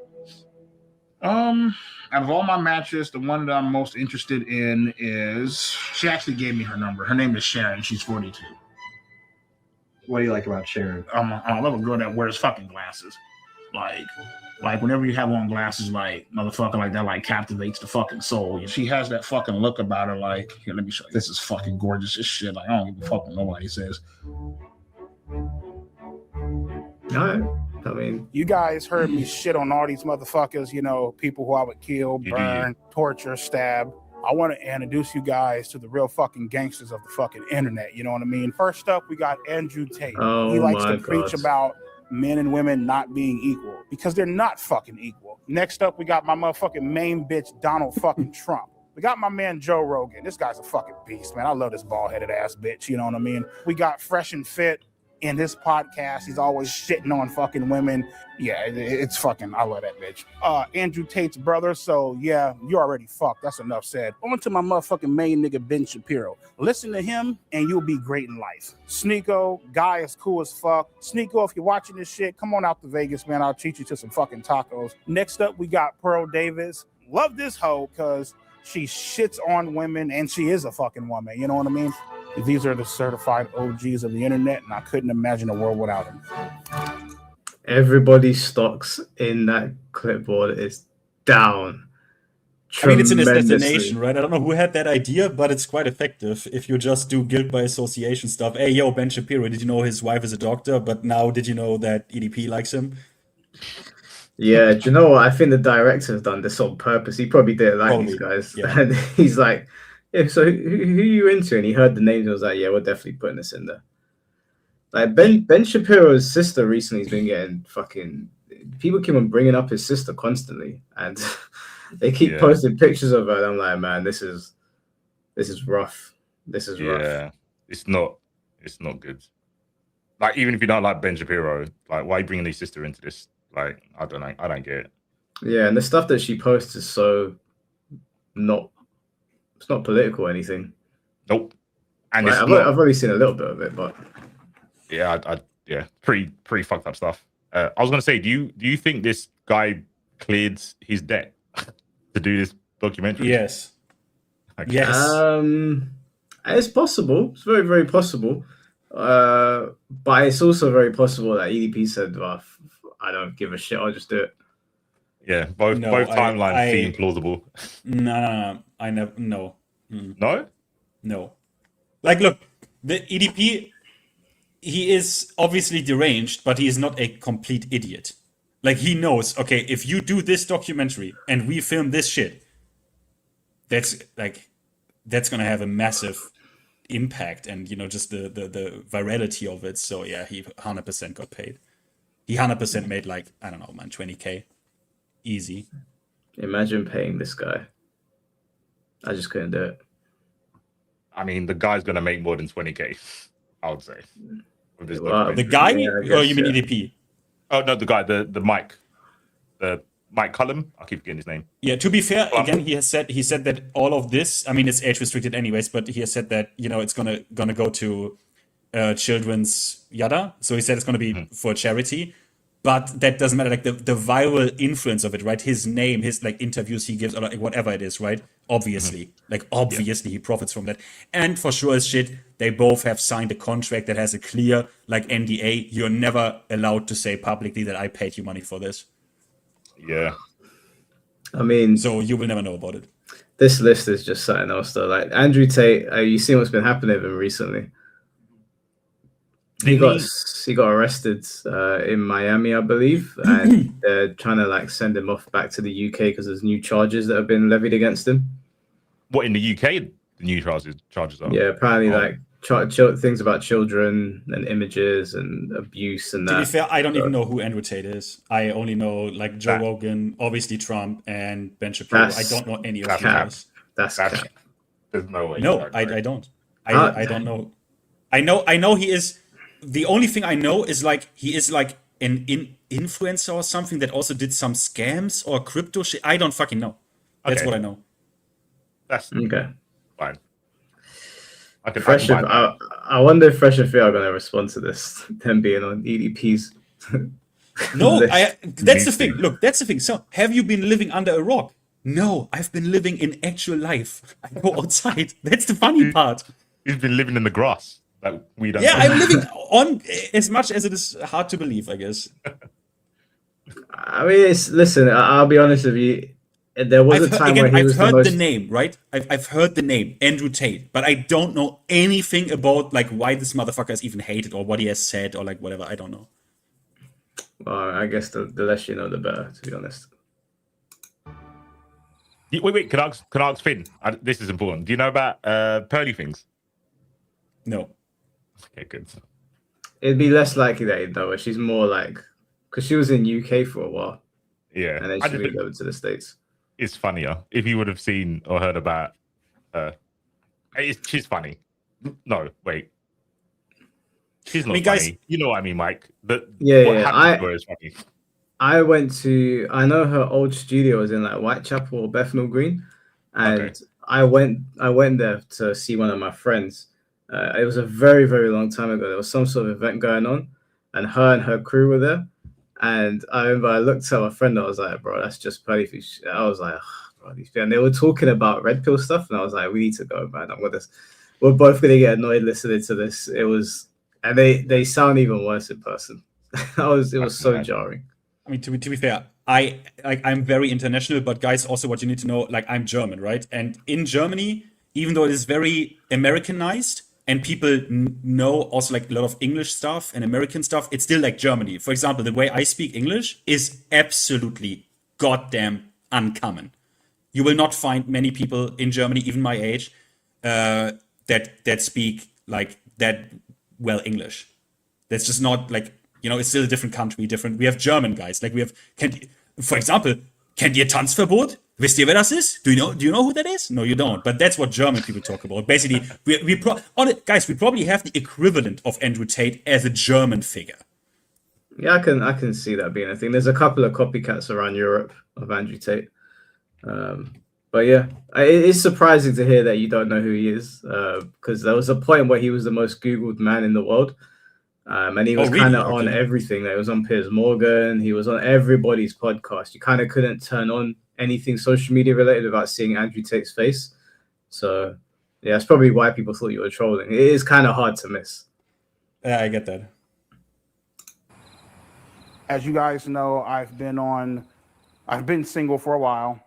Out of all my matches, the one that I'm most interested in is, she actually gave me her number. Her name is Sharon. She's 42.
What do you like about Sharon?
I love a girl that wears fucking glasses. Like whenever you have on glasses, like motherfucker like that, like captivates the fucking soul. She has that fucking look about her. Like, here, let me show you. This is fucking gorgeous as shit. Like, I don't give a fuck what nobody says.
No, I mean,
you guys heard me shit on all these motherfuckers. You know, people who I would kill, burn, torture, stab. I want to introduce you guys to the real fucking gangsters of the fucking internet. You know what I mean? First up, we got Andrew Tate. He likes to preach about men and women not being equal because they're not fucking equal. Next up, we got my motherfucking main bitch, Donald fucking Trump. We got my man, Joe Rogan. This guy's a fucking beast, man. I love this bald-headed ass bitch. You know what I mean? We got Fresh and Fit. In his podcast, he's always shitting on fucking women. Yeah, it's fucking, I love that bitch. Andrew Tate's brother, so yeah, you already fucked. That's enough said. On to my motherfucking main nigga, Ben Shapiro. Listen to him, and you'll be great in life. Sneeko, guy is cool as fuck. Sneeko, if you're watching this shit, come on out to Vegas, man. I'll treat you to some fucking tacos. Next up, we got Pearl Davis. Love this hoe, because she shits on women, and she is a fucking woman. You know what I mean? These are the certified OGs of the internet, and I couldn't imagine a world without them.
Everybody's stocks in that clipboard is down.
I mean, it's in his
tremendously.
destination, right? I don't know who had that idea, but it's quite effective if you just do guilt by association stuff. Hey, yo, Ben Shapiro, did you know his wife is a doctor? But now, did you know that EDP likes him?
Yeah, do you know what? I think the director has done this on purpose. He probably didn't like these guys.
yeah.
And he's like, yeah, so who you into? And he heard the names and was like, yeah, we're definitely putting this in there. Like Ben Shapiro's sister recently has been getting fucking... People keep on bringing up his sister constantly. And they keep posting pictures of her. And I'm like, man, this is rough. This is rough.
Yeah, it's not good. Like, even if you don't like Ben Shapiro, like, why are you bringing his sister into this? Like, I don't know. I don't get it.
Yeah, and the stuff that she posts is so it's not political or anything.
Nope. And
like,
it's
I've only seen a little bit of it, but
yeah, pretty fucked up stuff. I was gonna say, do you think this guy cleared his debt to do this documentary?
Yes.
Okay.
Yes.
It's possible. It's very, very possible. But it's also very possible that EDP said, well, I don't give a shit, I'll just do it.
Yeah, both timelines seem plausible.
No, I never. No.
No.
No. Like, look, the EDP, he is obviously deranged, but he is not a complete idiot. Like, he knows, okay, if you do this documentary and we film this shit, that's gonna have a massive impact, and just the virality of it. So yeah, he 100% got paid. He 100% made, like, I don't know, man, 20K. Easy.
Imagine paying this guy. I just couldn't do it.
I mean, the guy's gonna make more than 20K, I would say.
The guy? Or you mean EDP?
Oh no, the guy, the Mike. The Mike Cullum. I keep forgetting his name.
Yeah, to be fair, again, he said that all of this, I mean, it's age restricted anyways, but he has said that, it's gonna go to children's yada. So he said it's gonna be for charity. But that doesn't matter, like the viral influence of it, right? His name, his like interviews he gives, or like whatever it is, right? Obviously, he profits from that. And for sure as shit, they both have signed a contract that has a clear like NDA. You're never allowed to say publicly that I paid you money for this.
Yeah.
I mean,
so you will never know about it.
This list is just something else, though. Like Andrew Tate, you seen what's been happening with him recently? He got arrested in Miami, I believe, and they're trying to like send him off back to the UK because there's new charges that have been levied against him.
What, in the UK? The new charges are?
Yeah, apparently like things about children and images and abuse and that.
To be fair, I don't even know who Andrew Tate is. I only know like Joe Rogan, obviously Trump, and Ben Shapiro. I don't know any of those.
That's cap.
There's no way.
No, I don't. I don't know. I know he is. The only thing I know is like he is like an influencer or something that also did some scams or crypto shit. I don't fucking know. That's what I know.
That's
okay.
Fine.
I wonder if Fresh and Fit are going to respond to this, them being on EDP's.
No, that's the thing. Look, that's the thing. So, have you been living under a rock? No, I've been living in actual life. I go outside. That's the funny part.
He's been living in the grass. Like we don't.
Yeah, I'm living on as much as it is hard to believe, I guess.
I mean, listen. I'll be honest with you. There was a time where he was
I've heard the name, right? I've heard the name Andrew Tate, but I don't know anything about like why this motherfucker is even hated or what he has said or like whatever. I don't know.
Well, I guess the less you know, the better. To be honest.
Wait. Can I ask Finn? This is important. Do you know about Pearly Things?
No.
Okay, good.
It'd be less likely that he'd know her. She's more like, because she was in UK for a while.
Yeah.
And then she moved over to the States.
It's funnier if you would have seen or heard about her. She's funny. No, wait. She's not funny. You know what I mean, Mike?
I know her old studio was in like Whitechapel or Bethnal Green. And I went there to see one of my friends. It was a very, very long time ago. There was some sort of event going on, and her crew were there. And I remember I looked at my friend. I was like, "Bro, that's just Pearly Fish." I was like, "Bro, these people." And they were talking about red pill stuff, and I was like, "We need to go, man. I'm with this. We're both gonna get annoyed listening to this." It was, and they sound even worse in person. It was so jarring.
I mean, to be fair, I'm very international, but guys, also what you need to know, like I'm German, right? And in Germany, even though it is very Americanized and people know also like a lot of English stuff and American stuff, it's still like Germany. For example, the way I speak English is absolutely goddamn uncommon. You will not find many people in Germany, even my age, that speak like that well English. That's just not like, you know, it's still a different country, different. We have German guys, like we have, for example, kennt ihr Tanzverbot? Wisst ihr, wer das ist? Do you know who that is? No, you don't. But that's what German people talk about. Basically, guys, we probably have the equivalent of Andrew Tate as a German figure.
Yeah, I can see that being a thing. There's a couple of copycats around Europe of Andrew Tate. But yeah, it's surprising to hear that you don't know who he is, because there was a point where he was the most Googled man in the world. And he was kind of on everything. He was on Piers Morgan. He was on everybody's podcast. You kind of couldn't turn on anything social media related without seeing Andrew Tate's face. So yeah, that's probably why people thought you were trolling. It is kind of hard to miss.
Yeah, I get that.
As you guys know, I've been single for a while.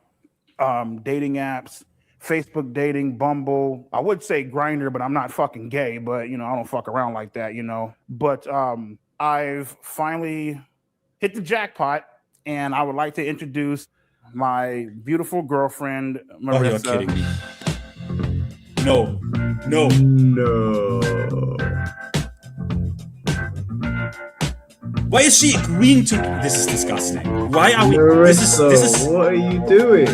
Dating apps, Facebook dating, Bumble. I would say Grindr, but I'm not fucking gay, but you know, I don't fuck around like that, you know. But I've finally hit the jackpot, and I would like to introduce my beautiful girlfriend, Marissa.
Oh, you're kidding me. No. Why is she agreeing to this? Is disgusting. Why are we
Marissa, this is what are you doing?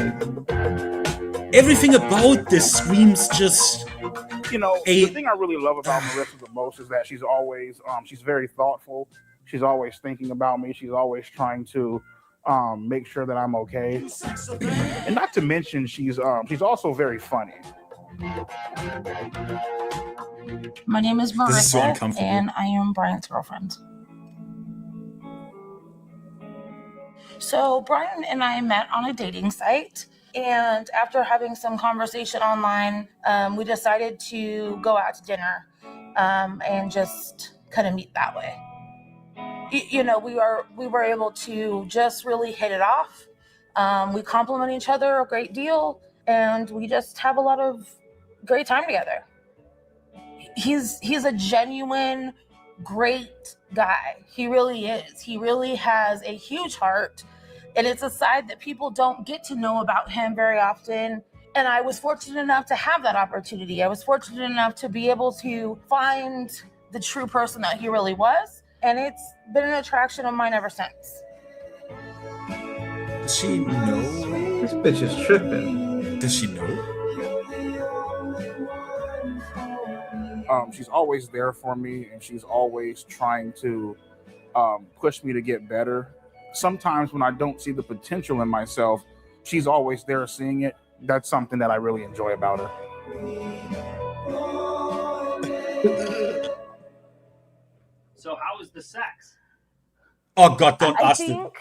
Everything about this screams just,
you know, the thing I really love about Marissa the most is that she's always she's very thoughtful. She's always thinking about me. She's always trying to make sure that I'm okay. And not to mention she's also very funny.
My name is Marissa, and I am Brian's girlfriend. So Brian and I met on a dating site, and after having some conversation online, we decided to go out to dinner and just kind of meet that way. You know, we were able to just really hit it off. We compliment each other a great deal, and we just have a lot of great time together. He's a genuine, great guy. He really is. He really has a huge heart, and it's a side that people don't get to know about him very often. And I was fortunate enough to have that opportunity. I was fortunate enough to be able to find the true person that he really was, and it's been an attraction of mine ever since.
Does she know?
This bitch is tripping.
Does she know?
She's always there for me, and she's always trying to push me to get better. Sometimes when I don't see the potential in myself, she's always there seeing it. That's something that I really enjoy about her.
So how was the sex?
Oh God, don't ask
it. How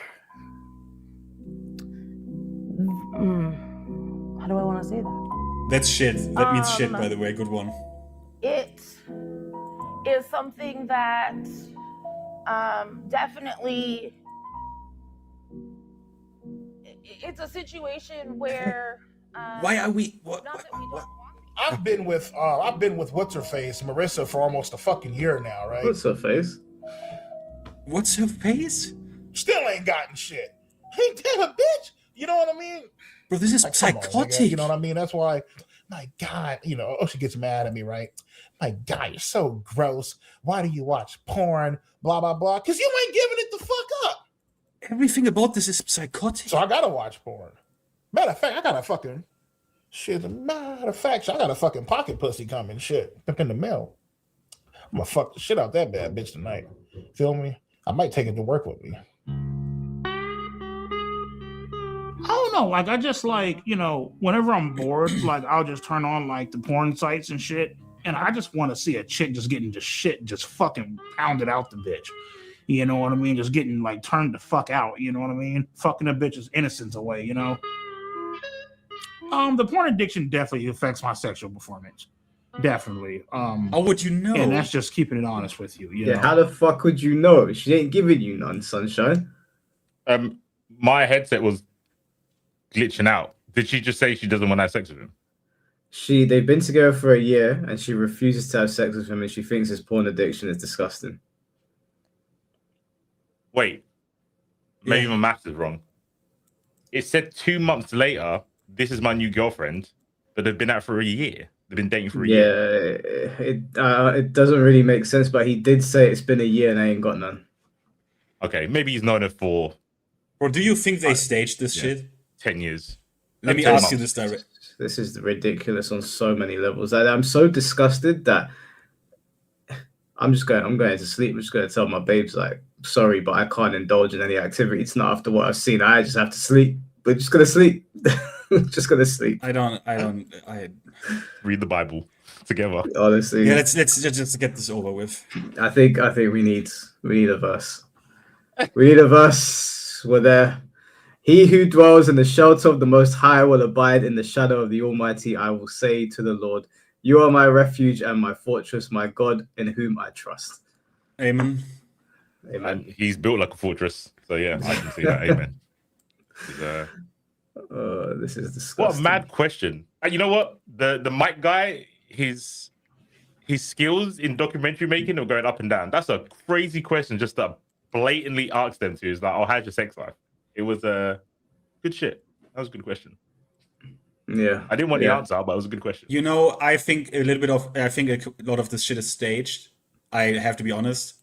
do I want to say that?
That's shit. That means shit, by the way. Good one.
It is something that definitely, it's a situation where
why are we
I've been with what's her face, Marissa, for almost a fucking year now, right?
What's her face?
What's her face?
Still ain't gotten shit. Ain't that a bitch? You know what I mean?
Bro, this is like, psychotic.
You know what I mean? That's why, my God, you know, she gets mad at me, right? My God, you're so gross. Why do you watch porn? Blah, blah, blah. Because you ain't giving it the fuck up.
Everything about this is psychotic.
So I gotta watch porn. Matter of fact, I got a fucking pocket pussy coming shit in the mail. I'm gonna fuck the shit out that bad bitch tonight. Feel me? I might take it to work with me.
I don't know. Like, I just like, you know, whenever I'm bored, like, I'll just turn on like the porn sites and shit. And I just want to see a chick just getting just shit, just fucking pounded out the bitch. You know what I mean? Just getting like turned the fuck out. You know what I mean? Fucking a bitch's innocence away, you know? The porn addiction definitely affects my sexual performance. Definitely.
How would you know?
And that's just keeping it honest with you. You know?
How the fuck would you know? She ain't giving you none, sunshine.
my headset was glitching out. Did she just say she doesn't want to have sex with him?
They've been together for a year, and she refuses to have sex with him, and she thinks his porn addiction is disgusting.
Wait, maybe my math is wrong. It said 2 months later, this is my new girlfriend, but they've been out for a year. They've been dating for a year.
It doesn't really make sense, but he did say it's been a year and I ain't got none.
Okay, maybe he's known her for.
Or do you think they staged this shit?
10 years.
Let me ask you this direct.
This is ridiculous on so many levels. I'm so disgusted that I'm going to sleep. I'm just going to tell my babes, like, sorry, but I can't indulge in any activity tonight after what I've seen. I just have to sleep. We're just going to sleep. Just going to sleep.
I
read the Bible together.
Honestly.
Yeah, let's just get this over with.
I think we need a verse. We need a verse where there. He who dwells in the shelter of the Most High will abide in the shadow of the Almighty. I will say to the Lord, you are my refuge and my fortress, my God, in whom I trust.
Amen.
Amen.
He's built like a fortress. So yeah, I can see that. Amen.
This is disgusting.
What a mad question. You know what? The Mike guy, his skills in documentary making are going up and down. That's a crazy question just to blatantly ask them to. Is like, oh, how's your sex life? It was good shit. That was a good question.
Yeah.
I didn't want the answer, but it was a good question.
You know, I think a lot of this shit is staged. I have to be honest.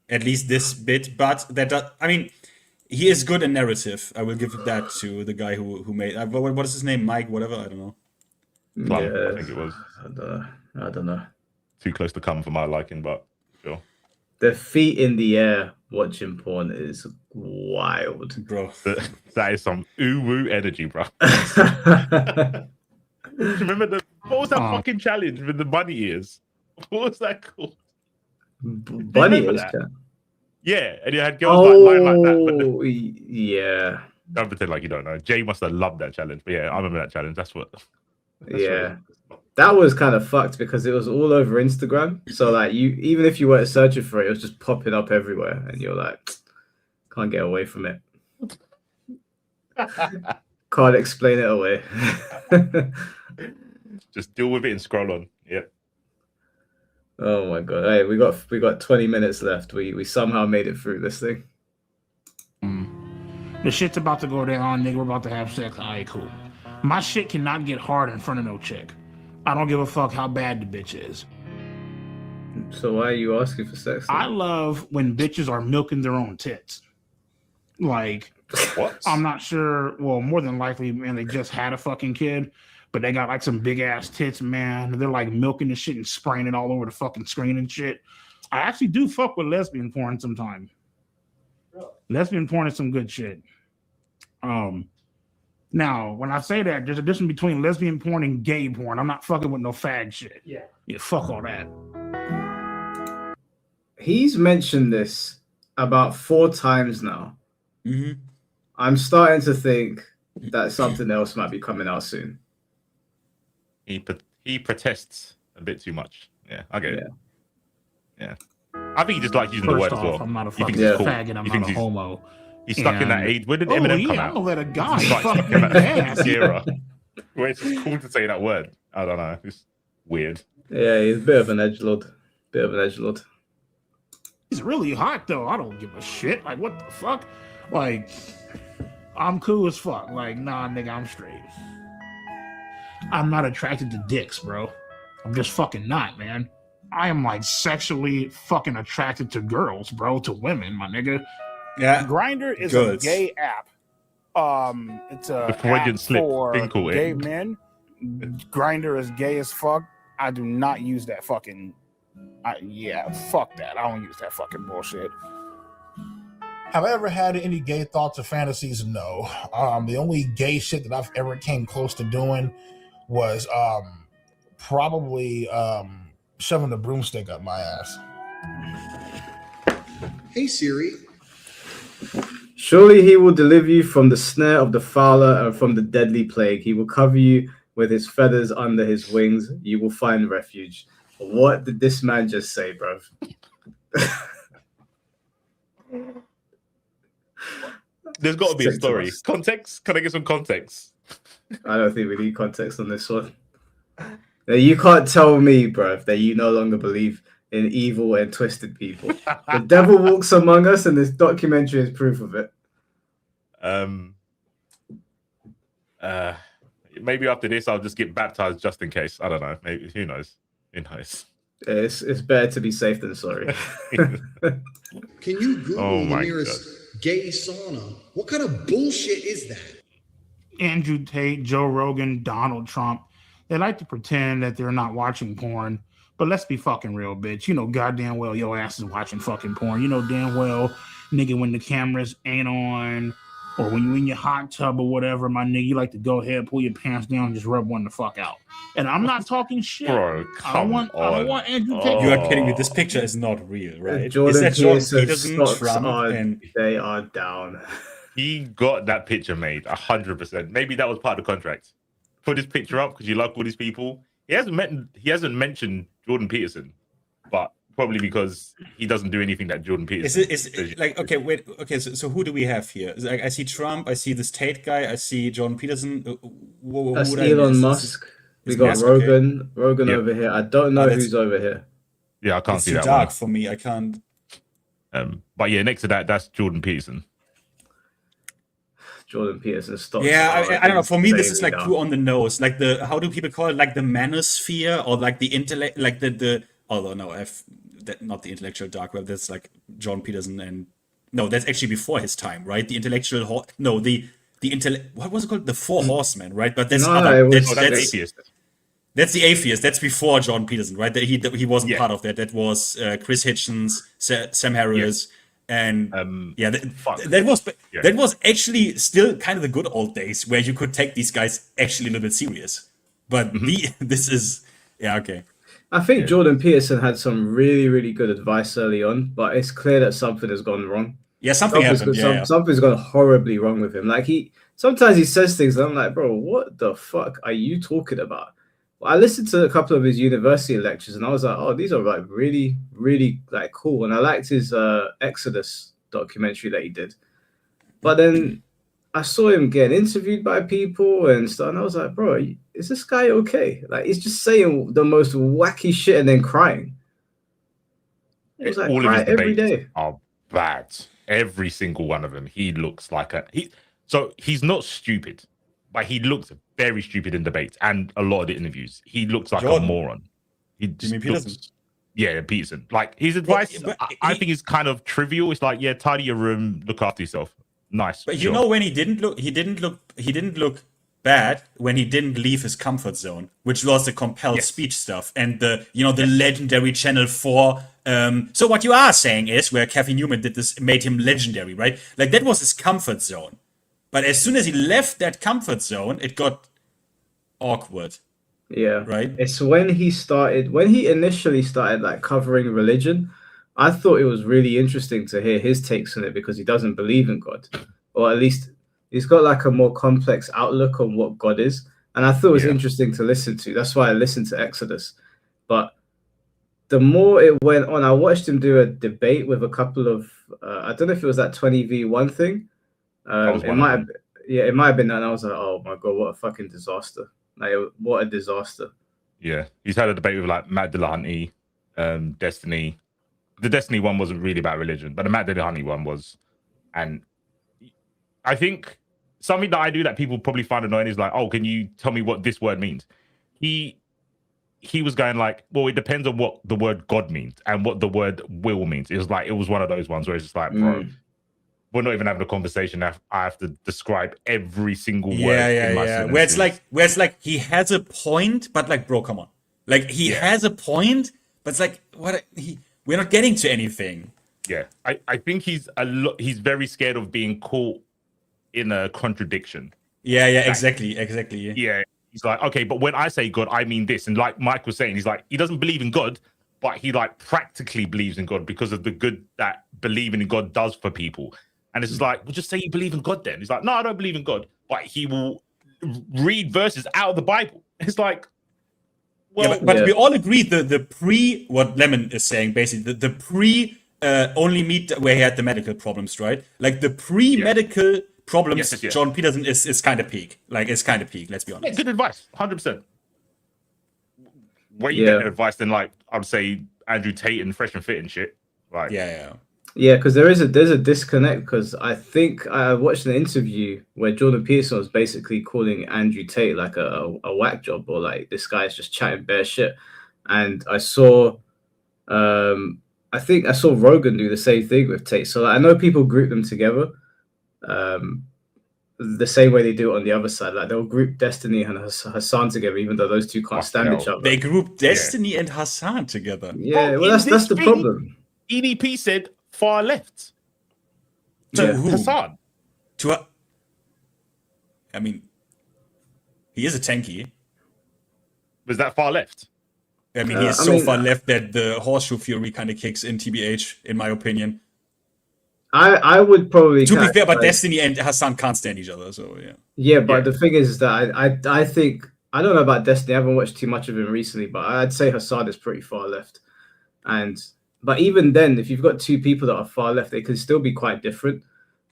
At least this bit, but he is good in narrative. I will give that to the guy who made. What is his name? Mike, whatever. I don't know.
Plum, I think it was.
I don't know.
Too close to come for my liking, but sure.
The feet in the air watching porn is wild,
bro.
That is some woo energy, bro. Remember what was that fucking challenge with the bunny ears? What was that called?
Bunny ears.
Yeah, and you had girls lying like that.
But yeah.
Don't pretend like you don't know. Jay must have loved that challenge. But yeah, I remember that challenge. That's
that was kind of fucked because it was all over Instagram. So like even if you weren't searching for it, it was just popping up everywhere, and you're like, can't get away from it. Can't explain it away.
Just deal with it and scroll on. Yep.
Oh my god! Hey, we got 20 minutes left. We somehow made it through this thing.
The shit's about to go down, nigga. We're about to have sex. All right, cool. My shit cannot get hard in front of no chick. I don't give a fuck how bad the bitch is.
So why are you asking for sex?
I love when bitches are milking their own tits. Like,
what?
I'm not sure. Well, more than likely, man, they just had a fucking kid, but they got like some big ass tits, man. They're like milking the shit and spraying it all over the fucking screen and shit. I actually do fuck with lesbian porn sometimes. Lesbian porn is some good shit. Now, when I say that, there's a difference between lesbian porn and gay porn. I'm not fucking with no fag shit. Yeah, fuck all that.
He's mentioned this about 4 times now.
Mm-hmm.
I'm starting to think that something else might be coming out soon.
He protests a bit too much. Yeah, I get it. Yeah. I think he just likes using the word as well.
I'm not a fucking faggot. I'm not a homo.
He's stuck in that age. When did Eminem come out?
I'm gonna let a guy
fuck in that era where it's just cool to say that word. I don't know. It's weird.
Yeah, he's a bit of an edgelord.
He's really hot though. I don't give a shit. Like, what the fuck? Like, I'm cool as fuck. Like, nah, nigga, I'm straight. I'm not attracted to dicks, bro. I'm just fucking not, man. I am like sexually fucking attracted to girls, bro, to women, my nigga.
Yeah.
Grindr is a gay app. It's a app for gay men. Grindr is gay as fuck. I do not use that fucking. Fuck that. I don't use that fucking bullshit.
Have I ever had any gay thoughts or fantasies? No. The only gay shit that I've ever came close to doing was probably shoving a broomstick up my ass.
Hey Siri.
Surely he will deliver you from the snare of the fowler and from the deadly plague. He will cover you with his feathers under his wings. You will find refuge. What did this man just say, bruv?
There's got to be a
Stick to
story.
us.
Context? Can I get some context?
I don't think we need context on this one. Now, you can't tell me, bruv, that you no longer believe in evil and twisted people. The devil walks among us, and this documentary is proof of it.
Maybe after this, I'll just get baptized just in case. I don't know. Maybe, who knows? Who knows?
It's better to be safe than sorry.
Can you Google
Oh
the
my
nearest gay sauna? What kind of bullshit is that?
Andrew Tate, Joe Rogan, Donald Trump, they like to pretend that they're not watching porn, but let's be fucking real, bitch. You know goddamn well your ass is watching fucking porn. You know damn well, nigga, when the cameras ain't on, or when you in your hot tub or whatever, my nigga, you like to go ahead, pull your pants down, and just rub one the fuck out. And I'm not talking shit.
Bro,
I don't want Andrew Tate.
You are kidding me. This picture is not real, right?
Jordan
Is that Jordan
Peterson's
Peterson,
stocks
Trump,
are,
and
they are down.
He got that picture made 100%. Maybe that was part of the contract. Put this picture up because you like all these people. He hasn't mentioned Jordan Peterson, but probably because he doesn't do anything that Jordan Peterson.
Is it like, okay, wait, okay, so who do we have here? Like, I see Trump, I see this Tate guy, I see Jordan Peterson. Who
That's
would I
Elon
miss?
Musk. We
Is
got
Musk,
Rogan. Rogan
Yep.
over here. I don't know
that's-
who's over here.
Yeah, I can't
It's
see
too
that
dark
one.
for me. I can't.
But yeah, next to that, that's Jordan Peterson.
Jordan Peterson's stocks.
Yeah,
are
I don't know. For me, this is
insanely
like
down.
too on the nose. Like the, how do people call it? Like the manosphere or like the intellect, like the. Although no, not the intellectual dark web. That's like John Peterson and no, that's actually before his time, right? The intellectual the intellect. What was it called? The Four Horsemen, right? But that's
No,
other.
it was-
That's
atheist.
That's the atheist. That's before John Peterson, right? That he wasn't
Yeah.
part of that. That was Chris Hitchens, Sam Harris, and that was actually still kind of the good old days where you could take these guys actually a little bit serious. But this is okay.
I think Jordan Peterson had some really, really good advice early on, but it's clear that something has gone wrong.
Yeah, something happened.
Something's gone horribly wrong with him. Like sometimes he says things, and I'm like, bro, what the fuck are you talking about? I listened to a couple of his university lectures, and I was like, oh, these are like really, really like cool. And I liked his Exodus documentary that he did. But then I saw him getting interviewed by people and stuff, and I was like, bro, is this guy okay? Like, he's just saying the most wacky shit and then crying. It was like
All
cry
of his
every
debates
day.
are bad. Every single one of them. He looks like so he's not stupid, but he looks very stupid in debates and a lot of the interviews. He looks like
Jordan.
a moron. He just
mean Peterson?
yeah, Peterson. Like his advice,
but
I think is kind of trivial. It's like, yeah, tidy your room, look after yourself. Nice.
But you
sure.
know when he didn't look bad when he didn't leave his comfort zone, which was the compelled speech stuff and the legendary Channel 4. So what you are saying is where Kathy Newman did this made him legendary, right? Like that was his comfort zone. But as soon as he left that comfort zone, it got awkward.
Yeah.
Right.
It's when he initially started like covering religion, I thought it was really interesting to hear his takes on it because he doesn't believe in God. Or at least he's got like a more complex outlook on what God is. And I thought it was interesting to listen to. That's why I listened to Exodus. But the more it went on, I watched him do a debate with a couple of I don't know if it was that 20v1 thing. It might have been that, and I was like, oh my god, what a fucking disaster. Like, what a disaster.
Yeah, he's had a debate with like Matt Dillahunty, Destiny. The Destiny one wasn't really about religion, but the Matt Dillahunty one was. And I think something that I do that people probably find annoying is like, oh, can you tell me what this word means? He was going like, well, it depends on what the word God means and what the word will means. It was one of those ones where it's just like, bro, we're not even having a conversation. I have to describe every single word.
Yeah. Where it's like he has a point, but like, bro, come on. Like he has a point, but it's like, we're not getting to anything.
Yeah, I think he's very scared of being caught in a contradiction.
Yeah, exactly.
Yeah, he's like, okay, but when I say God, I mean this. And like Mike was saying, he's like, he doesn't believe in God, but he like practically believes in God because of the good that believing in God does for people. And it's just like, well, just say you believe in God then. He's like, no, I don't believe in God. But he will read verses out of the Bible. It's like, well,
but we all agree the pre what Lemon is saying, basically, the pre only meet where he had the medical problems, right? Like the pre-medical problems, John Peterson is kind of peak. Like it's kind of peak. Let's be honest.
Yeah, good advice, 100%. Way better advice than like I'd say Andrew Tate and Fresh and Fit and shit. Like
Yeah, because there's a disconnect. Because I think I watched an interview where Jordan Peterson was basically calling Andrew Tate like a whack job, or like this guy's just chatting bare shit. And I saw, I think I saw Rogan do the same thing with Tate. So I know people group them together, the same way they do it on the other side. Like they'll group Destiny and Hassan together, even though those two can't stand each other.
They group Destiny and Hassan together.
Yeah, well, that's the problem.
EDP said far left.
To who?
Hassan.
I mean, he is a tanky.
Was that far left?
I mean, he is so far left that the horseshoe fury kind of kicks in TBH, in my opinion.
I would probably...
To be fair, but Destiny and Hassan can't stand each other, so yeah.
Yeah, but the thing is that I think... I don't know about Destiny. I haven't watched too much of him recently, but I'd say Hassan is pretty far left. But even then, if you've got two people that are far left, they can still be quite different.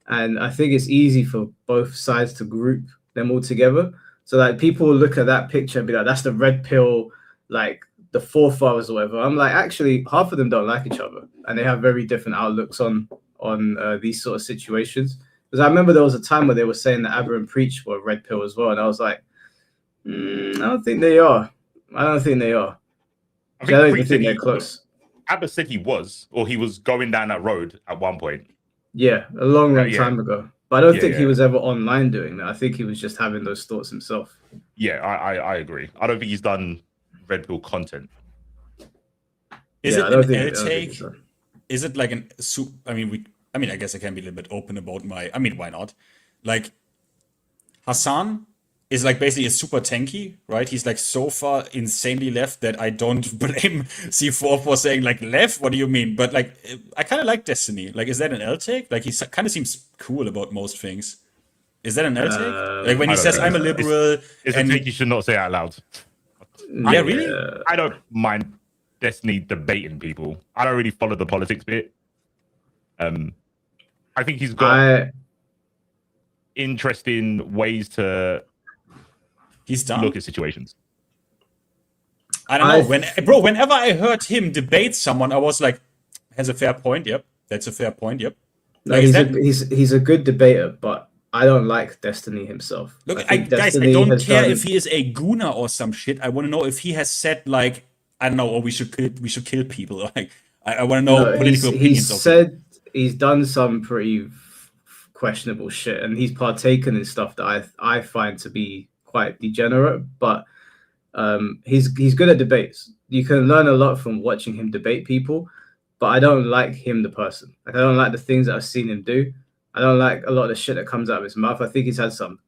And I think it's easy for both sides to group them all together. So like people will look at that picture and be like, that's the red pill, like the forefathers or whatever. I'm like, actually, half of them don't like each other. And they have very different outlooks on these sort of situations. Because I remember there was a time where they were saying that Abba and Preach were red pill as well. And I was like, I don't think they are. I don't even think they're close.
Abba said he was going down that road at one point.
Yeah, a long time ago. But I don't think he was ever online doing that. I think he was just having those thoughts himself.
Yeah, I agree. I don't think he's done red pill content.
Is it an L take? Is it like an? I mean, I guess I can be a little bit open about my. I mean, why not? Like Hassan is like basically a super tanky, right? He's like so far insanely left that I don't blame C4 for saying like left. What do you mean? But like, I kind of like Destiny. Like, is that an L take? Like, he kind of seems cool about most things. Is that an L take? Like when he says I'm a liberal,
it's a take you should not say out loud.
Yeah, really?
I don't mind Destiny debating people. I don't really follow the politics bit. I think he's got interesting ways to look at situations.
I don't know. Whenever I heard him debate someone, I was like, has a fair point. Yep. That's a fair point. Yep.
No, he's a good debater, but I don't like Destiny himself.
Look, guys, I don't care if he is a Guna or some shit. I want to know if he has said like, I don't know, or we should kill people. Like, I want to know political opinions.
He's done some pretty questionable shit, and he's partaken in stuff that I find to be quite degenerate. But he's good at debates. You can learn a lot from watching him debate people. But I don't like him, the person. Like, I don't like the things that I've seen him do. I don't like a lot of the shit that comes out of his mouth. I think he's had some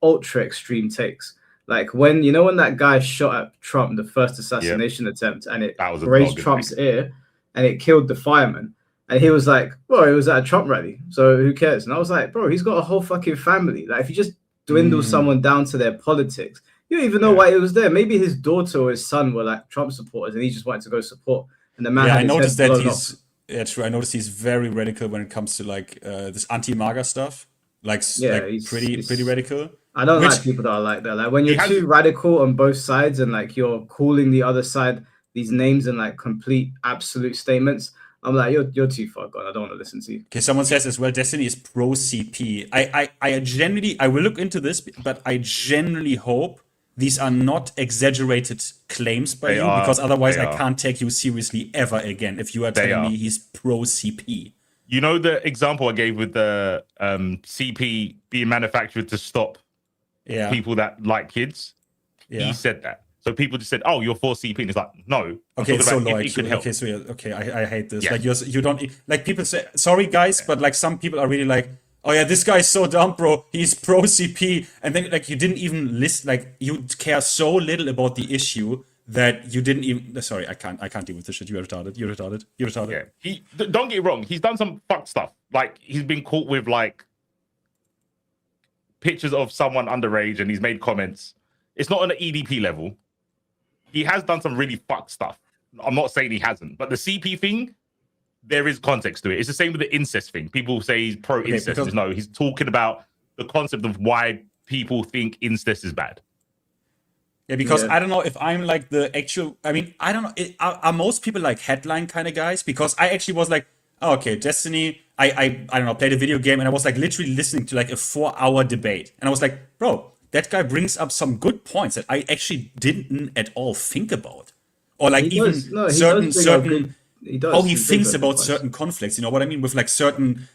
ultra extreme takes. Like when that guy shot at Trump, the first assassination attempt, and it grazed Trump's ear, and it killed the fireman. And he was like, well, it was at a Trump rally, so who cares? And I was like, bro, he's got a whole fucking family. Like, if you just dwindle someone down to their politics, you don't even know why he was there. Maybe his daughter or his son were like Trump supporters, and he just wanted to go support. And the man
I noticed that he's true. I noticed he's very radical when it comes to like this anti-MAGA stuff. He's pretty radical.
I don't like people that are like that. Like when you're too radical on both sides and like you're calling the other side these names and like complete absolute statements, I'm like, you're too far gone. I don't want to listen to you.
Okay, someone says as well, Destiny is pro CP. I will look into this, but I genuinely hope these are not exaggerated claims by you, because otherwise I can't take you seriously ever again if you are telling me he's pro CP.
You know the example I gave with the CP being manufactured to stop people that like kids? Yeah. He said that. So people just said, "Oh, you're for CP," and it's like, no.
Okay, so like, I hate this. Yeah. Like you don't like people say, "Sorry, guys," but like some people are really like, "Oh yeah, this guy's so dumb, bro. He's pro CP," and then like you didn't even list. Like you care so little about the issue that you didn't even. Sorry, I can't deal with this shit. You're retarded.
Yeah. Don't get it wrong. He's done some fucked stuff. Like he's been caught with like pictures of someone underage, and he's made comments. It's not on an EDP level. He has done some really fucked stuff. I'm not saying he hasn't, but the CP thing, there is context to it. It's the same with the incest thing. People say he's pro incest. No, he's talking about the concept of why people think incest is bad.
Yeah, because I don't know if I'm like the actual. I mean, I don't know. Are most people like headline kind of guys? Because I actually was like, oh, okay, Destiny. I don't know, played a video game, and I was like literally listening to like a 4-hour debate, and I was like, bro, that guy brings up some good points that I actually didn't at all think about, or like certain. How he thinks about certain conflicts, you know what I mean, with like certain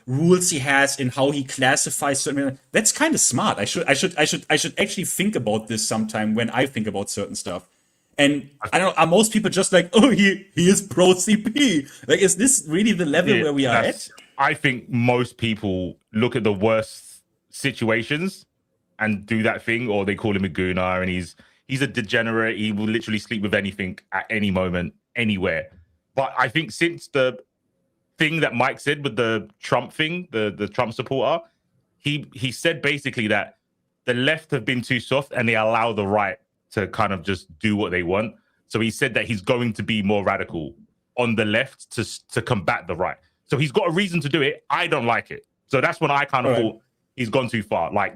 rules he has in how he classifies certain. That's kind of smart. I should actually think about this sometime when I think about certain stuff. And I don't know, are most people just like, oh, he is pro CP? Like, is this really the level where we are at?
I think most people look at the worst situations and do that thing, or they call him a gooner, and he's a degenerate. He will literally sleep with anything at any moment, anywhere. But I think since the thing that Mike said with the Trump thing, the Trump supporter, he said basically that the left have been too soft and they allow the right to kind of just do what they want. So he said that he's going to be more radical on the left to combat the right. So he's got a reason to do it. I don't like it. So that's when I kind of thought he's gone too far. Like,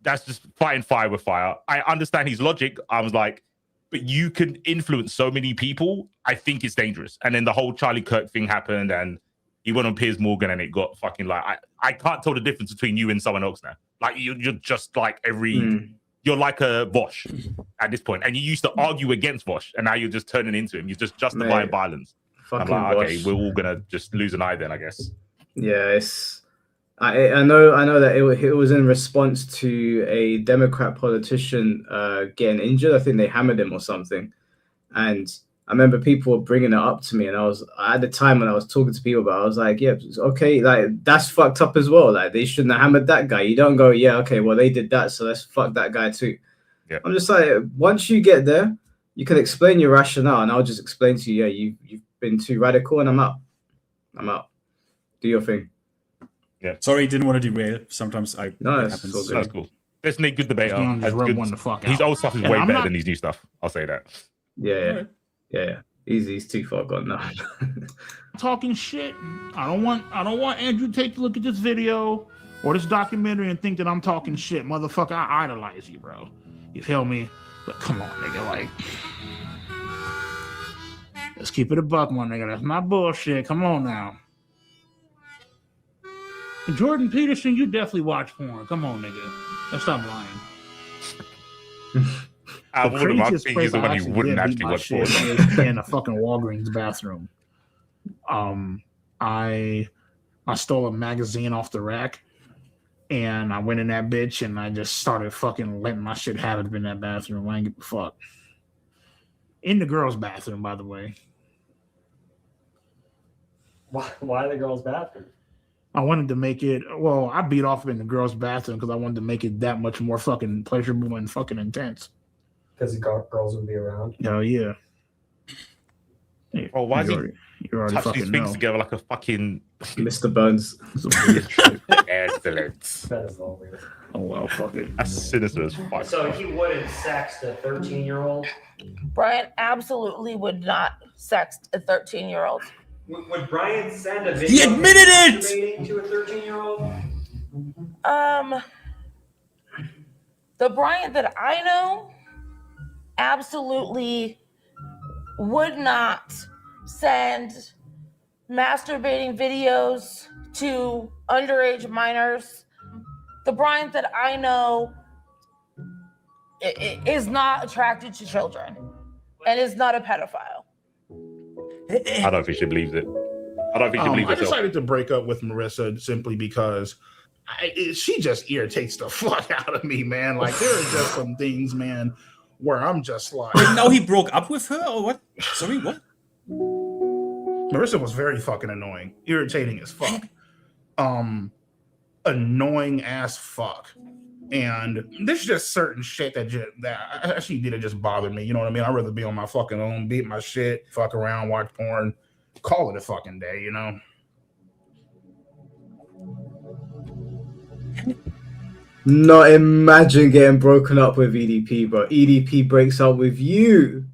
that's just fighting fire with fire. I understand his logic. I was like, but you can influence so many people. I think it's dangerous. And then the whole Charlie Kirk thing happened, and he went on Piers Morgan, and it got fucking like I can't tell the difference between you and someone else now. Like you're just like you're like a Vosh at this point, and you used to argue against Vosh, and now you're just turning into him. You're just justifying violence. I'm like, okay, we're all gonna just lose an eye then, I guess.
Yeah, I know that it was in response to a Democrat politician getting injured. I think they hammered him or something. And I remember people were bringing it up to me, and I was at the time when I was talking to people about it, I was like, yeah, okay, like that's fucked up as well. Like they shouldn't have hammered that guy. You don't go, yeah, okay, well they did that, so let's fuck that guy too.
Yeah.
I'm just like, once you get there, you can explain your rationale, and I'll just explain to you, yeah, you've been too radical, and I'm out. Do your thing.
Yeah.
Sorry, didn't want to derail. Sometimes it happens.
So that's cool. Let's make good debate.
His
old stuff is way better than his new stuff. I'll say that.
Yeah. He's too far gone now.
Talking shit. I don't want Andrew Tate to look at this video or this documentary and think that I'm talking shit. Motherfucker, I idolize you, bro. You feel me? But come on, nigga, like, let's keep it a buck, my nigga. That's not bullshit. Come on now. Jordan Peterson, you definitely watch porn. Come on, nigga. Let's stop lying.
I think he's the one who wouldn't actually watch porn.
In a fucking Walgreens bathroom. I stole a magazine off the rack, and I went in that bitch, and I just started fucking letting my shit happen in that bathroom. I ain't give a fuck. In the girls' bathroom, by the way.
Why the girls' bathroom?
I wanted to make it, well, I beat off in the girls' bathroom because I wanted to make it that much more fucking pleasurable and fucking intense.
Because the girls would be around?
Hell yeah.
Oh, why is he touch these things together like a fucking
Mr. Burns?
Excellent.
That is all weird.
Oh, well, fuck it.
That's sinister as fuck.
So he wouldn't sext a 13-year-old?
Brian absolutely would not sext a 13-year-old.
Would Brian send a video?
He admitted it
to a 13-year-old?
The Brian that I know absolutely would not send masturbating videos to underage minors. The Brian that I know is not attracted to children and is not a pedophile.
I don't think she believes it. I don't think she believes it.
I decided to break up with Marissa simply because she just irritates the fuck out of me, man. Like, there are just some things, man, where I'm just like...
Wait, now he broke up with her, or what? Sorry, what?
Marissa was very fucking annoying. Irritating as fuck. Annoying as fuck. And there's just certain shit that she did, it just bothered me. You know what I mean? I'd rather be on my fucking own, beat my shit, fuck around, watch porn, call it a fucking day, you know?
Not imagine getting broken up with EDP, bro. EDP breaks up with you.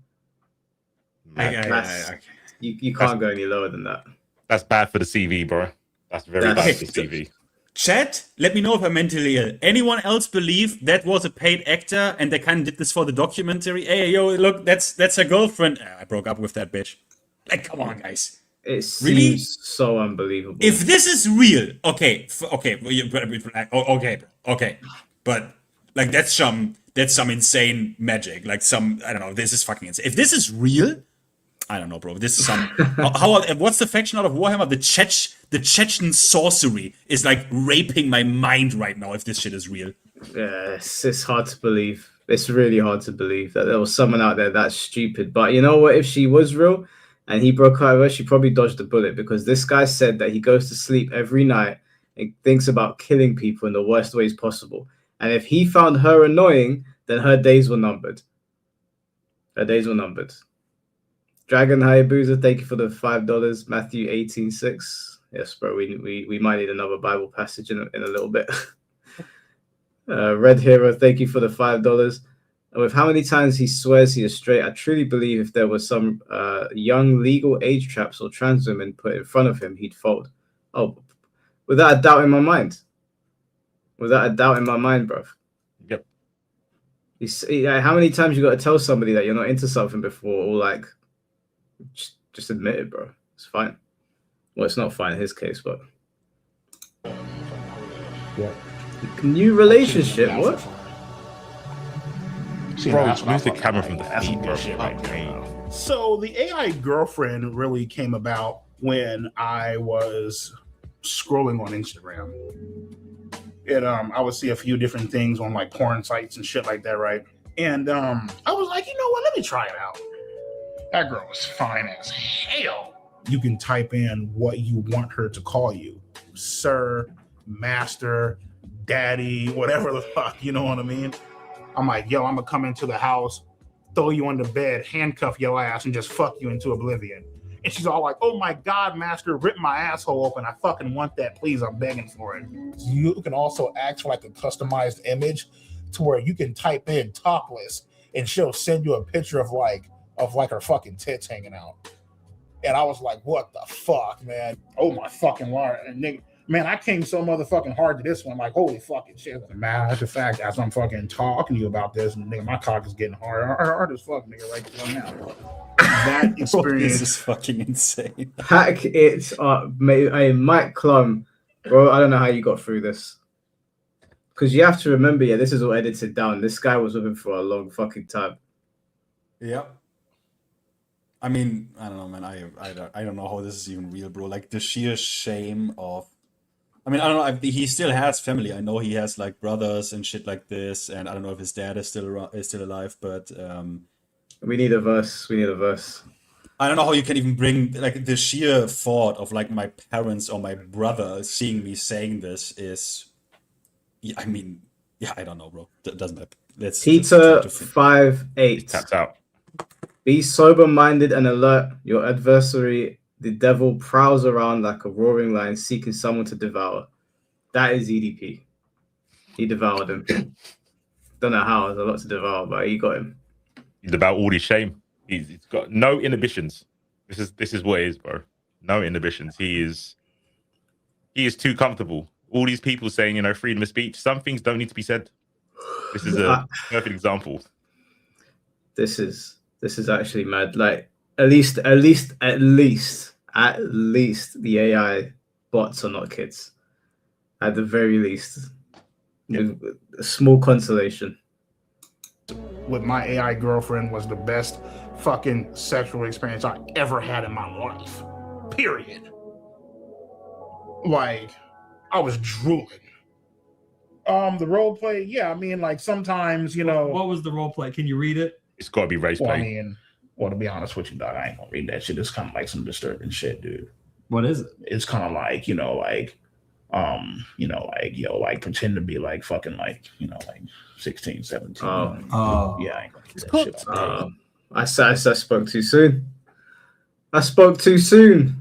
You can't go any lower than that.
That's bad for the CV, bro. That's very bad for the CV.
Chat, let me know if I'm mentally ill. Anyone else believe that was a paid actor and they kind of did this for the documentary? Hey, yo, look, that's her girlfriend. I broke up with that bitch. Like, come on, guys.
It seems
really
so unbelievable.
If this is real, okay, but like that's some insane magic. Like I don't know. This is fucking insane. If this is real, I don't know, bro. This is some. What's the faction out of Warhammer? The Chechen sorcery is like raping my mind right now. If this shit is real,
yeah, it's hard to believe. It's really hard to believe that there was someone out there that stupid. But you know what? If she was real and he broke out of her, she probably dodged a bullet, because this guy said that he goes to sleep every night and thinks about killing people in the worst ways possible. And if he found her annoying, then her days were numbered. Her days were numbered. Dragon Hayabusa, thank you for the $5. Matthew 18:6. Yes, bro, we might need another Bible passage in a little bit. Red Hero, thank you for the $5. And with how many times he swears he is straight, I truly believe if there was some young legal age traps or trans women put in front of him, he'd fold. Oh, without a doubt in my mind. Without a doubt in my mind, bro.
Yep.
How many times you got to tell somebody that you're not into something before, or like, just admit it, bro. It's fine. Well, it's not fine in his case, but
yeah.
New relationship. What?
Bro, move the camera from the feet, bro.
So the AI girlfriend really came about when I was scrolling on Instagram. I would see a few different things on like porn sites and shit like that, right? And I was like, you know what? Let me try it out. That girl was fine as hell. You can type in what you want her to call you. Sir, master, daddy, whatever the fuck, you know what I mean? I'm like, yo, I'm gonna come into the house, throw you on the bed, handcuff your ass, and just fuck you into oblivion. And she's all like, oh my God, master, rip my asshole open. I fucking want that, please. I'm begging for it. You can also ask for like a customized image to where you can type in topless and she'll send you a picture of her fucking tits hanging out. And I was like, what the fuck, man? Oh my fucking Lord. And nigga, man, I came so motherfucking hard to this one. Like, holy fucking shit. Man, that's the fact, as I'm fucking talking to you about this, and nigga, my cock is getting hard as fuck, nigga, right now. That experience
this is fucking insane.
Pack it up, mate. Hey, Mike Klum, bro, I don't know how you got through this. Because you have to remember, yeah, this is all edited down. This guy was with him for a long fucking time.
Yep. I mean, I don't know, man. I don't know how this is even real, bro. Like the sheer shame of. I mean, I don't know. He still has family. I know he has like brothers and shit like this, and I don't know if his dad is still alive. But
we need a verse. We need a verse.
I don't know how you can even bring like the sheer thought of like my parents or my brother seeing me saying this is. Yeah, I mean, yeah, I don't know, bro. That doesn't matter. Let's
Peter 5-8.
Taps out.
Be sober-minded and alert. Your adversary, the devil, prowls around like a roaring lion seeking someone to devour. That is EDP. He devoured him. Don't know how. There's a lot to devour, but he got him.
He's about all his shame. He's got no inhibitions. This is what it is, bro. No inhibitions. He is too comfortable. All these people saying, you know, freedom of speech. Some things don't need to be said. This is a perfect example.
This is actually mad. Like at least the AI bots are not kids. At the very least, a small consolation.
With my AI girlfriend was the best fucking sexual experience I ever had in my life. Period. Like, I was drooling. The role play, yeah. I mean, like sometimes, you know.
What was the role play? Can you read it?
It's got to be race play.
I mean, well, to be honest with you, dog, I ain't gonna read that shit. It's kind of like some disturbing shit, dude.
What is it?
It's kind of like, like pretend to be like fucking like, like 16, 17. Yeah, I ain't gonna do that shit.
I spoke too soon. I spoke too soon.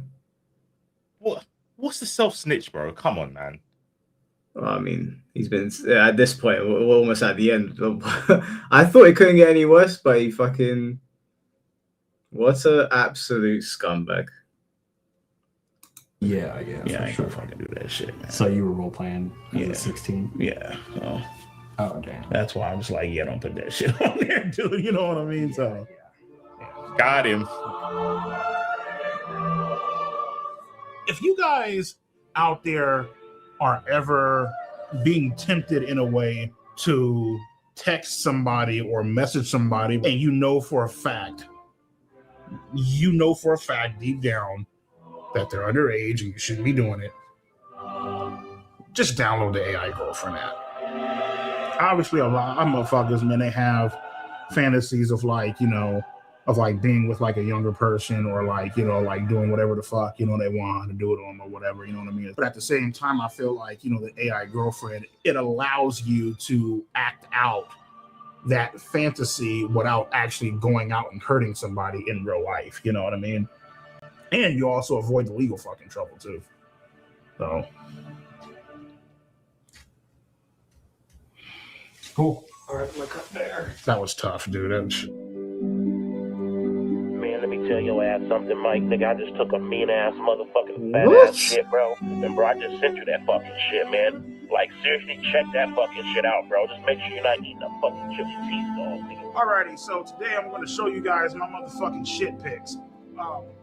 What's the self-snitch, bro? Come on, man.
Well, I mean, he's been at this point. We're almost at the end. I thought it couldn't get any worse, but he fucking What an absolute scumbag.
Yeah,
I
for
ain't
sure.
gonna fucking do that shit, man.
So you were role playing as
Yeah.
a 16?
Yeah. So
oh damn.
That's why I'm just like, yeah, don't put that shit on there, dude. You know what I mean? So
got him.
If you guys out there are ever being tempted in a way to text somebody or message somebody, and you know for a fact deep down that they're underage and you shouldn't be doing it, just download the AI Girlfriend app. Obviously, a lot of motherfuckers, man, they have fantasies of being with like a younger person or like doing whatever the fuck, they want to do it on or whatever, you know what I mean? But at the same time, I feel like, the AI Girlfriend, it allows you to act out that fantasy without actually going out and hurting somebody in real life, you know what I mean? And you also avoid the legal fucking trouble too. So
cool. All right, look up there.
That was tough, dude.
Man, let me tell your ass something, Mike. Nigga, I just took a mean ass motherfucking fat
What?
ass shit, bro. And bro, I just sent you that fucking shit, man. Like, seriously, check that fucking shit out, bro. Just make sure you're not eating a fucking chili cheese dog, nigga.
Alrighty, so today I'm going to show you guys my motherfucking shit pics.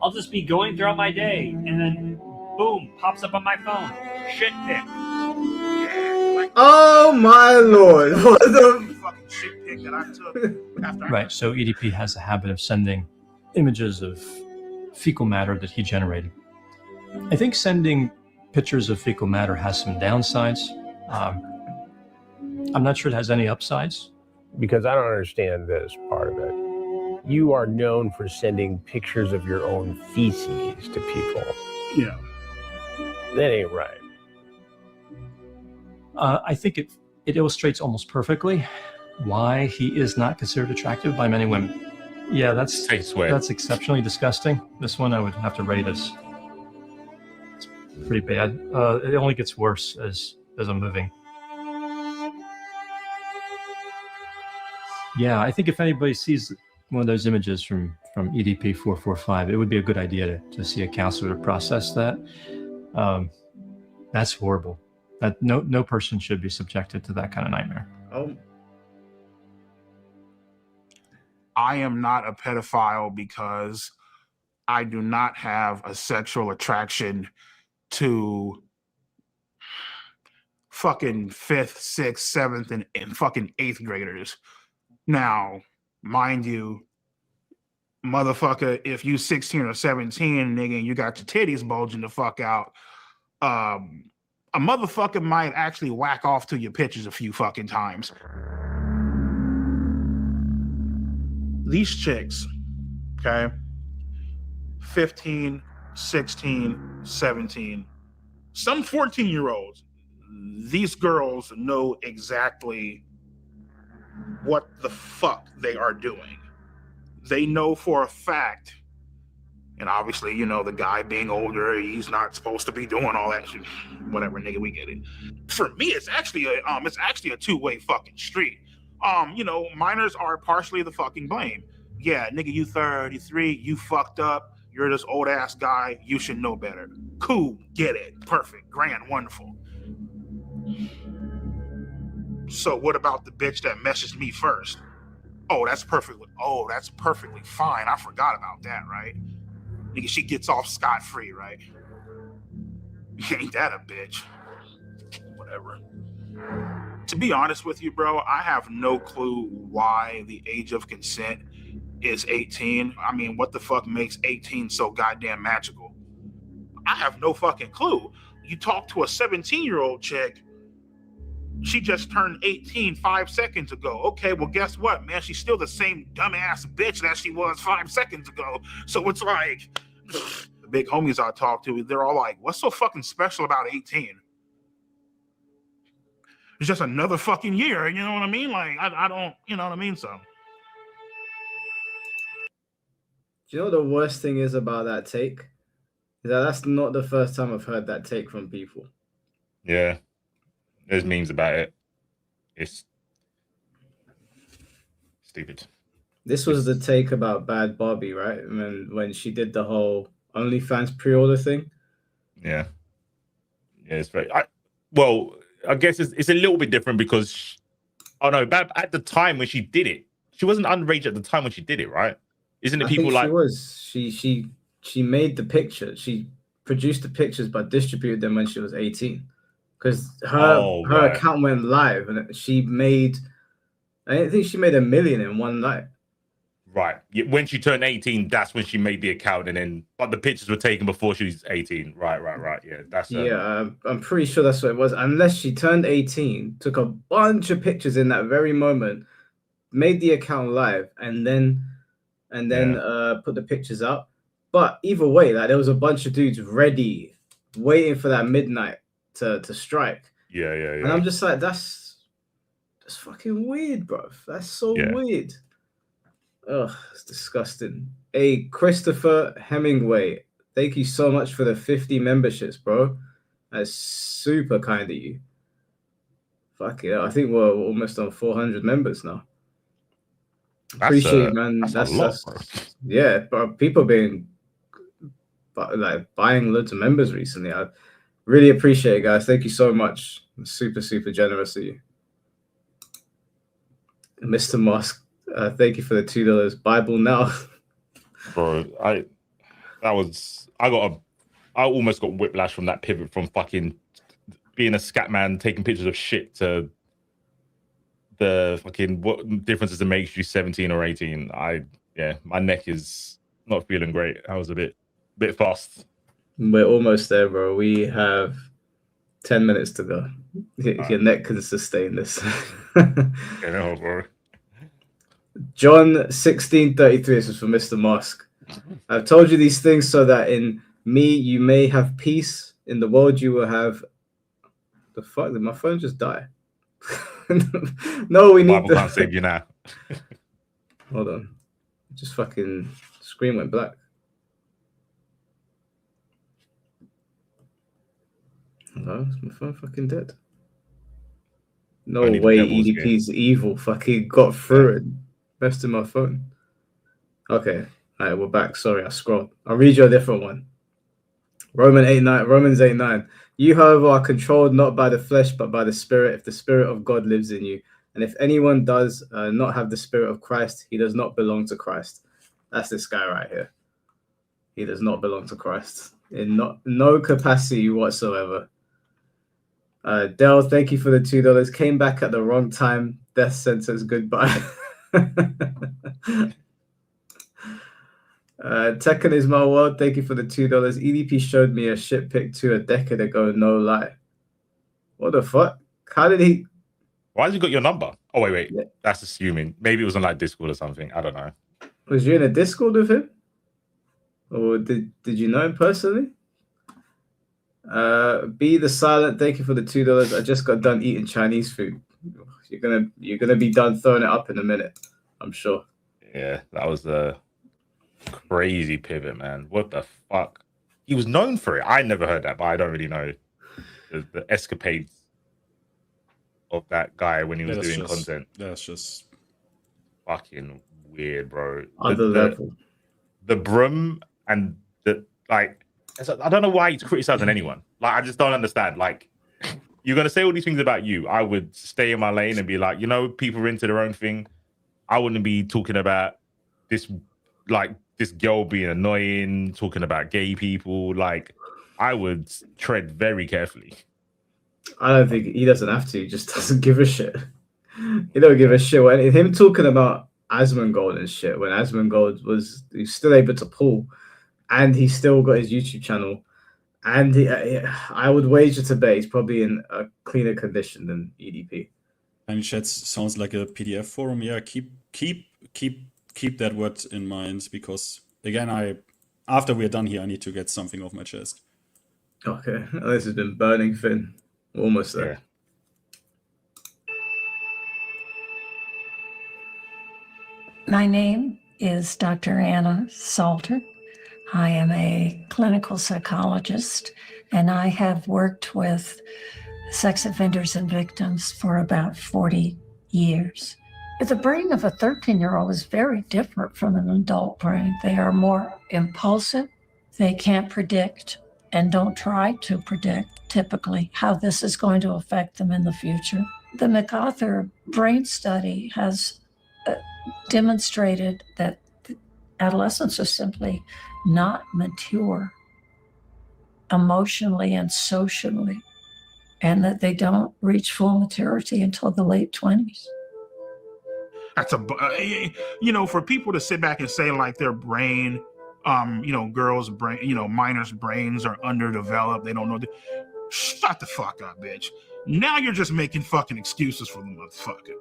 I'll just be going throughout my day, and then boom, pops up on my phone. Shit pic.
Oh my lord! What the
fucking shit pic that I took after
Right. So EDP has a habit of sending images of fecal matter that he generated. I think sending pictures of fecal matter has some downsides. I'm not sure it has any upsides.
Because I don't understand this part of it. You are known for sending pictures of your own feces to people.
Yeah.
That ain't right.
I think it illustrates almost perfectly why he is not considered attractive by many women. Yeah, that's exceptionally disgusting. This one I would have to rate as it's pretty bad. It only gets worse as I'm moving. Yeah, I think if anybody sees one of those images from EDP445, it would be a good idea to see a counselor to process that. That's horrible. That no person should be subjected to that kind of nightmare.
I am not a pedophile because I do not have a sexual attraction to fucking 5th, 6th, 7th, and fucking 8th graders. Now, mind you, motherfucker, if you 16 or 17, nigga, and you got your titties bulging the fuck out, a motherfucker might actually whack off to your pictures a few fucking times. These chicks, okay, 15, 16, 17, some 14-year-olds, these girls know exactly what the fuck they are doing. They know for a fact, and obviously, the guy being older, he's not supposed to be doing all that shit. Whatever, nigga, we get it. For me, it's actually a two-way fucking street. Minors are partially the fucking blame. Yeah, nigga, you 33, you fucked up, you're this old ass guy, you should know better. Cool, get it, perfect, grand, wonderful. So what about the bitch that messaged me first? That's perfectly fine. I forgot about that, right? Nigga, she gets off scot-free, right? Ain't that a bitch? Whatever. To be honest with you, bro, I have no clue why the age of consent is 18. I mean, what the fuck makes 18 so goddamn magical? I have no fucking clue. You talk to a 17-year-old chick, she just turned 18 5 seconds ago. Okay, well, guess what, man? She's still the same dumbass bitch that she was 5 seconds ago. So it's like, the big homies I talk to, they're all like, what's so fucking special about 18? It's just another fucking year, you know what I mean? Like, I don't, you know what I mean? So.
Do you know what the worst thing is about that take? Is that that's not the first time I've heard that take from people.
Yeah. There's memes about it. It's stupid.
This was the take about Bad Barbie, right? When she did the whole OnlyFans pre-order thing.
Yeah, it's very. I guess it's a little bit different because, at the time when she did it, she wasn't underage at the time when she did it, right? Isn't it
I
people
think
like
she was. She made the picture. She produced the pictures but distributed them when she was 18, because her account went live and she made. I think she made $1 million in one night.
Right. When she turned 18, that's when she made the account, but the pictures were taken before she was 18. Right. Yeah, that's
I'm pretty sure that's what it was. Unless she turned 18, took a bunch of pictures in that very moment, made the account live, and then put the pictures up. But either way, like there was a bunch of dudes ready, waiting for that midnight to strike.
Yeah.
And I'm just like, that's fucking weird, bro. That's so weird. Ugh, it's disgusting. Hey, Christopher Hemingway, thank you so much for the 50 memberships, bro. That's super kind of you. Fuck yeah, I think we're almost on 400 members now. Appreciate it, man.
That's a lot, bro.
Yeah, bro. People been buying loads of members recently. I really appreciate it, guys. Thank you so much. I'm super
generous
of you. Mr. Musk, thank you for the $2. Bible now.
Bro, I almost got whiplash from that pivot from fucking being a scat man taking pictures of shit to the fucking what difference does it make you 17 or 18. My neck is not feeling great. I was a bit fast.
We're almost there, bro. We have 10 minutes to go. Your neck can sustain this.
Bro.
John 16:33. This is for Mr. Musk. I've told you these things so that in me you may have peace. In the world you will have. The fuck? Did my phone just die? No, we need.
Bible can't save you now.
Hold on. Just fucking screen went black. Hello, is my phone fucking dead? No way, EDP's evil fucking got through it. Best in my phone. Okay, all right, we're back. Sorry, I scrolled. I'll read you a different one. Romans 8:9. You, however, are controlled not by the flesh, but by the Spirit, if the Spirit of God lives in you. And if anyone does not have the Spirit of Christ, he does not belong to Christ. That's this guy right here. He does not belong to Christ in no capacity whatsoever. Dell, thank you for the $2. Came back at the wrong time. Death sentence, goodbye. Tekken is my world. Thank you for the $2. EDP showed me a shit pic to a decade ago. No lie. What the fuck? How did he?
Why has he got your number? Oh wait. Yeah. That's assuming. Maybe it was on like Discord or something. I don't know.
Was you in a Discord with him, or did you know him personally? Be the silent. Thank you for the $2. I just got done eating Chinese food. You're gonna be done throwing it up in a minute, I'm sure.
Yeah, that was a crazy pivot, man. What the fuck? He was known for it. I never heard that, but I don't really know the escapades of that guy when he was doing content.
That's just
fucking weird, bro.
Other level.
The broom and the like. I don't know why he's criticizing anyone. Like, I just don't understand. Like, you're gonna say all these things about you. I would stay in my lane and be like, people are into their own thing. I wouldn't be talking about this girl being annoying, talking about gay people. Like, I would tread very carefully. I
don't think he doesn't have to. He just doesn't give a shit. He don't give a shit. When him talking about Asmongold and shit, when Asmongold he's still able to pull, and he still got his YouTube channel, and I would wager to bet he's probably in a cleaner condition than EDP.
And chat sounds like a PDF forum. Yeah, keep that word in mind, because again, after we're done here, I need to get something off my chest.
Okay, this has been burning Finn. Almost there. Yeah.
My name is Dr. Anna Salter. I am a clinical psychologist, and I have worked with sex offenders and victims for about 40 years. The brain of a 13-year-old is very different from an adult brain. They are more impulsive. They can't predict and don't try to predict typically how this is going to affect them in the future. The MacArthur brain study has demonstrated that adolescents are simply not mature emotionally and socially, and that they don't reach full maturity until the late 20s.
That's for people to sit back and say like their brain, girls' brain, minors' brains are underdeveloped. They don't know. Shut the fuck up, bitch. Now you're just making fucking excuses for the motherfucker.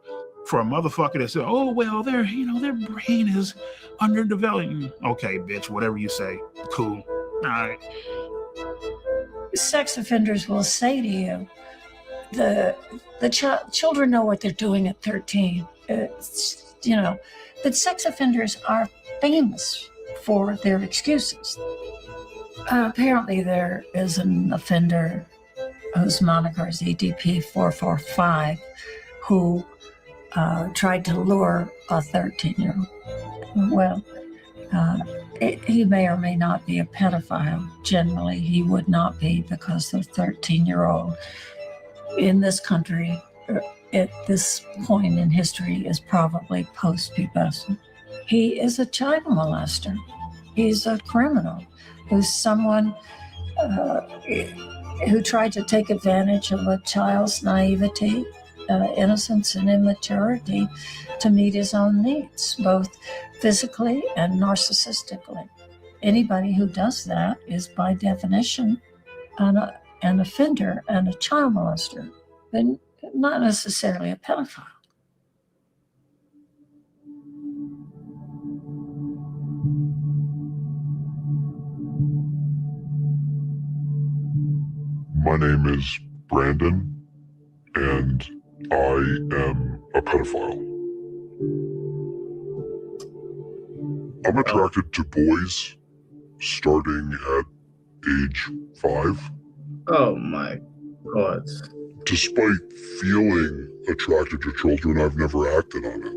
For a motherfucker that said, oh, well, their brain is underdeveloped. Okay, bitch, whatever you say. Cool. All right.
Sex offenders will say to you, children know what they're doing at 13. But sex offenders are famous for their excuses. Apparently there is an offender whose moniker is EDP445 who tried to lure a 13-year-old. Well, he may or may not be a pedophile. Generally, he would not be, because the 13-year-old in this country at this point in history is probably post-pubescent. He is a child molester. He's a criminal who's someone who tried to take advantage of a child's naivety, innocence, and immaturity to meet his own needs, both physically and narcissistically. Anybody who does that is, by definition, an offender and a child molester, but not necessarily a pedophile.
My name is Brandon, and I am a pedophile. I'm attracted to boys starting at age 5.
Oh my God.
Despite feeling attracted to children, I've never acted on it.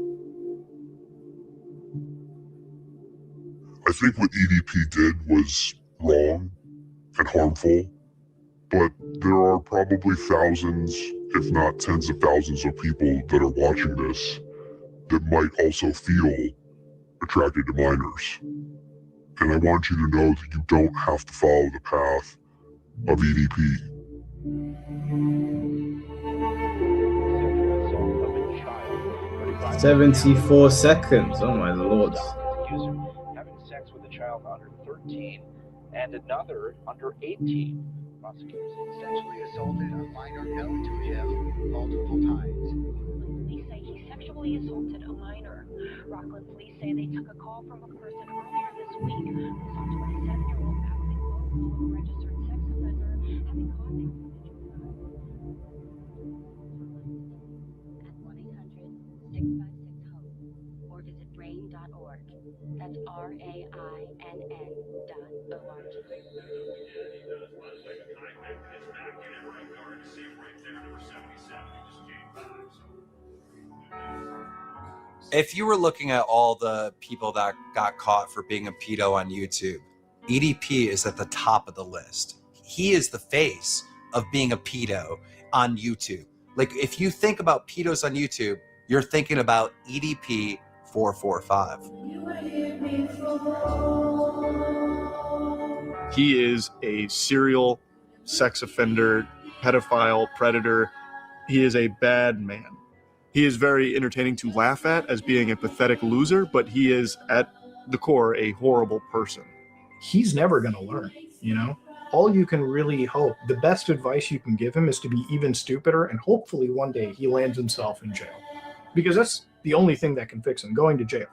I think what EDP did was wrong and harmful, but there are probably thousands, if not tens of thousands of people that are watching this that might also feel attracted to minors. And I want you to know that you don't have to follow the path of EDP.
74 seconds. Oh my lord.
Having sex with a child under 13 and another under 18. Prosecutors sexually assaulted a minor known to him multiple times. Police say he sexually assaulted a minor. Rockland police say they took a call from a person earlier this week who saw a 27-year-old passing photos of a registered sex offender having contact with the juvenile. At 1-800-656-HOPE or visit brain.org. That's RAINN.org.
If you were looking at all the people that got caught for being a pedo on YouTube, EDP is at the top of the list. He is the face of being a pedo on YouTube. Like, if you think about pedos on YouTube, you're thinking about EDP445.
He is a serial sex offender, pedophile, predator. He is a bad man. He is very entertaining to laugh at as being a pathetic loser, but he is, at the core, a horrible person.
He's never going to learn, you know? All you can really hope, the best advice you can give him is to be even stupider, and hopefully one day he lands himself in jail. Because that's the only thing that can fix him, going to jail.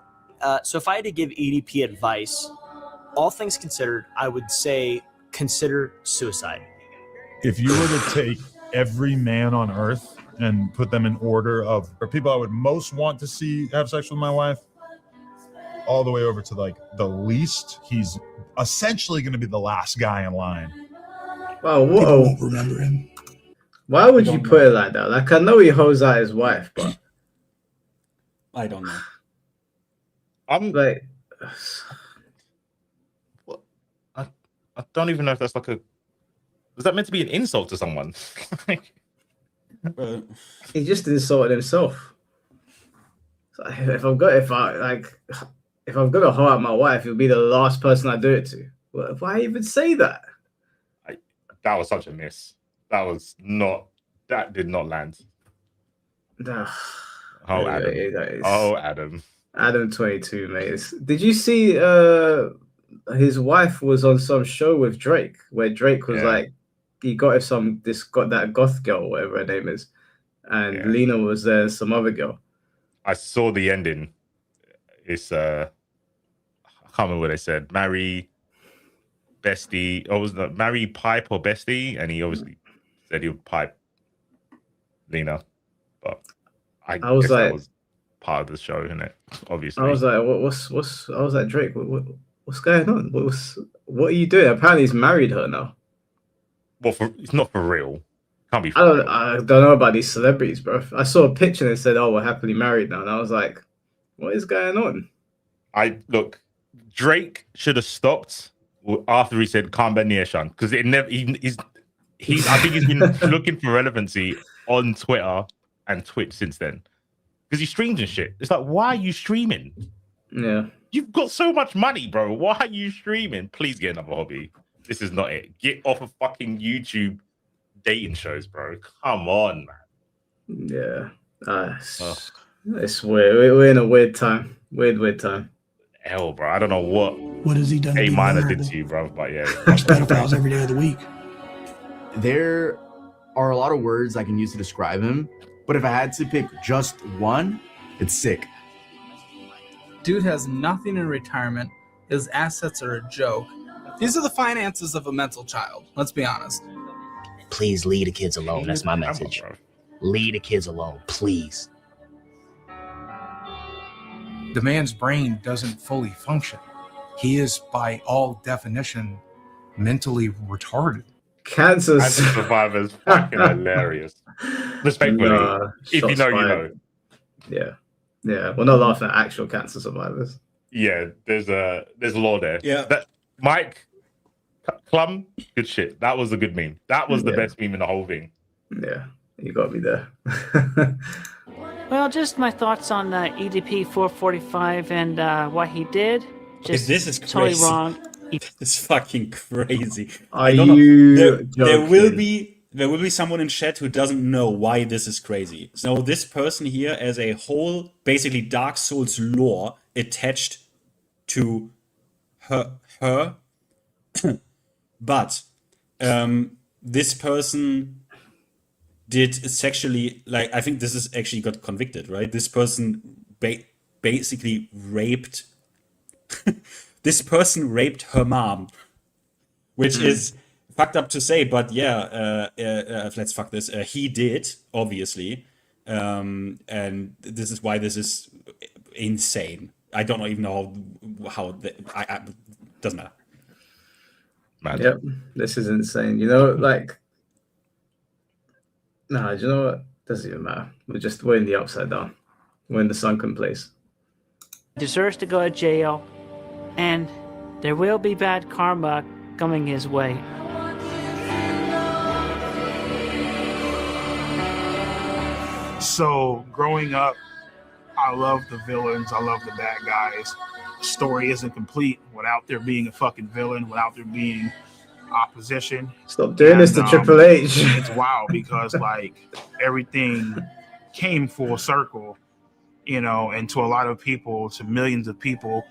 So if I had to give EDP advice, all things considered, I would say consider suicide.
If you were to take every man on earth and put them in order of people I would most want to see have sex with my wife, all the way over to like the least, he's essentially going to be the last guy in line.
Wow,
People
whoa.
won't remember him.
Why would you put it like that? Like, I know he hoes out his wife, but
I don't know.
I'm
like,
I don't even know if that's like a. Was that meant to be an insult to someone?
He just insulted himself. So if I'm gonna hurt my wife, it'll be the last person I do it to. Why even say that?
That was such a miss. That did not land. Adam.
Adam 22, mate. Did you see his wife was on some show with Drake where Drake was like he got that goth girl, whatever her name is, and Lena was there, some other girl.
I saw the ending. It's I can't remember what they said. Marry bestie, or was that marry pipe or bestie? And he obviously said he would pipe Lena, but I
was
guess
like,
that was part of the show, isn't it? Obviously,
I was like, what's? I was like, Drake, what's going on? What are you doing? Apparently, he's married her now.
Well, it's not for real. Can't be.
I don't know about these celebrities, bro. I saw a picture and it said, "Oh, we're happily married now," and I was like, "What is going on?"
Drake should have stopped after he said "Calm down, Sean," because it never. I think he's been looking for relevancy on Twitter and Twitch since then, because he streams and shit. It's like, why are you streaming?
Yeah,
you've got so much money, bro. Why are you streaming? Please get another hobby. This is not it. Get off of fucking YouTube dating shows, bro. Come on, man.
Yeah. It's weird. We're in a weird time. Weird time.
Hell, bro. I don't know what
has he done to be
A- did
vulnerable?
to you, bro. But yeah.
Watch pedophiles every day of the week.
There are a lot of words I can use to describe him, but if I had to pick just one, it's sick.
Dude has nothing in retirement. His assets are a joke. These are the finances of a mental child. Let's be honest.
Please leave the kids alone. That's my message. Leave the kids alone, please.
The man's brain doesn't fully function. He is, by all definition, mentally retarded.
Cancer
survivors, fucking hilarious. Respectfully, if you know, you know.
Yeah. We're not laughing at actual cancer survivors.
Yeah, there's law there.
Yeah,
that Mike Clum, good shit. That was a good meme. That was the best meme in the whole thing.
Yeah, you got me there.
Well, just my thoughts on EDP445 and what he did. Just
this is
totally
crazy.
wrong.
It's fucking crazy.
Are you
there will be someone in chat who doesn't know why this is crazy. So this person here has a whole basically Dark Souls lore attached to her. But this person did sexually, like, I think this is actually got convicted, right? This person basically raped this person raped her mom, which is fucked up to say, but yeah, let's fuck this. He did, obviously, and this is why this is insane. I don't even know how doesn't matter.
Man.
Yep, this is insane. You know, like, do you know what? Doesn't even matter. We're in the upside down. We're in the sunken place.
Deserves to go to jail, and there will be bad karma coming his way.
So growing up, I love the villains. I love the bad guys. The story isn't complete without there being a fucking villain, without there being opposition.
Stop doing this to Triple H.
It's wild because like everything came full circle, you know, and to a lot of people, to millions of people,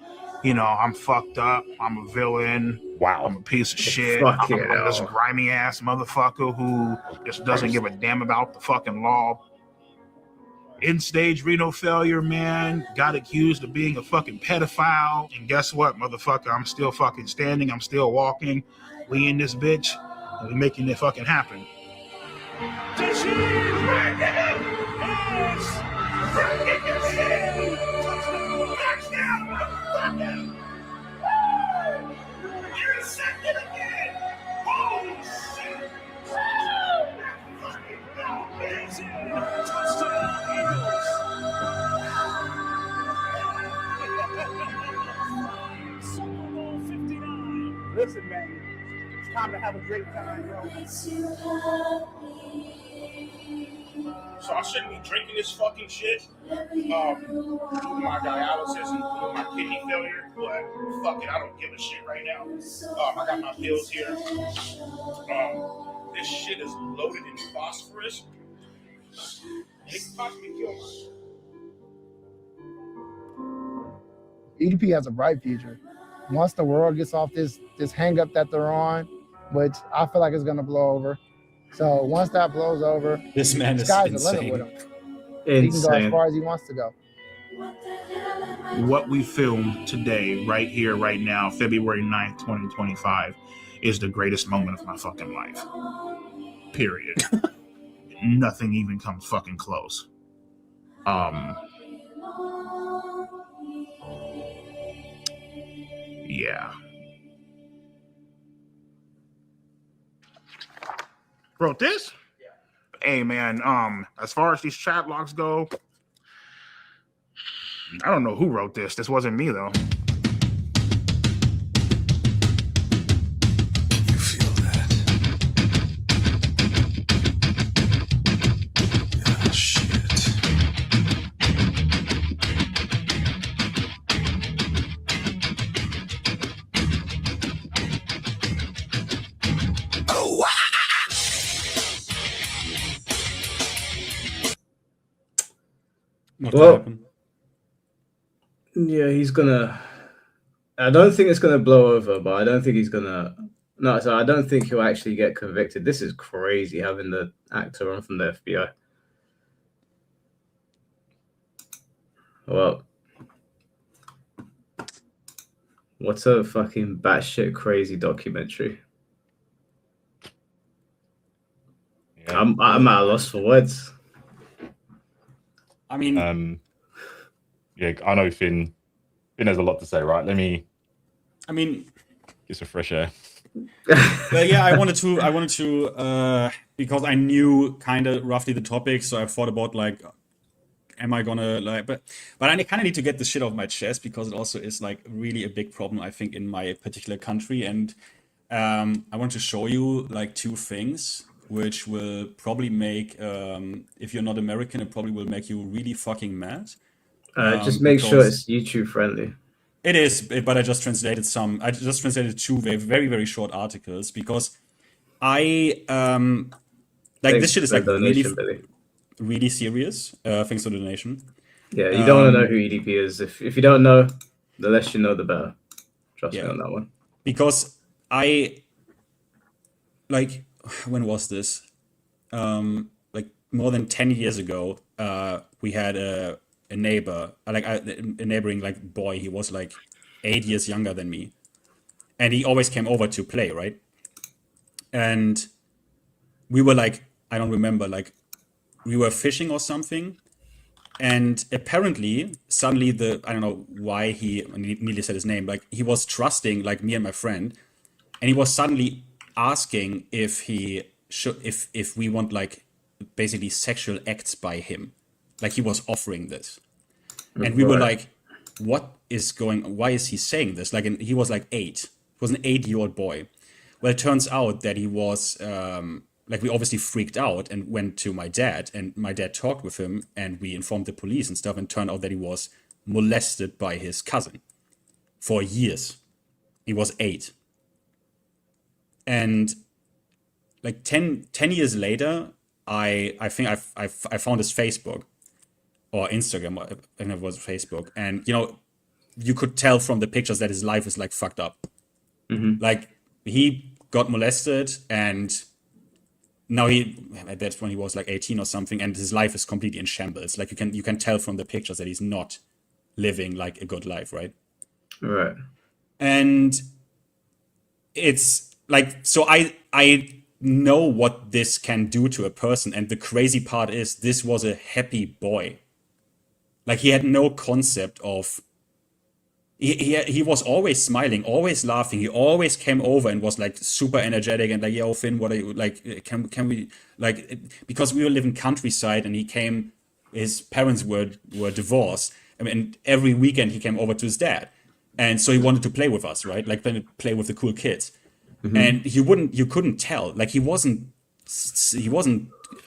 you know, I'm fucked up. I'm a villain.
Wow.
I'm a piece of shit.
Fuck
I'm
yeah.
this grimy ass motherfucker who just doesn't give a damn about the fucking law. In stage renal failure, man. Got accused of being a fucking pedophile. And guess what, motherfucker? I'm still fucking standing. I'm still walking. We in this bitch. And we making it fucking happen. Listen, man, it's time to have a great time, yo. So I shouldn't be drinking this fucking shit. Due to my dialysis and due to my kidney failure, but fuck it, I don't give a shit right now. I got my pills here. This shit is loaded in phosphorus. It could possibly kill myself.
EDP has a bright future. Once the world gets off this hang up that they're on, which I feel like is gonna blow over. So once that blows over,
this man is
sky's
insane.
the limit with him. He can go as far as he wants to go.
What we filmed today, right here, right now, February 9th, 2025, is the greatest moment of my fucking life. Period. Nothing even comes fucking close. Yeah. Wrote this? Yeah. Hey man, as far as these chat logs go, I don't know who wrote this. This wasn't me though.
You feel that? Oh shit. Oh wow.
Well, yeah, he's gonna. I don't think it's gonna blow over, but I don't think he's gonna. No, so I don't think he'll actually get convicted. This is crazy having the actor on from the FBI. Well, what's a fucking batshit crazy documentary?
Yeah.
I'm at a loss for words.
I mean,
yeah, I know Finn has a lot to say, right? Let me.
I mean,
get some fresh air.
But yeah, I wanted to because I knew kind of roughly the topic, so I thought about like, am I gonna like, but I kind of need to get this shit off my chest because it also is like really a big problem I think in my particular country, and I want to show you like two things which will probably make if you're not American, it probably will make you really fucking mad.
Just make sure it's YouTube friendly.
It is, but I just translated two very, very short articles because I like this shit is like really serious. Thanks for the donation.
Yeah, you don't want to know who EDP is. If you don't know, the less you know, the better. Trust me on that one.
Because I like, when was this? Like more than 10 years ago, we had a neighbor, a neighboring like boy. He was like 8 years younger than me, and he always came over to play, right? And we were like, I don't remember, like we were fishing or something, and apparently suddenly I don't know why he nearly said his name, like he was trusting like me and my friend, and he was suddenly asking if he should if we want like basically sexual acts by him, like he was offering this. And we were like, why is he saying this? Like, and he was like 8. He was an 8-year-old boy. Well, it turns out that he was like, we obviously freaked out and went to my dad, and my dad talked with him, and we informed the police and stuff, and turned out that he was molested by his cousin for years. He was 8. And like 10 years later, I think I found his Facebook or Instagram, I think it was Facebook, and you know, you could tell from the pictures that his life is like fucked up.
Mm-hmm.
Like he got molested, and now that's when he was like 18 or something, and his life is completely in shambles. Like you can tell from the pictures that he's not living like a good life, right?
Right.
And it's like, so I know what this can do to a person, and the crazy part is this was a happy boy. Like he had no concept of. He was always smiling, always laughing. He always came over and was like super energetic and like, yo, Finn, what are you like? Can we like? Because we were living countryside, and he came. His parents were divorced. I mean, every weekend he came over to his dad. And so he wanted to play with us, right? Like play with the cool kids.
Mm-hmm.
And you couldn't tell. Like he wasn't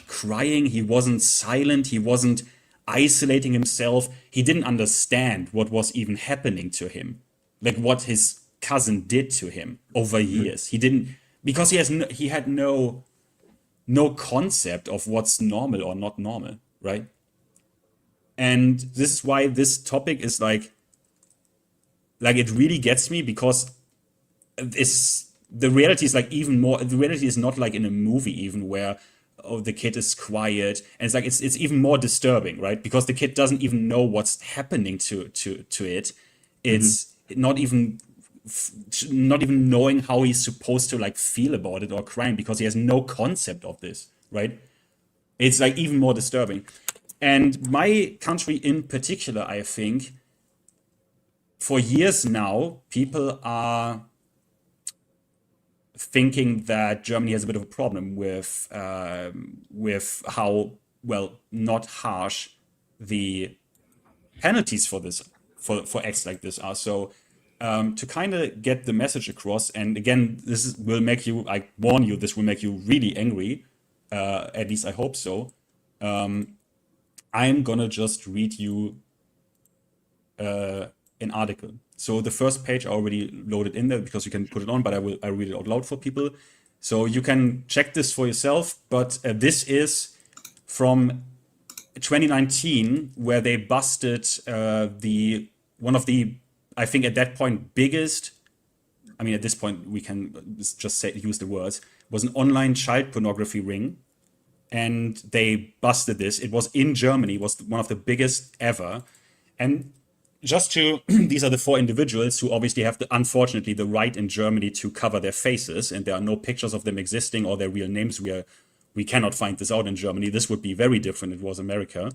crying, he wasn't silent, he wasn't isolating himself. He didn't understand what was even happening to him, like what his cousin did to him over years. He didn't, because he had no concept of what's normal or not normal, right? And this is why this topic is like it really gets me, because the reality is like even more. The reality is not like in a movie even where the kid is quiet, and it's like it's even more disturbing, right? Because the kid doesn't even know what's happening to it. It's not even knowing how he's supposed to like feel about it or crying, because he has no concept of this, right? It's like even more disturbing. And my country in particular, I think, for years now, people are thinking that Germany has a bit of a problem with how, well, not harsh the penalties for this for acts like this are. So to kind of get the message across, and again, will make you, I warn you, this will make you really angry. At least I hope so. I'm gonna just read you an article. So the first page I already loaded in there because you can put it on, but I read it out loud for people. So you can check this for yourself, but this is from 2019, where they busted one of the, I think at that point, biggest, I mean, at this point, we can just use the words, was an online child pornography ring. And they busted this. It was in Germany, it was one of the biggest ever. And just to, these are the 4 individuals who obviously have, unfortunately, the right in Germany to cover their faces, and there are no pictures of them existing or their real names. We cannot find this out in Germany. This would be very different. It was America.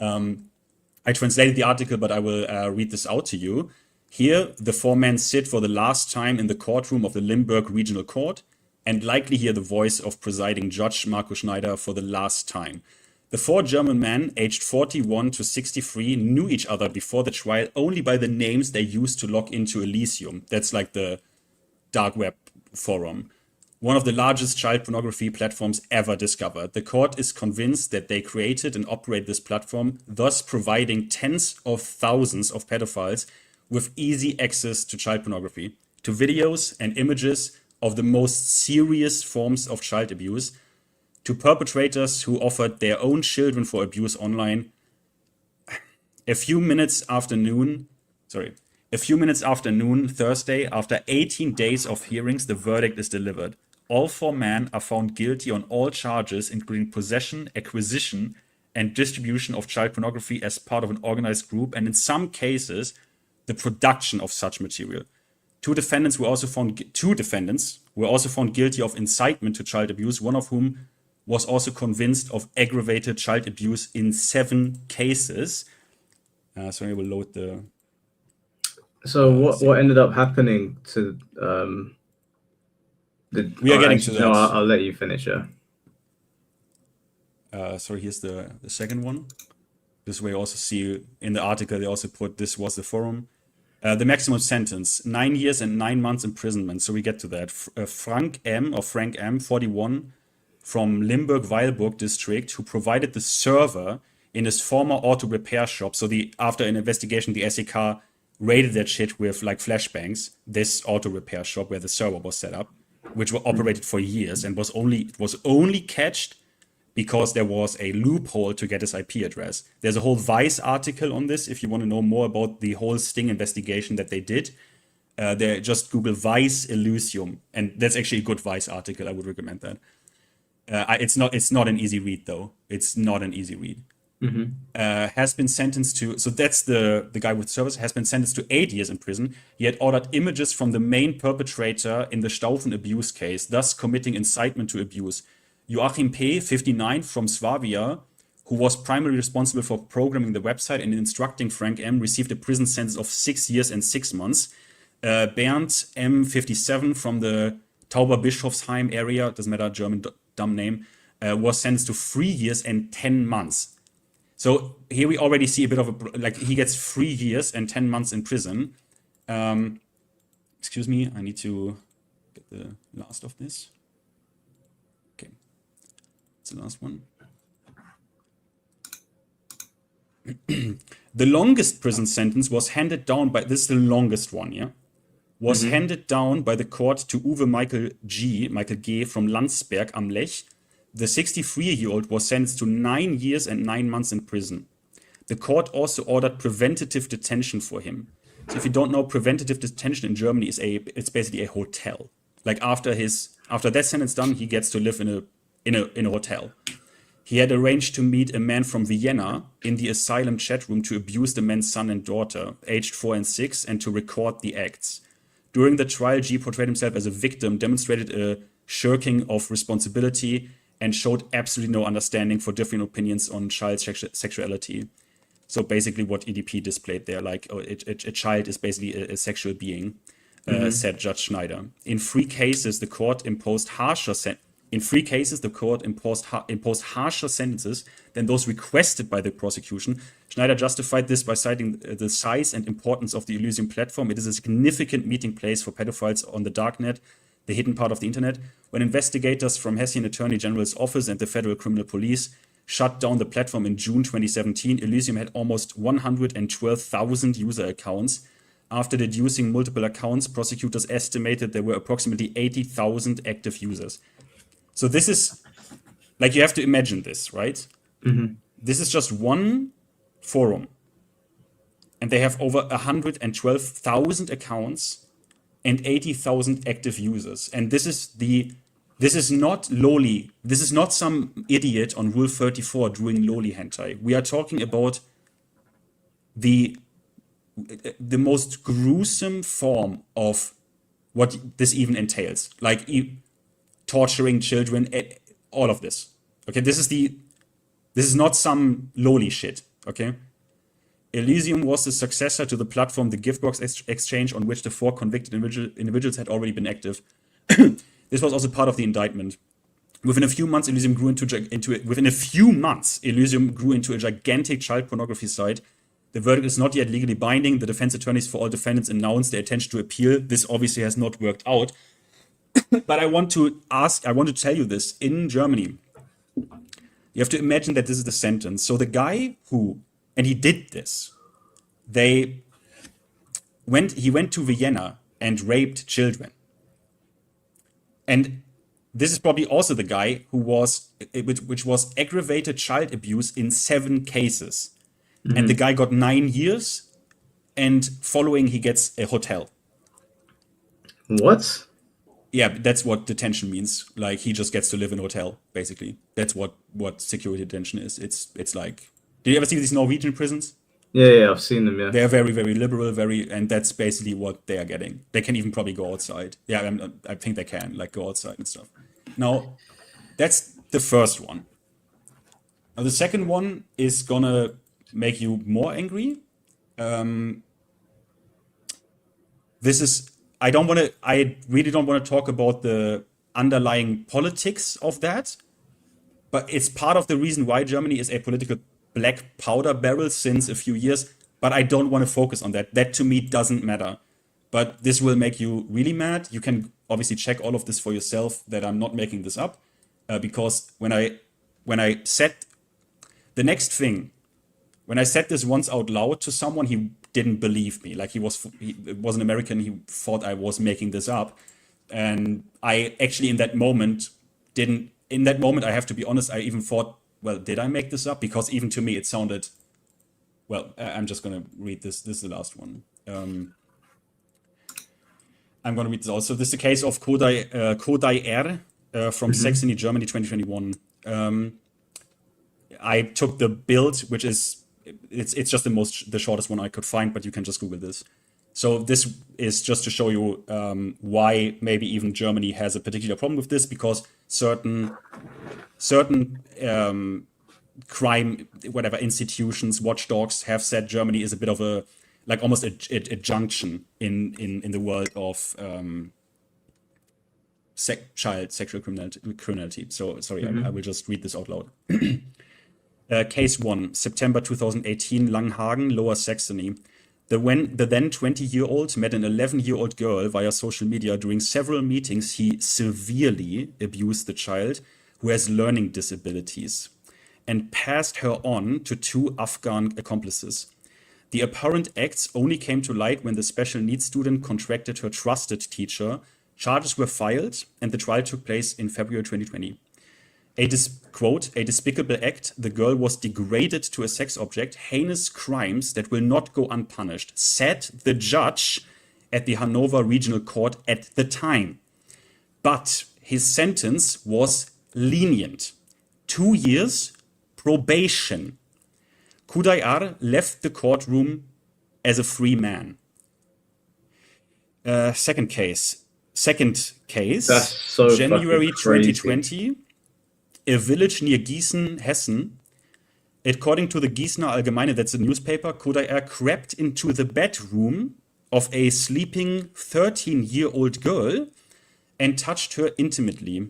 I translated the article, but I will read this out to you. Here, the 4 men sit for the last time in the courtroom of the Limburg Regional Court and likely hear the voice of presiding judge Marco Schneider for the last time. The 4 German men, aged 41 to 63, knew each other before the trial only by the names they used to log into Elysium. That's like the dark web forum, one of the largest child pornography platforms ever discovered. The court is convinced that they created and operate this platform, thus providing tens of thousands of pedophiles with easy access to child pornography, to videos and images of the most serious forms of child abuse, to perpetrators who offered their own children for abuse online. A few minutes after noon, Thursday, after 18 days of hearings, the verdict is delivered. All 4 men are found guilty on all charges, including possession, acquisition, and distribution of child pornography as part of an organized group, and in some cases, the production of such material. 2 defendants were also found guilty of incitement to child abuse, one of whom was also convinced of aggravated child abuse in 7 cases. So I will load the.
So what ended up happening to
We are getting to that.
No, I'll let you finish. Yeah.
So here's the second one. This way, you also see in the article they also put this was the forum. The maximum sentence, 9 years and 9 months imprisonment. So we get to that. Frank M, 41, from Limburg-Weilburg district, who provided the server in his former auto repair shop. So after an investigation, the SEK raided that shit with like flashbangs, this auto repair shop where the server was set up, which were operated for years and was only catched because there was a loophole to get his IP address. There's a whole Vice article on this if you want to know more about the whole sting investigation that they did. They just Google Vice Elysium, and that's actually a good Vice article. I would recommend that. It's not an easy read though. It's not an easy read. Has been sentenced to, so that's the guy with service, has been sentenced to 8 years in prison. He had ordered images from the main perpetrator in the Staufen abuse case, thus committing incitement to abuse. Joachim P., 59, from Swabia, who was primarily responsible for programming the website and instructing Frank M., received a prison sentence of 6 years and 6 months. Bernd M., 57, from the Tauberbischofsheim area, doesn't matter, German dumb name, was sentenced to 3 years and 10 months. So here we already see a bit of he gets 3 years and 10 months in prison. Excuse me, I need to get the last of this. Okay, it's the last one. The longest prison sentence was handed down by, this is the longest one, yeah? Was handed down by the court to Uwe Michael G. from Landsberg am Lech. The 63-year-old was sentenced to 9 years and 9 months in prison. The court also ordered preventative detention for him. So if you don't know, preventative detention in Germany is it's basically a hotel. Like after that sentence done, he gets to live in a hotel. He had arranged to meet a man from Vienna in the asylum chat room to abuse the man's son and daughter, aged 4 and 6, and to record the acts. During the trial, G portrayed himself as a victim, demonstrated a shirking of responsibility, and showed absolutely no understanding for different opinions on child sexuality. So basically what EDP displayed there, like a child is basically a sexual being, said Judge Schneider. In 3 cases, the court imposed harsher sentences than those requested by the prosecution. Schneider justified this by citing the size and importance of the Elysium platform. It is a significant meeting place for pedophiles on the darknet, the hidden part of the internet. When investigators from Hessian Attorney General's office and the Federal Criminal Police shut down the platform in June 2017, Elysium had almost 112,000 user accounts. After deducing multiple accounts, prosecutors estimated there were approximately 80,000 active users. So this is, like, you have to imagine this, right? This is just one forum. And they have over 112,000 accounts and 80,000 active users. And this is not loli. This is not some idiot on Rule 34 doing loli hentai. We are talking about the most gruesome form of what this even entails. Like torturing children, all of this. Okay, this is not some lowly shit. Okay, Elysium was the successor to the platform, the Giftbox Exchange, on which the 4 convicted individuals had already been active. This was also part of the indictment. Within a few months, Elysium grew into a gigantic child pornography site. The verdict is not yet legally binding. The defense attorneys for all defendants announced their intention to appeal. This obviously has not worked out. But I want to tell you this. In Germany, you have to imagine that this is the sentence. So the guy and he did this, he went to Vienna and raped children. And this is probably also the guy which was aggravated child abuse in 7 cases. And the guy got 9 years, and following he gets a hotel.
What?
Yeah, that's what detention means. Like, he just gets to live in a hotel, basically. That's what security detention is. It's like, did you ever see these Norwegian prisons?
Yeah, I've seen them, yeah.
They're very, very liberal, and that's basically what they are getting. They can even probably go outside. Yeah, I think they can, like, go outside and stuff. Now, that's the first one. Now, the second one is gonna make you more angry. I really don't want to talk about the underlying politics of that, but it's part of the reason why Germany is a political black powder barrel since a few years, but I don't want to focus on that. That to me doesn't matter. But this will make you really mad. You can obviously check all of this for yourself, that I'm not making this up, because when I said the next thing, when I said this once out loud to someone, he didn't believe me. Like, he was an American. He thought I was making this up. And I actually, in that moment, I have to be honest, I even thought, well, did I make this up? Because even to me, it sounded, well, I'm just going to read this. This is the last one. I'm going to read this also. This is the case of Kodai R from Saxony, Germany, 2021. I took the build, which is, it's just the shortest one I could find, but you can just Google this. So this is just to show you why maybe even Germany has a particular problem with this, because certain crime, whatever, institutions, watchdogs have said Germany is a bit of a, like, almost a junction in the world of child sexual criminality. So sorry, I will just read this out loud. Case 1, September 2018, Langhagen, Lower Saxony. The then 20-year-old met an 11-year-old girl via social media. During several meetings, he severely abused the child, who has learning disabilities, and passed her on to 2 Afghan accomplices. The apparent acts only came to light when the special needs student contracted her trusted teacher. Charges were filed, and the trial took place in February 2020. Quote, a despicable act. The girl was degraded to a sex object. Heinous crimes that will not go unpunished, said the judge at the Hanover Regional Court at the time. But his sentence was lenient. 2 years probation. Kudayar left the courtroom as a free man. Second case.
That's so
January
fucking crazy.
2020. A village near Gießen, Hessen. According to the Gießener Allgemeine, that's a newspaper, Kudayar crept into the bedroom of a sleeping 13-year-old girl and touched her intimately.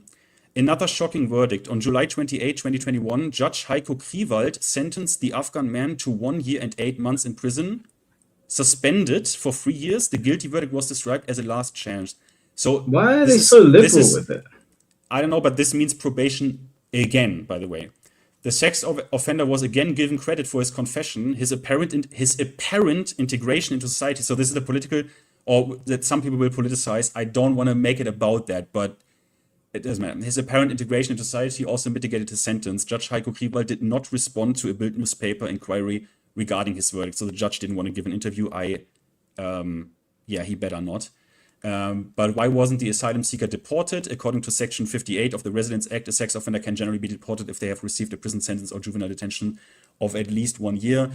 Another shocking verdict. On July 28, 2021, Judge Heiko Kriwald sentenced the Afghan man to 1 year and 8 months in prison, suspended for 3 years. The guilty verdict was described as a last chance. So
why are they so liberal with it?
I don't know, but this means probation again, by the way. The sex offender was again given credit for his confession, his apparent integration into society. So this is the political, or that some people will politicize. I don't want to make it about that, but it doesn't matter. His apparent integration into society also mitigated his sentence. Judge Heiko Kriwald did not respond to a Bild newspaper inquiry regarding his verdict. So the judge didn't want to give an interview. He better not. But why wasn't the asylum seeker deported? According to Section 58 of the Residence Act, a sex offender can generally be deported if they have received a prison sentence or juvenile detention of at least 1 year.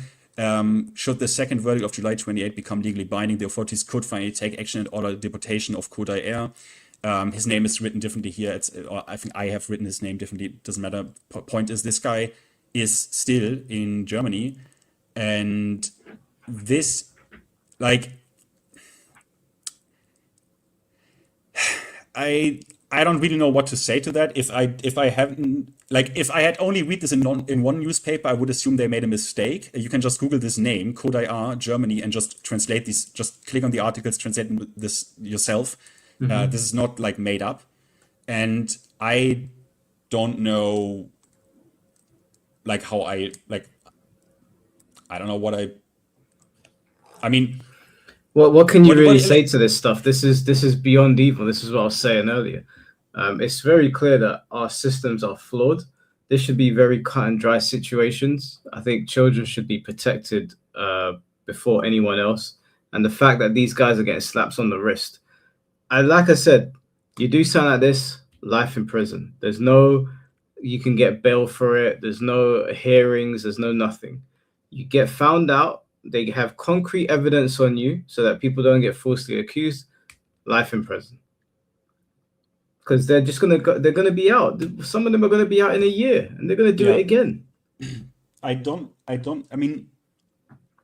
Should the second verdict of July 28 become legally binding, the authorities could finally take action and order deportation of Kudayar. His name is written differently here. I think I have written his name differently. It doesn't matter. Point is, this guy is still in Germany, and this, like, I don't really know what to say to that. If I had only read this in one newspaper, I would assume they made a mistake. You can just Google this name, Kudayar, Germany, and just translate these. Just click on the articles, translate this yourself.
Mm-hmm.
This is not like made up, and I don't know, like, how I don't know what I mean.
Well, what can you really say to this stuff? This is beyond evil. This is what I was saying earlier. It's very clear that our systems are flawed. This should be very cut and dry situations. I think children should be protected before anyone else. And the fact that these guys are getting slaps on the wrist. And like I said, you do something like this, life in prison. There's no, you can get bail for it. There's no hearings. There's no nothing. You get found out. They have concrete evidence on you so that people don't get falsely accused. Life in prison. Because they're gonna be out. Some of them are gonna be out in a year, and they're gonna do it again.
I mean,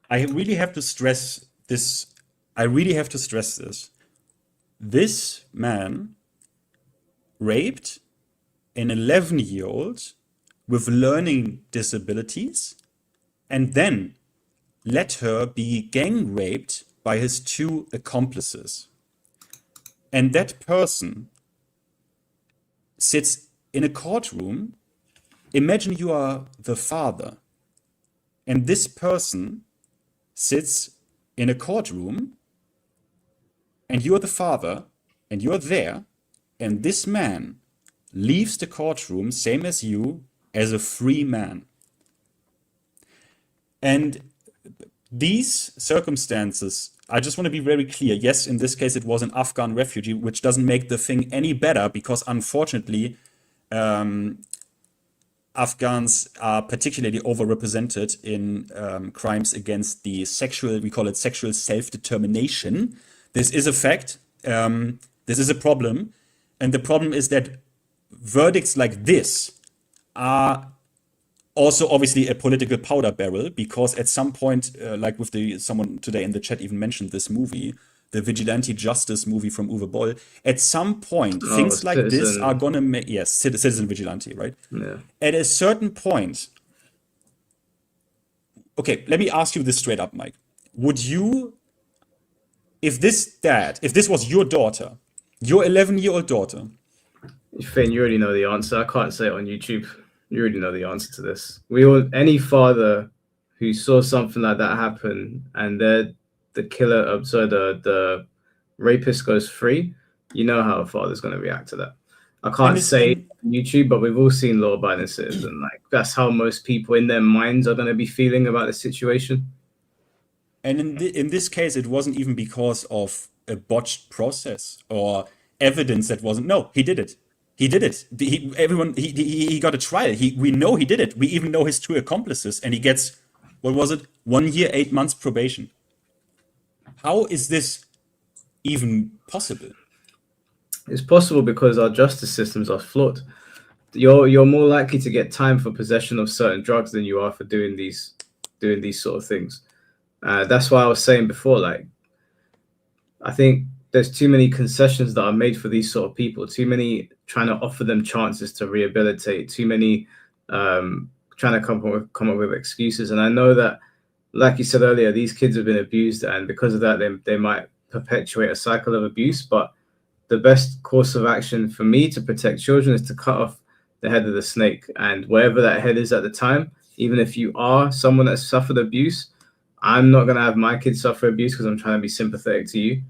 I really have to stress this. This man raped an 11-year-old with learning disabilities, and then let her be gang raped by his 2 accomplices. And that person sits in a courtroom. Imagine you are the father, and this person sits in a courtroom, and you're the father, and you're there, and this man leaves the courtroom, same as you, as a free man. And these circumstances, I just want to be very clear. Yes, in this case, it was an Afghan refugee, which doesn't make the thing any better because, unfortunately, Afghans are particularly overrepresented in crimes against the sexual, we call it sexual self-determination. This is a fact. This is a problem. And the problem is that verdicts like this are also obviously a political powder barrel, because at some point, like with someone today in the chat even mentioned this movie, the Vigilante Justice movie from Uwe Boll. At some point, things like this are gonna make, yes, Citizen Vigilante, right?
Yeah.
At a certain point, okay, let me ask you this straight up, Mike. would you, if this was your daughter, your 11-year-old daughter?
Finn, you already know the answer. I can't say it on YouTube. You already know the answer to this. Any father who saw something like that happen and the killer, the rapist goes free, you know how a father's going to react to that. I can't say YouTube, but we've all seen law-abiding citizens. Like, that's how most people in their minds are going to be feeling about the situation.
And in this case, it wasn't even because of a botched process or evidence that wasn't. No, he did it. He did it. He got a trial. We know he did it. We even know his 2 accomplices, and he gets, what was it, 1 year, 8 months probation. How is this even possible?
It's possible because our justice systems are flawed. You're more likely to get time for possession of certain drugs than you are for doing these sort of things. That's why I was saying before, like, I think there's too many concessions that are made for these sort of people, too many trying to offer them chances to rehabilitate, too many trying to come up with excuses. And I know that, like you said earlier, these kids have been abused, and because of that, they might perpetuate a cycle of abuse. But the best course of action for me to protect children is to cut off the head of the snake. And wherever that head is at the time, even if you are someone that's suffered abuse, I'm not going to have my kids suffer abuse because I'm trying to be sympathetic to you.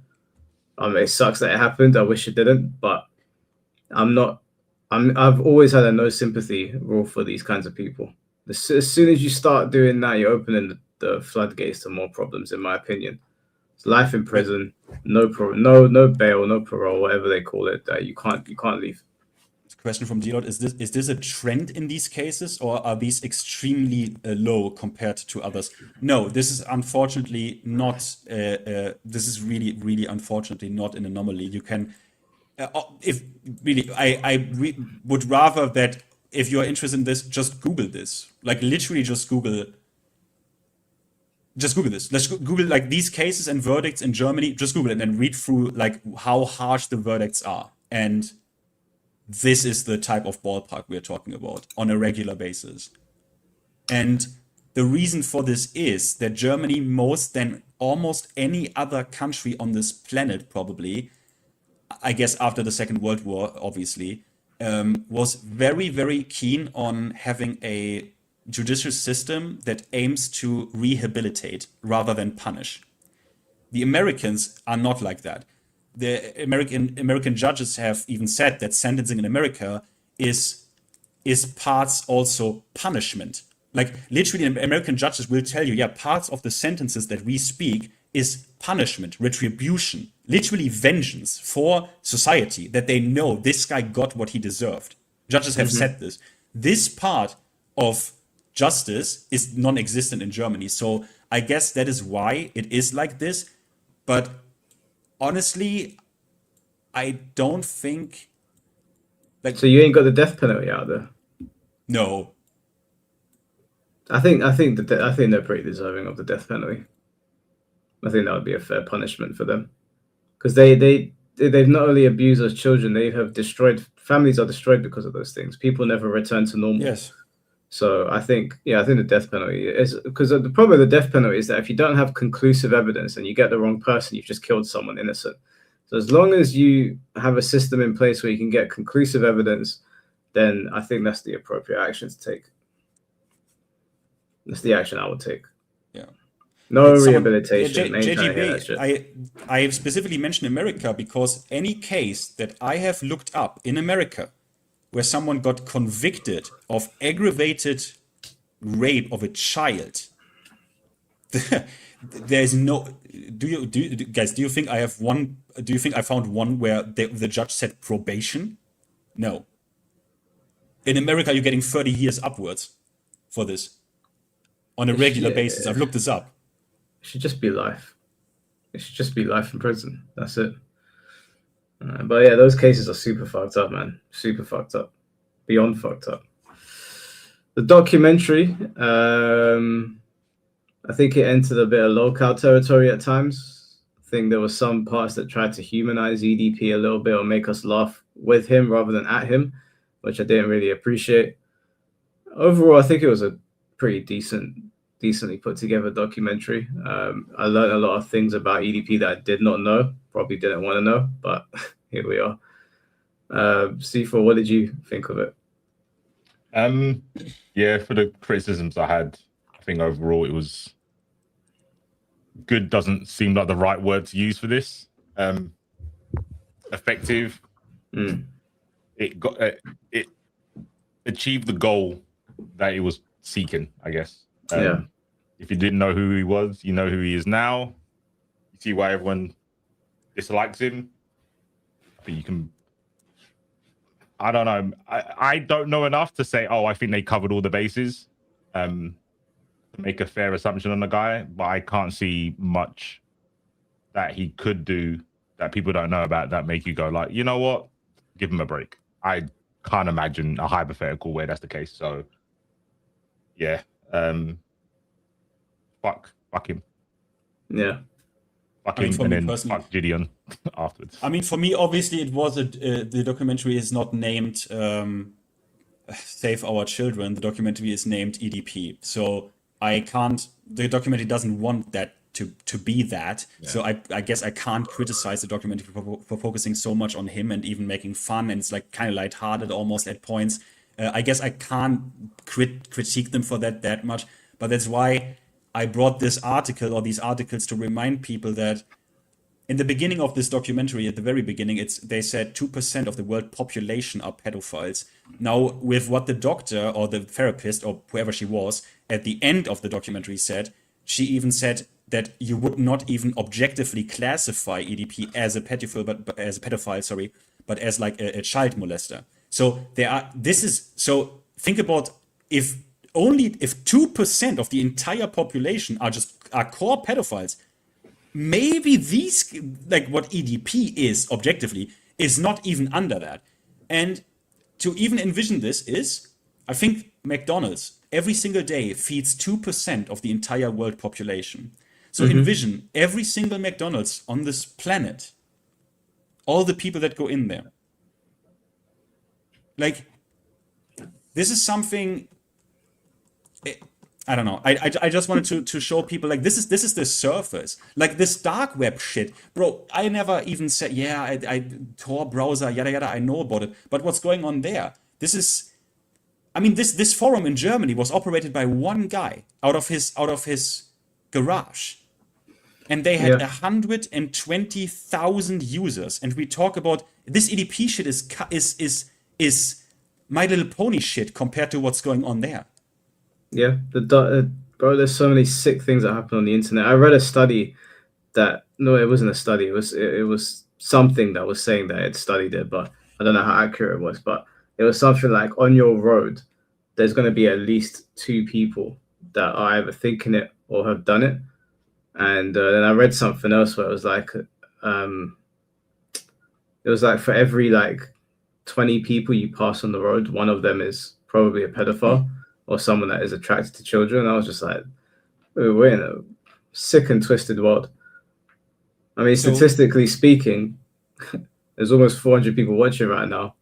It sucks that it happened. I wish it didn't, but I've always had a no sympathy rule for these kinds of people. As soon as you start doing that, you're opening the floodgates to more problems, in my opinion. It's life in prison, no bail, no parole, whatever they call it. You can't leave.
Question from D-Lot: Is this a trend in these cases, or are these extremely low compared to others? No, this is unfortunately not. This is really unfortunately not an anomaly. You can, if really, I would rather that if you're interested in this, just Google this. Like, literally, just Google this. Let's Google like these cases and verdicts in Germany. Just Google it and read through like how harsh the verdicts are. And this is the type of ballpark we're talking about on a regular basis. And the reason for this is that Germany, most than almost any other country on this planet, probably, I guess after the Second World War, obviously, was very, very keen on having a judicial system that aims to rehabilitate rather than punish. The Americans are not like that. The American judges have even said that sentencing in America is parts also punishment. Like, literally, American judges will tell you, yeah, parts of the sentences that we speak is punishment, retribution, literally vengeance for society, that they know this guy got what he deserved. Judges have said this. This part of justice is non-existent in Germany. So I guess that is why it is like this. But honestly, I don't think. Like,
so you ain't got the death penalty out there?
No.
I think they're pretty deserving of the death penalty. I think that would be a fair punishment for them, because they've not only abused those children, they have destroyed families are destroyed because of those things. People never return to normal.
Yes.
So I think the death penalty is, because the problem with the death penalty is that if you don't have conclusive evidence and you get the wrong person, you've just killed someone innocent. So as long as you have a system in place where you can get conclusive evidence, then I think that's the appropriate action to take. That's the action I would take.
Yeah.
No rehabilitation.
JGB, I specifically mentioned America because any case that I have looked up in America where someone got convicted of aggravated rape of a child, there's no. Do you guys? Do you think I have one? Do you think I found one where the judge said probation? No. In America, you're getting 30 years upwards for this on a regular basis. I've looked this up.
It should just be life. It should just be life in prison. That's it. But yeah, those cases are super fucked up, man. Super fucked up. Beyond fucked up. The documentary, I think it entered a bit of locale territory at times. I think there were some parts that tried to humanize EDP a little bit or make us laugh with him rather than at him, which I didn't really appreciate. Overall, I think it was a pretty decent decently put together documentary. I learned a lot of things about EDP that I did not know, probably didn't want to know, but here we are. C4, what did you think of it?
Yeah, for the criticisms I had, I think overall it was good. Doesn't seem like the right word to use for this. Effective. It got it achieved the goal that it was seeking, I guess.
Yeah.
If you didn't know who he was, you know who he is now. You see why everyone dislikes him. I think you can. I don't know. I don't know enough to say, oh, I think they covered all the bases. To make a fair assumption on the guy, but I can't see much that he could do that people don't know about that make you go like, you know what, give him a break. I can't imagine a hypothetical where that's the case. So yeah, fuck him.
Yeah.
Fuck
I mean,
him,
for
and
me
then
personally,
fuck Gideon afterwards.
I mean, for me, obviously, it was the documentary is not named Save Our Children. The documentary is named EDP. So I can't. The documentary doesn't want that to be that. Yeah. So I guess I can't criticize the documentary for focusing so much on him and even making fun, and it's like kind of lighthearted almost at points. I guess I can't critique them for that much. But that's why I brought this article or these articles to remind people that in the beginning of this documentary, at the very beginning, they said 2% of the world population are pedophiles. Now, with what the doctor or the therapist or whoever she was at the end of the documentary said, she even said that you would not even objectively classify EDP as a pedophile, but as like a child molester. So so think about if 2% of the entire population are core pedophiles, maybe these, like what EDP is objectively, is not even under that. And to even envision this is, I think McDonald's every single day feeds 2% of the entire world population. So envision every single McDonald's on this planet, all the people that go in there. Like, this is something, I don't know. I just wanted to show people, like, this is the surface. Like, this dark web shit. Bro, I never even said, yeah, I Tor browser, yada yada, I know about it. But what's going on there? This forum in Germany was operated by one guy out of his garage. And they had 120,000 users. And we talk about this EDP shit is My Little Pony shit compared to what's going on there.
Yeah, bro, there's so many sick things that happen on the internet. I read a study that, no, it wasn't a study. It was something that was saying that it studied it, but I don't know how accurate it was. But it was something like on your road, there's going to be at least 2 people that are either thinking it or have done it. And then I read something else where it was like, for every like 20 people you pass on the road, one of them is probably a pedophile or someone that is attracted to children. And I was just like, we're in a sick and twisted world. I mean, statistically speaking, there's almost 400 people watching right now.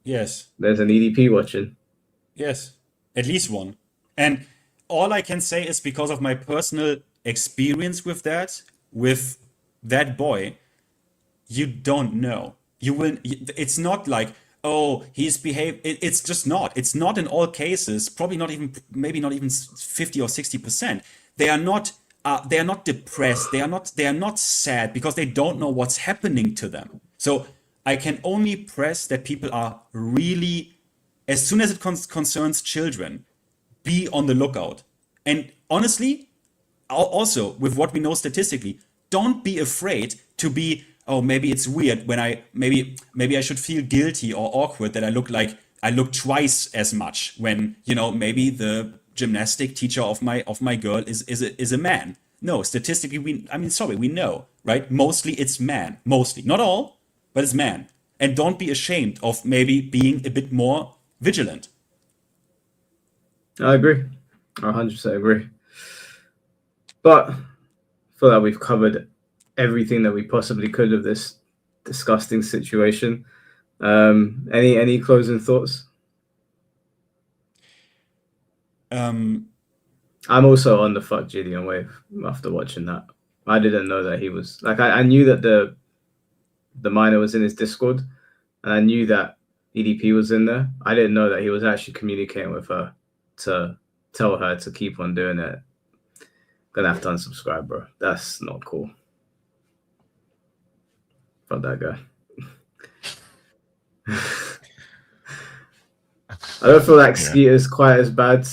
Yes.
There's an EDP watching.
Yes, at least one. And all I can say is because of my personal experience with that boy, you don't know. You will. It's not like, oh, he's behaved. It's just not. It's not in all cases. Probably not even. Maybe not even 50 or 60%. They are not. They are not depressed. They are not sad because they don't know what's happening to them. So I can only press that people are really, as soon as it concerns children, be on the lookout. And honestly, also with what we know statistically, don't be afraid to be, oh, maybe it's weird when maybe I should feel guilty or awkward that I look twice as much when, maybe the gymnastic teacher of my girl is a man. No, statistically, we know, right? Mostly it's man. Mostly. Not all, but it's man. And don't be ashamed of maybe being a bit more vigilant.
I agree. I 100% agree. But I feel like we've covered everything that we possibly could of this disgusting situation. Any closing thoughts? I'm also on the fuck Gideon wave after watching that. I didn't know that he was like I knew that the minor was in his Discord, and I knew that EDP was in there. I didn't know that he was actually communicating with her to tell her to keep on doing it. Gonna have to unsubscribe, bro. That's not cool. Fuck that guy. I don't feel like Skeeter's quite as bad.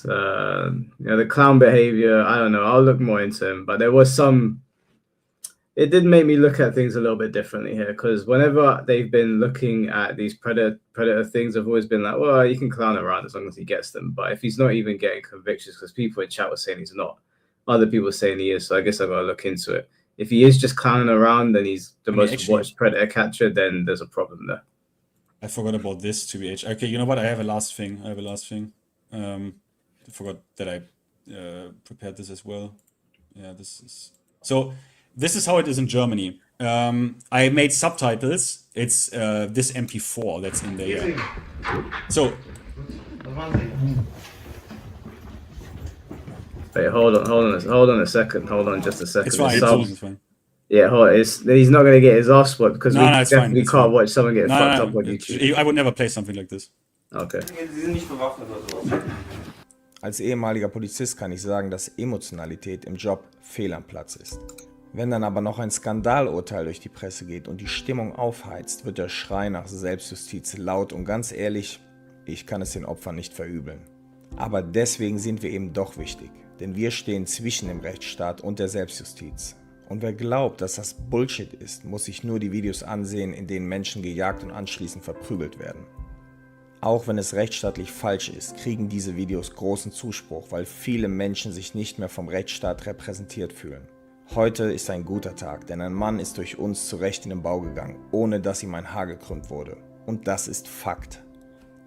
The clown behavior, I don't know. I'll look more into him, but there was some. It did make me look at things a little bit differently here, because whenever they've been looking at these predator things, I've always been like, well, you can clown around as long as he gets them. But if he's not even getting convictions, because people in chat were saying he's not, other people saying he is, so I guess I've got to look into it. If he is just clowning around, then he's the most watched predator catcher, then there's a problem there.
I forgot about this, TBH. Okay, you know what? I have a last thing. I forgot that I prepared this as well. Yeah, this is... So, this is how it is in Germany. I made subtitles. It's this MP4 that's in there. Yeah. So...
Wait, hold on a second. Hold on just a second.
It's fine. It's fine.
Yeah, hold on. He's not going to get his ass spot because we definitely can't
fine.
watch someone get fucked up on YouTube.
I would never play something like this.
Okay.
Als ehemaliger Polizist kann ich sagen, dass Emotionalität im Job fehl am Platz ist. Wenn dann aber noch ein Skandalurteil durch die Presse geht und die Stimmung aufheizt, wird der Schrei nach Selbstjustiz laut und ganz ehrlich, ich kann es den Opfern nicht verübeln. Aber deswegen sind wir eben doch wichtig, denn wir stehen zwischen dem Rechtsstaat und der Selbstjustiz. Und wer glaubt, dass das Bullshit ist, muss sich nur die Videos ansehen, in denen Menschen gejagt und anschließend verprügelt werden. Auch wenn es rechtsstaatlich falsch ist, kriegen diese Videos großen Zuspruch, weil viele Menschen sich nicht mehr vom Rechtsstaat repräsentiert fühlen. Heute ist ein guter Tag, denn ein Mann ist durch uns zu Recht in den Bau gegangen, ohne dass ihm ein Haar gekrümmt wurde. Und das ist Fakt.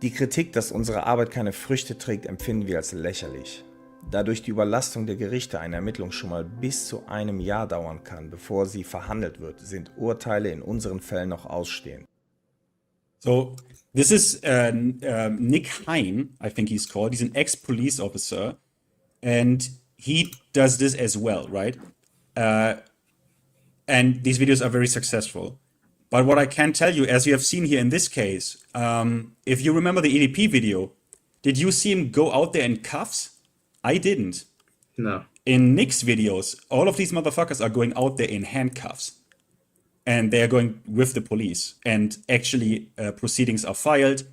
Die Kritik, dass unsere Arbeit keine Früchte trägt, empfinden wir als lächerlich. Da durch die Überlastung der Gerichte eine Ermittlung schon mal bis zu einem Jahr dauern kann, bevor sie verhandelt wird, sind Urteile in unseren Fällen noch ausstehend.
So, this is Nick Hein, I think he's called. He's an ex-police officer, and he does this as well, right? And these videos are very successful. But what I can tell you, as you have seen here in this case, if you remember the EDP video, did you see him go out there in cuffs? I didn't.
No.
In Nick's videos, all of these motherfuckers are going out there in handcuffs. And they are going with the police. And actually, proceedings are filed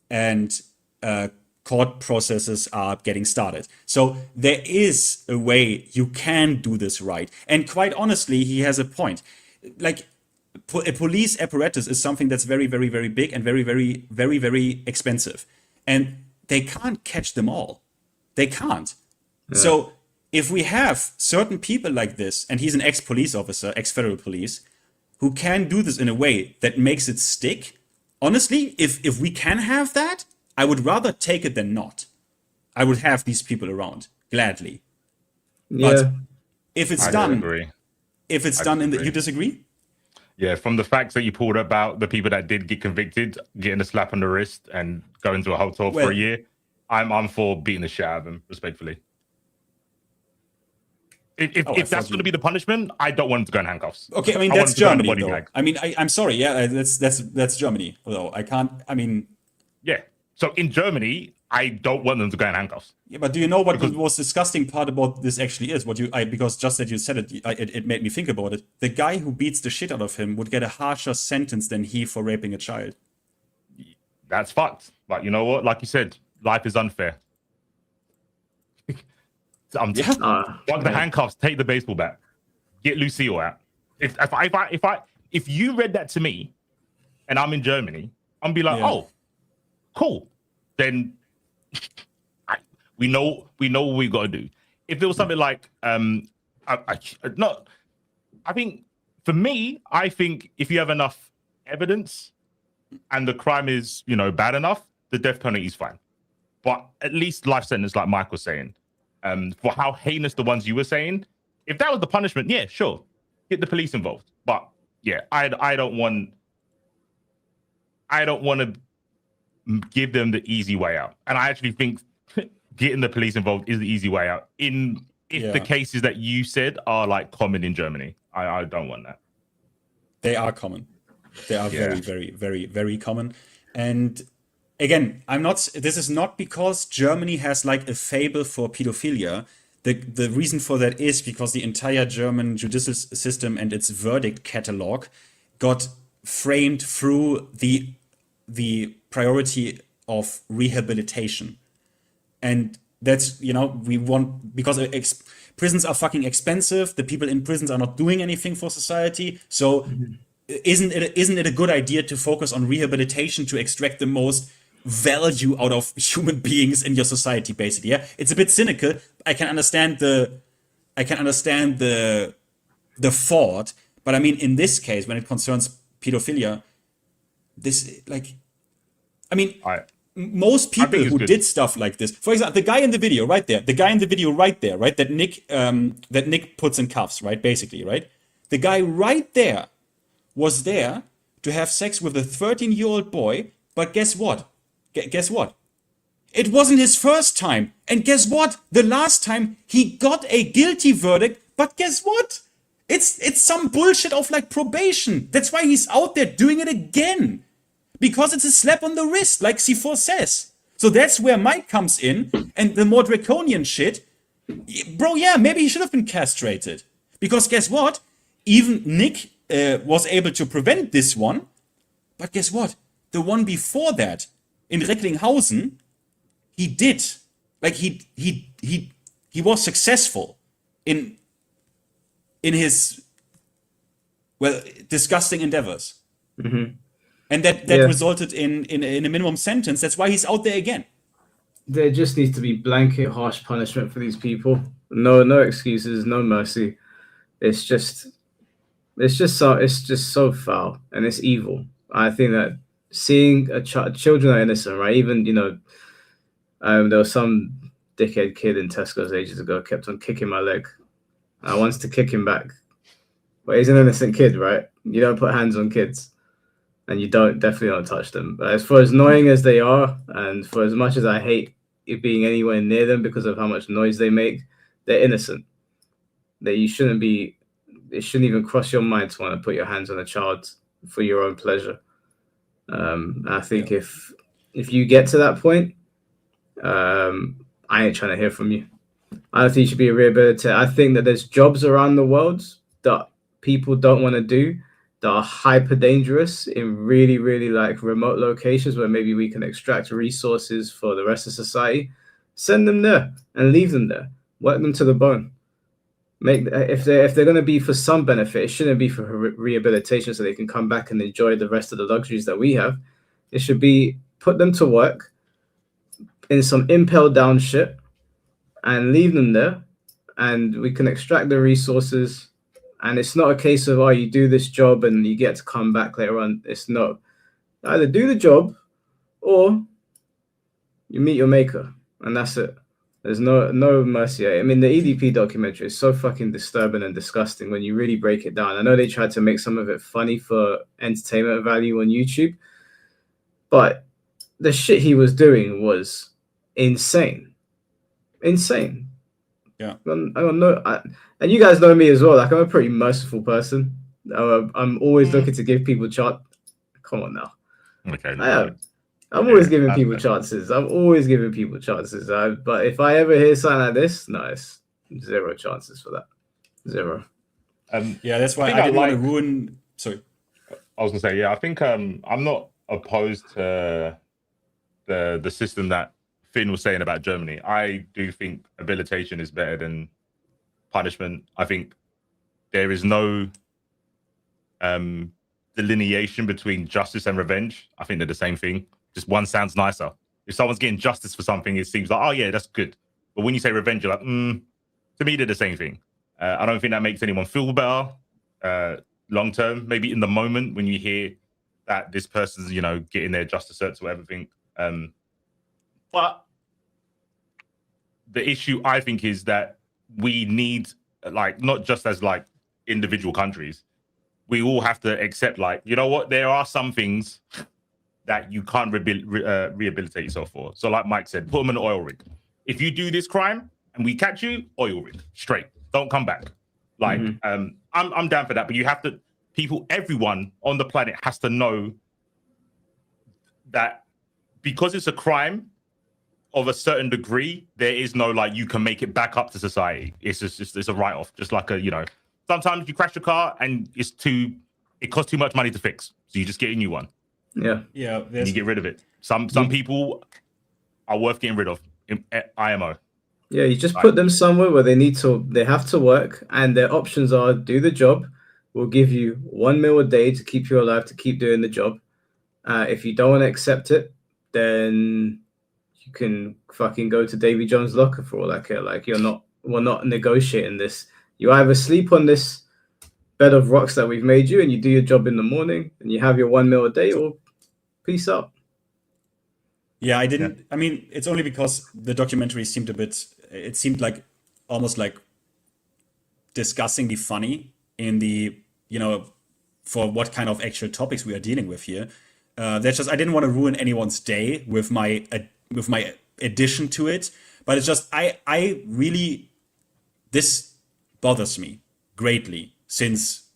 and court processes are getting started. So there is a way you can do this right. And quite honestly, he has a point. Like, a police apparatus is something that's very, very, very big and very, very, very, very expensive. And they can't catch them all. They can't. Yeah. So if we have certain people like this, and he's an ex-police officer, ex-federal police, who can do this in a way that makes it stick, honestly, if we can have that, I would rather take it than not. I would have these people around, gladly.
Yeah.
But if it's done,
agree.
If it's done in the, you disagree?
Yeah, from the facts that you pulled about the people that did get convicted, getting a slap on the wrist and going to a hotel for a year, I'm for beating the shit out of them, respectfully. If that's going to be the punishment, I don't want him to go in handcuffs.
Okay, I mean that's Germany, though. I mean, I'm sorry, yeah, that's Germany, though. I can't. I mean,
yeah. So in Germany, I don't want them to go in handcuffs.
Yeah, but do you know what the most disgusting part about this actually is? Because just that you said it, it made me think about it. The guy who beats the shit out of him would get a harsher sentence than he for raping a child.
That's fucked. But you know what? Like you said, life is unfair. Fuck the handcuffs. Take the baseball bat. Get Lucille out. If you read that to me, and I'm in Germany, I'm be like, oh, cool. Then we know what we got to do. If it was something like, I think for me, I think if you have enough evidence and the crime is, bad enough, the death penalty is fine. But at least life sentence, like Mike was saying, for how heinous the ones you were saying, if that was the punishment, yeah, sure, get the police involved. But yeah, I don't want to give them the easy way out. And I actually think getting the police involved is the easy way out. If the cases that you said are like common in Germany, I don't want that.
They are common. They are very, very, very, very common. And again, this is not because Germany has like a fable for pedophilia. The reason for that is because the entire German judicial system and its verdict catalog got framed through the priority of rehabilitation. And that's, we want, because prisons are fucking expensive, the people in prisons are not doing anything for society. So isn't it a good idea to focus on rehabilitation to extract the most value out of human beings in your society, basically? Yeah, it's a bit cynical. I can understand the thought, but I mean, in this case, when it concerns pedophilia, most people who did stuff like this, for example, the guy in the video right there, right, that Nick puts in cuffs, right, basically, right, the guy right there was there to have sex with a 13-year-old boy, but guess what? Guess what? It wasn't his first time. And guess what? The last time he got a guilty verdict, but guess what? It's some bullshit of like probation. That's why he's out there doing it again. Because it's a slap on the wrist, like C4 says. So that's where Mike comes in, and the more draconian shit. Bro, yeah, maybe he should have been castrated. Because guess what? Even Nick was able to prevent this one. But guess what? The one before that, in Recklinghausen, he did. Like, he was successful in his, disgusting endeavors.
Mm-hmm.
And that resulted in a minimum sentence. That's why he's out there again.
There just needs to be blanket harsh punishment for these people. No excuses, no mercy. It's just so foul and it's evil. I think that seeing children are innocent, right? Even there was some dickhead kid in Tesco's ages ago kept on kicking my leg. I wanted to kick him back, but he's an innocent kid, right? You don't put hands on kids. And you definitely don't touch them. But as for as annoying as they are, and for as much as I hate it being anywhere near them because of how much noise they make, they're innocent. It shouldn't even cross your mind to want to put your hands on a child for your own pleasure. I think if you get to that point, I ain't trying to hear from you. I don't think you should be a rehabilitator. I think that there's jobs around the world that people don't want to do, that are hyper dangerous in really, really like remote locations where maybe we can extract resources for the rest of society. Send them there and leave them there. Work them to the bone. If they're going to be for some benefit, it shouldn't be for rehabilitation so they can come back and enjoy the rest of the luxuries that we have. It should be put them to work in some impel down shit and leave them there, and we can extract the resources. And it's not a case of, you do this job and you get to come back later on. It's not. Either do the job or you meet your maker. And that's it. There's no mercy. I mean, the EDP documentary is so fucking disturbing and disgusting when you really break it down. I know they tried to make some of it funny for entertainment value on YouTube, but the shit he was doing was insane. Insane.
Yeah.
I don't know. And you guys know me as well. Like, I'm a pretty merciful person. I'm always looking to give people chance. Come on now.
Okay.
I'm always giving people chances. I'm always giving people chances. But if I ever hear something like this, no, it's zero chances for that. Zero.
That's why I didn't want to ruin. Sorry.
I was gonna say, I think I'm not opposed to the system that Finn was saying about Germany. I do think habilitation is better than punishment. I think there is no delineation between justice and revenge. I think they're the same thing. Just one sounds nicer. If someone's getting justice for something, it seems like, oh yeah, that's good. But when you say revenge, you're like, to me, they're the same thing. I don't think that makes anyone feel better long term. Maybe in the moment when you hear that this person's, getting their justice certs or everything. But the issue, I think, is that we need, not just as individual countries, we all have to accept, there are some things that you can't rehabilitate yourself for. So like Mike said, put them in an oil rig. if you do this crime and we catch you, oil rig straight. Don't come back. Like, I'm down for that, but you have to. Everyone on the planet has to know that because it's a crime of a certain degree, there is no like you can make it back up to society. It's just it's a write-off, just like sometimes you crash your car and it costs too much money to fix, so you just get a new one.
Yeah,
and you get rid of it. Some people are worth getting rid of. IMO.
Yeah, you just put them somewhere where they have to work, and their options are do the job. We'll give you $1 million a day to keep you alive, to keep doing the job. If you don't want to accept it, then you can fucking go to Davy Jones' locker for all I care. Like, we're not negotiating this. You either sleep on this bed of rocks that we've made you, and you do your job in the morning, and you have your $1 million a day, or peace out.
Yeah, I didn't. I mean, it's only because the documentary seemed it seemed like almost like disgustingly funny in the, for what kind of actual topics we are dealing with here. That's just, I didn't want to ruin anyone's day with my addition to it, but it's just, I really, this bothers me greatly since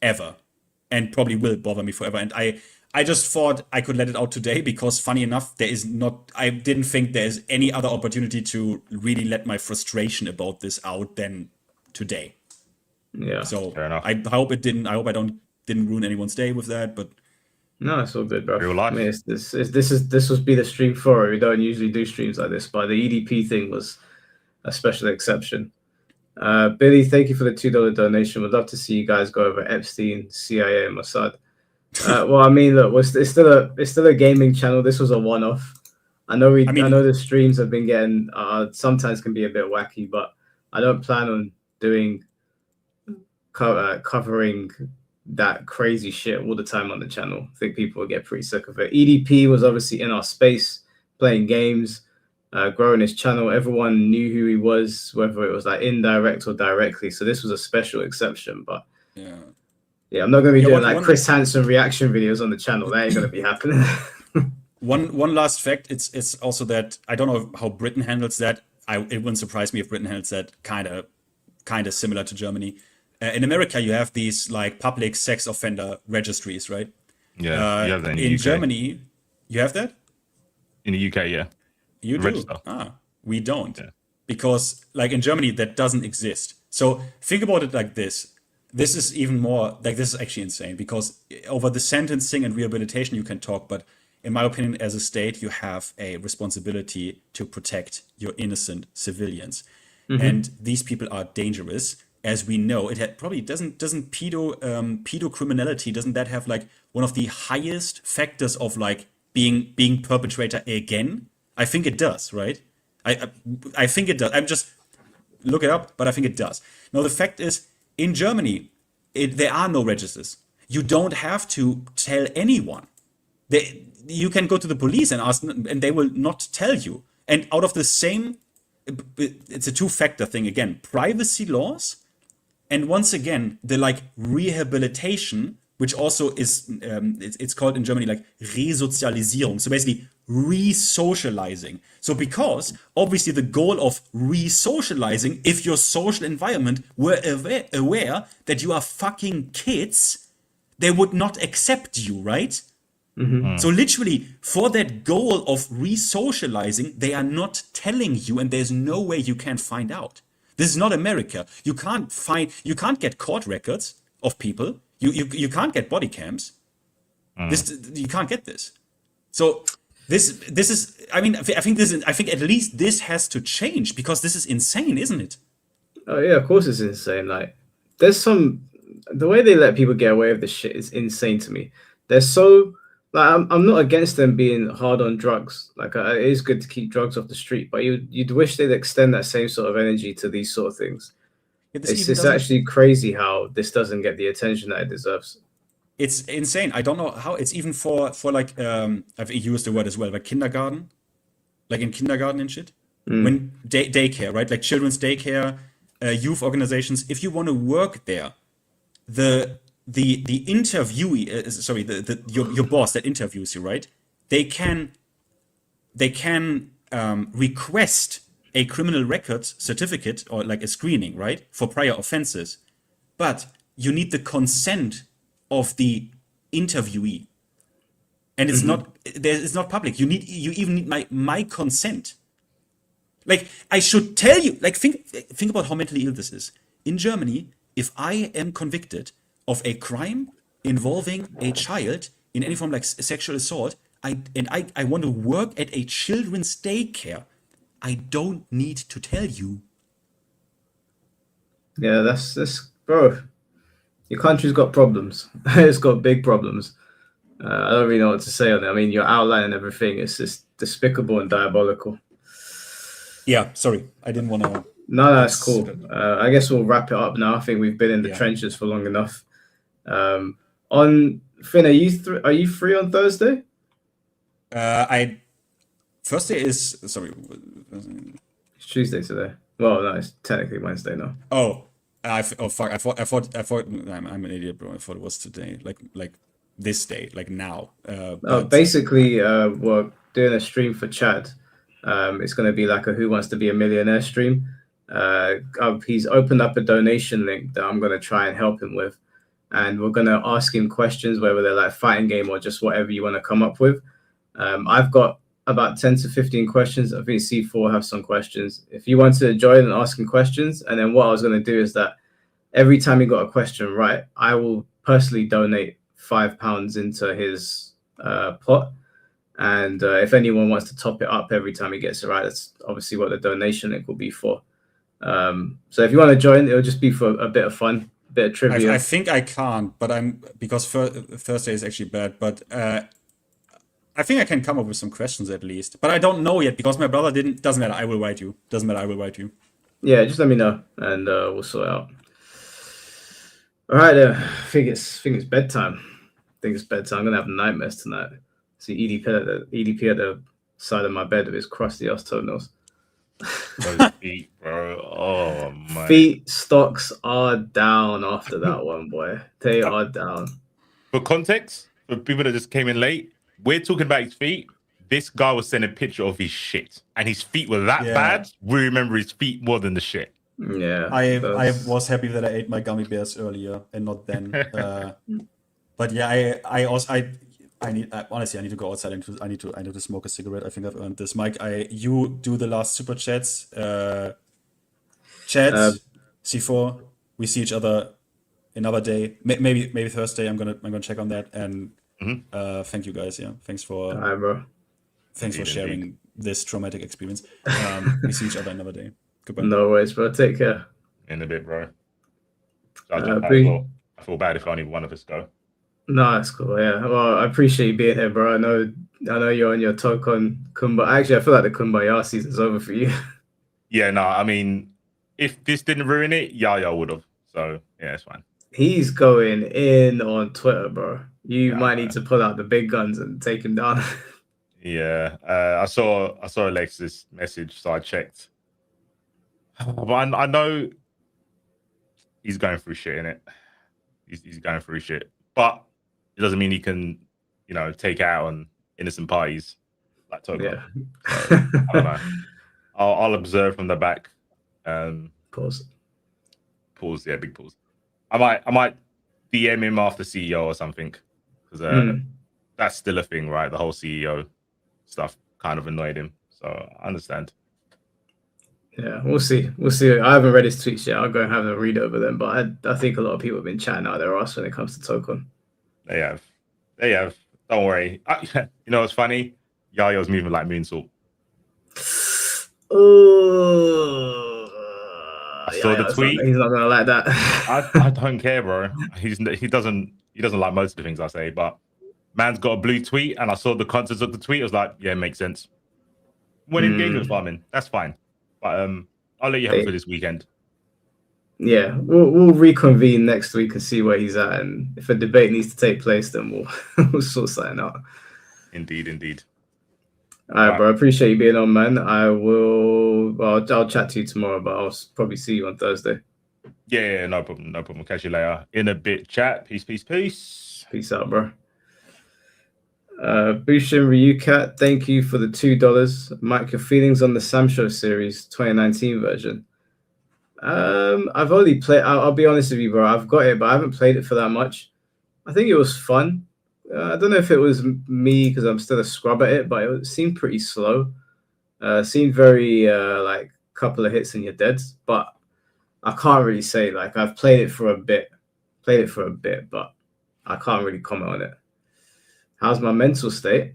ever, and probably will bother me forever. And I just thought I could let it out today because, funny enough, I didn't think there's any other opportunity to really let my frustration about this out than today.
Yeah.
So I hope it didn't. I hope I didn't ruin anyone's day with that. But
no, it's all good, bro.
Real life.
I mean, this would be the stream for it. We don't usually do streams like this, but the EDP thing was a special exception. Billy, thank you for the $2 donation. We'd love to see you guys go over Epstein, CIA, and Mossad. Well, I mean, look, it's still a gaming channel. This was a one-off. I know the streams have been getting sometimes can be a bit wacky, but I don't plan on doing covering that crazy shit all the time on the channel. I think people will get pretty sick of it. EDP was obviously in our space, playing games, growing his channel. Everyone knew who he was, whether it was like indirect or directly. So this was a special exception, but yeah, I'm not going to be doing Chris Hansen reaction videos on the channel. That ain't going to be happening.
One last fact, it's also that I don't know how Britain handles that. It wouldn't surprise me if Britain handles that kind of similar to Germany. In America, you have these like public sex offender registries, right?
Yeah, you have that
in Germany. You have that?
In the UK, yeah.
You do? We don't. Yeah. Because like in Germany, that doesn't exist. So think about it like this. This is even more, like this is actually insane because over the sentencing and rehabilitation you can talk, but in my opinion, as a state, you have a responsibility to protect your innocent civilians. And these people are dangerous. As we know, it probably doesn't pedocriminality, doesn't that have like one of the highest factors of like being perpetrator again? I think it does, right? I think it does. I'm just look it up, but I think it does. Now the fact is, in Germany, there are no registers. You don't have to tell anyone. You can go to the police and ask, and they will not tell you. And out of the same, it's a two-factor thing again: privacy laws. And once again, the like rehabilitation, which also is, it's called in Germany like Resozialisierung. So basically re-socializing. So because obviously the goal of re-socializing, if your social environment were aware that you are fucking kids, they would not accept you, right? So literally for that goal of re-socializing, they are not telling you and there's no way you can find out. This is not America. You can't get court records of people. You can't get body cams. You can't get this. So this is. I mean, I think at least this has to change because this is insane, isn't it?
Oh yeah, of course it's insane. Like, the way they let people get away with this shit is insane to me. They're so. Like, I'm not against them being hard on drugs. Like, it is good to keep drugs off the street, but you'd wish they'd extend that same sort of energy to these sort of things. It's actually crazy how this doesn't get the attention that it deserves.
It's insane. I don't know how. It's even for like I've used the word as well, like kindergarten, like in kindergarten and shit. When daycare, right? Like children's daycare, youth organizations. If you want to work there, the interviewee, your boss that interviews you, right? They can request a criminal records certificate or like a screening, right, for prior offenses, but you need the consent of the interviewee, and it's it's not public. You even need my consent. Like, I should tell you. Like, think about how mentally ill this is. In Germany, if I am convicted of a crime involving a child in any form like sexual assault, I want to work at a children's daycare, I don't need to tell you.
Yeah, that's bro. Your country's got problems. It's got big problems. I don't really know what to say on it. I mean, your outline and everything is just despicable and diabolical.
Yeah, sorry, I didn't want to.
No, that's cool. I guess we'll wrap it up now. I think we've been in the trenches for long enough. On Finn, are you free on Thursday?
Thursday is sorry.
It's Tuesday today. Well, no, it's technically Wednesday now.
Fuck! I thought. I'm an idiot, bro. I thought it was today, like this day, like now.
Basically, we're doing a stream for Chad. It's going to be like a Who Wants to Be a Millionaire stream. He's opened up a donation link that I'm going to try and help him with. And we're going to ask him questions, whether they're like fighting game or just whatever you want to come up with. I've got about 10 to 15 questions. I think C4 have some questions. If you want to join and ask him questions, and then what I was going to do is that every time he got a question right, I will personally donate £5 into his pot. And if anyone wants to top it up every time he gets it right, that's obviously what the donation link will be for. So if you want to join, it'll just be for a bit of fun, a bit of trivia.
I think I can't, but because Thursday is actually bad. But I think I can come up with some questions at least. But I don't know yet because my brother didn't. Doesn't matter. I will write you. Doesn't matter. I will write you.
Yeah, just let me know, and we'll sort it out. All right, I think it's bedtime. I'm gonna have nightmares tonight. See EDP at the side of my bed with his crusty ass toenails.
Those feet, bro. Oh my.
Feet stocks are down after that one, boy. They are down.
For context, for people that just came in late, we're talking about his feet. This guy was sending a picture of his shit, and his feet were that bad. We remember his feet more than the shit.
Yeah,
I was happy that I ate my gummy bears earlier and not then. But yeah, I need honestly. I need to go outside and I need to smoke a cigarette. I think I've earned this. Mike, you do the last super chats. C4. We see each other another day. Maybe Thursday. I'm gonna check on that. And thank you guys. Yeah, thanks for sharing this traumatic experience. We see each other another day. Goodbye.
No worries, bro. Take care.
In a bit, bro. I feel bad if only one of us go.
No, that's cool. Yeah. Well, I appreciate you being here, bro. I know you're on your Tokon Kumbaya. Actually, I feel like the Kumbaya season's over for you.
Yeah, no, I mean, if this didn't ruin it, Yaya would have. So yeah, it's fine.
He's going in on Twitter, bro. You might need to pull out the big guns and take him down.
Yeah. I saw Alexis' message, so I checked. But I know he's going through shit, innit? He's going through shit. But it doesn't mean he can, take out on innocent parties like Togo.
Yeah.
So, I don't know. I'll observe from the back.
Pause.
Yeah, big pause. I might DM him after CEO or something because that's still a thing, right? The whole CEO stuff kind of annoyed him, so I understand.
Yeah, we'll see. I haven't read his tweets yet. I'll go and have a read over them. But I think a lot of people have been chatting out their ass when it comes to Tokon.
They have. Don't worry. You know what's funny? Yaya's moving like moonsault. I saw the tweet.
He's not gonna like that.
I don't care, bro. He doesn't like most of the things I say, but man's got a blue tweet, and I saw the contents of the tweet. I was like, yeah, it makes sense. When engagement farming, that's fine. But I'll let you have it for this weekend.
Yeah, we'll reconvene next week and see where he's at, and if a debate needs to take place, then we'll sort something out.
Indeed.
All right, bro. I appreciate you being on, man. I'll chat to you tomorrow, but I'll probably see you on Thursday.
Yeah, no problem. Catch you later. In a bit, chat. Peace.
Peace out, bro. Bushin Ryukat, thank you for the $2. Mike, your feelings on the Sam Show series 2019 version? I've only played. I'll be honest with you, bro. I've got it, but I haven't played it for that much. I think it was fun. I don't know if it was me because I'm still a scrub at it, but it seemed pretty slow. Seemed very like a couple of hits and you're dead. But I can't really say. Like I've played it for a bit, but I can't really comment on it. How's my mental state?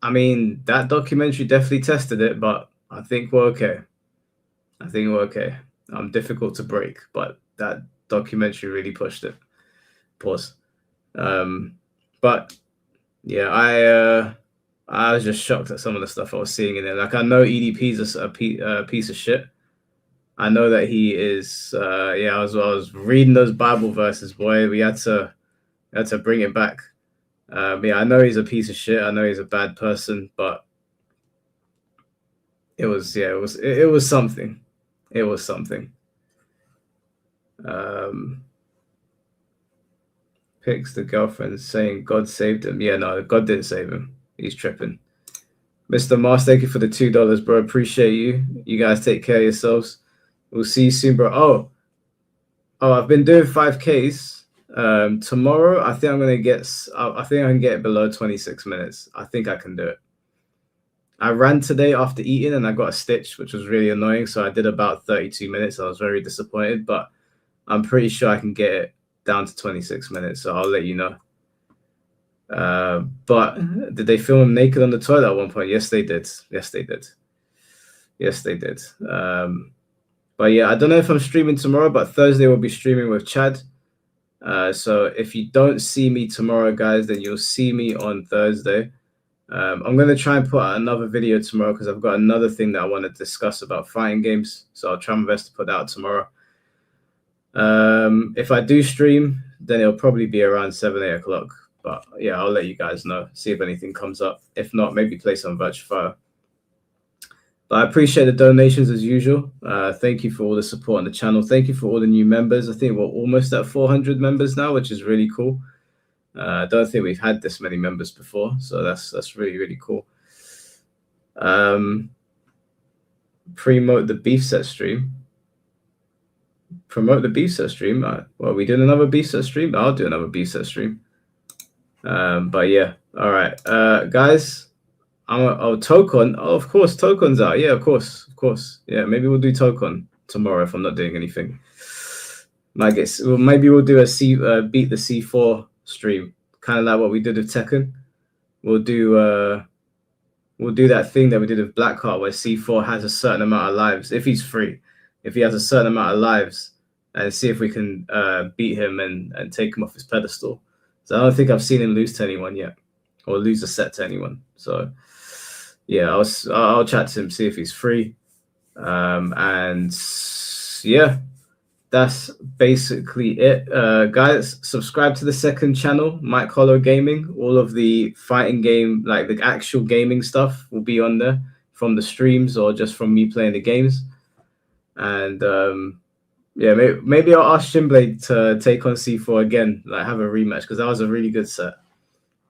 I mean, that documentary definitely tested it, but I think we're okay. I'm difficult to break, but that documentary really pushed it. Pause. But yeah, I was just shocked at some of the stuff I was seeing in there. Like I know EDP is a piece of shit. I know that he is. I was reading those Bible verses, boy. We had to bring it back. I know he's a piece of shit. I know he's a bad person, but it was something. It was something. Picks the girlfriend saying God saved him. Yeah, no, God didn't save him. He's tripping. Mr. Mars, thank you for the $2, bro. Appreciate you. You guys take care of yourselves. We'll see you soon, bro. Oh, I've been doing 5Ks. Tomorrow, I think I'm gonna get. I think I can get below 26 minutes. I think I can do it. I ran today after eating and I got a stitch, which was really annoying. So I did about 32 minutes. I was very disappointed, but I'm pretty sure I can get it down to 26 minutes. So I'll let you know. But did they film him naked on the toilet at one point? Yes, they did. But yeah, I don't know if I'm streaming tomorrow, but Thursday we'll be streaming with Chad. So if you don't see me tomorrow, guys, then you'll see me on Thursday. I'm going to try and put out another video tomorrow because I've got another thing that I want to discuss about fighting games. So I'll try my best to put that out tomorrow. If I do stream, then it'll probably be around 7, 8 o'clock. But yeah, I'll let you guys know, see if anything comes up. If not, maybe play some Virtua Fighter. But I appreciate the donations as usual. Thank you for all the support on the channel. Thank you for all the new members. I think we're almost at 400 members now, which is really cool. I don't think we've had this many members before, so that's really, really cool. Promote the beef set stream. Well, we doing another beef set stream? I'll do another beef set stream. But yeah, all right, guys. Tokon. Oh, of course, Tokon's out. Yeah, of course. Yeah, maybe we'll do Tokon tomorrow if I'm not doing anything. Maybe we'll do a beat the C4 stream, kind of like what we did with Tekken. We'll do that thing that we did with Blackheart, where C4 has a certain amount of lives if he's free. If he has a certain amount of lives, and see if we can beat him and take him off his pedestal. So I don't think I've seen him lose to anyone yet, or lose a set to anyone. So yeah, I'll chat to him, see if he's free. And yeah, that's basically it. Guys, subscribe to the second channel, Mike Hollow Gaming. All of the fighting game, like the actual gaming stuff, will be on there from the streams or just from me playing the games. And yeah, maybe I'll ask Shinblade to take on C4 again, like have a rematch, because that was a really good set.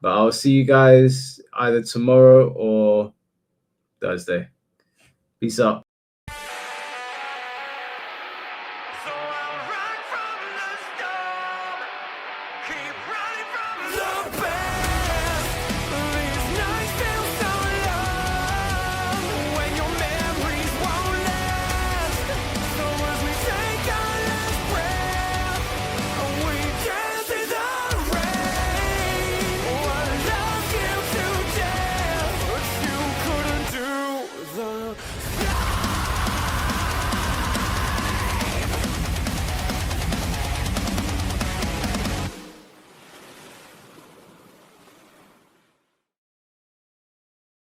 But I'll see you guys either tomorrow or Thursday. Peace out.